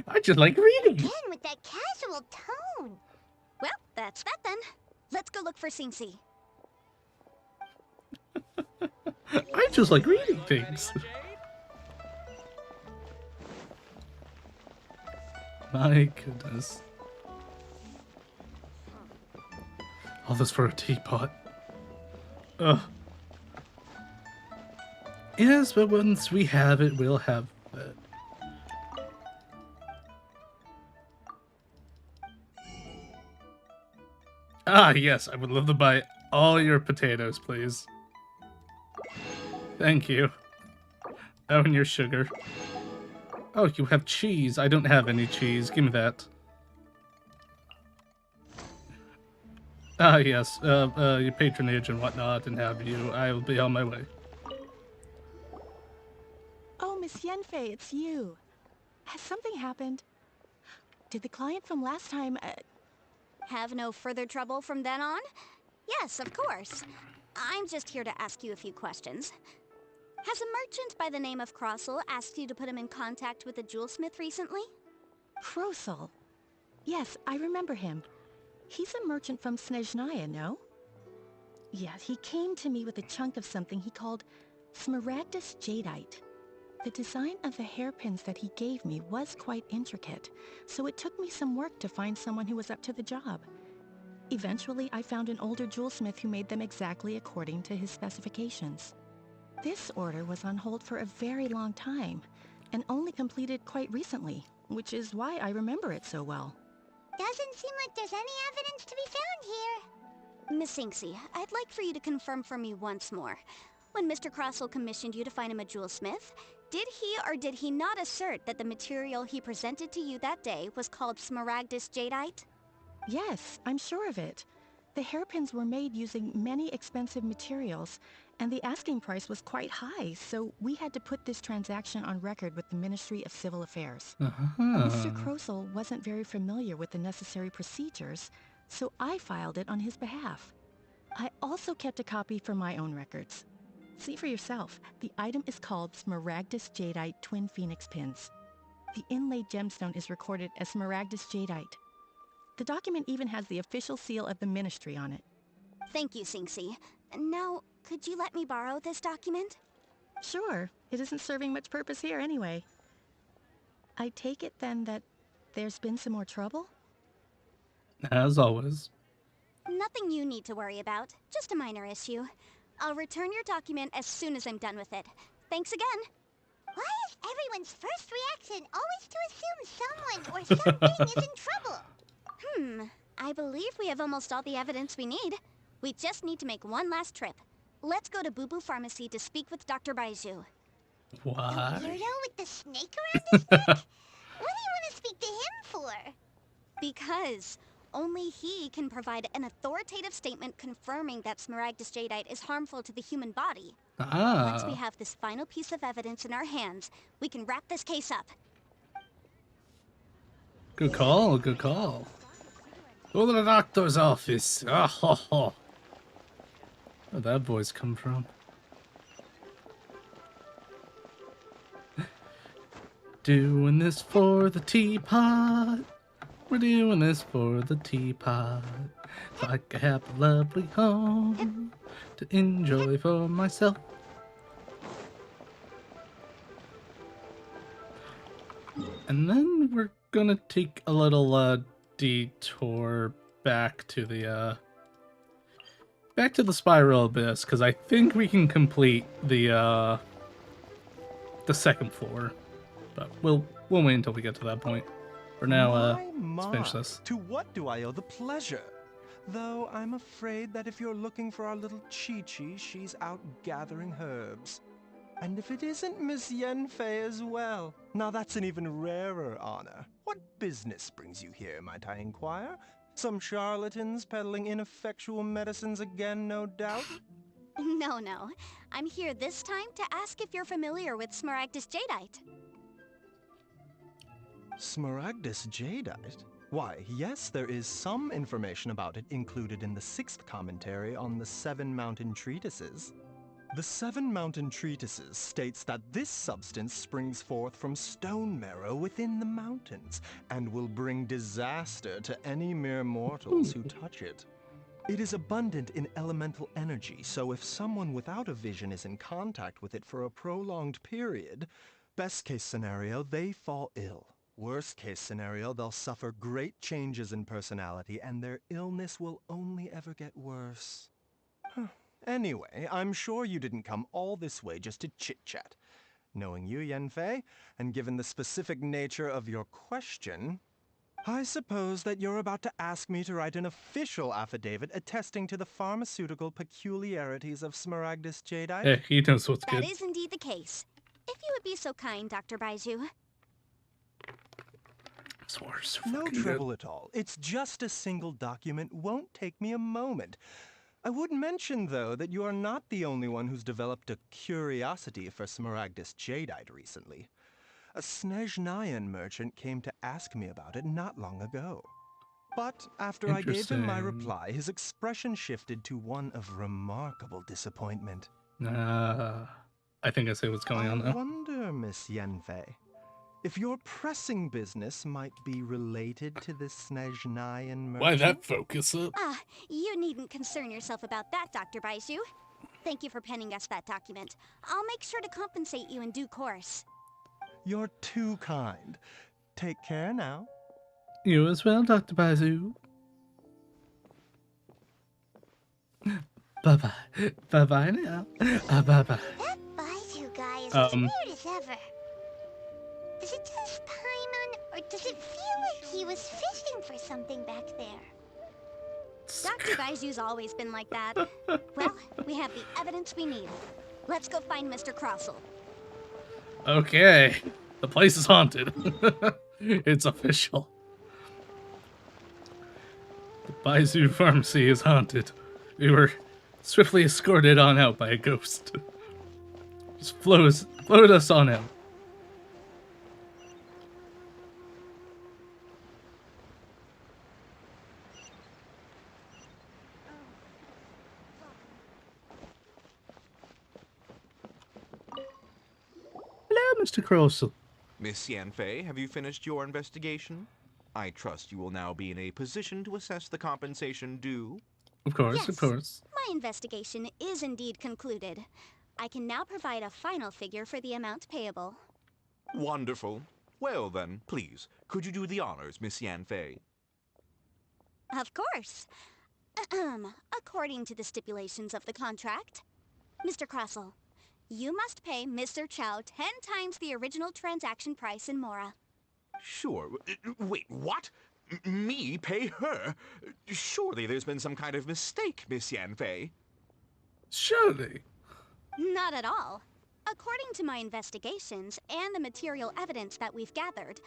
Speaker 1: I just like reading.
Speaker 2: Again, with that casual tone.
Speaker 13: Well, that's that then. Let's go look for Singsi.
Speaker 1: I just like reading things. My goodness. All this for a teapot. Ugh. Yes, but once we have it, we'll have it. Ah, yes, I would love to buy all your potatoes, please. Thank you. Oh, and your sugar. Oh, you have cheese. I don't have any cheese. Give me that. Ah, yes. Your patronage and whatnot, and have you. I will be on my way.
Speaker 6: Oh, Miss Yenfei, it's you. Has something happened? Did the client from last time,
Speaker 13: Have no further trouble from then on? Yes, of course. I'm just here to ask you a few questions. Has a merchant by the name of Crossel asked you to put him in contact with a jewelsmith recently?
Speaker 6: Crossel? Yes, I remember him. He's a merchant from Snezhnaya, no? Yes, he came to me with a chunk of something he called Smaragdus Jadeite. The design of the hairpins that he gave me was quite intricate, so it took me some work to find someone who was up to the job. Eventually, I found an older jewelsmith who made them exactly according to his specifications. This order was on hold for a very long time, and only completed quite recently, which is why I remember it so well.
Speaker 2: Doesn't seem like there's any evidence to be found here.
Speaker 13: Miss Inksy, I'd like for you to confirm for me once more. When Mr. Crossel commissioned you to find him a jewelsmith, did he or did he not assert that the material he presented to you that day was called Smaragdus Jadeite?
Speaker 6: Yes, I'm sure of it. The hairpins were made using many expensive materials, and the asking price was quite high, so we had to put this transaction on record with the Ministry of Civil Affairs. Mr. Crossel wasn't very familiar with the necessary procedures, so I filed it on his behalf. I also kept a copy for my own records. See for yourself, the item is called Smaragdus Jadeite Twin Phoenix Pins. The inlaid gemstone is recorded as Smaragdus Jadeite. The document even has the official seal of the ministry on it.
Speaker 13: Thank you, Singsi. Now, could you let me borrow this document?
Speaker 6: Sure, it isn't serving much purpose here anyway. I take it then that there's been some more trouble?
Speaker 1: As always.
Speaker 13: Nothing you need to worry about, just a minor issue. I'll return your document as soon as I'm done with it. Thanks again.
Speaker 2: Why is everyone's first reaction always to assume someone or something is in trouble?
Speaker 13: I believe we have almost all the evidence we need. We just need to make one last trip. Let's go to Boo Boo Pharmacy to speak with Dr. Baiju.
Speaker 1: Why?
Speaker 2: The weirdo with the snake around his neck? What do you want to speak to him for?
Speaker 13: Because only he can provide an authoritative statement confirming that Smaragdus Jadeite is harmful to the human body. Once we have this final piece of evidence in our hands, we can wrap this case up.
Speaker 1: Good call, good call. Go to the doctor's office. Ah, ho, ho. Where'd that voice come from? Doing this for the teapot. We're doing this for the teapot. So I can have a lovely home to enjoy for myself. And then we're gonna take a little detour back to the spiral abyss, because I think we can complete the second floor, but we'll wait until we get to that point. For now, let's finish this.
Speaker 8: To what do I owe the pleasure? Though I'm afraid that if you're looking for our little Chi-Chi, she's out gathering herbs. And if it isn't Miss Yenfei as well, now that's an even rarer honor. What business brings you here, might I inquire? Some charlatans peddling ineffectual medicines again, no doubt?
Speaker 13: No. I'm here this time to ask if you're familiar with Smaragdus Jadeite.
Speaker 8: Smaragdus Jadeite? Why, yes, there is some information about it included in the 6th commentary on the 7 Mountain Treatises. The 7 Mountain Treatises states that this substance springs forth from stone marrow within the mountains, and will bring disaster to any mere mortals who touch it. It is abundant in elemental energy, so if someone without a vision is in contact with it for a prolonged period, best case scenario, they fall ill. Worst case scenario, they'll suffer great changes in personality, and their illness will only ever get worse. Anyway, I'm sure you didn't come all this way just to chit-chat. Knowing you, Yanfei, and given the specific nature of your question, I suppose that you're about to ask me to write an official affidavit attesting to the pharmaceutical peculiarities of Smaragdus Jadeite?
Speaker 1: Yeah, he knows what's good.
Speaker 13: That is indeed the case. If you would be so kind, Dr. Baizhu.
Speaker 8: No trouble at all. It's just a single document. Won't take me a moment. I would mention, though, that you are not the only one who's developed a curiosity for Smaragdus Jadeite recently. A Snezhnayan merchant came to ask me about it not long ago. But after I gave him my reply, his expression shifted to one of remarkable disappointment.
Speaker 1: I think I see what's going on
Speaker 8: I
Speaker 1: now.
Speaker 8: wonder, Miss Yanfei, if your pressing business might be related to the Snezhnayan merchant?
Speaker 1: Why that focus up?
Speaker 13: You needn't concern yourself about that, Dr. Baizhu. Thank you for penning us that document. I'll make sure to compensate you in due course.
Speaker 8: You're too kind. Take care now.
Speaker 1: You as well, Dr. Baizhu. Bye-bye. Bye-bye now. Bye-bye.
Speaker 2: That Baizhu guy is as weird as ever. Is it just Paimon, or does it feel like he was fishing for something back there?
Speaker 13: Dr. Baizhu's always been like that. Well, we have the evidence we need. Let's go find Mr. Crossell.
Speaker 1: Okay. The place is haunted. It's official. The Baizhu pharmacy is haunted. We were swiftly escorted on out by a ghost. Just floated us on out. Hello, Mr. Crossell.
Speaker 14: Miss Yanfei, have you finished your investigation? I trust you will now be in a position to assess the compensation due.
Speaker 1: Of course,
Speaker 13: Yes,
Speaker 1: of course.
Speaker 13: My investigation is indeed concluded. I can now provide a final figure for the amount payable.
Speaker 14: Wonderful. Well then, please, could you do the honors, Miss Yanfei?
Speaker 13: Of course. According to the stipulations of the contract, Mr. Crossell, you must pay Mr. Chow 10 times the original transaction price in Mora.
Speaker 14: Sure. Wait, what? Me pay her? Surely there's been some kind of mistake, Miss Yanfei.
Speaker 1: Surely.
Speaker 13: Not at all. According to my investigations and the material evidence that we've gathered,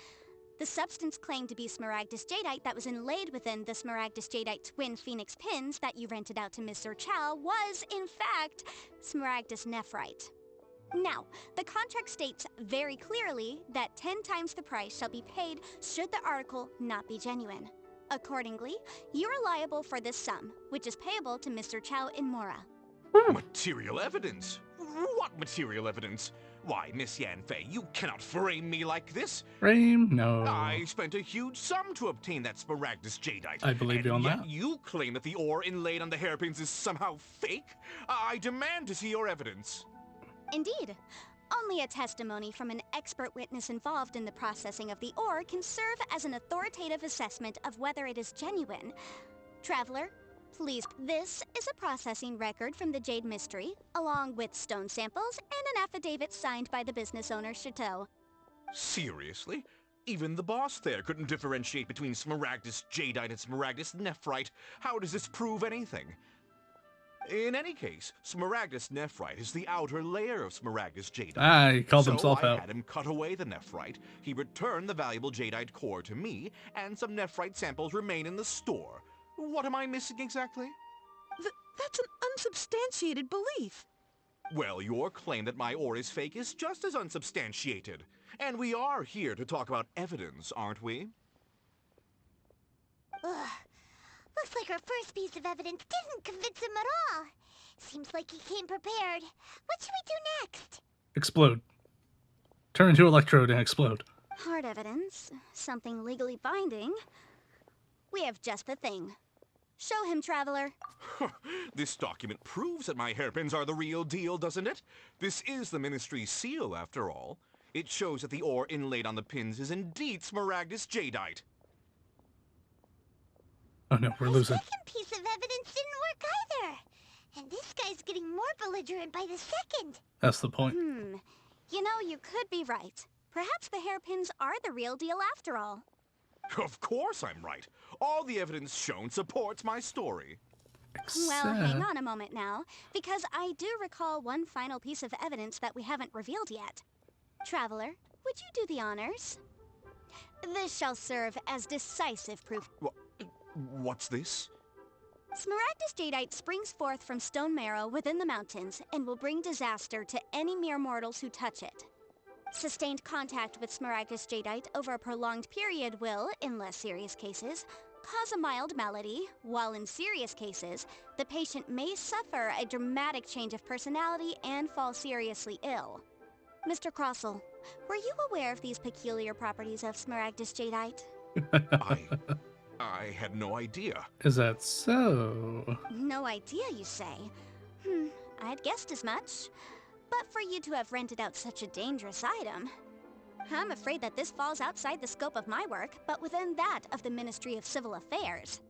Speaker 13: the substance claimed to be Smaragdus Jadeite that was inlaid within the Smaragdus Jadeite twin phoenix pins that you rented out to Mr. Chow was, in fact, Smaragdus Nephrite. Now, the contract states very clearly that 10 times the price shall be paid should the article not be genuine. Accordingly, you are liable for this sum, which is payable to Mr. Chow in Mora.
Speaker 14: Material evidence? What material evidence? Why, Miss Yanfei, you cannot frame me like this.
Speaker 1: Frame? No.
Speaker 14: I spent a huge sum to obtain that Smaragdus Jadeite.
Speaker 1: I believe you on
Speaker 14: yet
Speaker 1: that.
Speaker 14: You claim that the ore inlaid on the hairpins is somehow fake? I demand to see your evidence.
Speaker 13: Indeed. Only a testimony from an expert witness involved in the processing of the ore can serve as an authoritative assessment of whether it is genuine. Traveler, please. This is a processing record from the Jade Mystery, along with stone samples and an affidavit signed by the business owner, Chateau.
Speaker 14: Seriously? Even the boss there couldn't differentiate between Smaragdus Jadeite and Smaragdus Nephrite. How does this prove anything? In any case, Smaragdus nephrite is the outer layer of Smaragdus jadeite.
Speaker 1: Ah, he called
Speaker 14: so
Speaker 1: himself
Speaker 14: I
Speaker 1: out.
Speaker 14: had him cut away the nephrite, he returned the valuable jadeite core to me, and some nephrite samples remain in the store. What am I missing exactly?
Speaker 15: That's an unsubstantiated belief.
Speaker 14: Well, your claim that my ore is fake is just as unsubstantiated. And we are here to talk about evidence, aren't we?
Speaker 2: Ugh. Looks like our first piece of evidence didn't convince him at all. Seems like he came prepared. What should we do next?
Speaker 1: Explode. Turn into electrode and explode.
Speaker 13: Hard evidence. Something legally binding. We have just the thing. Show him, Traveler.
Speaker 14: This document proves that my hairpins are the real deal, doesn't it? This is the Ministry's seal, after all. It shows that the ore inlaid on the pins is indeed Smaragdus jadeite.
Speaker 1: Oh no, we're losing.
Speaker 2: Second piece of evidence didn't work either. And this guy's getting more belligerent by the second.
Speaker 1: That's the point.
Speaker 13: You know, you could be right. Perhaps the hairpins are the real deal after all.
Speaker 14: Of course I'm right. All the evidence shown supports my story.
Speaker 13: Well, hang on a moment now, because I do recall one final piece of evidence that we haven't revealed yet. Traveler, would you do the honors? This shall serve as decisive proof.
Speaker 14: What's this?
Speaker 13: Smaragdus jadeite springs forth from stone marrow within the mountains and will bring disaster to any mere mortals who touch it. Sustained contact with Smaragdus jadeite over a prolonged period will, in less serious cases, cause a mild malady, while in serious cases, the patient may suffer a dramatic change of personality and fall seriously ill. Mr. Crossell, were you aware of these peculiar properties of Smaragdus jadeite?
Speaker 14: I had no idea.
Speaker 1: Is that so?
Speaker 13: No idea, you say? I'd guessed as much. But for you to have rented out such a dangerous item, I'm afraid that this falls outside the scope of my work, but within that of the Ministry of Civil Affairs.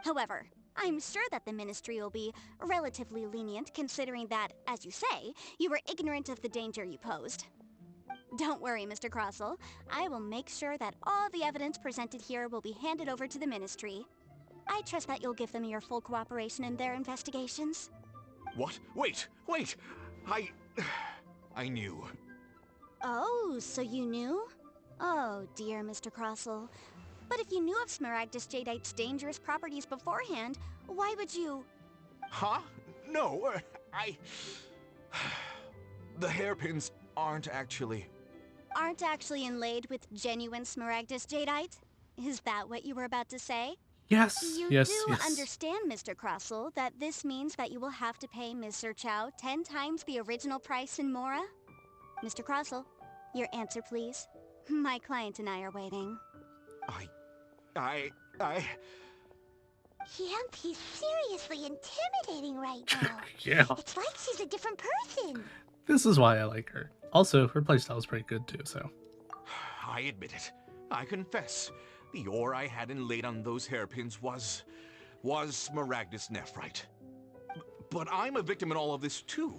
Speaker 13: However, I'm sure that the Ministry will be relatively lenient considering that, as you say, you were ignorant of the danger you posed. Don't worry, Mr. Crossell. I will make sure that all the evidence presented here will be handed over to the Ministry. I trust that you'll give them your full cooperation in their investigations.
Speaker 14: What? Wait! I knew.
Speaker 13: Oh, so you knew? Oh, dear, Mr. Crossell. But if you knew of Smaragdus jadeite's dangerous properties beforehand, why would you...
Speaker 14: Huh? No, The hairpins aren't actually
Speaker 13: inlaid with genuine Smaragdus jadeite? Is that what you were about to say?
Speaker 1: Yes,
Speaker 13: You
Speaker 1: yes,
Speaker 13: do
Speaker 1: yes.
Speaker 13: understand, Mr. Crossell, that this means that you will have to pay Ms. Sir Chow 10 times the original price in Mora? Mr. Crossell, your answer, please. My client and I are waiting.
Speaker 2: Yamp, he's seriously intimidating right now.
Speaker 1: Yeah.
Speaker 2: It's like she's a different person.
Speaker 1: This is why I like her. Also, her playstyle is pretty good too, so.
Speaker 14: I admit it. I confess. The ore I had inlaid on those hairpins was Smaragdus nephrite. But I'm a victim in all of this too.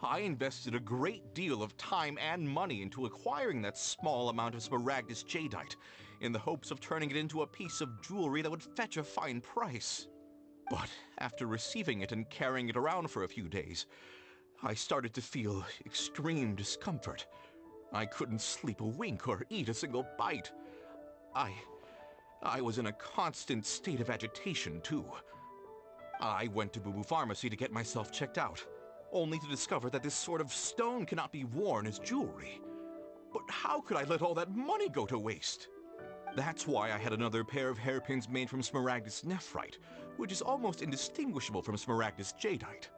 Speaker 14: I invested a great deal of time and money into acquiring that small amount of Smaragdus jadeite, in the hopes of turning it into a piece of jewelry that would fetch a fine price. But after receiving it and carrying it around for a few days, I started to feel extreme discomfort. I couldn't sleep a wink or eat a single bite. I was in a constant state of agitation, too. I went to Boo Boo Pharmacy to get myself checked out, only to discover that this sort of stone cannot be worn as jewelry. But how could I let all that money go to waste? That's why I had another pair of hairpins made from Smaragdus nephrite, which is almost indistinguishable from Smaragdus jadeite.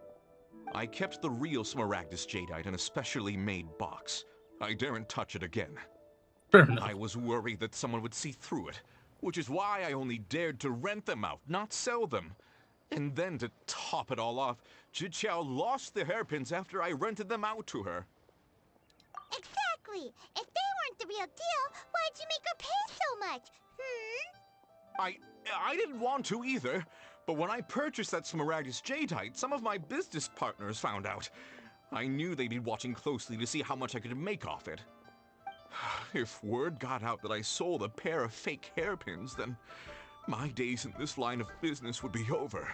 Speaker 14: I kept the real Smaragdus jadeite in a specially made box. I daren't touch it again.
Speaker 1: Fair enough.
Speaker 14: I was worried that someone would see through it, which is why I only dared to rent them out, not sell them. And then to top it all off, Jiqiao lost the hairpins after I rented them out to her.
Speaker 2: Exactly. If they weren't the real deal, why'd you make her pay so much?
Speaker 14: I didn't want to either, but when I purchased that Smaragdus jadeite, some of my business partners found out. I knew they'd be watching closely to see how much I could make off it. If word got out that I sold a pair of fake hairpins, then my days in this line of business would be over.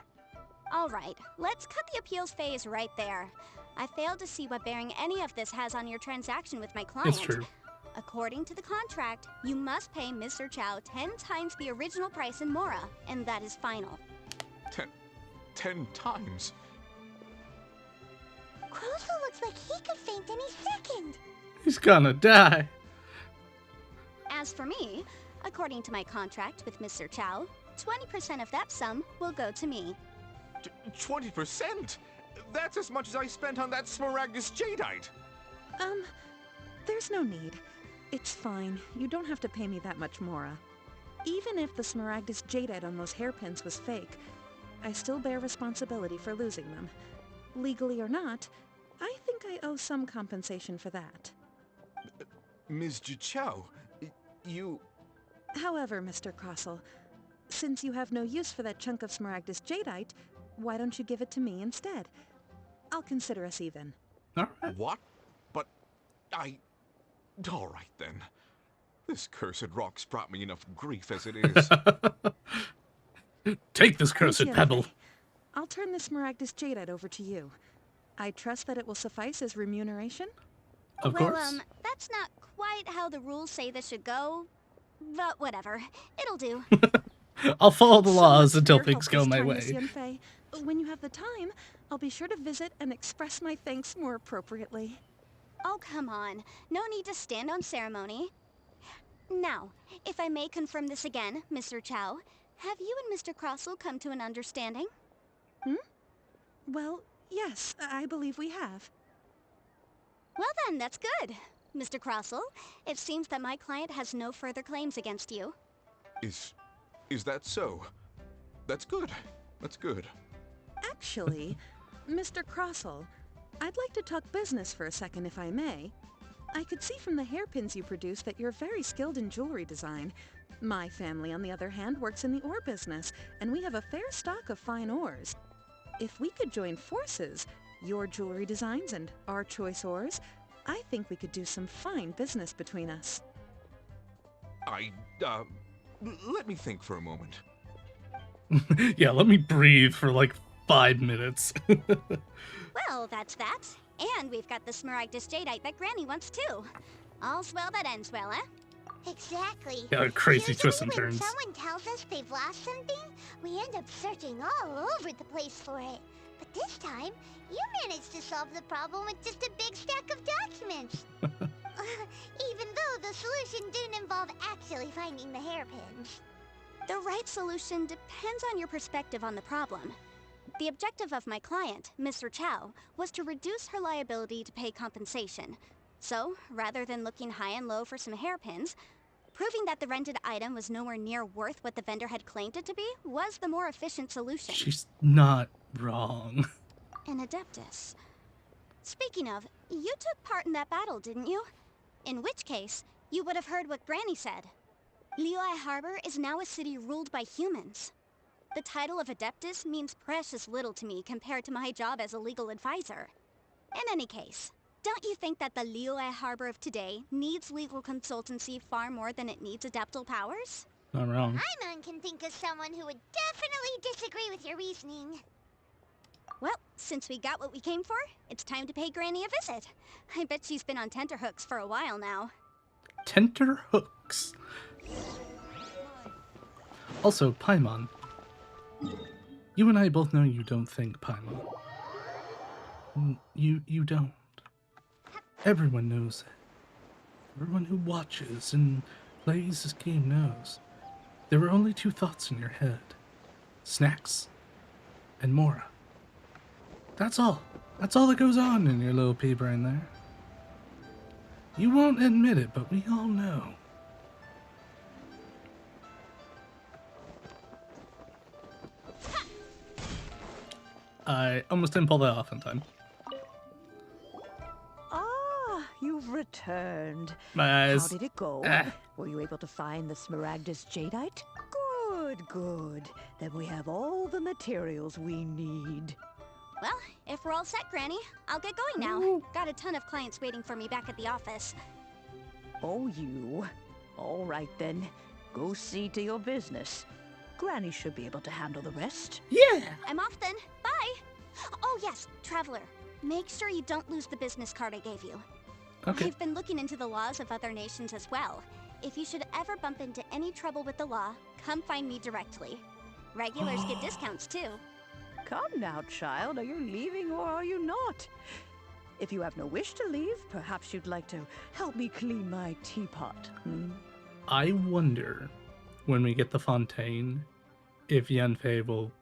Speaker 13: Alright, let's cut the appeals phase right there. I failed to see what bearing any of this has on your transaction with my client.
Speaker 1: It's true.
Speaker 13: According to the contract, you must pay Mr. Chow 10 times the original price in Mora, and that is final.
Speaker 14: 10 times?
Speaker 2: Crozul looks like he could faint any second.
Speaker 1: He's gonna die.
Speaker 13: As for me, according to my contract with Mr. Chow, 20% of that sum will go to me.
Speaker 14: 20%? That's as much as I spent on that Smaragdus Jadeite!
Speaker 15: There's no need. It's fine. You don't have to pay me that much, Mora. Even if the Smaragdus Jadeite on those hairpins was fake, I still bear responsibility for losing them. Legally or not, I think I owe some compensation for that.
Speaker 14: Ms. Jichao, you...
Speaker 15: However, Mr. Crossell, since you have no use for that chunk of Smaragdus Jadeite, why don't you give it to me instead? I'll consider us even.
Speaker 14: What? But Alright then. This cursed rock's brought me enough grief as it is.
Speaker 1: Take this cursed
Speaker 15: Thank you,
Speaker 1: pebble.
Speaker 15: Faye. I'll turn the Smaragdus Jadeite over to you. I trust that it will suffice as remuneration?
Speaker 1: Of course.
Speaker 13: That's not quite how the rules say this should go, but whatever. It'll do.
Speaker 1: I'll follow the laws
Speaker 15: So much
Speaker 1: until
Speaker 15: for your
Speaker 1: things
Speaker 15: help
Speaker 1: go
Speaker 15: this
Speaker 1: my
Speaker 15: time,
Speaker 1: way.
Speaker 15: Miss Yunfei. When you have the time, I'll be sure to visit and express my thanks more appropriately.
Speaker 13: Oh, come on. No need to stand on ceremony. Now, if I may confirm this again, Mr. Chow, have you and Mr. Crossell come to an understanding?
Speaker 15: Well, yes, I believe we have.
Speaker 13: Well then, that's good. Mr. Crossell, it seems that my client has no further claims against you.
Speaker 14: Is that so? That's good. That's good.
Speaker 15: Actually, Mr. Crossell, I'd like to talk business for a second if I may. I could see from the hairpins you produce that you're very skilled in jewelry design. My family, on the other hand, works in the ore business, and we have a fair stock of fine ores. If we could join forces, your jewelry designs and our choice ores, I think we could do some fine business between us.
Speaker 14: Let me think for a moment.
Speaker 1: Yeah, let me breathe for like 5 minutes.
Speaker 13: Well, that's that. And we've got the Smaragdus Jadeite that Granny wants too. All's well that ends well, eh?
Speaker 2: Exactly.
Speaker 1: Yeah, crazy
Speaker 2: Usually
Speaker 1: twists and
Speaker 2: when
Speaker 1: turns.
Speaker 2: someone tells us they've lost something, we end up searching all over the place for it. But this time, you managed to solve the problem with just a big stack of documents. Even though the solution didn't involve actually finding the hairpins.
Speaker 13: The right solution depends on your perspective on the problem. The objective of my client, Mr. Chow, was to reduce her liability to pay compensation. So, rather than looking high and low for some hairpins, proving that the rented item was nowhere near worth what the vendor had claimed it to be was the more efficient solution.
Speaker 1: She's not wrong.
Speaker 13: An Adeptus. Speaking of, you took part in that battle, didn't you? In which case, you would have heard what Granny said. Liyue Harbor is now a city ruled by humans. The title of Adeptus means precious little to me compared to my job as a legal advisor. In any case, don't you think that the Liyue Harbor of today needs legal consultancy far more than it needs adeptal powers?
Speaker 1: Not wrong.
Speaker 2: Paimon can think of someone who would definitely disagree with your reasoning.
Speaker 13: Well, since we got what we came for, it's time to pay Granny a visit. I bet she's been on tenterhooks for a while now.
Speaker 1: Tenterhooks. Also, Paimon. You and I both know you don't think, Paimon. You don't. Everyone knows it. Everyone who watches and plays this game knows. There were only 2 thoughts in your head. Snacks and Mora. That's all. That's all that goes on in your little pea brain there. You won't admit it, but we all know. I almost didn't pull that off in time.
Speaker 6: Ah, you've returned.
Speaker 1: My eyes.
Speaker 6: How did it go?
Speaker 1: Ah.
Speaker 6: Were you able to find the Smaragdus Jadeite? Good, good. Then we have all the materials we need.
Speaker 13: Well, if we're all set, Granny, I'll get going now. Got a ton of clients waiting for me back at the office.
Speaker 6: Oh, you. All right then. Go see to your business. Granny should be able to handle the rest.
Speaker 1: Yeah!
Speaker 13: I'm off then. Bye! Oh yes, Traveler. Make sure you don't lose the business card I gave you.
Speaker 1: Okay.
Speaker 13: I've been looking into the laws of other nations as well. If you should ever bump into any trouble with the law, come find me directly. Regulars get discounts too.
Speaker 6: Come now, child. Are you leaving or are you not? If you have no wish to leave, perhaps you'd like to help me clean my teapot.
Speaker 1: I wonder, when we get the Fontaine, if Yanfei will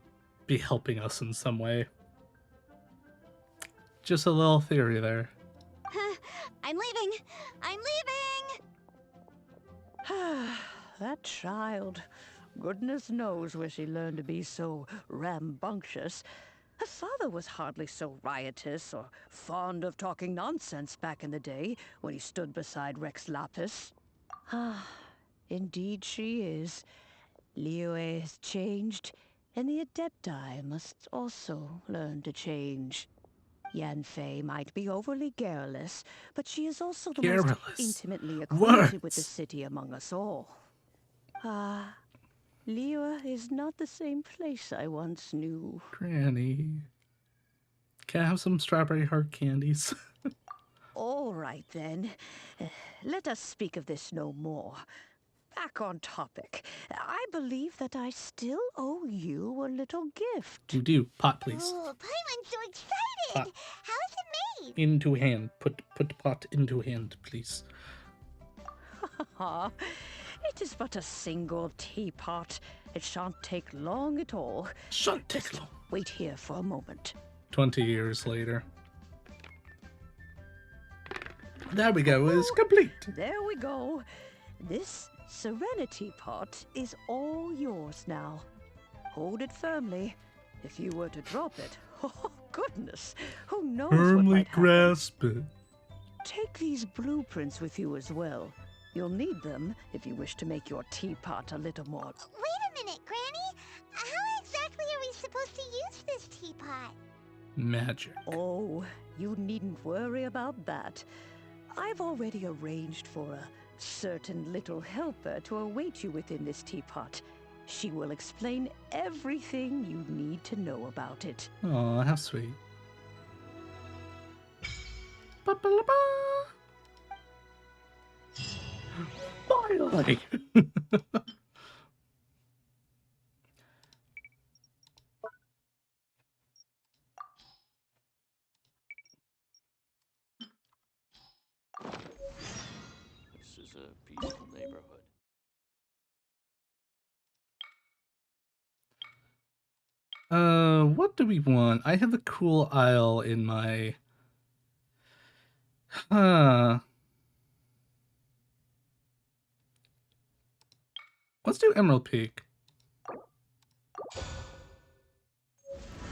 Speaker 1: be helping us in some way. Just a little theory there.
Speaker 13: I'm leaving! I'm leaving!
Speaker 6: That child. Goodness knows where she learned to be so rambunctious. Her father was hardly so riotous or fond of talking nonsense back in the day when he stood beside Rex Lapis. Indeed she is. Liyue has changed, and the Adepti must also learn to change. Yanfei might be overly garrulous, but she is also the most intimately acquainted with the city among us all. Liyue is not the same place I once knew.
Speaker 1: Granny. Can I have some strawberry heart candies?
Speaker 6: All right, then. Let us speak of this no more. Back on topic. I believe that I still owe you a little gift.
Speaker 1: You do. Pot, please.
Speaker 2: Oh, Paimon's so excited!
Speaker 1: Pot.
Speaker 2: How is it made?
Speaker 1: Into hand. Put pot into hand, please.
Speaker 6: It is but a single teapot. It shan't take long at all.
Speaker 1: Shan't take long.
Speaker 6: Wait here for a moment.
Speaker 1: 20 years later. There we go. It's complete.
Speaker 6: There we go. This Serenity pot is all yours now. Hold it firmly. If you were to drop it, oh goodness, who knows what
Speaker 1: Firmly
Speaker 6: might happen.
Speaker 1: grasp it.
Speaker 6: Take these blueprints with you as well. You'll need them if you wish to make your teapot a little more...
Speaker 2: Wait a minute, Granny. How exactly are we supposed to use this teapot?
Speaker 1: Magic.
Speaker 6: Oh, you needn't worry about that. I've already arranged for a certain little helper to await you within this teapot. She will explain everything you need to know about it.
Speaker 1: Aw, how sweet. Ba-ba-la-ba. Finally!
Speaker 5: This is a peaceful neighborhood.
Speaker 1: What do we want? I have a cool aisle in my... Let's do Emerald Peak.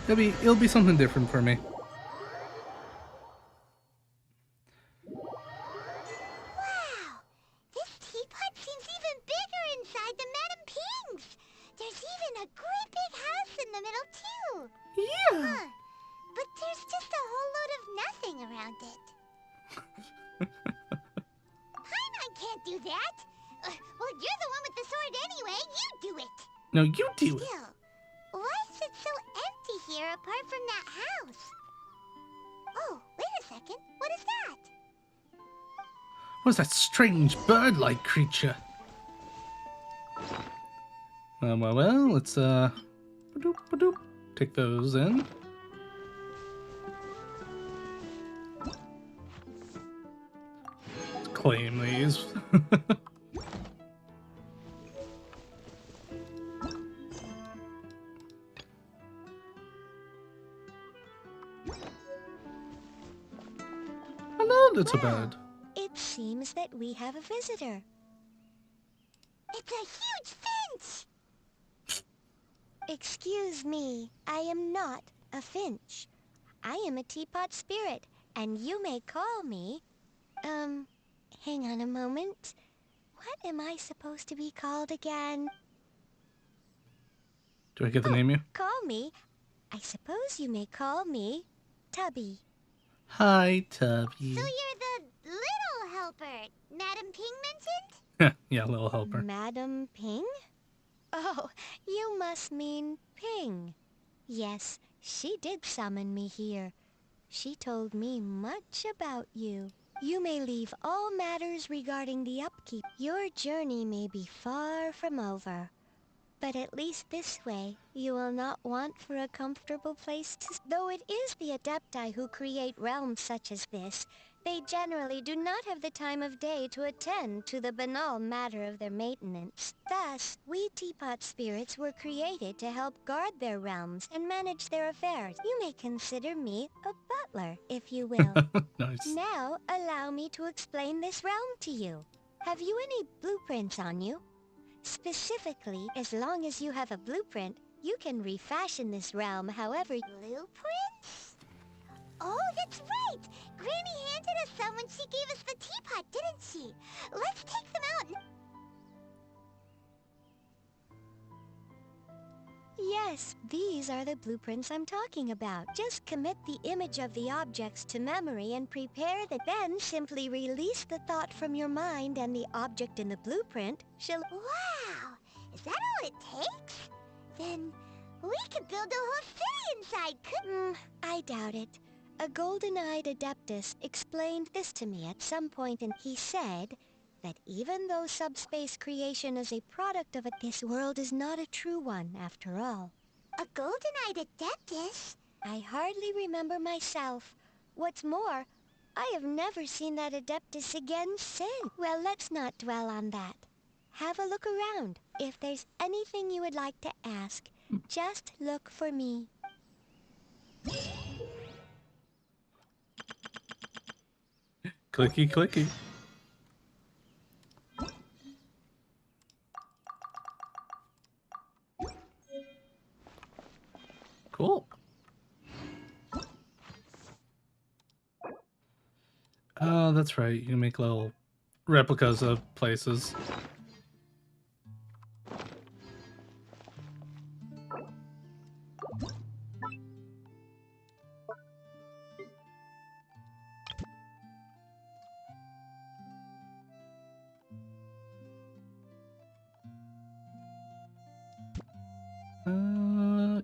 Speaker 1: It'll be something different for me.
Speaker 2: Wow! This teapot seems even bigger inside than Madame Ping's! There's even a great big house in the middle, too!
Speaker 1: Yeah!
Speaker 2: Huh. But there's just a whole load of nothing around it. Paimon can't do that! Well, you're the one with the sword anyway, you do it!
Speaker 1: No, you do it!
Speaker 2: Still, why is it so empty here apart from that house? Oh, wait a second, what is that?
Speaker 1: What's that strange bird-like creature? Well, let's, ba-doop, ba-doop. Take those in. Let's claim these. Hello, little bird.
Speaker 18: It seems that we have a visitor.
Speaker 2: It's a huge finch!
Speaker 18: Excuse me, I am not a finch. I am a teapot spirit, and you may call me... hang on a moment. What am I supposed to be called again?
Speaker 1: Do I get to name you?
Speaker 18: Call me. I suppose you may call me Tubby.
Speaker 1: Hi, Tubby.
Speaker 2: So you're the little helper Madame Ping mentioned?
Speaker 1: Yeah, little helper.
Speaker 18: Madam Ping?
Speaker 2: Oh, you must mean Ping. Yes, she did summon me here. She told me much about you. You may leave all matters regarding the upkeep. Your journey may be far from over. But at least this way, you will not want for a comfortable place to... Though it is the Adepti who create realms such as this, they generally do not have the time of day to attend to the banal matter of their maintenance. Thus, we teapot spirits were created to help guard their realms and manage their affairs. You may consider me a butler, if you will.
Speaker 1: Nice.
Speaker 2: Now, allow me to explain this realm to you. Have you any blueprints on you? Specifically, as long as you have a blueprint, you can refashion this realm however...
Speaker 13: Blueprints? Oh, that's right! Granny handed us some when she gave us the teapot, didn't she? Let's take them out and...
Speaker 2: Yes, these are the blueprints I'm talking about. Just commit the image of the objects to memory and prepare the... Then simply release the thought from your mind and the object in the blueprint shall...
Speaker 13: Wow! Is that all it takes? Then we could build a whole city inside, couldn't...
Speaker 2: I doubt it. A golden-eyed adeptus explained this to me at some point, and he said that even though subspace creation is a product of it, this world is not a true one, after all.
Speaker 13: A golden-eyed adeptus?
Speaker 2: I hardly remember myself. What's more, I have never seen that adeptus again since. Well, let's not dwell on that. Have a look around. If there's anything you would like to ask, just look for me.
Speaker 1: Clicky, clicky. Cool. Oh, that's right. You can make little replicas of places.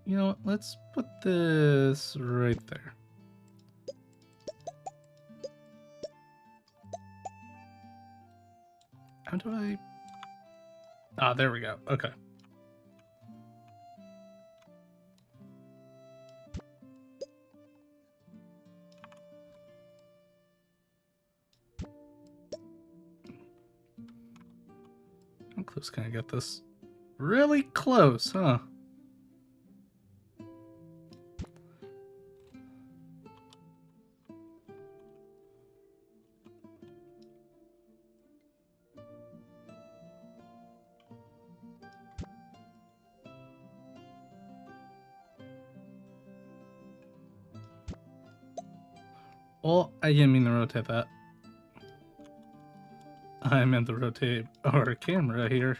Speaker 1: You know what? Let's put this right there. How do I... Ah, there we go. Okay. How close can I get this? Really close, huh? Oh, I didn't mean to rotate that. I meant to rotate our camera here.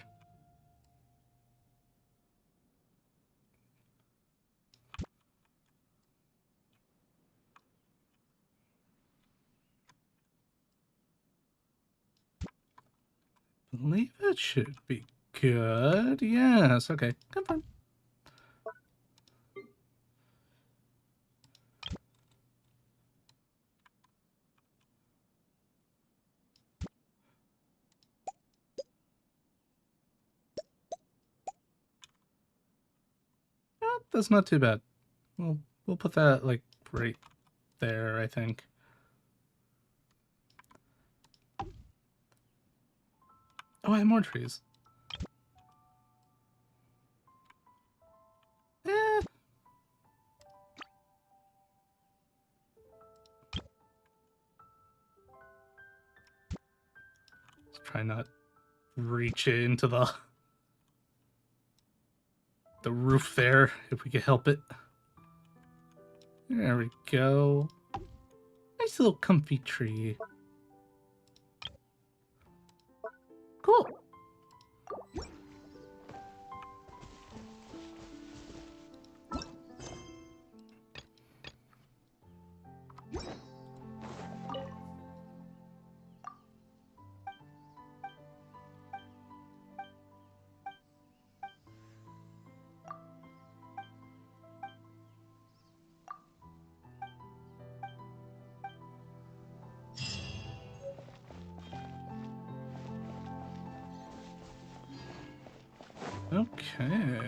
Speaker 1: I believe it should be good. Yes, okay. Confirm. Yeah, that's not too bad. We'll put that like right there, I think. Oh, I have more trees. Eh. Let's try not reach into the roof there if we can help it. There we go. Nice little comfy tree. Cool. Okay.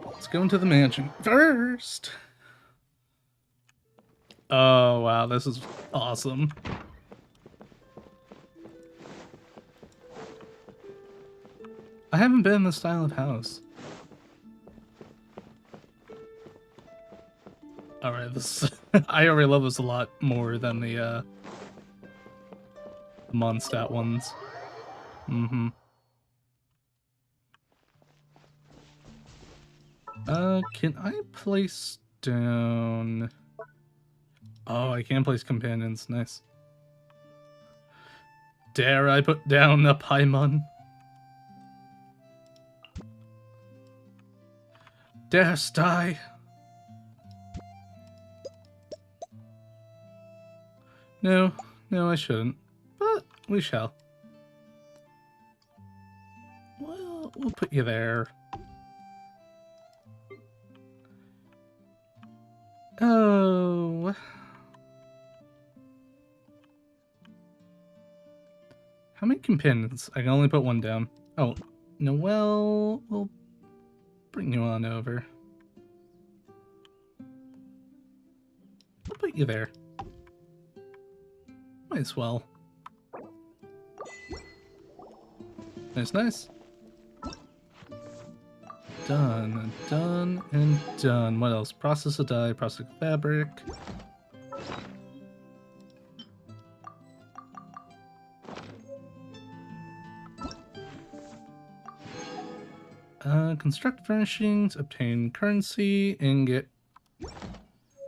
Speaker 1: Let's go into the mansion first. Oh, wow, this is awesome. I haven't been in this style of house. Alright, this I already love this a lot more than the Mondstadt ones. Mm-hmm. Can I place down... Oh, I can place companions. Nice. Dare I put down a Paimon? Darest I? No, no, I shouldn't. But we shall. Well, we'll put you there. Oh. How many companions? I can only put one down. Oh, Noelle, we'll bring you on over. I'll put you there. Might as well. Nice, nice. Done, done, and done. What else? Process a dye, process fabric. Construct furnishings, obtain currency, ingot,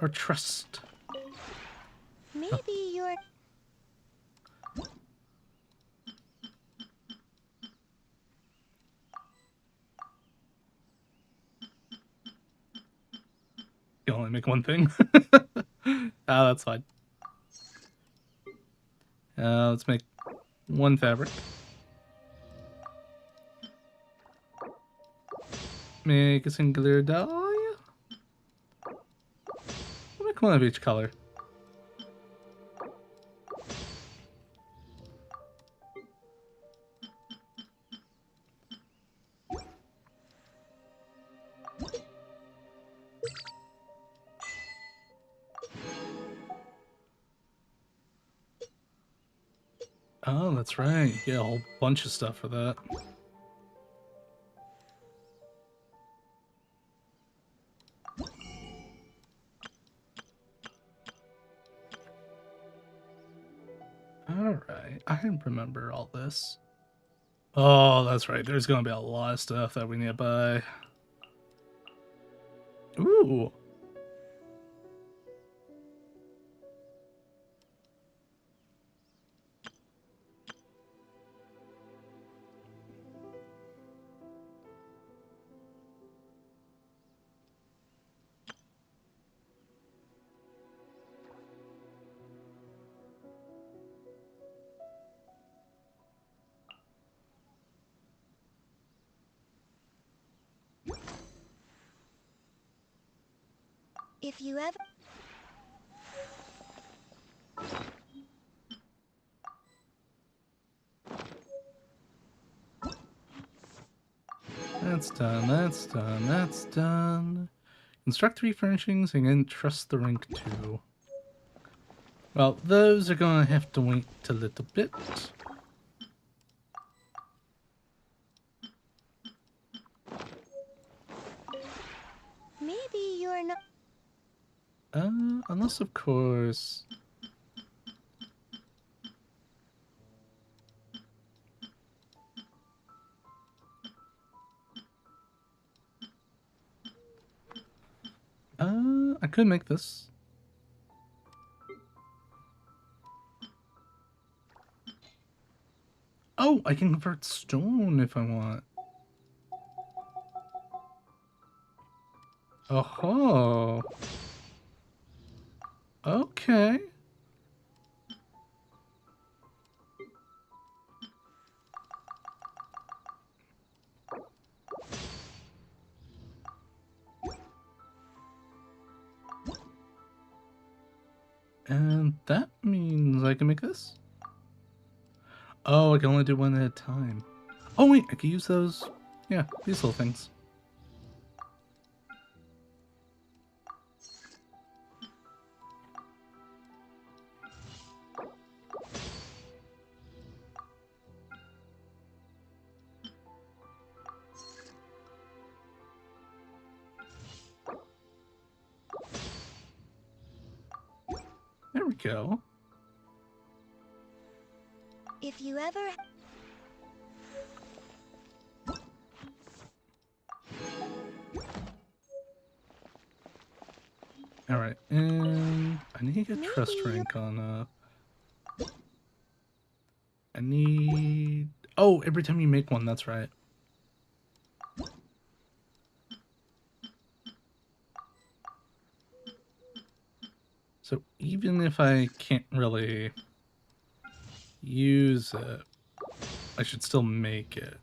Speaker 1: or trust.
Speaker 2: Maybe you're...
Speaker 1: You only make one thing. Ah, that's fine. Let's make one fabric. Make a singular dye. We'll make one of each color. Oh, that's right. You get a whole bunch of stuff for that. Alright, I remember all this. Oh, that's right. There's gonna be a lot of stuff that we need to buy. Ooh.
Speaker 2: If you ever...
Speaker 1: That's done, that's done, that's done. Construct 3 furnishings and entrust the rank 2. Well, those are gonna have to wait a little bit.
Speaker 2: Maybe you're not...
Speaker 1: Unless of course... I could make this. Oh, I can convert stone if I want. Oh. Okay. And that means I can make this? Oh, I can only do one at a time. Oh wait, I can use those. Yeah, these little things. There we go.
Speaker 18: If you ever...
Speaker 1: Alright, and I need to get trust rank on I need... Oh, every time you make one, that's right. So even if I can't really use it, I should still make it.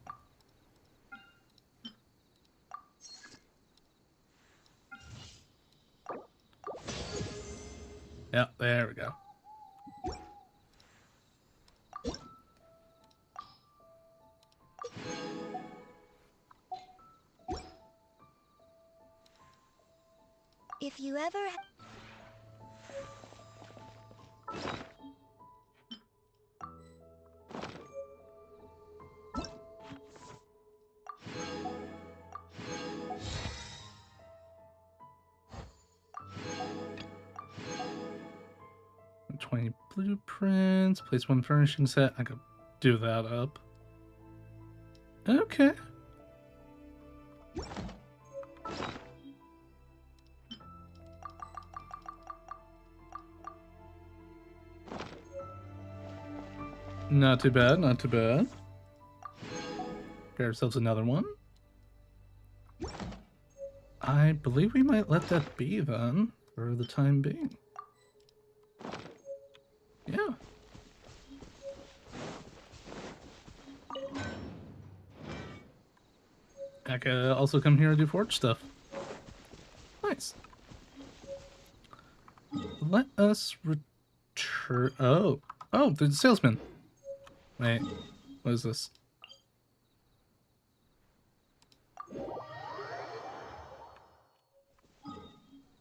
Speaker 1: Yeah, there we go.
Speaker 18: If you ever...
Speaker 1: 20 blueprints, place one furnishing set. I could do that up. Okay. Not too bad, not too bad. Get ourselves another one. I believe we might let that be then, for the time being. Yeah. I could also come here and do forge stuff. Nice. Let us return... Oh. Oh, there's a salesman. Wait. What is this?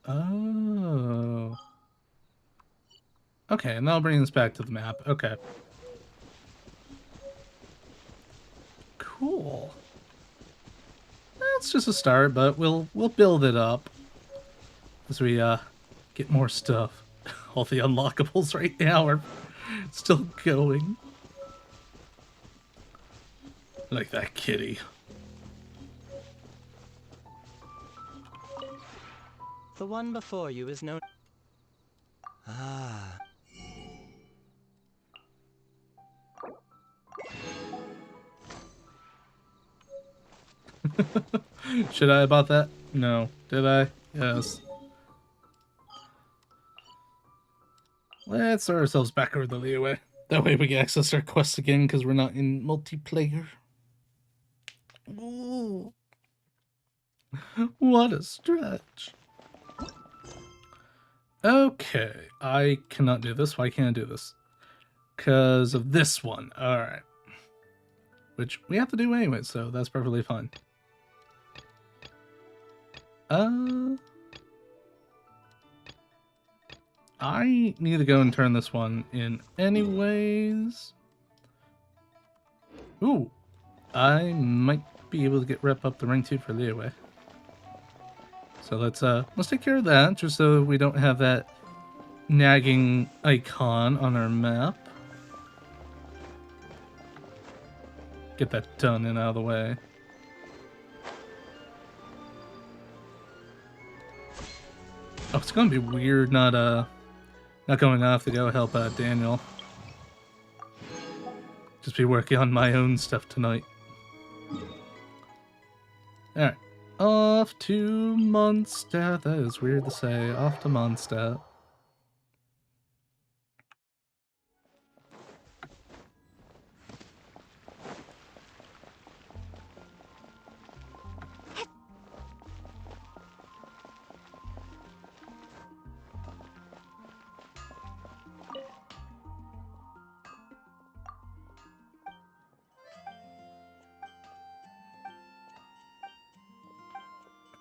Speaker 1: Oh. Okay, and that'll bring us back to the map. Okay. Cool. That's just a start, but we'll build it up as we get more stuff. All the unlockables right now are still going. Like that kitty.
Speaker 11: The one before you is known... Ah.
Speaker 1: Should I have bought that? No. Did I? Yes. Let's throw ourselves back over the Liyue. That way we can access our quests again because we're not in multiplayer. Ooh. What a stretch. Okay, I cannot do this. Why can't I do this? Because of this one. Alright. Which we have to do anyway, so that's perfectly fine. I need to go and turn this one in anyways. Ooh. I might be able to get rep up the rank 2 for Liyue. So let's take care of that, just so we don't have that nagging icon on our map. Get that done and out of the way. Oh, it's gonna be weird not going off to go help out Daniel. Just be working on my own stuff tonight. Alright. Off to Mondstadt. That is weird to say. Off to Mondstadt.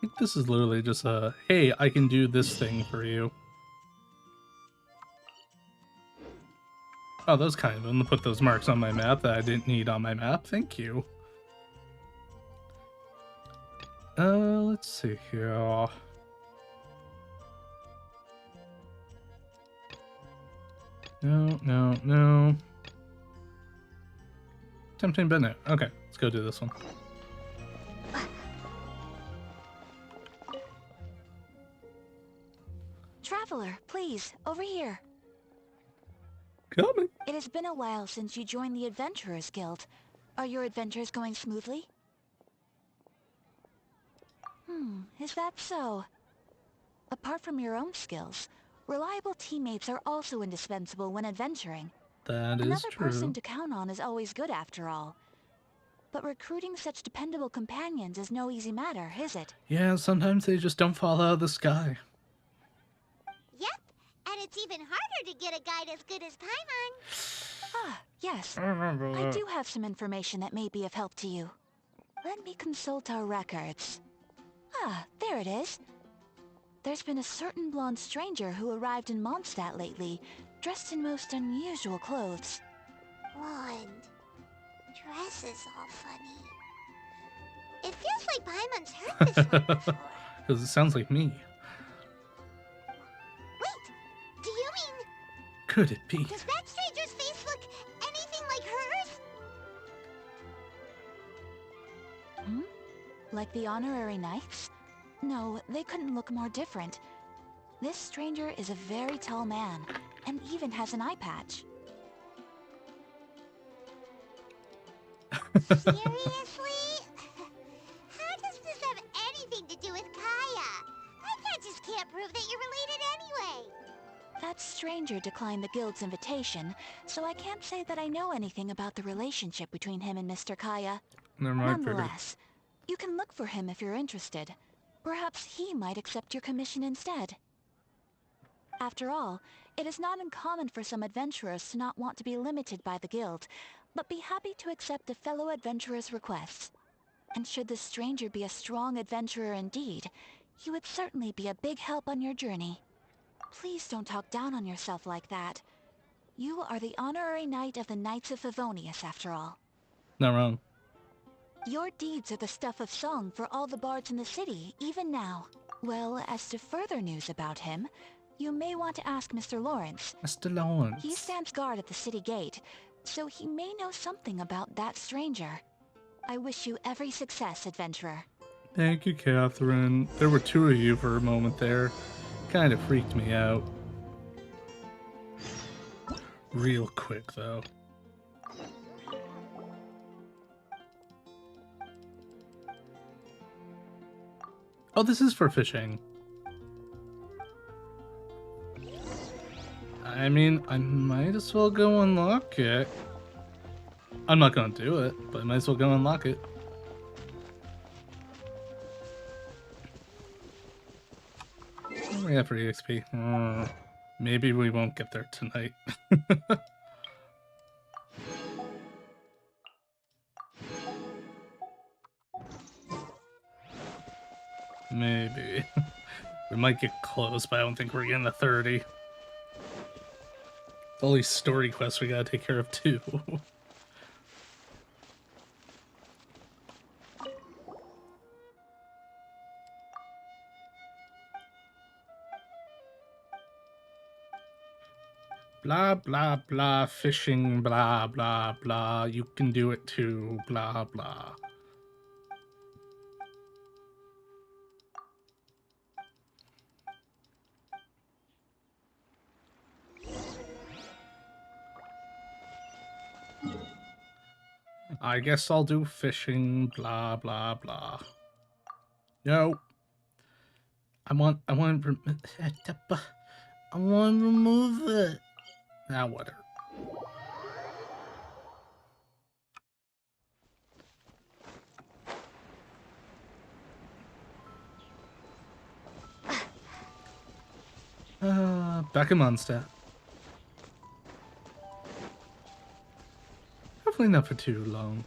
Speaker 1: think this is literally just a, hey, I can do this thing for you. Oh, that was kind of them to put those marks on my map that I didn't need on my map. Thank you. Let's see here. No, no, no. Tempting, but no. Okay, let's go do this one.
Speaker 10: Traveler, please, over here.
Speaker 1: Coming.
Speaker 10: It has been a while since you joined the Adventurers Guild. Are your adventures going smoothly? Is that so? Apart from your own skills, reliable teammates are also indispensable when adventuring.
Speaker 1: That is
Speaker 10: Another
Speaker 1: true.
Speaker 10: person to count on is always good after all. But recruiting such dependable companions is no easy matter, is it?
Speaker 1: Yeah, sometimes they just don't fall out of the sky.
Speaker 2: Yep, and it's even harder to get a guide as good as Paimon.
Speaker 10: Ah, yes.
Speaker 1: I remember
Speaker 10: I
Speaker 1: that.
Speaker 10: do have some information that may be of help to you. Let me consult our records. Ah, there it is. There's been a certain blonde stranger who arrived in Mondstadt lately, dressed in most unusual clothes.
Speaker 2: Blonde. Dresses all funny. It feels like Paimon's heard this one before.
Speaker 1: Because it sounds like me.
Speaker 2: Wait, do you mean...
Speaker 1: Could it be?
Speaker 2: Does that stranger's face look anything like hers?
Speaker 10: Like the honorary knights? No, they couldn't look more different. This stranger is a very tall man, and even has an eye patch.
Speaker 2: Seriously? How does this have anything to do with Kaya? I just can't prove that you're related anyway.
Speaker 10: That stranger declined the guild's invitation, so I can't say that I know anything about the relationship between him and Mr. Kaya.
Speaker 1: Never mind, figured.
Speaker 10: Nonetheless, you can look for him if you're interested. Perhaps he might accept your commission instead. After all, it is not uncommon for some adventurers to not want to be limited by the guild, but be happy to accept a fellow adventurer's requests. And should the stranger be a strong adventurer indeed, he would certainly be a big help on your journey. Please don't talk down on yourself like that. You are the honorary knight of the Knights of Favonius, after all.
Speaker 1: Not wrong.
Speaker 10: Your deeds are the stuff of song for all the bards in the city, even now. Well, as to further news about him, you may want to ask Mr. Lawrence.
Speaker 1: Mr. Lawrence.
Speaker 10: He stands guard at the city gate, so he may know something about that stranger. I wish you every success, adventurer.
Speaker 1: Thank you, Catherine. There were two of you for a moment there. Kind of freaked me out. Real quick, though. Oh, this is for fishing. I mean, I might as well go unlock it. I'm not gonna do it, but I might as well go unlock it. What do we have for EXP? Maybe we won't get there tonight. Maybe. We might get close, but I don't think we're getting to 30. All these story quests we gotta take care of too. Blah blah blah, fishing, blah blah blah, you can do it too, blah blah. I guess I'll do fishing, blah blah blah. No. I want to remove it. Now whatever. Back in Mondstadt. Hopefully not for too long.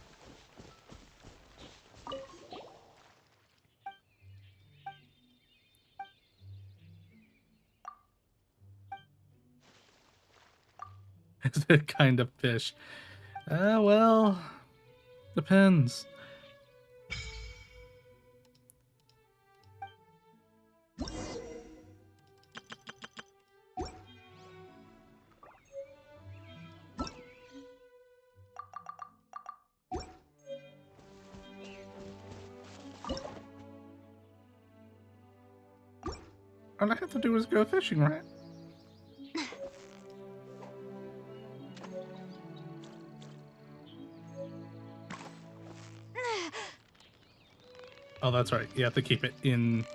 Speaker 1: Is it kind of fish? Well, depends. All I have to do is go fishing, right? Oh, that's right. You have to keep it in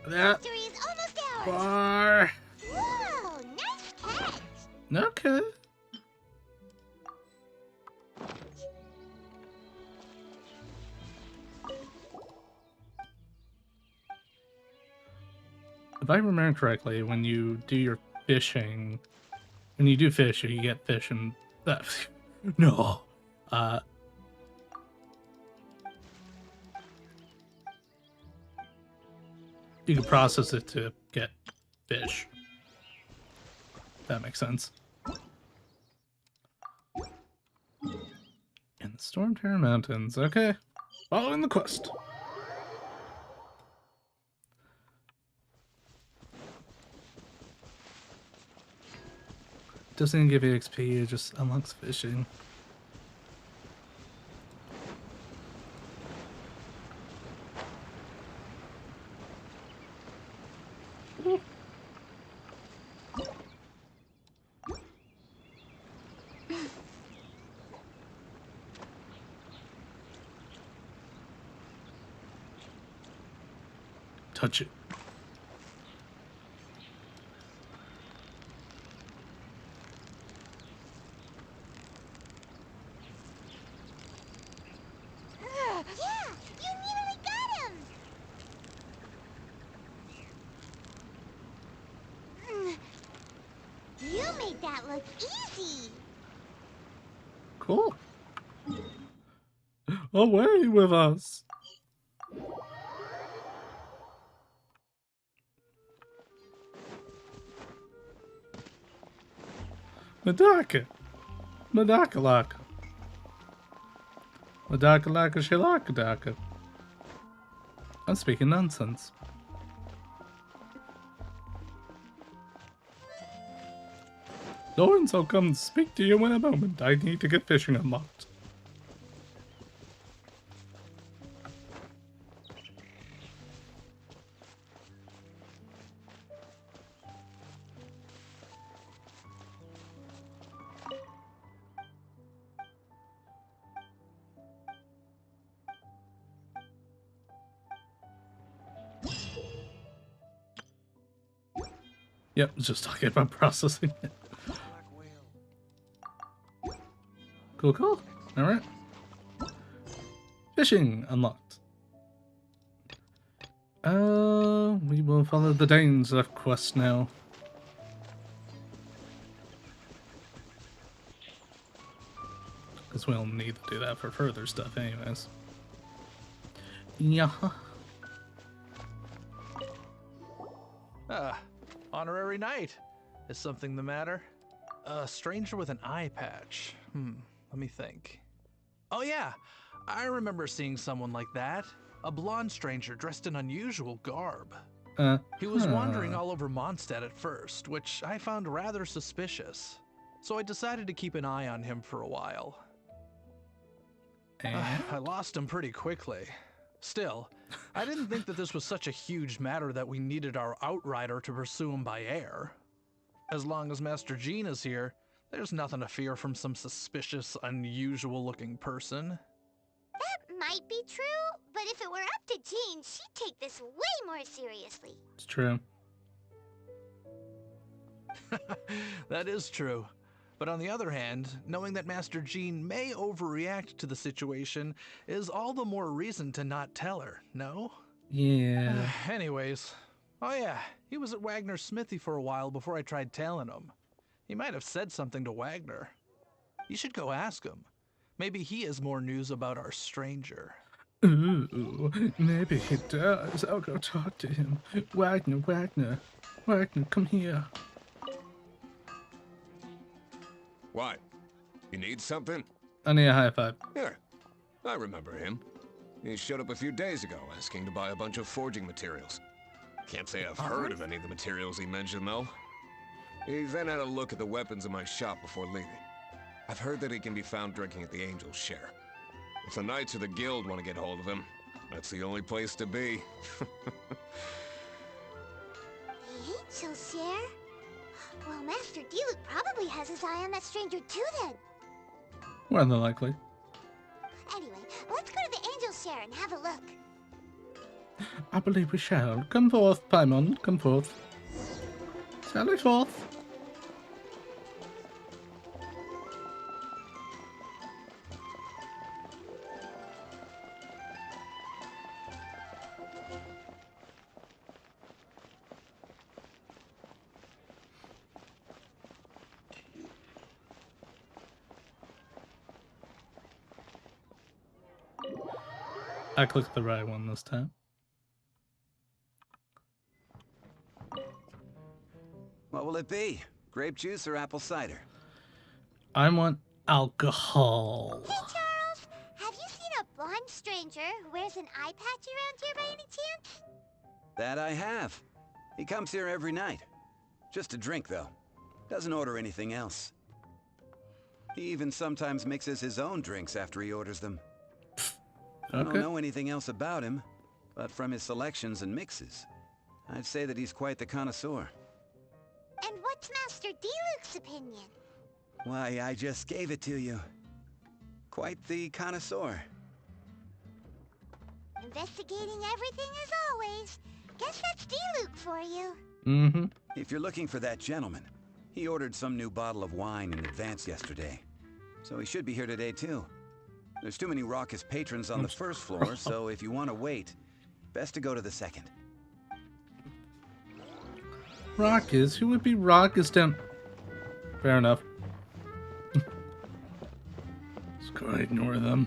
Speaker 1: that
Speaker 2: Victory's almost ours.
Speaker 1: bar.
Speaker 2: Whoa, nice catch.
Speaker 1: Okay. If I remember correctly, when you do your fishing, when you do fish, you get fish and that. No. You can process it to get fish. That makes sense. In the Storm Terror Mountains. Okay. Following the quest. Doesn't give you XP, it just unlocks fishing. Touch it.
Speaker 2: Yeah, you nearly got him. You made that look easy.
Speaker 1: Cool. Away with us. Madaka. Madakalaka. Madakalaka shilakadaka. I'm speaking nonsense. Lawrence, I'll come speak to you in a moment. I need to get fishing unlocked. Yep, just talking about processing it. Cool, cool. Alright. Fishing unlocked. We will follow the Danes left quest now. Because we'll need to do that for further stuff anyways. Yeah.
Speaker 19: Honorary knight. Is something the matter? A stranger with an eye patch. Let me think. Oh yeah, I remember seeing someone like that. A blonde stranger dressed in unusual garb. He was wandering all over Mondstadt at first, which I found rather suspicious. So I decided to keep an eye on him for a while. I lost him pretty quickly. Still, I didn't think that this was such a huge matter that we needed our outrider to pursue him by air. As long as Master Jean is here, there's nothing to fear from some suspicious, unusual-looking person.
Speaker 2: That might be true, but if it were up to Jean, she'd take this way more seriously.
Speaker 1: It's true.
Speaker 19: That is true. But on the other hand, knowing that Master Jean may overreact to the situation is all the more reason to not tell her, no?
Speaker 1: Yeah.
Speaker 19: Anyways, oh yeah, he was at Wagner's smithy for a while before I tried tailing him. He might have said something to Wagner. You should go ask him. Maybe he has more news about our stranger.
Speaker 1: Ooh, maybe he does. I'll go talk to him. Wagner, Wagner, come here.
Speaker 20: What? You need something?
Speaker 1: I need a high five.
Speaker 20: Here. I remember him. He showed up a few days ago asking to buy a bunch of forging materials. Can't say I've heard of any of the materials he mentioned, though. He then had a look at the weapons in my shop before leaving. I've heard that he can be found drinking at the Angel's Share. If the Knights or the Guild want to get hold of him, that's the only place to be.
Speaker 2: The Angel's Share? Well, Master Diluc probably has his eye on that stranger too, then.
Speaker 1: More than likely.
Speaker 2: Anyway, let's go to the Angel's Share and have a look.
Speaker 1: I believe we shall. Come forth, Paimon. Come forth. Sally forth. I clicked the right one this time.
Speaker 17: What will it be? Grape juice or apple cider?
Speaker 1: I want alcohol.
Speaker 2: Hey, Charles! Have you seen a blonde stranger who wears an eye patch around here by any chance?
Speaker 17: That I have. He comes here every night. Just a drink, though. Doesn't order anything else. He even sometimes mixes his own drinks after he orders them. I don't know anything else about him, but from his selections and mixes, I'd say that he's quite the connoisseur.
Speaker 2: And what's Master Diluc's opinion?
Speaker 17: Why, I just gave it to you. Quite the connoisseur.
Speaker 2: Investigating everything as always. Guess that's Diluc for you.
Speaker 1: Mm-hmm.
Speaker 17: If you're looking for that gentleman, he ordered some new bottle of wine in advance yesterday. So he should be here today, too. There's too many raucous patrons on the first floor, so if you want to wait, best to go to the second.
Speaker 1: Raucous? Who would be raucous down... Fair enough. Just gonna ignore them.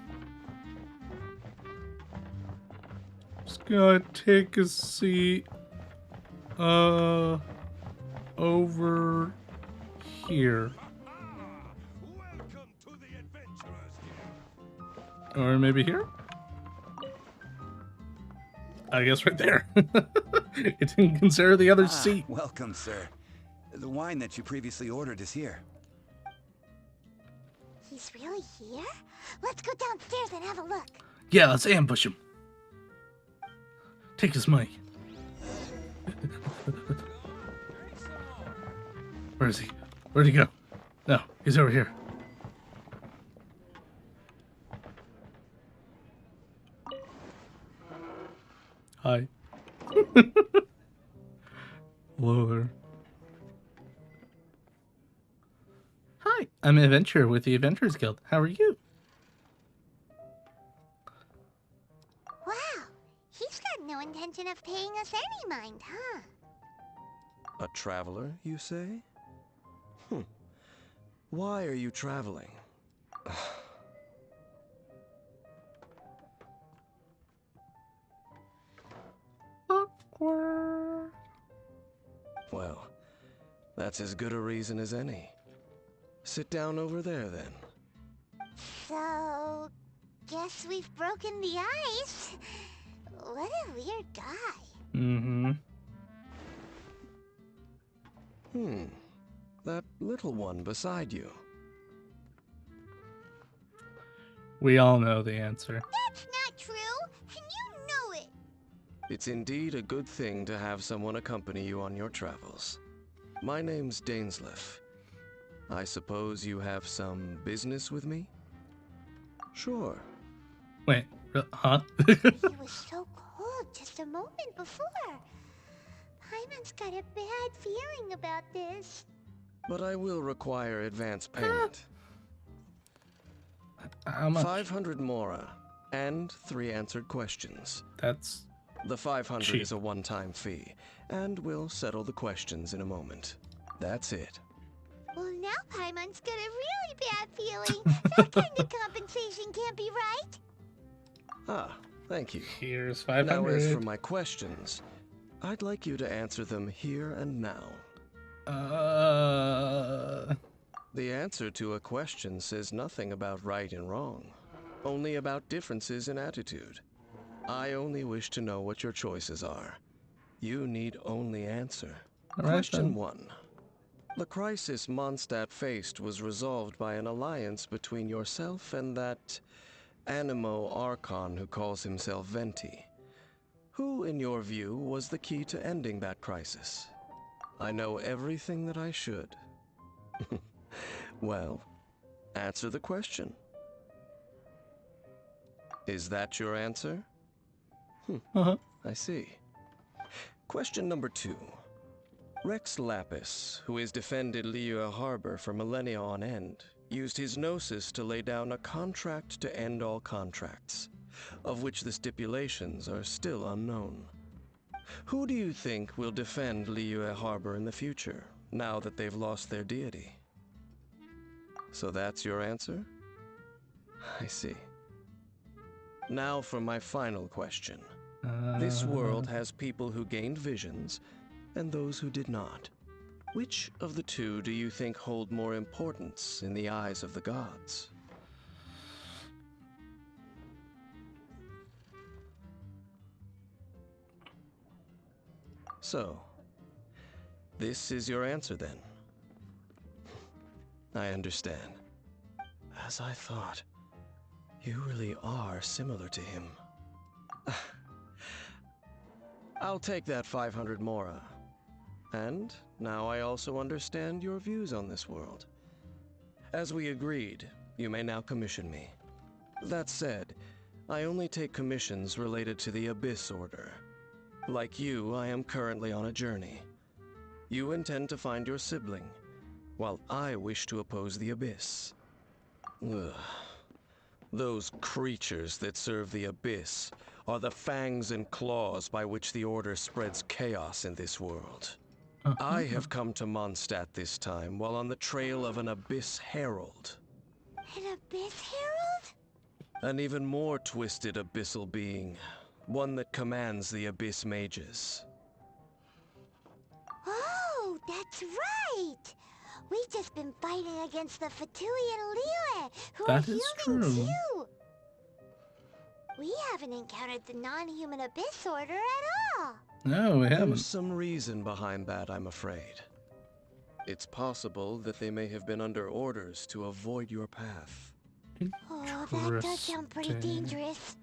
Speaker 1: Just gonna take a seat... over... here. Or maybe here? I guess right there. It didn't consider the other seat.
Speaker 17: Welcome, sir. The wine that you previously ordered is here.
Speaker 2: He's really here? Let's go downstairs and have a look.
Speaker 1: Yeah, let's ambush him. Take his money. Where is he? Where'd he go? No, he's over here. Hi. Hello there. Hi, I'm an adventurer with the Adventurers Guild. How are you?
Speaker 2: Wow, he's got no intention of paying us any mind, huh?
Speaker 5: A traveler, you say? Why are you traveling?
Speaker 1: Awkward.
Speaker 5: Well, that's as good a reason as any. Sit down over there, then.
Speaker 2: So, guess we've broken the ice. What a weird guy.
Speaker 1: Mm-hmm.
Speaker 5: That little one beside you.
Speaker 1: We all know the answer.
Speaker 2: That's not true, and you know it.
Speaker 5: It's indeed a good thing to have someone accompany you on your travels. My name's Dainsleif. I suppose you have some business with me? Sure.
Speaker 1: Wait, huh?
Speaker 2: He was so cold just a moment before. Paimon's got a bad feeling about this.
Speaker 5: But I will require advance payment.
Speaker 1: How much?
Speaker 5: 500 mora, and 3 answered questions.
Speaker 1: That's...
Speaker 5: The 500
Speaker 1: cheap.
Speaker 5: is a one-time fee, and we'll settle the questions in a moment. That's it.
Speaker 2: Well, now Paimon's got a really bad feeling. That kind of compensation can't be right.
Speaker 5: Ah, thank you.
Speaker 1: Here's 500.
Speaker 5: Now, as for my questions, I'd like you to answer them here and now. The answer to a question says nothing about right and wrong, only about differences in attitude. I only wish to know what your choices are. You need only answer.
Speaker 1: All right,
Speaker 5: Question
Speaker 1: then.
Speaker 5: 1. The crisis Mondstadt faced was resolved by an alliance between yourself and that Animo Archon who calls himself Venti. Who, in your view, was the key to ending that crisis? I know everything that I should. Well, answer the question. Is that your answer? I see. Question number 2. Rex Lapis, who has defended Liyue Harbor for millennia on end, used his gnosis to lay down a contract to end all contracts, of which the stipulations are still unknown. Who do you think will defend Liyue Harbor in the future, now that they've lost their deity? So that's your answer? I see. Now for my final question. This world has people who gained visions, and those who did not. Which of the two do you think hold more importance in the eyes of the gods? So, this is your answer then? I understand. As I thought, you really are similar to him. I'll take that 500 mora. And now I also understand your views on this world. As we agreed, you may now commission me. That said, I only take commissions related to the Abyss Order. Like you, I am currently on a journey. You intend to find your sibling, while I wish to oppose the Abyss. Ugh. Those creatures that serve the Abyss are the fangs and claws by which the Order spreads chaos in this world. I have come to Mondstadt this time while on the trail of an Abyss Herald.
Speaker 2: An Abyss Herald?
Speaker 5: An even more twisted abyssal being. One that commands the Abyss Mages.
Speaker 2: Oh, that's right! We've just been fighting against the Fatui and Liyue, who
Speaker 1: That
Speaker 2: are
Speaker 1: is
Speaker 2: humans
Speaker 1: true.
Speaker 2: too! We haven't encountered the non-human Abyss Order at all!
Speaker 1: No, we haven't.
Speaker 5: There's some reason behind that, I'm afraid. It's possible that they may have been under orders to avoid your path.
Speaker 2: Oh, that does sound pretty dangerous.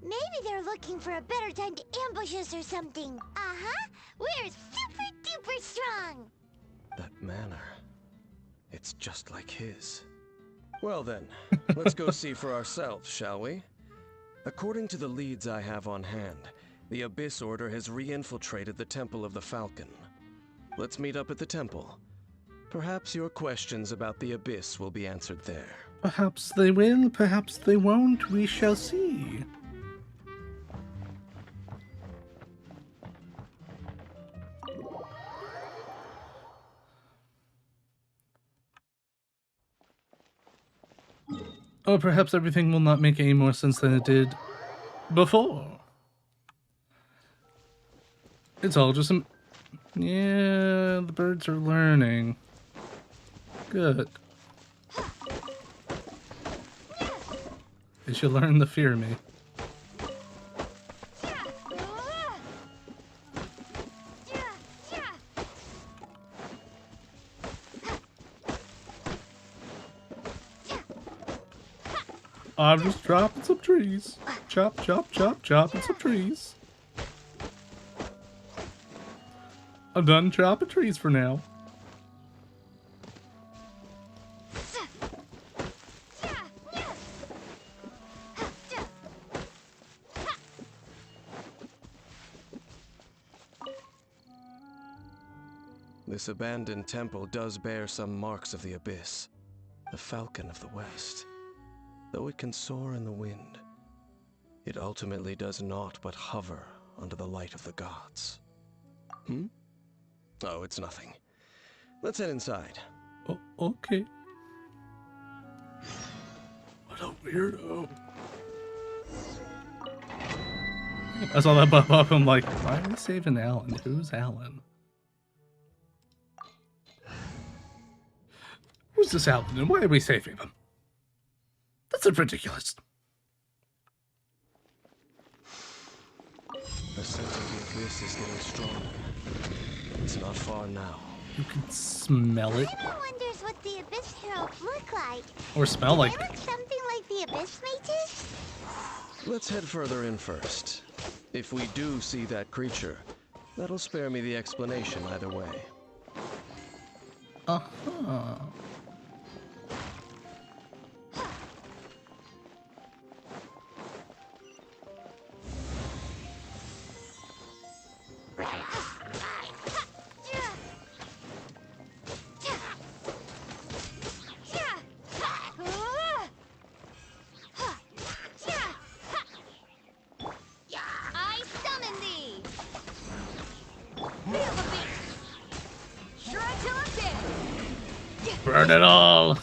Speaker 2: Maybe they're looking for a better time to ambush us or something. Uh-huh. We're super duper strong.
Speaker 5: That manner. It's just like his. Well then, let's go see for ourselves, shall we? According to the leads I have on hand, the Abyss Order has re-infiltrated the Temple of the Falcon. Let's meet up at the temple. Perhaps your questions about the Abyss will be answered there.
Speaker 1: Perhaps they will, perhaps they won't. We shall see. Or perhaps everything will not make any more sense than it did before. It's all just some... Yeah, the birds are learning. Good. They should learn to fear me. I'm just dropping some trees. Chop, chop, chop, chopping some trees. I'm done chopping trees for now.
Speaker 5: This abandoned temple does bear some marks of the Abyss, the Falcon of the West. Though it can soar in the wind, it ultimately does naught but hover under the light of the gods. Hmm? Oh, it's nothing. Let's head inside.
Speaker 1: Oh, okay. What a weirdo. I saw that pop up. I'm like, why are we saving Alan? Who's Alan? Who's this Alvin and why are we saving him? That's ridiculous.
Speaker 5: The scent of the abyss is getting stronger. It's not far now.
Speaker 1: You can smell it.
Speaker 2: Paimon wonders what the Abyss Heralds look like.
Speaker 1: Or smell like.
Speaker 2: Do they look something like the Abyss Mages?
Speaker 5: Let's head further in first. If we do see that creature, that'll spare me the explanation either way.
Speaker 1: Uh-huh.
Speaker 13: I summon thee! Feel the beat! Shred till I'm dead!
Speaker 1: Burn it all!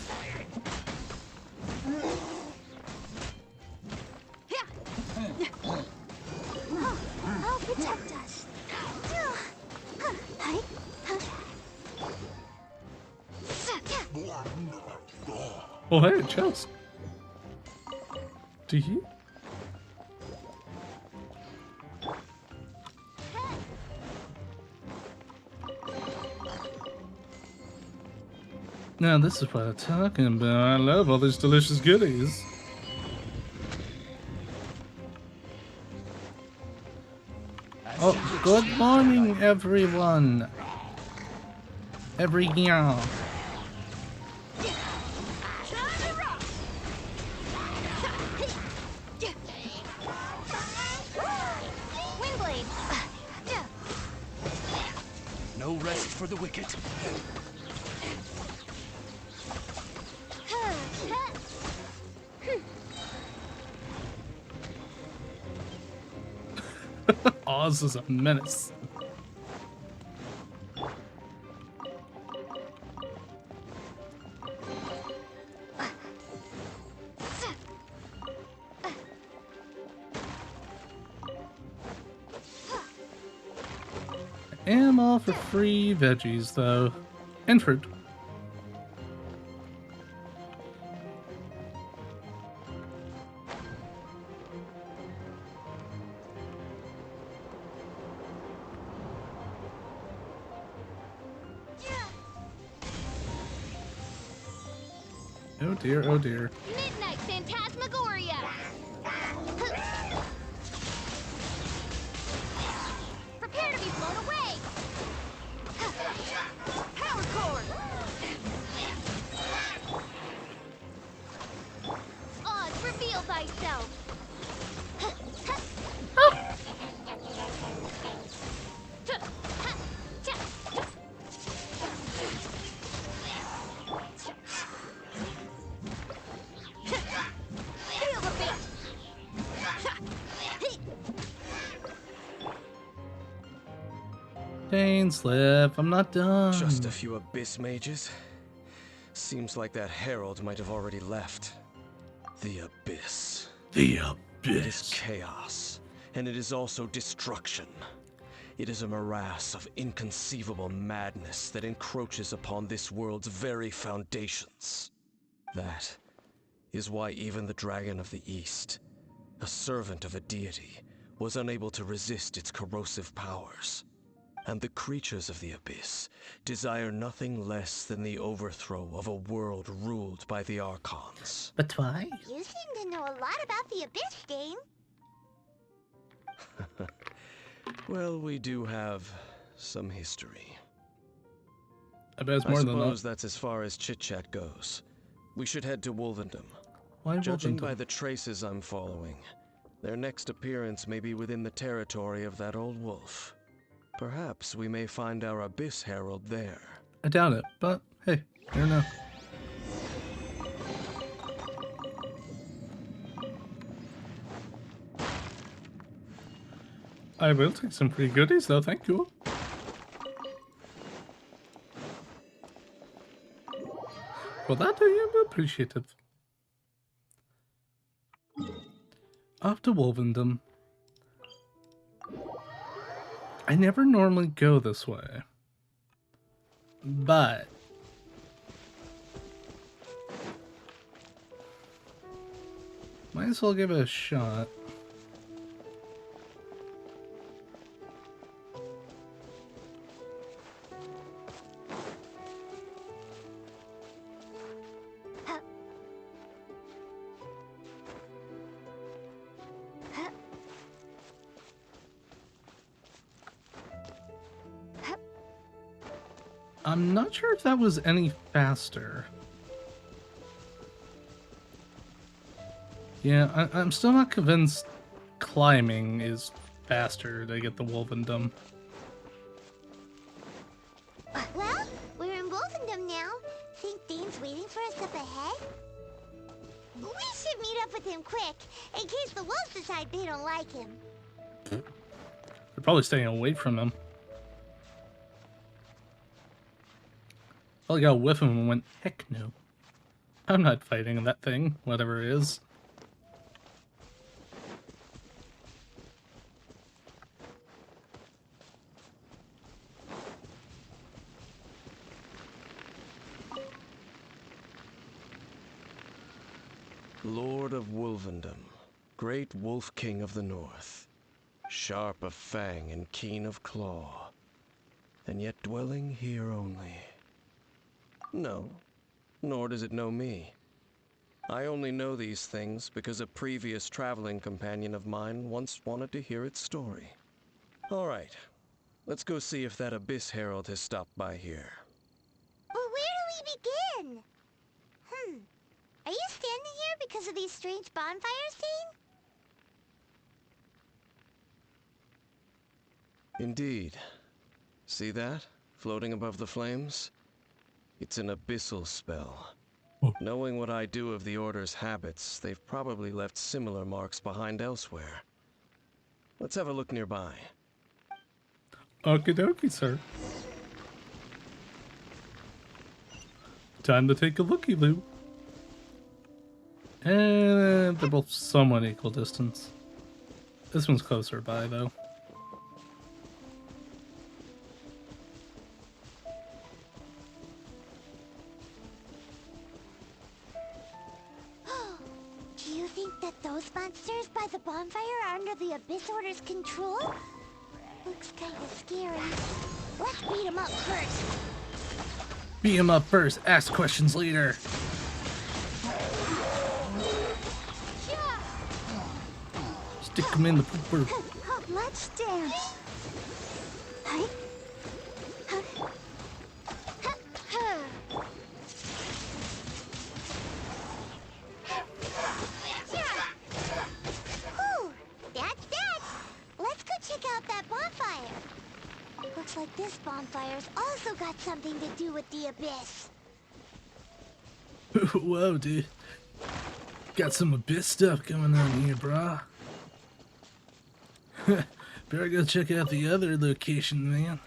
Speaker 2: I'll protect us.
Speaker 1: Oh, hey, chest. Do you? Now this is what I'm talking about. I love all these delicious goodies. Oh, good morning, everyone. Everyone.
Speaker 13: Windblade!
Speaker 12: No rest for the wicked.
Speaker 1: Oz is a menace. I am all for free veggies, though. And fruit. Oh dear, oh dear.
Speaker 13: Midnight Phantasmagoria! Prepare to be blown away! Power cord! Oz, reveal thyself! Feel the beat!
Speaker 1: Pain slip, I'm not done.
Speaker 5: Just a few abyss mages? Seems like that herald might have already left. The abyss.
Speaker 1: The
Speaker 5: It is chaos, and it is also destruction. It is a morass of inconceivable madness that encroaches upon this world's very foundations. That is why even the Dragon of the East, a servant of a deity, was unable to resist its corrosive powers. And the creatures of the Abyss desire nothing less than the overthrow of a world ruled by the Archons.
Speaker 1: But why?
Speaker 2: You seem to know a lot about the Abyss game.
Speaker 5: Well, we do have some history.
Speaker 1: I bet it's
Speaker 5: I
Speaker 1: more than
Speaker 5: suppose
Speaker 1: that.
Speaker 5: that's as far as chit-chat goes. We should head to Wolvendom.
Speaker 1: Why
Speaker 5: Judging
Speaker 1: Wolvendom?
Speaker 5: by the traces I'm following, their next appearance may be within the territory of that old wolf. Perhaps we may find our Abyss Herald there.
Speaker 1: I doubt it, but hey, never know. I will take some free goodies though, thank you. For that I am appreciative. After Wolvendom. I never normally go this way. But Might as well give it a shot. I'm not sure if that was any faster. Yeah, I'm still not convinced climbing is faster to get the Wolvendom.
Speaker 2: Well, we're in Wolvendom now. Think Dane's waiting for us up ahead? We should meet up with him quick, in case the wolves decide they don't like him.
Speaker 1: They're probably staying away from him. Probably got a whiff of him and went, heck no. I'm not fighting that thing, whatever it is.
Speaker 5: Lord of Wolvendom, great Wolf King of the North, sharp of fang and keen of claw, and yet dwelling here only. No, nor does it know me. I only know these things because a previous traveling companion of mine once wanted to hear its story. All right, let's go see if that Abyss Herald has stopped by here.
Speaker 2: But where do we begin? Are you standing here because of these strange bonfires, Dane?
Speaker 5: Indeed. See that? Floating above the flames? It's an abyssal spell. Knowing what I do of the Order's habits, they've probably left similar marks behind elsewhere. Let's have a look nearby.
Speaker 1: Okie dokie, sir. Time to take a looky-loo. And they're both somewhat equal distance. This one's closer by, though.
Speaker 2: Do you think that those monsters by the bonfire are under the Abyss Order's control? Looks kinda scary. Let's beat them up first.
Speaker 1: Beat him up first, ask questions later. Stick him in the pooper.
Speaker 2: Let's dance. Hi. Whew, that's that. Let's go check out that bonfire. Looks like this bonfire's also got something to do with the Abyss.
Speaker 1: Whoa, dude. Got some Abyss stuff going on here, brah. Better go check out the other location, man.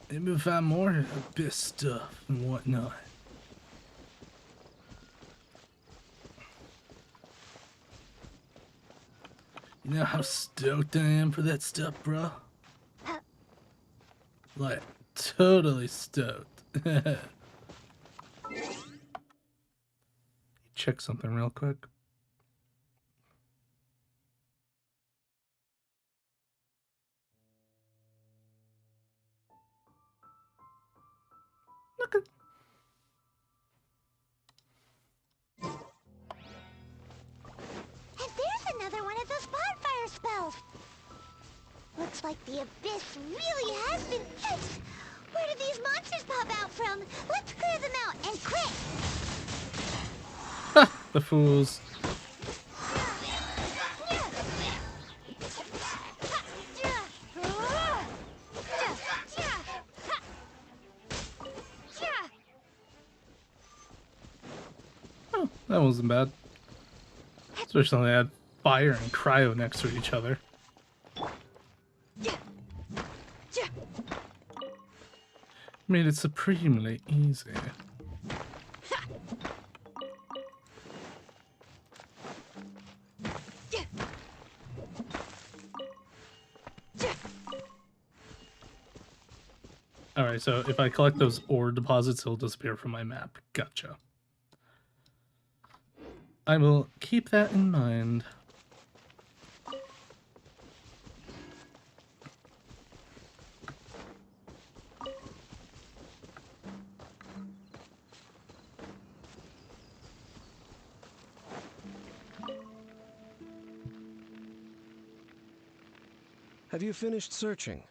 Speaker 1: Maybe we'll find more Abyss stuff and whatnot. You know how stoked I am for that stuff, bro? Like, totally stoked. Check something real quick. Okay.
Speaker 2: And there's another one of those bonfire spells. Looks like the Abyss really has been fixed. Where did these monsters pop out from? Let's clear them out, and quick!
Speaker 1: Ha! The fools. Oh, that wasn't bad. Especially when they had fire and cryo next to each other. Made it supremely easy. Alright, so if I collect those ore deposits, it'll disappear from my map. Gotcha. I will keep that in mind.
Speaker 5: Have you finished searching?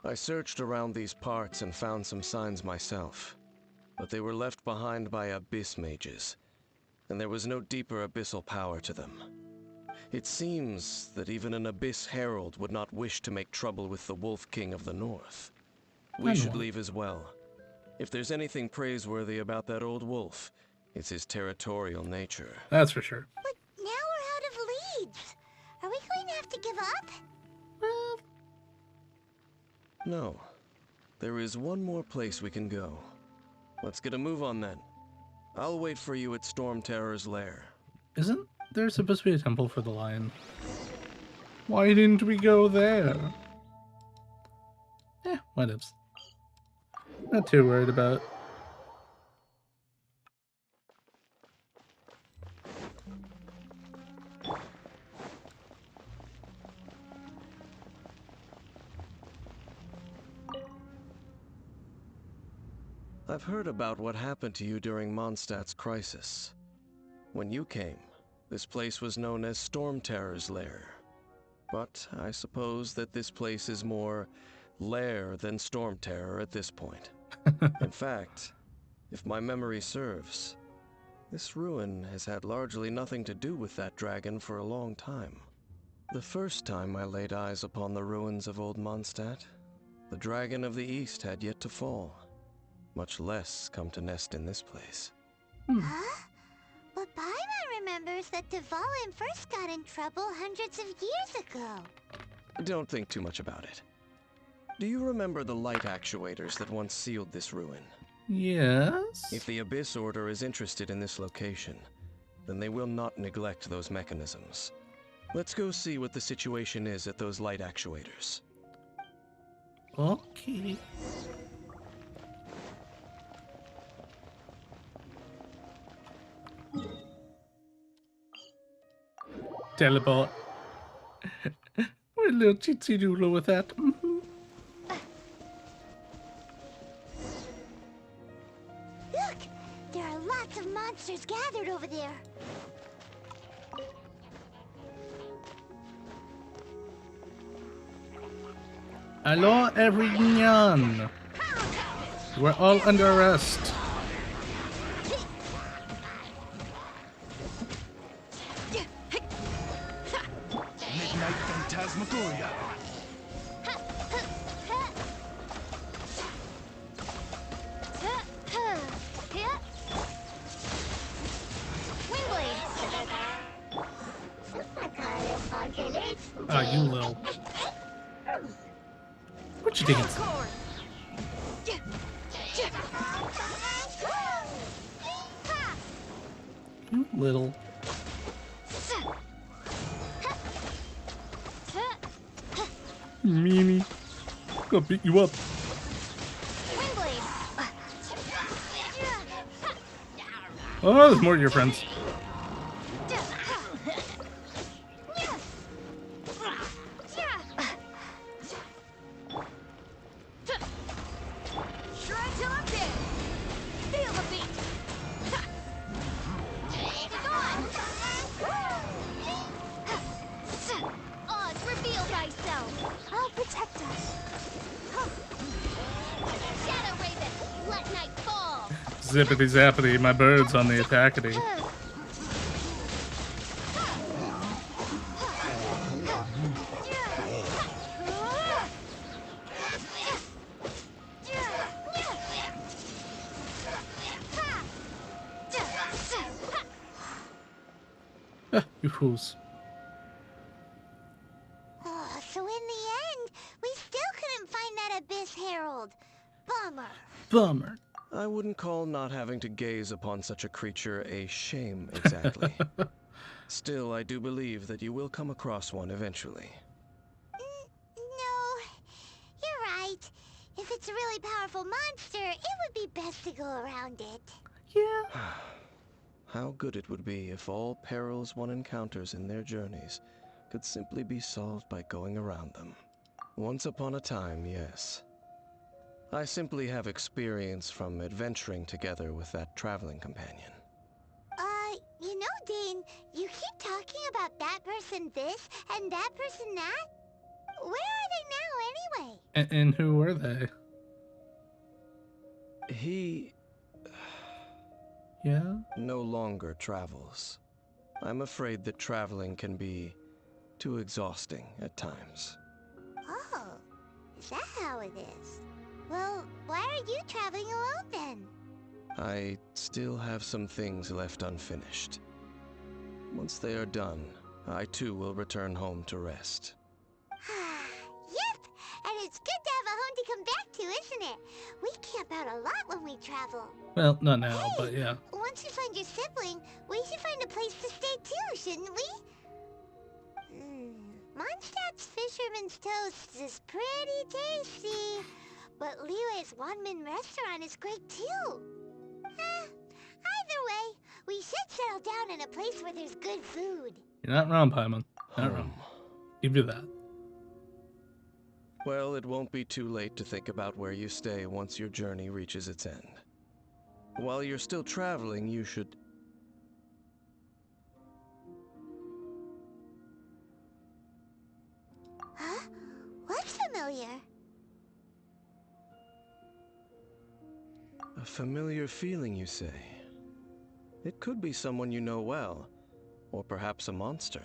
Speaker 5: I searched around these parts and found some signs myself, but they were left behind by abyss mages, and there was no deeper abyssal power to them. It seems that even an abyss herald would not wish to make trouble with the Wolf King of the North. We should leave as well. If there's anything praiseworthy about that old wolf, it's his territorial nature.
Speaker 1: That's for sure.
Speaker 2: But now we're out of leads. Are we going to have to give up?
Speaker 5: No. There is one more place we can go. Let's get a move on then. I'll wait for you at Storm Terror's lair.
Speaker 1: Isn't there supposed to be a temple for the lion? Why didn't we go there? What ifs. Not too worried about it.
Speaker 5: I've heard about what happened to you during Mondstadt's crisis. When you came, this place was known as Storm Terror's lair. But I suppose that this place is more lair than Storm Terror at this point. In fact, if my memory serves, this ruin has had largely nothing to do with that dragon for a long time. The first time I laid eyes upon the ruins of Old Mondstadt, the Dragon of the East had yet to fall, much less come to nest in this place.
Speaker 2: Huh? But Paimon remembers that Dvalin first got in trouble hundreds of years ago.
Speaker 5: Don't think too much about it. Do you remember the light actuators that once sealed this ruin?
Speaker 1: Yes?
Speaker 5: If the Abyss Order is interested in this location, then they will not neglect those mechanisms. Let's go see what the situation is at those light actuators.
Speaker 1: Okay. Teleport. We're a little cheatsy doodle with that.
Speaker 2: Look! There are lots of monsters gathered over there.
Speaker 1: Hello, everyone. We're all under arrest.
Speaker 21: Midnight Phantasmagoria.
Speaker 1: Ah, you little. What you thinking? You little. Mimi. Gonna beat you up. Oh, there's more of your friends. Zippity zappity, my bird's on the attackity. You fools.
Speaker 2: Oh, so in the end, we still couldn't find that Abyss Herald. Bummer.
Speaker 1: Bummer.
Speaker 5: I wouldn't call not having to gaze upon such a creature a shame, exactly. Still, I do believe that you will come across one eventually.
Speaker 2: No, you're right. If it's a really powerful monster, it would be best to go around it.
Speaker 1: Yeah.
Speaker 5: How good it would be if all perils one encounters in their journeys could simply be solved by going around them. Once upon a time, yes. I simply have experience from adventuring together with that traveling companion.
Speaker 2: You know, Dane, you keep talking about that person this and that person that. Where are they now, anyway?
Speaker 1: And who were they?
Speaker 5: He...
Speaker 1: Yeah?
Speaker 5: no longer travels. I'm afraid that traveling can be too exhausting at times.
Speaker 2: Oh, is that how it is? Well, why are you traveling alone then?
Speaker 5: I still have some things left unfinished. Once they are done, I too will return home to rest.
Speaker 2: Yep, and it's good to have a home to come back to, isn't it? We camp out a lot when we travel.
Speaker 1: Well, not now, but yeah.
Speaker 2: Once you find your sibling, we should find a place to stay too, shouldn't we? Mondstadt's Fisherman's Toast is pretty tasty, but Liyue's one-man restaurant is great too. Either way, we should settle down in a place where there's good food.
Speaker 1: You're not wrong, Paimon. Not wrong. Give you that.
Speaker 5: Well, it won't be too late to think about where you stay once your journey reaches its end. While you're still traveling, you should...
Speaker 2: Huh? What's familiar?
Speaker 5: A familiar feeling, you say? It could be someone you know well, or perhaps a monster.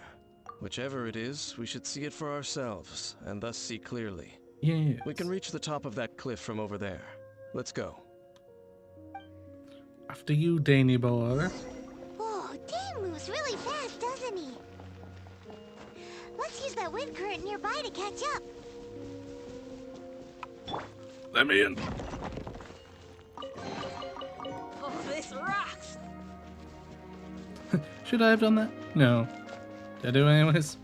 Speaker 5: Whichever it is, we should see it for ourselves, and thus see clearly.
Speaker 1: Yeah.
Speaker 5: We can reach the top of that cliff from over there. Let's go.
Speaker 1: After you, Danny boy.
Speaker 2: Oh, Dane moves really fast, doesn't he? Let's use that wind current nearby to catch up.
Speaker 1: Let me in.
Speaker 3: Oh, this rocks!
Speaker 1: Should I have done that? No. Did I do it anyways?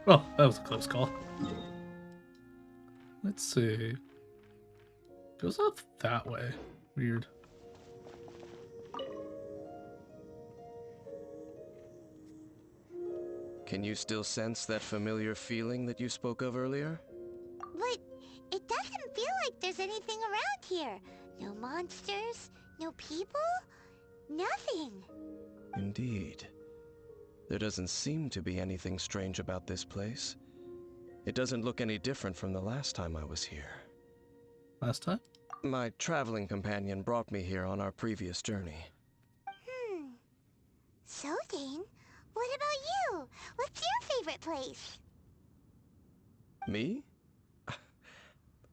Speaker 1: Well, that was a close call. Let's see. Goes up that way. Weird.
Speaker 5: Can you still sense that familiar feeling that you spoke of earlier?
Speaker 2: But it doesn't feel like there's anything around here. No monsters, no people, nothing.
Speaker 5: Indeed. There doesn't seem to be anything strange about this place. It doesn't look any different from the last time I was here.
Speaker 1: Last time?
Speaker 5: My traveling companion brought me here on our previous journey.
Speaker 2: So, Dane, what about you? What's your favorite place?
Speaker 5: Me?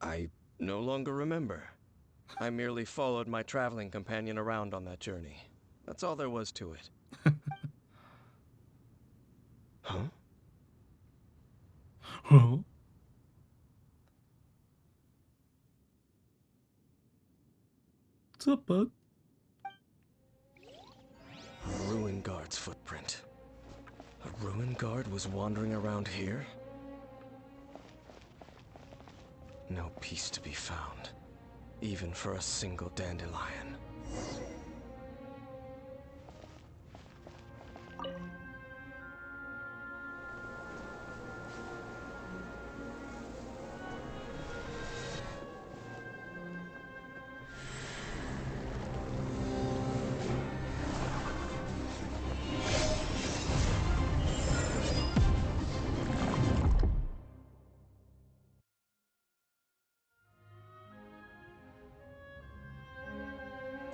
Speaker 5: I no longer remember. I merely followed my traveling companion around on that journey. That's all there was to it. Huh?
Speaker 1: Huh? What's up, bud?
Speaker 5: A ruin guard's footprint. A ruin guard was wandering around here? No peace to be found, even for a single dandelion.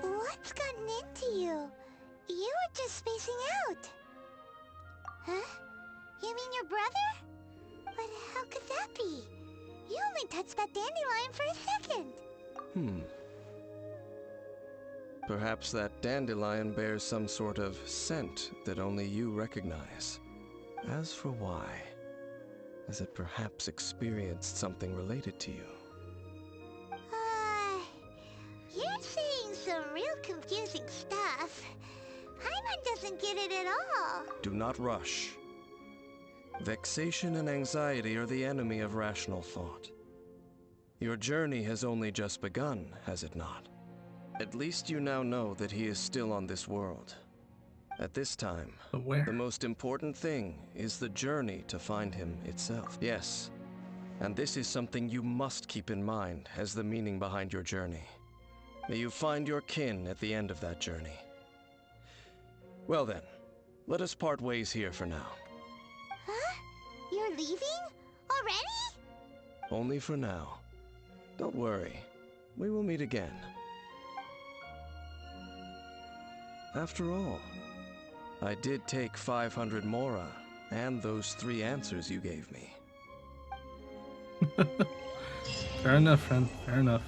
Speaker 2: What's gotten into you? You were just spacing out. Huh? You mean your brother? But how could that be? You only touched that dandelion for a second.
Speaker 5: Perhaps that dandelion bears some sort of scent that only you recognize. As for why, has it perhaps experienced something related to you?
Speaker 2: You're doesn't get it at all.
Speaker 5: Do not rush. Vexation and anxiety are the enemy of rational thought. Your journey has only just begun, has it not? At least you now know that he is still on this world. At this time, the most important thing is the journey to find him itself. Yes, and this is something you must keep in mind as the meaning behind your journey. May you find your kin at the end of that journey. Well then, let us part ways here for now.
Speaker 2: Huh? You're leaving? Already?
Speaker 5: Only for now. Don't worry, we will meet again. After all, I did take 500 mora and those 3 answers you gave me.
Speaker 1: Fair enough, friend. Fair enough.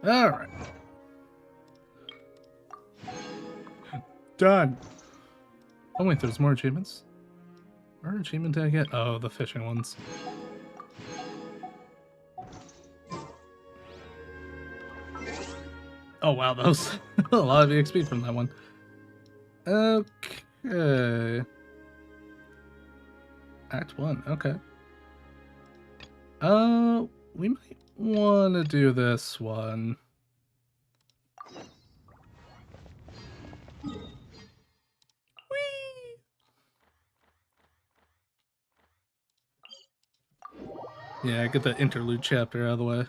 Speaker 1: All right. Done. Oh wait, there's more achievements. Where achievement did I get? Oh, the fishing ones. Oh wow, that was a lot of EXP from that one. Okay. Act 1, okay. We might want to do this one. Whee! Yeah, get the interlude chapter out of the way.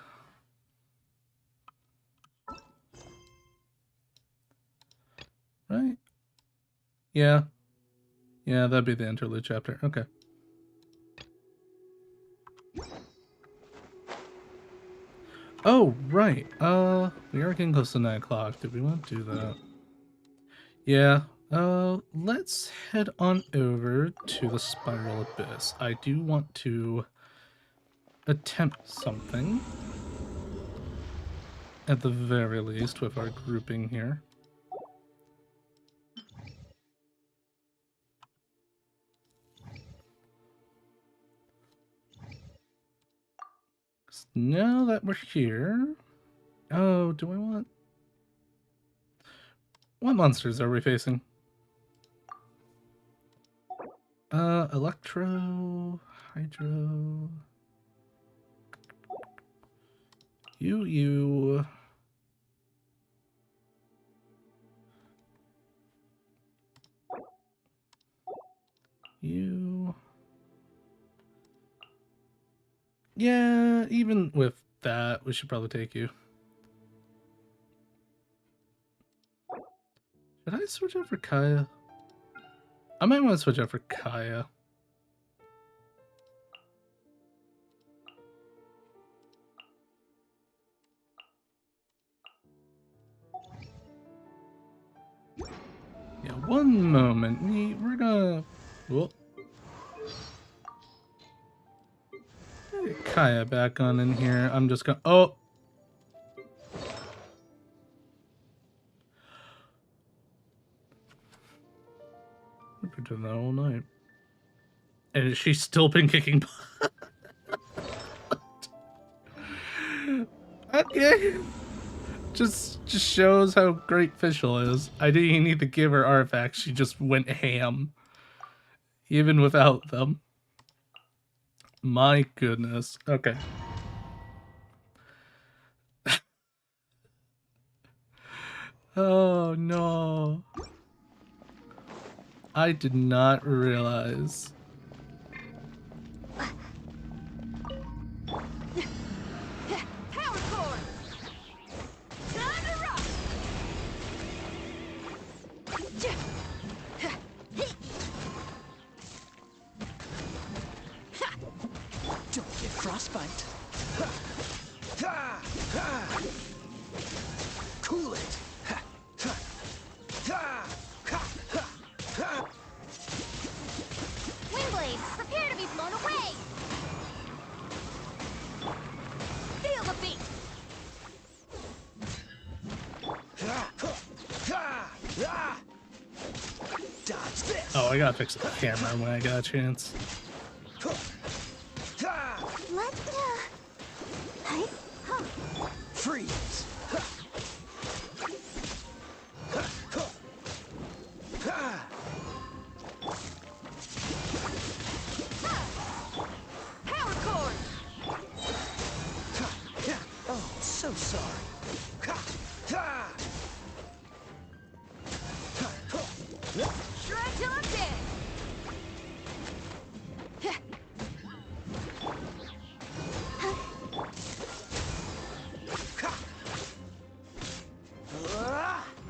Speaker 1: Right? Yeah. Yeah, that'd be the interlude chapter. Okay. Oh, right. We are getting close to 9 o'clock. Did we want to do that? Yeah. Let's head on over to the Spiral Abyss. I do want to attempt something. At the very least, with our grouping here. Now that we're here... Oh, do I want... What monsters are we facing? Electro... Hydro... You... Yeah, even with that, we should probably take you. Should I switch out for Kaya? I might want to switch out for Kaya. Yeah, one moment. We're gonna... Whoa. Get Kaya back on in here. I'm just gonna... Oh! We've been doing that all night. And she's still been kicking butt. Okay. Just shows how great Fischl is. I didn't even need to give her artifacts. She just went ham. Even without them. My goodness. Okay. Oh no. I did not realize.
Speaker 2: Power core! Time to rock!
Speaker 6: Don't get frostbite.
Speaker 12: Cool it!
Speaker 2: Windblade, prepare to be blown away! Feel the beat!
Speaker 12: Dodge this!
Speaker 1: Oh, I gotta fix the camera when I got a chance.
Speaker 2: Let's go!
Speaker 12: Freeze!
Speaker 3: Power chord!
Speaker 12: Oh, so sorry.
Speaker 3: Shred till I'm dead!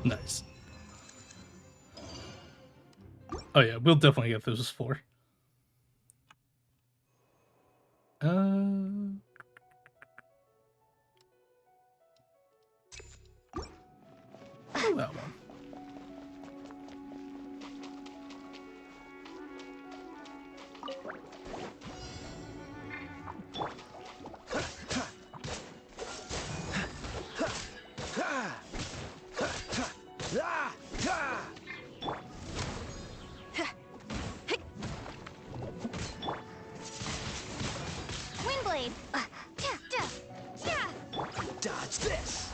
Speaker 1: Nice. Oh yeah, we'll definitely get those 4. Oh, that one.
Speaker 13: Windblade!
Speaker 12: Dodge this!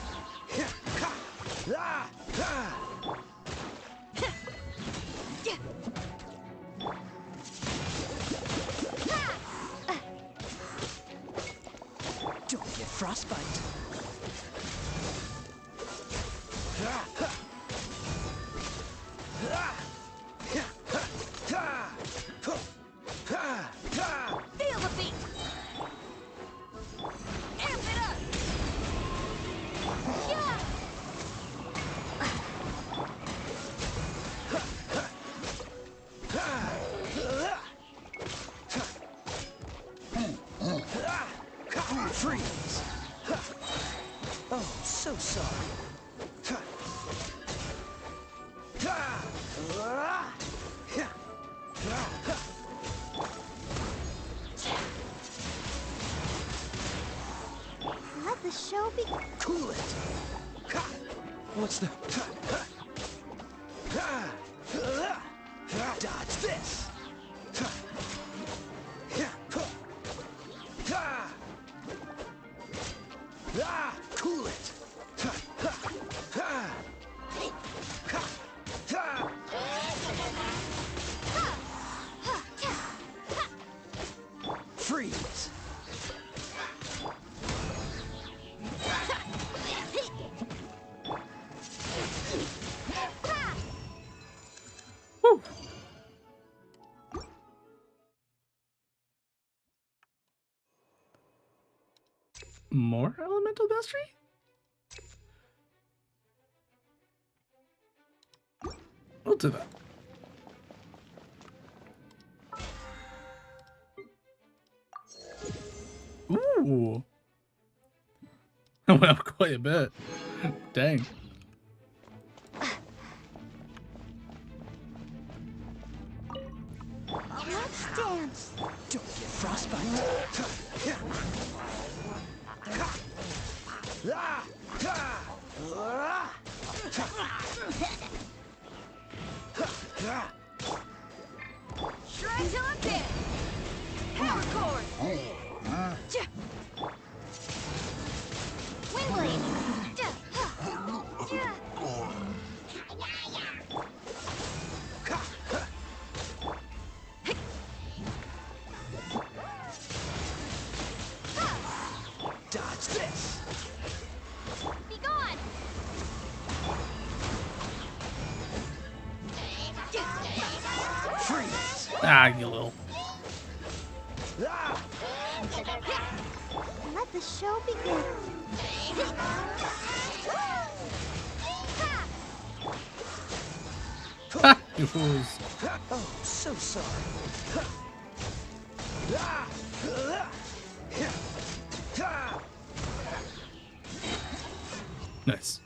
Speaker 12: Don't get frostbite.
Speaker 3: Feel the beat! Amp it up! Yeah!
Speaker 12: Freeze! Oh, so sorry.
Speaker 2: Let the show be.
Speaker 12: Cool it! What's the... Dodge this! Cool it! Freeze!
Speaker 1: Woo. More elemental mastery? We'll do that. Ooh. Well, quite a bit. Dang.
Speaker 2: Let's dance.
Speaker 12: Don't get frostbite.
Speaker 3: Shred till I'm dead! Power chord!
Speaker 12: Dodge this!
Speaker 13: Be gone!
Speaker 12: Freeze!
Speaker 1: Ah, you little.
Speaker 2: Let the show begin.
Speaker 1: Ha! You fools.
Speaker 12: Oh, so sorry.
Speaker 1: Nice.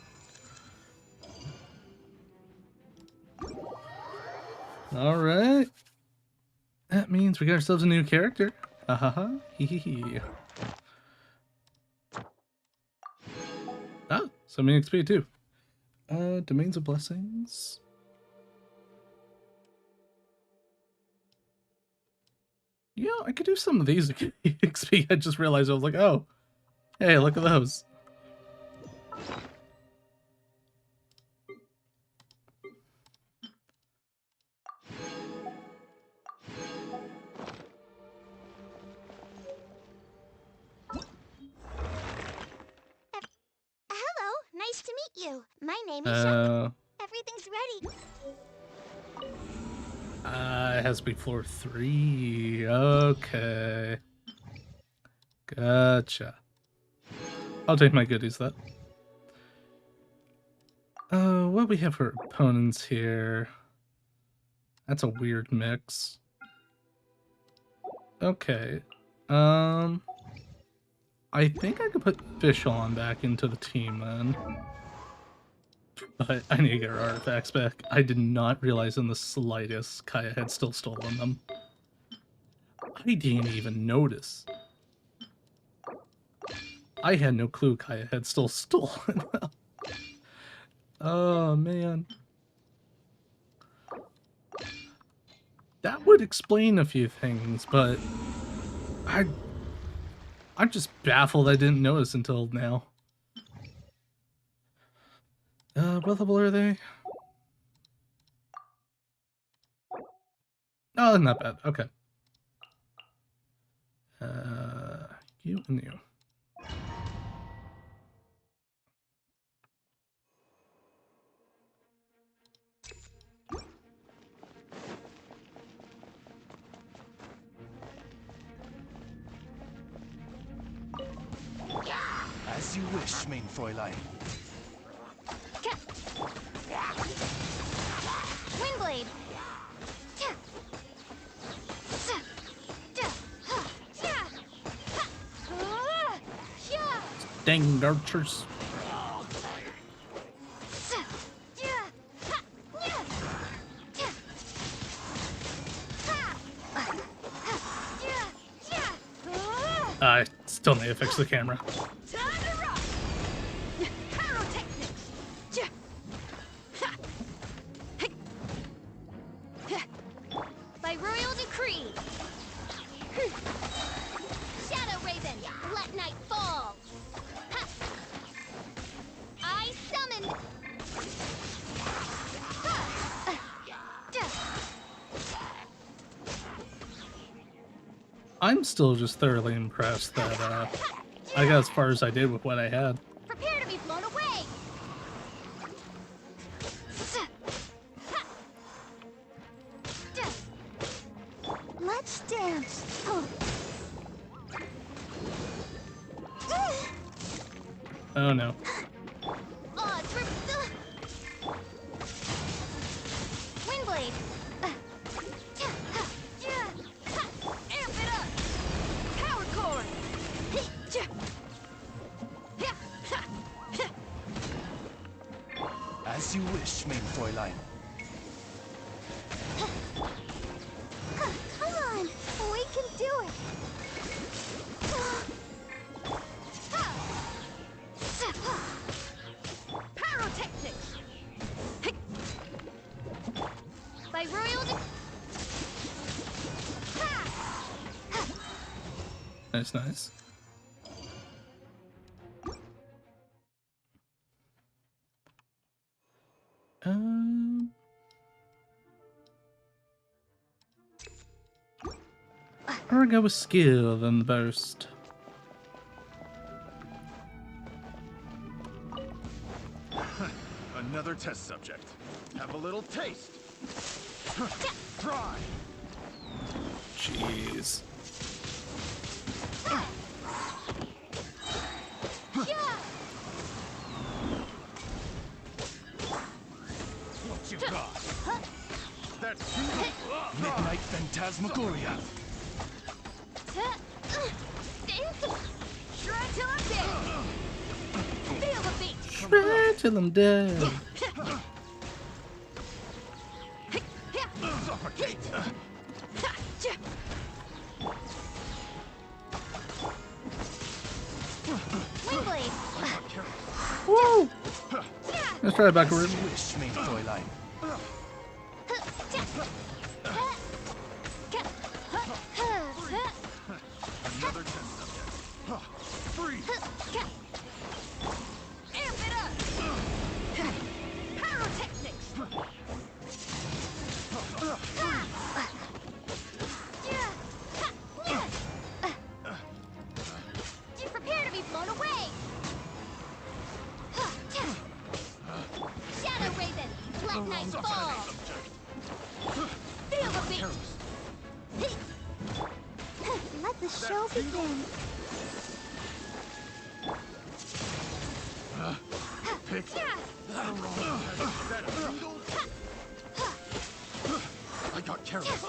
Speaker 1: All right. That means we got ourselves a new character. Ha ha ha. Hee hee hee. Ah, so many XP too. Domains of Blessings. Yeah, I could do some of these XP. I just realized I was like, oh, hey, look at those.
Speaker 2: Hello, nice to meet you. My name is Shaka. Everything's ready.
Speaker 1: It has to be floor 3. Okay. Gotcha. I'll take my goodies, though. What do we have for opponents here? That's a weird mix. Okay. I think I could put Fish on back into the team then. But I need to get her artifacts back. I did not realize in the slightest Kaya had still stolen them. I didn't even notice. I had no clue Kaya had still stolen them. Oh, man. That would explain a few things, but I'm just baffled I didn't notice until now. What level are they? Oh, not bad. Okay. You and you.
Speaker 21: As you wish, main Fräulein.
Speaker 2: Windblade.
Speaker 1: Dang archers. I still need to fix the camera.
Speaker 2: By royal decree. Shadow Raven, let night fall. Ha. I summon.
Speaker 1: I'm still just thoroughly impressed that I got as far as I did with what I had.
Speaker 2: Prepare to be blown away. Let's dance.
Speaker 1: Oh no.
Speaker 2: Windblade. Amp it up. Power core.
Speaker 21: As you wish, main Fräulein.
Speaker 2: Come on, we can do it. Pyrotechnics. By royal.
Speaker 1: That's nice. Or go with skill than the burst.
Speaker 21: Another test subject. Have a little taste. Try.
Speaker 1: Jeez.
Speaker 21: What you got? That's Midnight Phantasmagoria.
Speaker 2: Shred till I'm dead. Feel the beat.
Speaker 1: Shred till I'm dead.
Speaker 2: Windblade.
Speaker 1: Woo! Let's try it backwards.
Speaker 21: Wish, main Fräulein. Another test subject. Freeze.
Speaker 2: Amp it Midnight Fall! Feel the beat! Let the show begin.
Speaker 21: I got careless.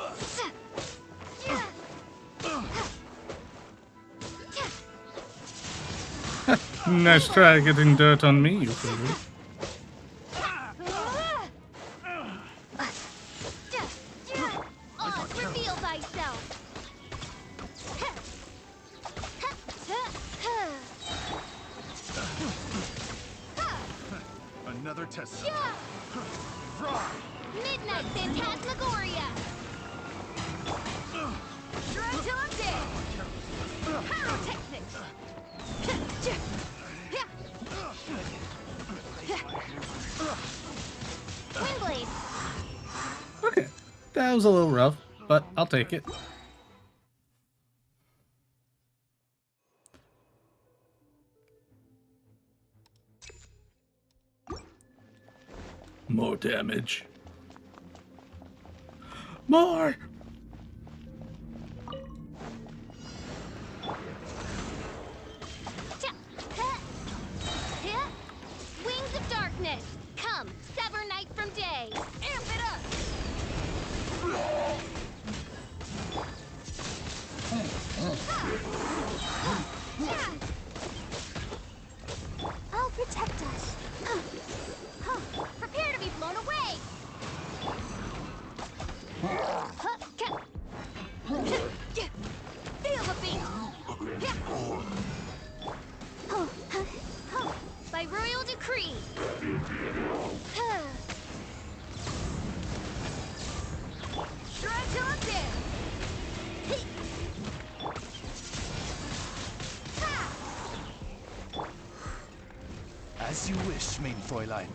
Speaker 1: Nice try getting dirt on me, you figure.
Speaker 2: Reveal thyself.
Speaker 21: Another test.
Speaker 2: Midnight Phantasmagoria. Shred till I'm dead. Pyrotechnics. Windblade.
Speaker 1: Okay, that was a little rough, but I'll take it. More damage. More!
Speaker 2: Wings of darkness. Come, sever night from day. Amp it up. I'll protect us. Prepare to be blown away. Feel the beat. By royal decree. Shred till I'm dead.
Speaker 21: As you wish, mein Fräulein.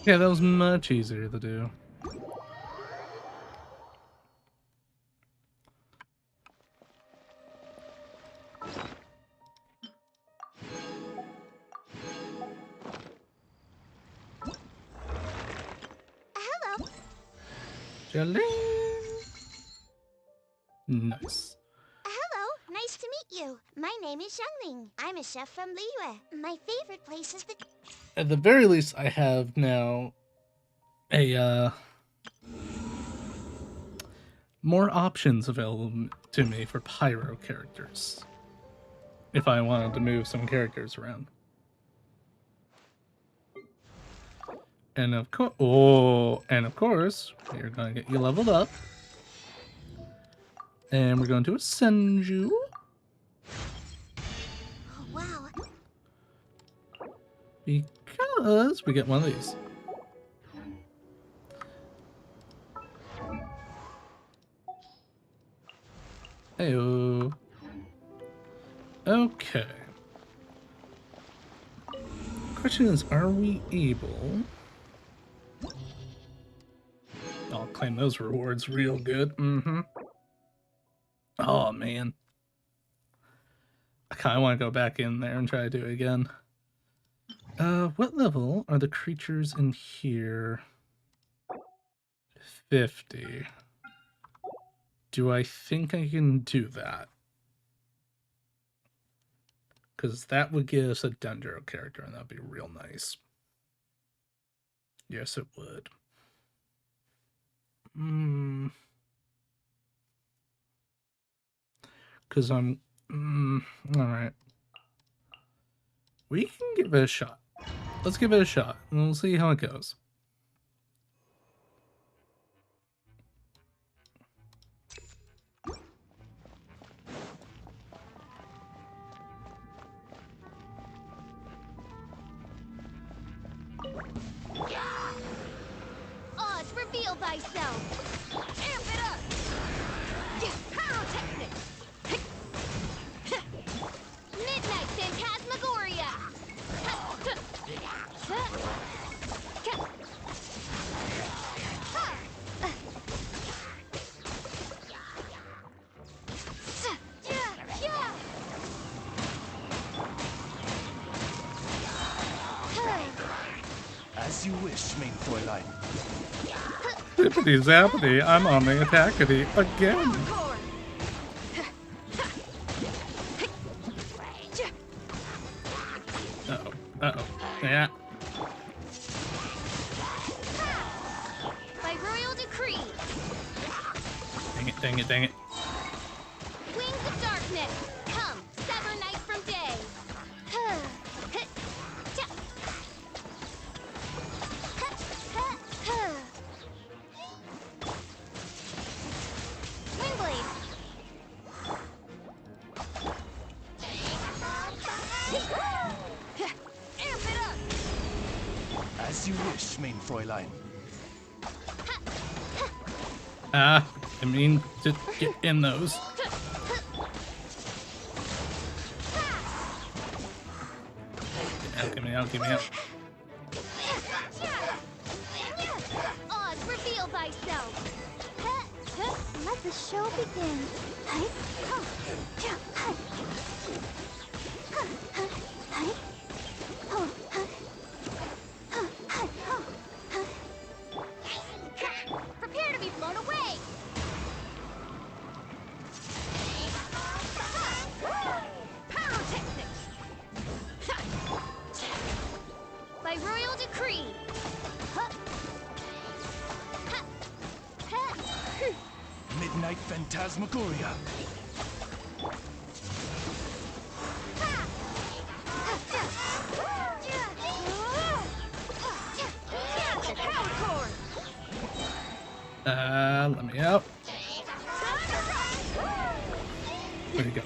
Speaker 1: Yeah, that was much easier to do.
Speaker 2: Hello.
Speaker 1: Jelly. Nice.
Speaker 2: Hello, nice to meet you. My name is Xiangling. I'm a chef from Liyue. My favorite place is the...
Speaker 1: At the very least, I have now a more options available to me for pyro characters if I wanted to move some characters around. And of course, we're gonna get you leveled up, and we're going to ascend you.
Speaker 2: Oh, wow.
Speaker 1: Because we get one of these. Heyo. Okay. Question is, are we able... I'll claim those rewards real good. Mm-hmm. Oh, man. I kind of want to go back in there and try to do it again. What level are the creatures in here? 50. Do I think I can do that? Because that would give us a Dendro character, and that'd be real nice. Yes, it would. Because I'm... Alright. We can give it a shot. Let's give it a shot, and we'll see how it goes.
Speaker 2: Oz, reveal thyself. Amp it up. Pyrotechnics. Midnight Phantasmagoria.
Speaker 19: wish, mein Fräulein.
Speaker 1: Zippity zappity, I'm on the attackity again. Uh-oh. Uh-oh. Yeah.
Speaker 13: By royal decree.
Speaker 1: Dang it, dang it, dang it.
Speaker 13: Wings of darkness, come, sever night from day. Windblade. Amp it up.
Speaker 19: As you wish, mein Fräulein.
Speaker 1: I mean, just get in those. Get me out, get me out.
Speaker 13: Oz, reveal thyself. Let the show begin. Prepare to be blown away. Pyrotechnics. By royal decree.
Speaker 19: Midnight Phantasmagoria.
Speaker 1: Let me out. There you go.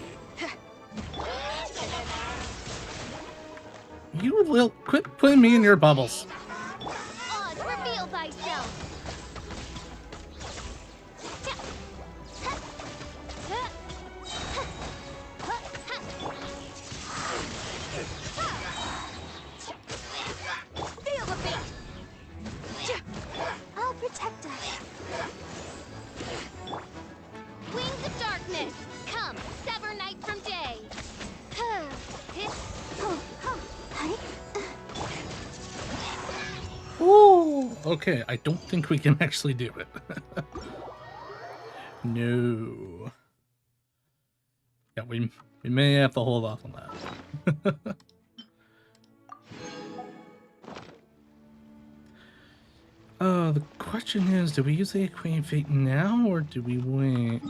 Speaker 1: You will quit putting me in your bubbles.
Speaker 13: Oz, reveal thyself. Feel the beat. I'll protect us. Wings of darkness, come, sever night from day.
Speaker 1: Ooh, okay, I don't think we can actually do it. No. Yeah, we may have to hold off on that. The question is, do we use the Queen Fate now, or do we wait?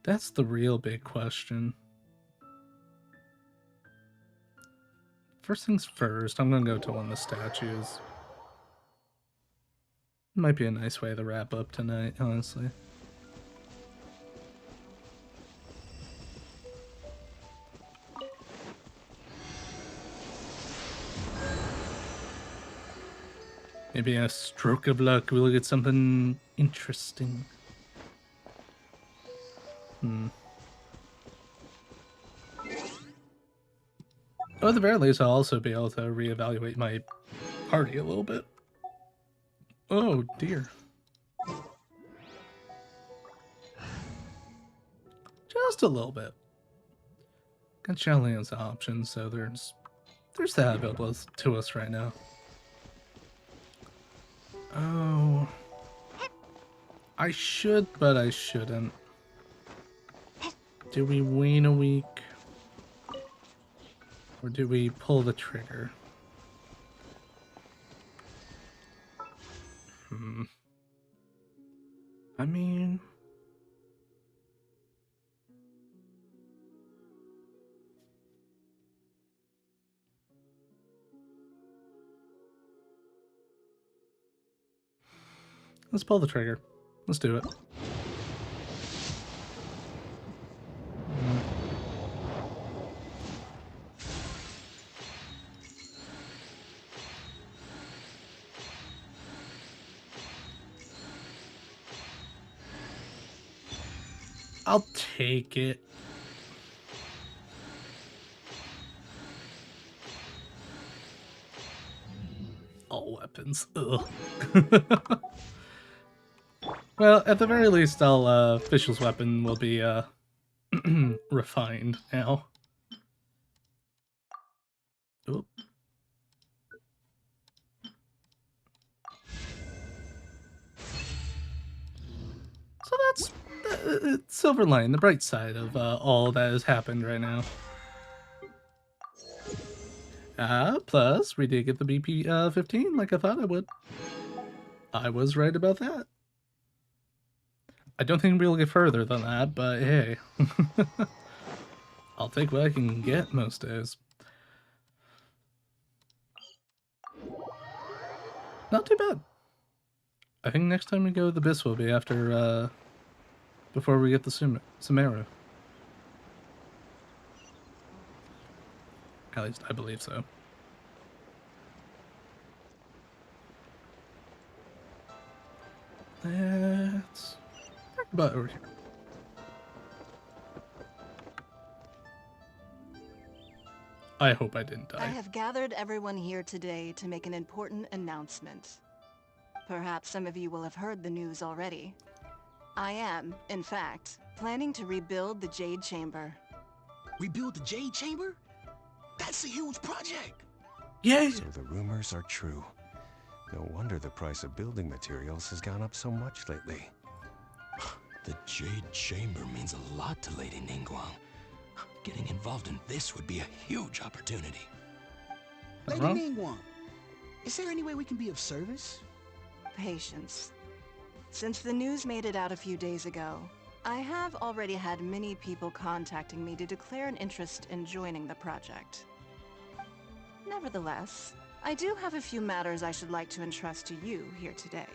Speaker 1: That's the real big question. First things first, I'm gonna go to one of the statues. Might be a nice way to wrap up tonight, honestly. Maybe a stroke of luck, we'll get something interesting. Well, at the very least, I'll also be able to reevaluate my party a little bit. Oh, dear. Just a little bit. Got Shaolin's options, so there's that available to us right now. Oh. I should, but I shouldn't. Do we wait a week? Or do we pull the trigger? I mean... let's pull the trigger. Let's do it. I'll take it. All weapons. Ugh. Well, at the very least, Official's weapon will be refined now. Oop. silver lining, the bright side of all that has happened right now. Plus, we did get the BP 15 like I thought I would. I was right about that. I don't think we'll get further than that, but hey. I'll take what I can get most days. Not too bad. I think next time we go, the Abyss will be after, before we get the Sumeru. At least I believe so. Let's talk about over here. I hope I didn't die.
Speaker 16: I have gathered everyone here today to make an important announcement. Perhaps some of you will have heard the news already. I am, in fact, planning to rebuild the Jade Chamber.
Speaker 9: Rebuild the Jade Chamber? That's a huge project!
Speaker 1: Yay!
Speaker 5: So the rumors are true. No wonder the price of building materials has gone up so much lately.
Speaker 9: The Jade Chamber means a lot to Lady Ningguang. Getting involved in this would be a huge opportunity.
Speaker 22: Lady Ningguang, is there any way we can be of service?
Speaker 16: Patience. Since the news made it out a few days ago, I have already had many people contacting me to declare an interest in joining the project. Nevertheless, I do have a few matters I should like to entrust to you here today.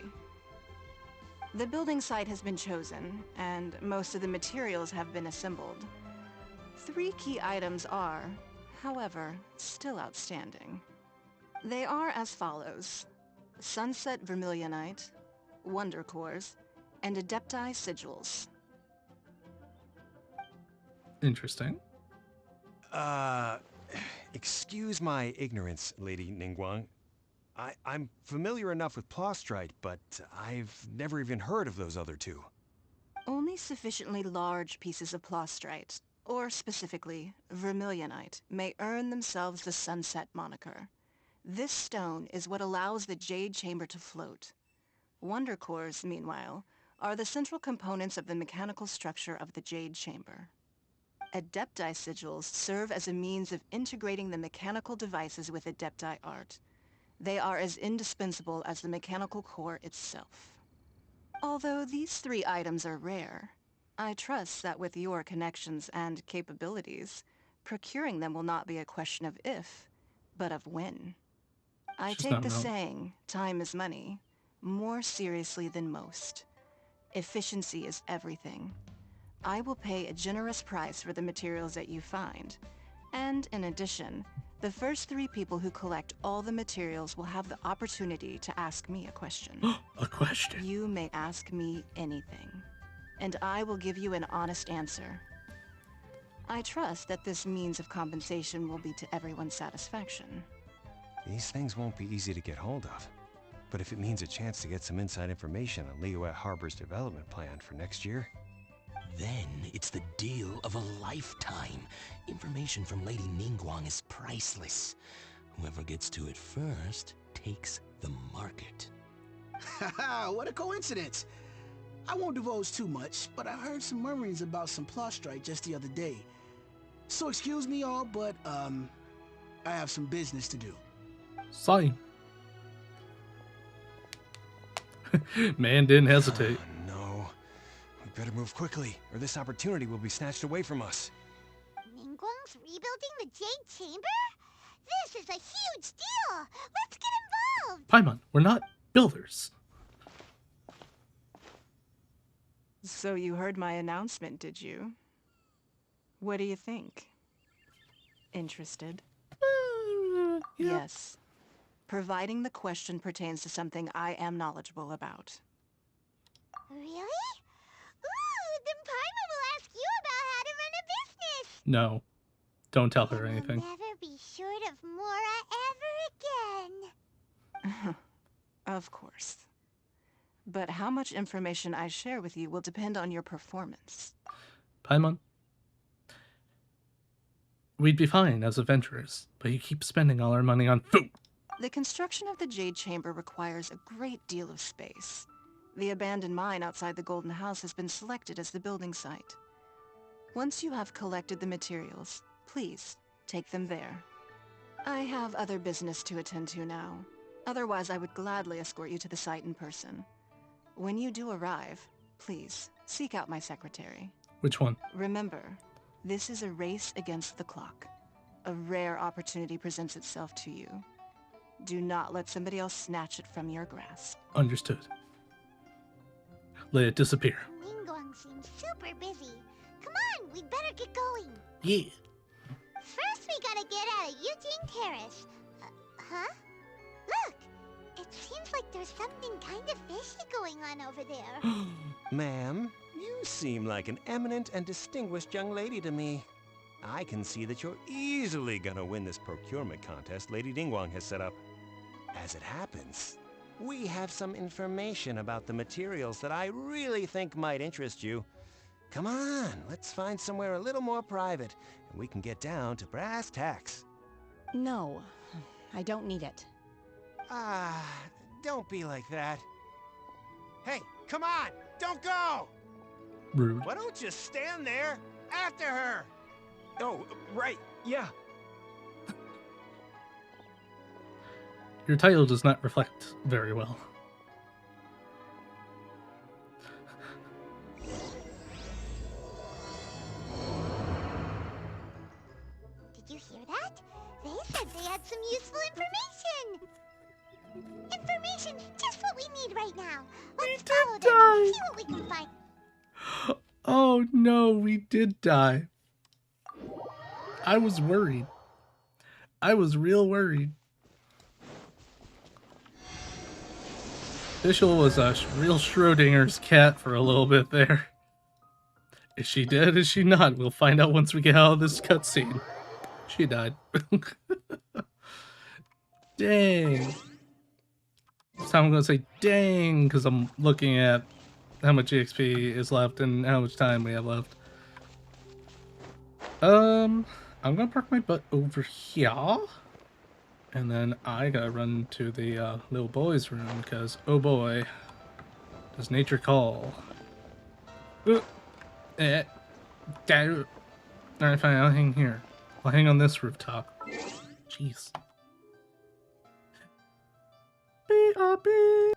Speaker 16: The building site has been chosen, and most of the materials have been assembled. 3 key items are, however, still outstanding. They are as follows: Sunset Vermilionite, Wonder Cores, and Adepti Sigils.
Speaker 1: Interesting.
Speaker 5: Excuse my ignorance, Lady Ningguang. I'm familiar enough with Plostrite, but I've never even heard of those other two.
Speaker 16: Only sufficiently large pieces of Plostrite, or specifically, Vermilionite, may earn themselves the Sunset moniker. This stone is what allows the Jade Chamber to float. Wonder Cores, meanwhile, are the central components of the mechanical structure of the Jade Chamber. Adepti Sigils serve as a means of integrating the mechanical devices with Adepti art. They are as indispensable as the mechanical core itself. Although these 3 items are rare, I trust that with your connections and capabilities, procuring them will not be a question of if, but of when. I take the saying, time is money, more seriously than most. Efficiency is everything. I will pay a generous price for the materials that you find. And in addition, the first 3 people who collect all the materials will have the opportunity to ask me a question.
Speaker 1: A question?
Speaker 16: You may ask me anything, and I will give you an honest answer. I trust that this means of compensation will be to everyone's satisfaction.
Speaker 5: These things won't be easy to get hold of. But if it means a chance to get some inside information on Liyue Harbor's development plan for next year...
Speaker 9: Then it's the deal of a lifetime. Information from Lady Ningguang is priceless. Whoever gets to it first takes the market.
Speaker 22: Haha, what a coincidence! I won't divulge too much, but I heard some murmurings about some Plostrite just the other day. So excuse me all, but I have some business to do.
Speaker 1: Sorry. Man didn't hesitate.
Speaker 5: No. We better move quickly, or this opportunity will be snatched away from us.
Speaker 2: Ningguang's rebuilding the Jade Chamber? This is a huge deal! Let's get involved!
Speaker 1: Paimon, we're not builders.
Speaker 16: So you heard my announcement, did you? What do you think? Interested?
Speaker 1: Yeah.
Speaker 16: Yes. Providing the question pertains to something I am knowledgeable about.
Speaker 2: Really? Ooh, then Paimon will ask you about how to run a business!
Speaker 1: No. Don't tell her
Speaker 2: And
Speaker 1: anything.
Speaker 2: we'll never be short of Mora ever again.
Speaker 16: Of course. But how much information I share with you will depend on your performance.
Speaker 1: Paimon, we'd be fine as adventurers, but you keep spending all our money on food.
Speaker 16: The construction of the Jade Chamber requires a great deal of space. The abandoned mine outside the Golden House has been selected as the building site. Once you have collected the materials, please take them there. I have other business to attend to now. Otherwise, I would gladly escort you to the site in person. When you do arrive, please seek out my secretary.
Speaker 1: Which one?
Speaker 16: Remember, this is a race against the clock. A rare opportunity presents itself to you. Do not let somebody else snatch it from your grasp.
Speaker 1: Understood. Let it disappear.
Speaker 2: Ningguang seems super busy. Come on, we'd better get going.
Speaker 1: Yeah.
Speaker 2: First, we gotta get out of Yujing Terrace. Huh? Look! It seems like there's something kind of fishy going on over there.
Speaker 4: Ma'am, you seem like an eminent and distinguished young lady to me. I can see that you're easily gonna win this procurement contest Lady Ningguang has set up. As it happens, we have some information about the materials that I really think might interest you. Come on, let's find somewhere a little more private, and we can get down to brass tacks.
Speaker 3: No, I don't need it.
Speaker 4: Don't be like that. Hey, come on, don't go!
Speaker 1: Rude.
Speaker 4: Why don't you stand there after her? Oh, right, yeah.
Speaker 1: Your title does not reflect very well.
Speaker 2: Did you hear that? They said they had some useful information. Information's just what we need right now. Let's follow them and see what we can find.
Speaker 1: Oh no, we did die. I was worried. I was real worried. Fischl was a real Schrodinger's cat for a little bit there. Is she dead? Is she not? We'll find out once we get out of this cutscene. She died. Dang. This time I'm going to say dang, because I'm looking at how much EXP is left and how much time we have left. I'm going to park my butt over here. And then I gotta run to the little boy's room because, oh boy, does nature call. Alright, fine, I'll hang here. I'll hang on this rooftop. Jeez. B-R-B.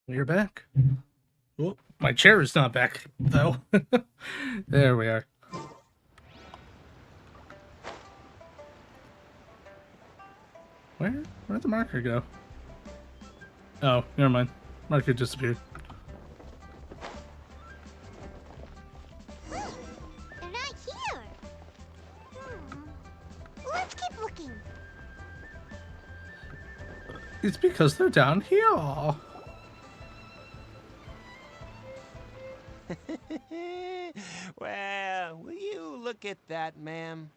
Speaker 1: We're back. Oh, my chair is not back, though. There we are. Where'd the marker go? Oh, never mind. Marker disappeared.
Speaker 2: They're not here. Let's keep looking.
Speaker 1: It's because they're down here.
Speaker 4: Well, will you look at that, ma'am?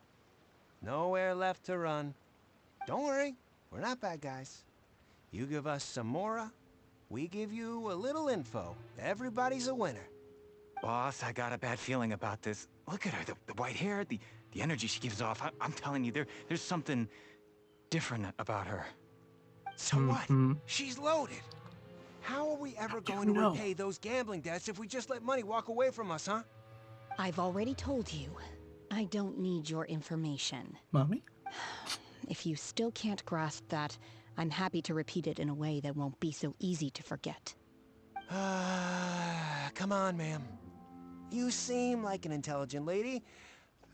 Speaker 4: Nowhere left to run. Don't worry, we're not bad guys. You give us some mora, we give you a little info. Everybody's a winner.
Speaker 7: Boss, I got a bad feeling about this. Look at her, the white hair, the energy she gives off. I'm telling you, there's something different about her.
Speaker 4: So what? She's loaded. How are we ever going to repay those gambling debts if we just let money walk away from us, huh?
Speaker 3: I've already told you, I don't need your information.
Speaker 1: Mommy?
Speaker 3: If you still can't grasp that, I'm happy to repeat it in a way that won't be so easy to forget.
Speaker 4: Come on, ma'am. You seem like an intelligent lady.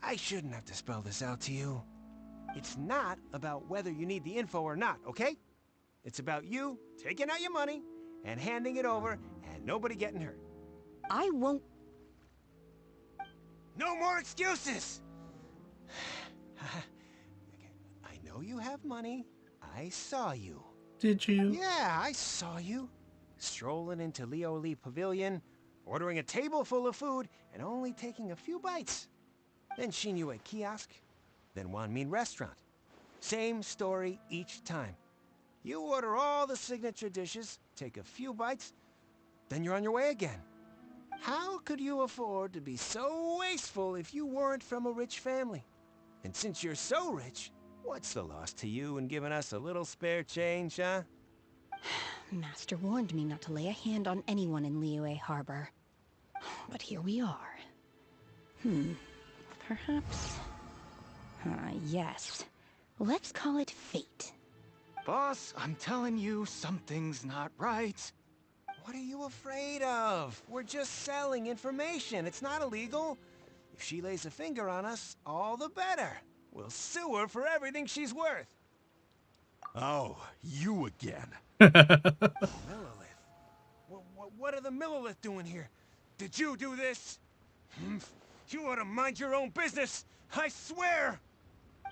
Speaker 4: I shouldn't have to spell this out to you. It's not about whether you need the info or not, okay? It's about you taking out your money and handing it over and nobody getting hurt.
Speaker 3: I won't...
Speaker 4: No more excuses! I know you have money. I saw you.
Speaker 1: Did you?
Speaker 4: Yeah, I saw you. Strolling into Liyue Pavilion, ordering a table full of food, and only taking a few bites. Then Xinyue Kiosk, then Wanmin Restaurant. Same story each time. You order all the signature dishes, take a few bites, then you're on your way again. How could you afford to be so wasteful if you weren't from a rich family? And since you're so rich, what's the loss to you in giving us a little spare change, huh?
Speaker 3: Master warned me not to lay a hand on anyone in Liyue Harbor. But here we are. Perhaps... yes. Let's call it fate.
Speaker 7: Boss, I'm telling you, something's not right.
Speaker 4: What are you afraid of? We're just selling information. It's not illegal. If she lays a finger on us, all the better. We'll sue her for everything she's worth.
Speaker 21: Oh, you again.
Speaker 4: Millilith? What are the Millilith doing here? Did you do this? You ought to mind your own business. I swear!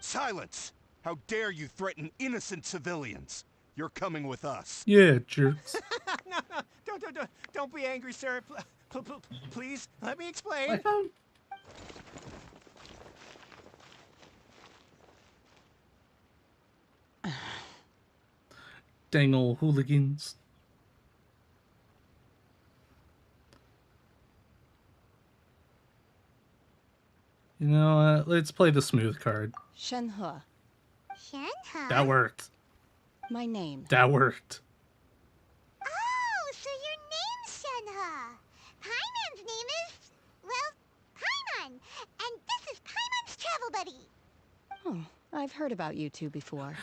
Speaker 21: Silence! How dare you threaten innocent civilians? You're coming with us.
Speaker 1: Yeah, jerks.
Speaker 4: No, don't be angry, sir. Please, let me explain.
Speaker 1: Dang old hooligans. You know, let's play the smooth card.
Speaker 3: Shenhe.
Speaker 2: Shenhe?
Speaker 1: That worked.
Speaker 3: My name.
Speaker 1: That worked.
Speaker 2: Oh, so your name's Shenhe. Paimon's name is, well, Paimon. And this is Paimon's travel buddy.
Speaker 3: Oh, I've heard about you two before.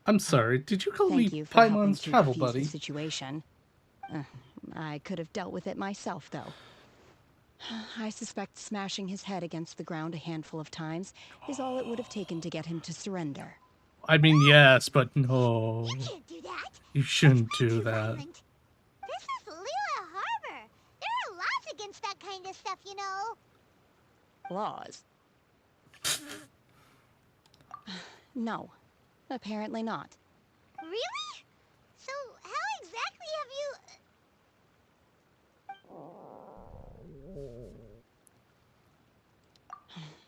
Speaker 1: I'm sorry, did you call
Speaker 3: Thank
Speaker 1: me
Speaker 3: you for helping
Speaker 1: Paimon's
Speaker 3: to
Speaker 1: travel
Speaker 3: defuse
Speaker 1: buddy?
Speaker 3: the situation. I could have dealt with it myself, though. I suspect smashing his head against the ground a handful of times is all it would have taken to get him to surrender.
Speaker 1: I mean, yes, but no.
Speaker 2: You can't do that.
Speaker 1: You shouldn't do that.
Speaker 2: This is Liyue Harbor. There are laws against that kind of stuff, you know.
Speaker 3: Laws? No, apparently not.
Speaker 2: Really? So how exactly have you...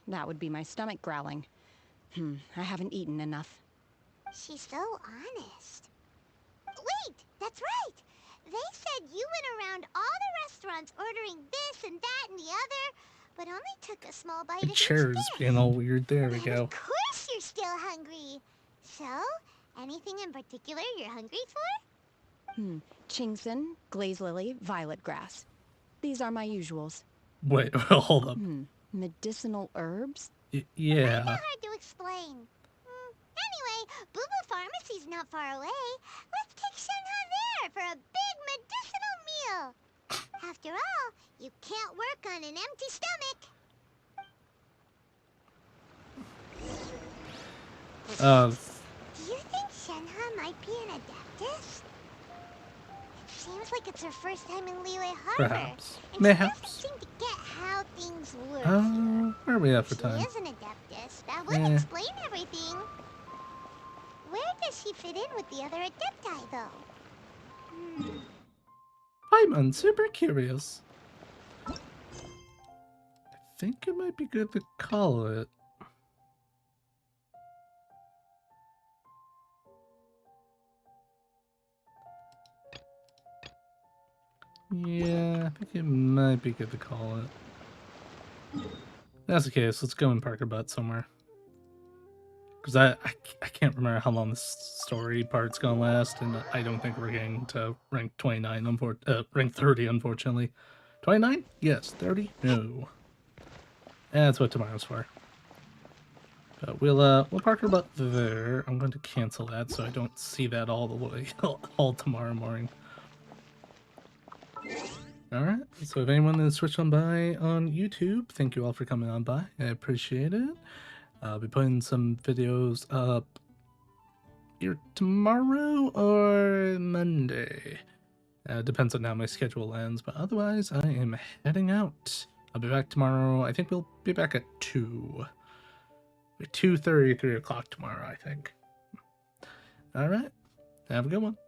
Speaker 3: That would be my stomach growling. I haven't eaten enough.
Speaker 2: She's so honest. Wait, that's right. They said you went around all the restaurants ordering this and that and the other, but only took a small bite
Speaker 1: The
Speaker 2: of each
Speaker 1: chair's
Speaker 2: dish.
Speaker 1: being all weird. There we go.
Speaker 2: Of course you're still hungry. So, anything in particular you're hungry for?
Speaker 3: Chingson, glaze lily, violet grass. These are my usuals.
Speaker 1: Wait, hold up.
Speaker 3: Medicinal herbs?
Speaker 1: Yeah.
Speaker 2: Hard to explain. Anyway, Boo Boo Pharmacy's not far away. Let's take Shenhe there for a big medicinal meal. After all, you can't work on an empty stomach. Do you think Shenhe might be an adeptus? It seems like it's her first time in Liyue Harbor.
Speaker 1: Perhaps.
Speaker 2: And
Speaker 1: Mayhaps.
Speaker 2: she doesn't seem to get how things work.
Speaker 1: Where are we at for
Speaker 2: She
Speaker 1: time?
Speaker 2: is an adeptus. That would explain everything. Where does does she fit in with the other Adepti, though?
Speaker 1: I'm super curious. I think it might be good to call it. Yeah, I think it might be good to call it. If that's the case, let's go and park our butt somewhere. Because I can't remember how long this story part's gonna last, and I don't think we're getting to rank 29, rank 30, unfortunately. 29? Yes. 30? No. That's what tomorrow's for. But we'll park our butt there. I'm going to cancel that so I don't see that all the way all tomorrow morning. Alright, so if anyone has switched on by on YouTube, thank you all for coming on by. I appreciate it. I'll be putting some videos up either tomorrow or Monday. Depends on how my schedule ends, but otherwise I am heading out. I'll be back tomorrow. I think we'll be back at 2. 2:30, 3 o'clock tomorrow, I think. Alright, have a good one.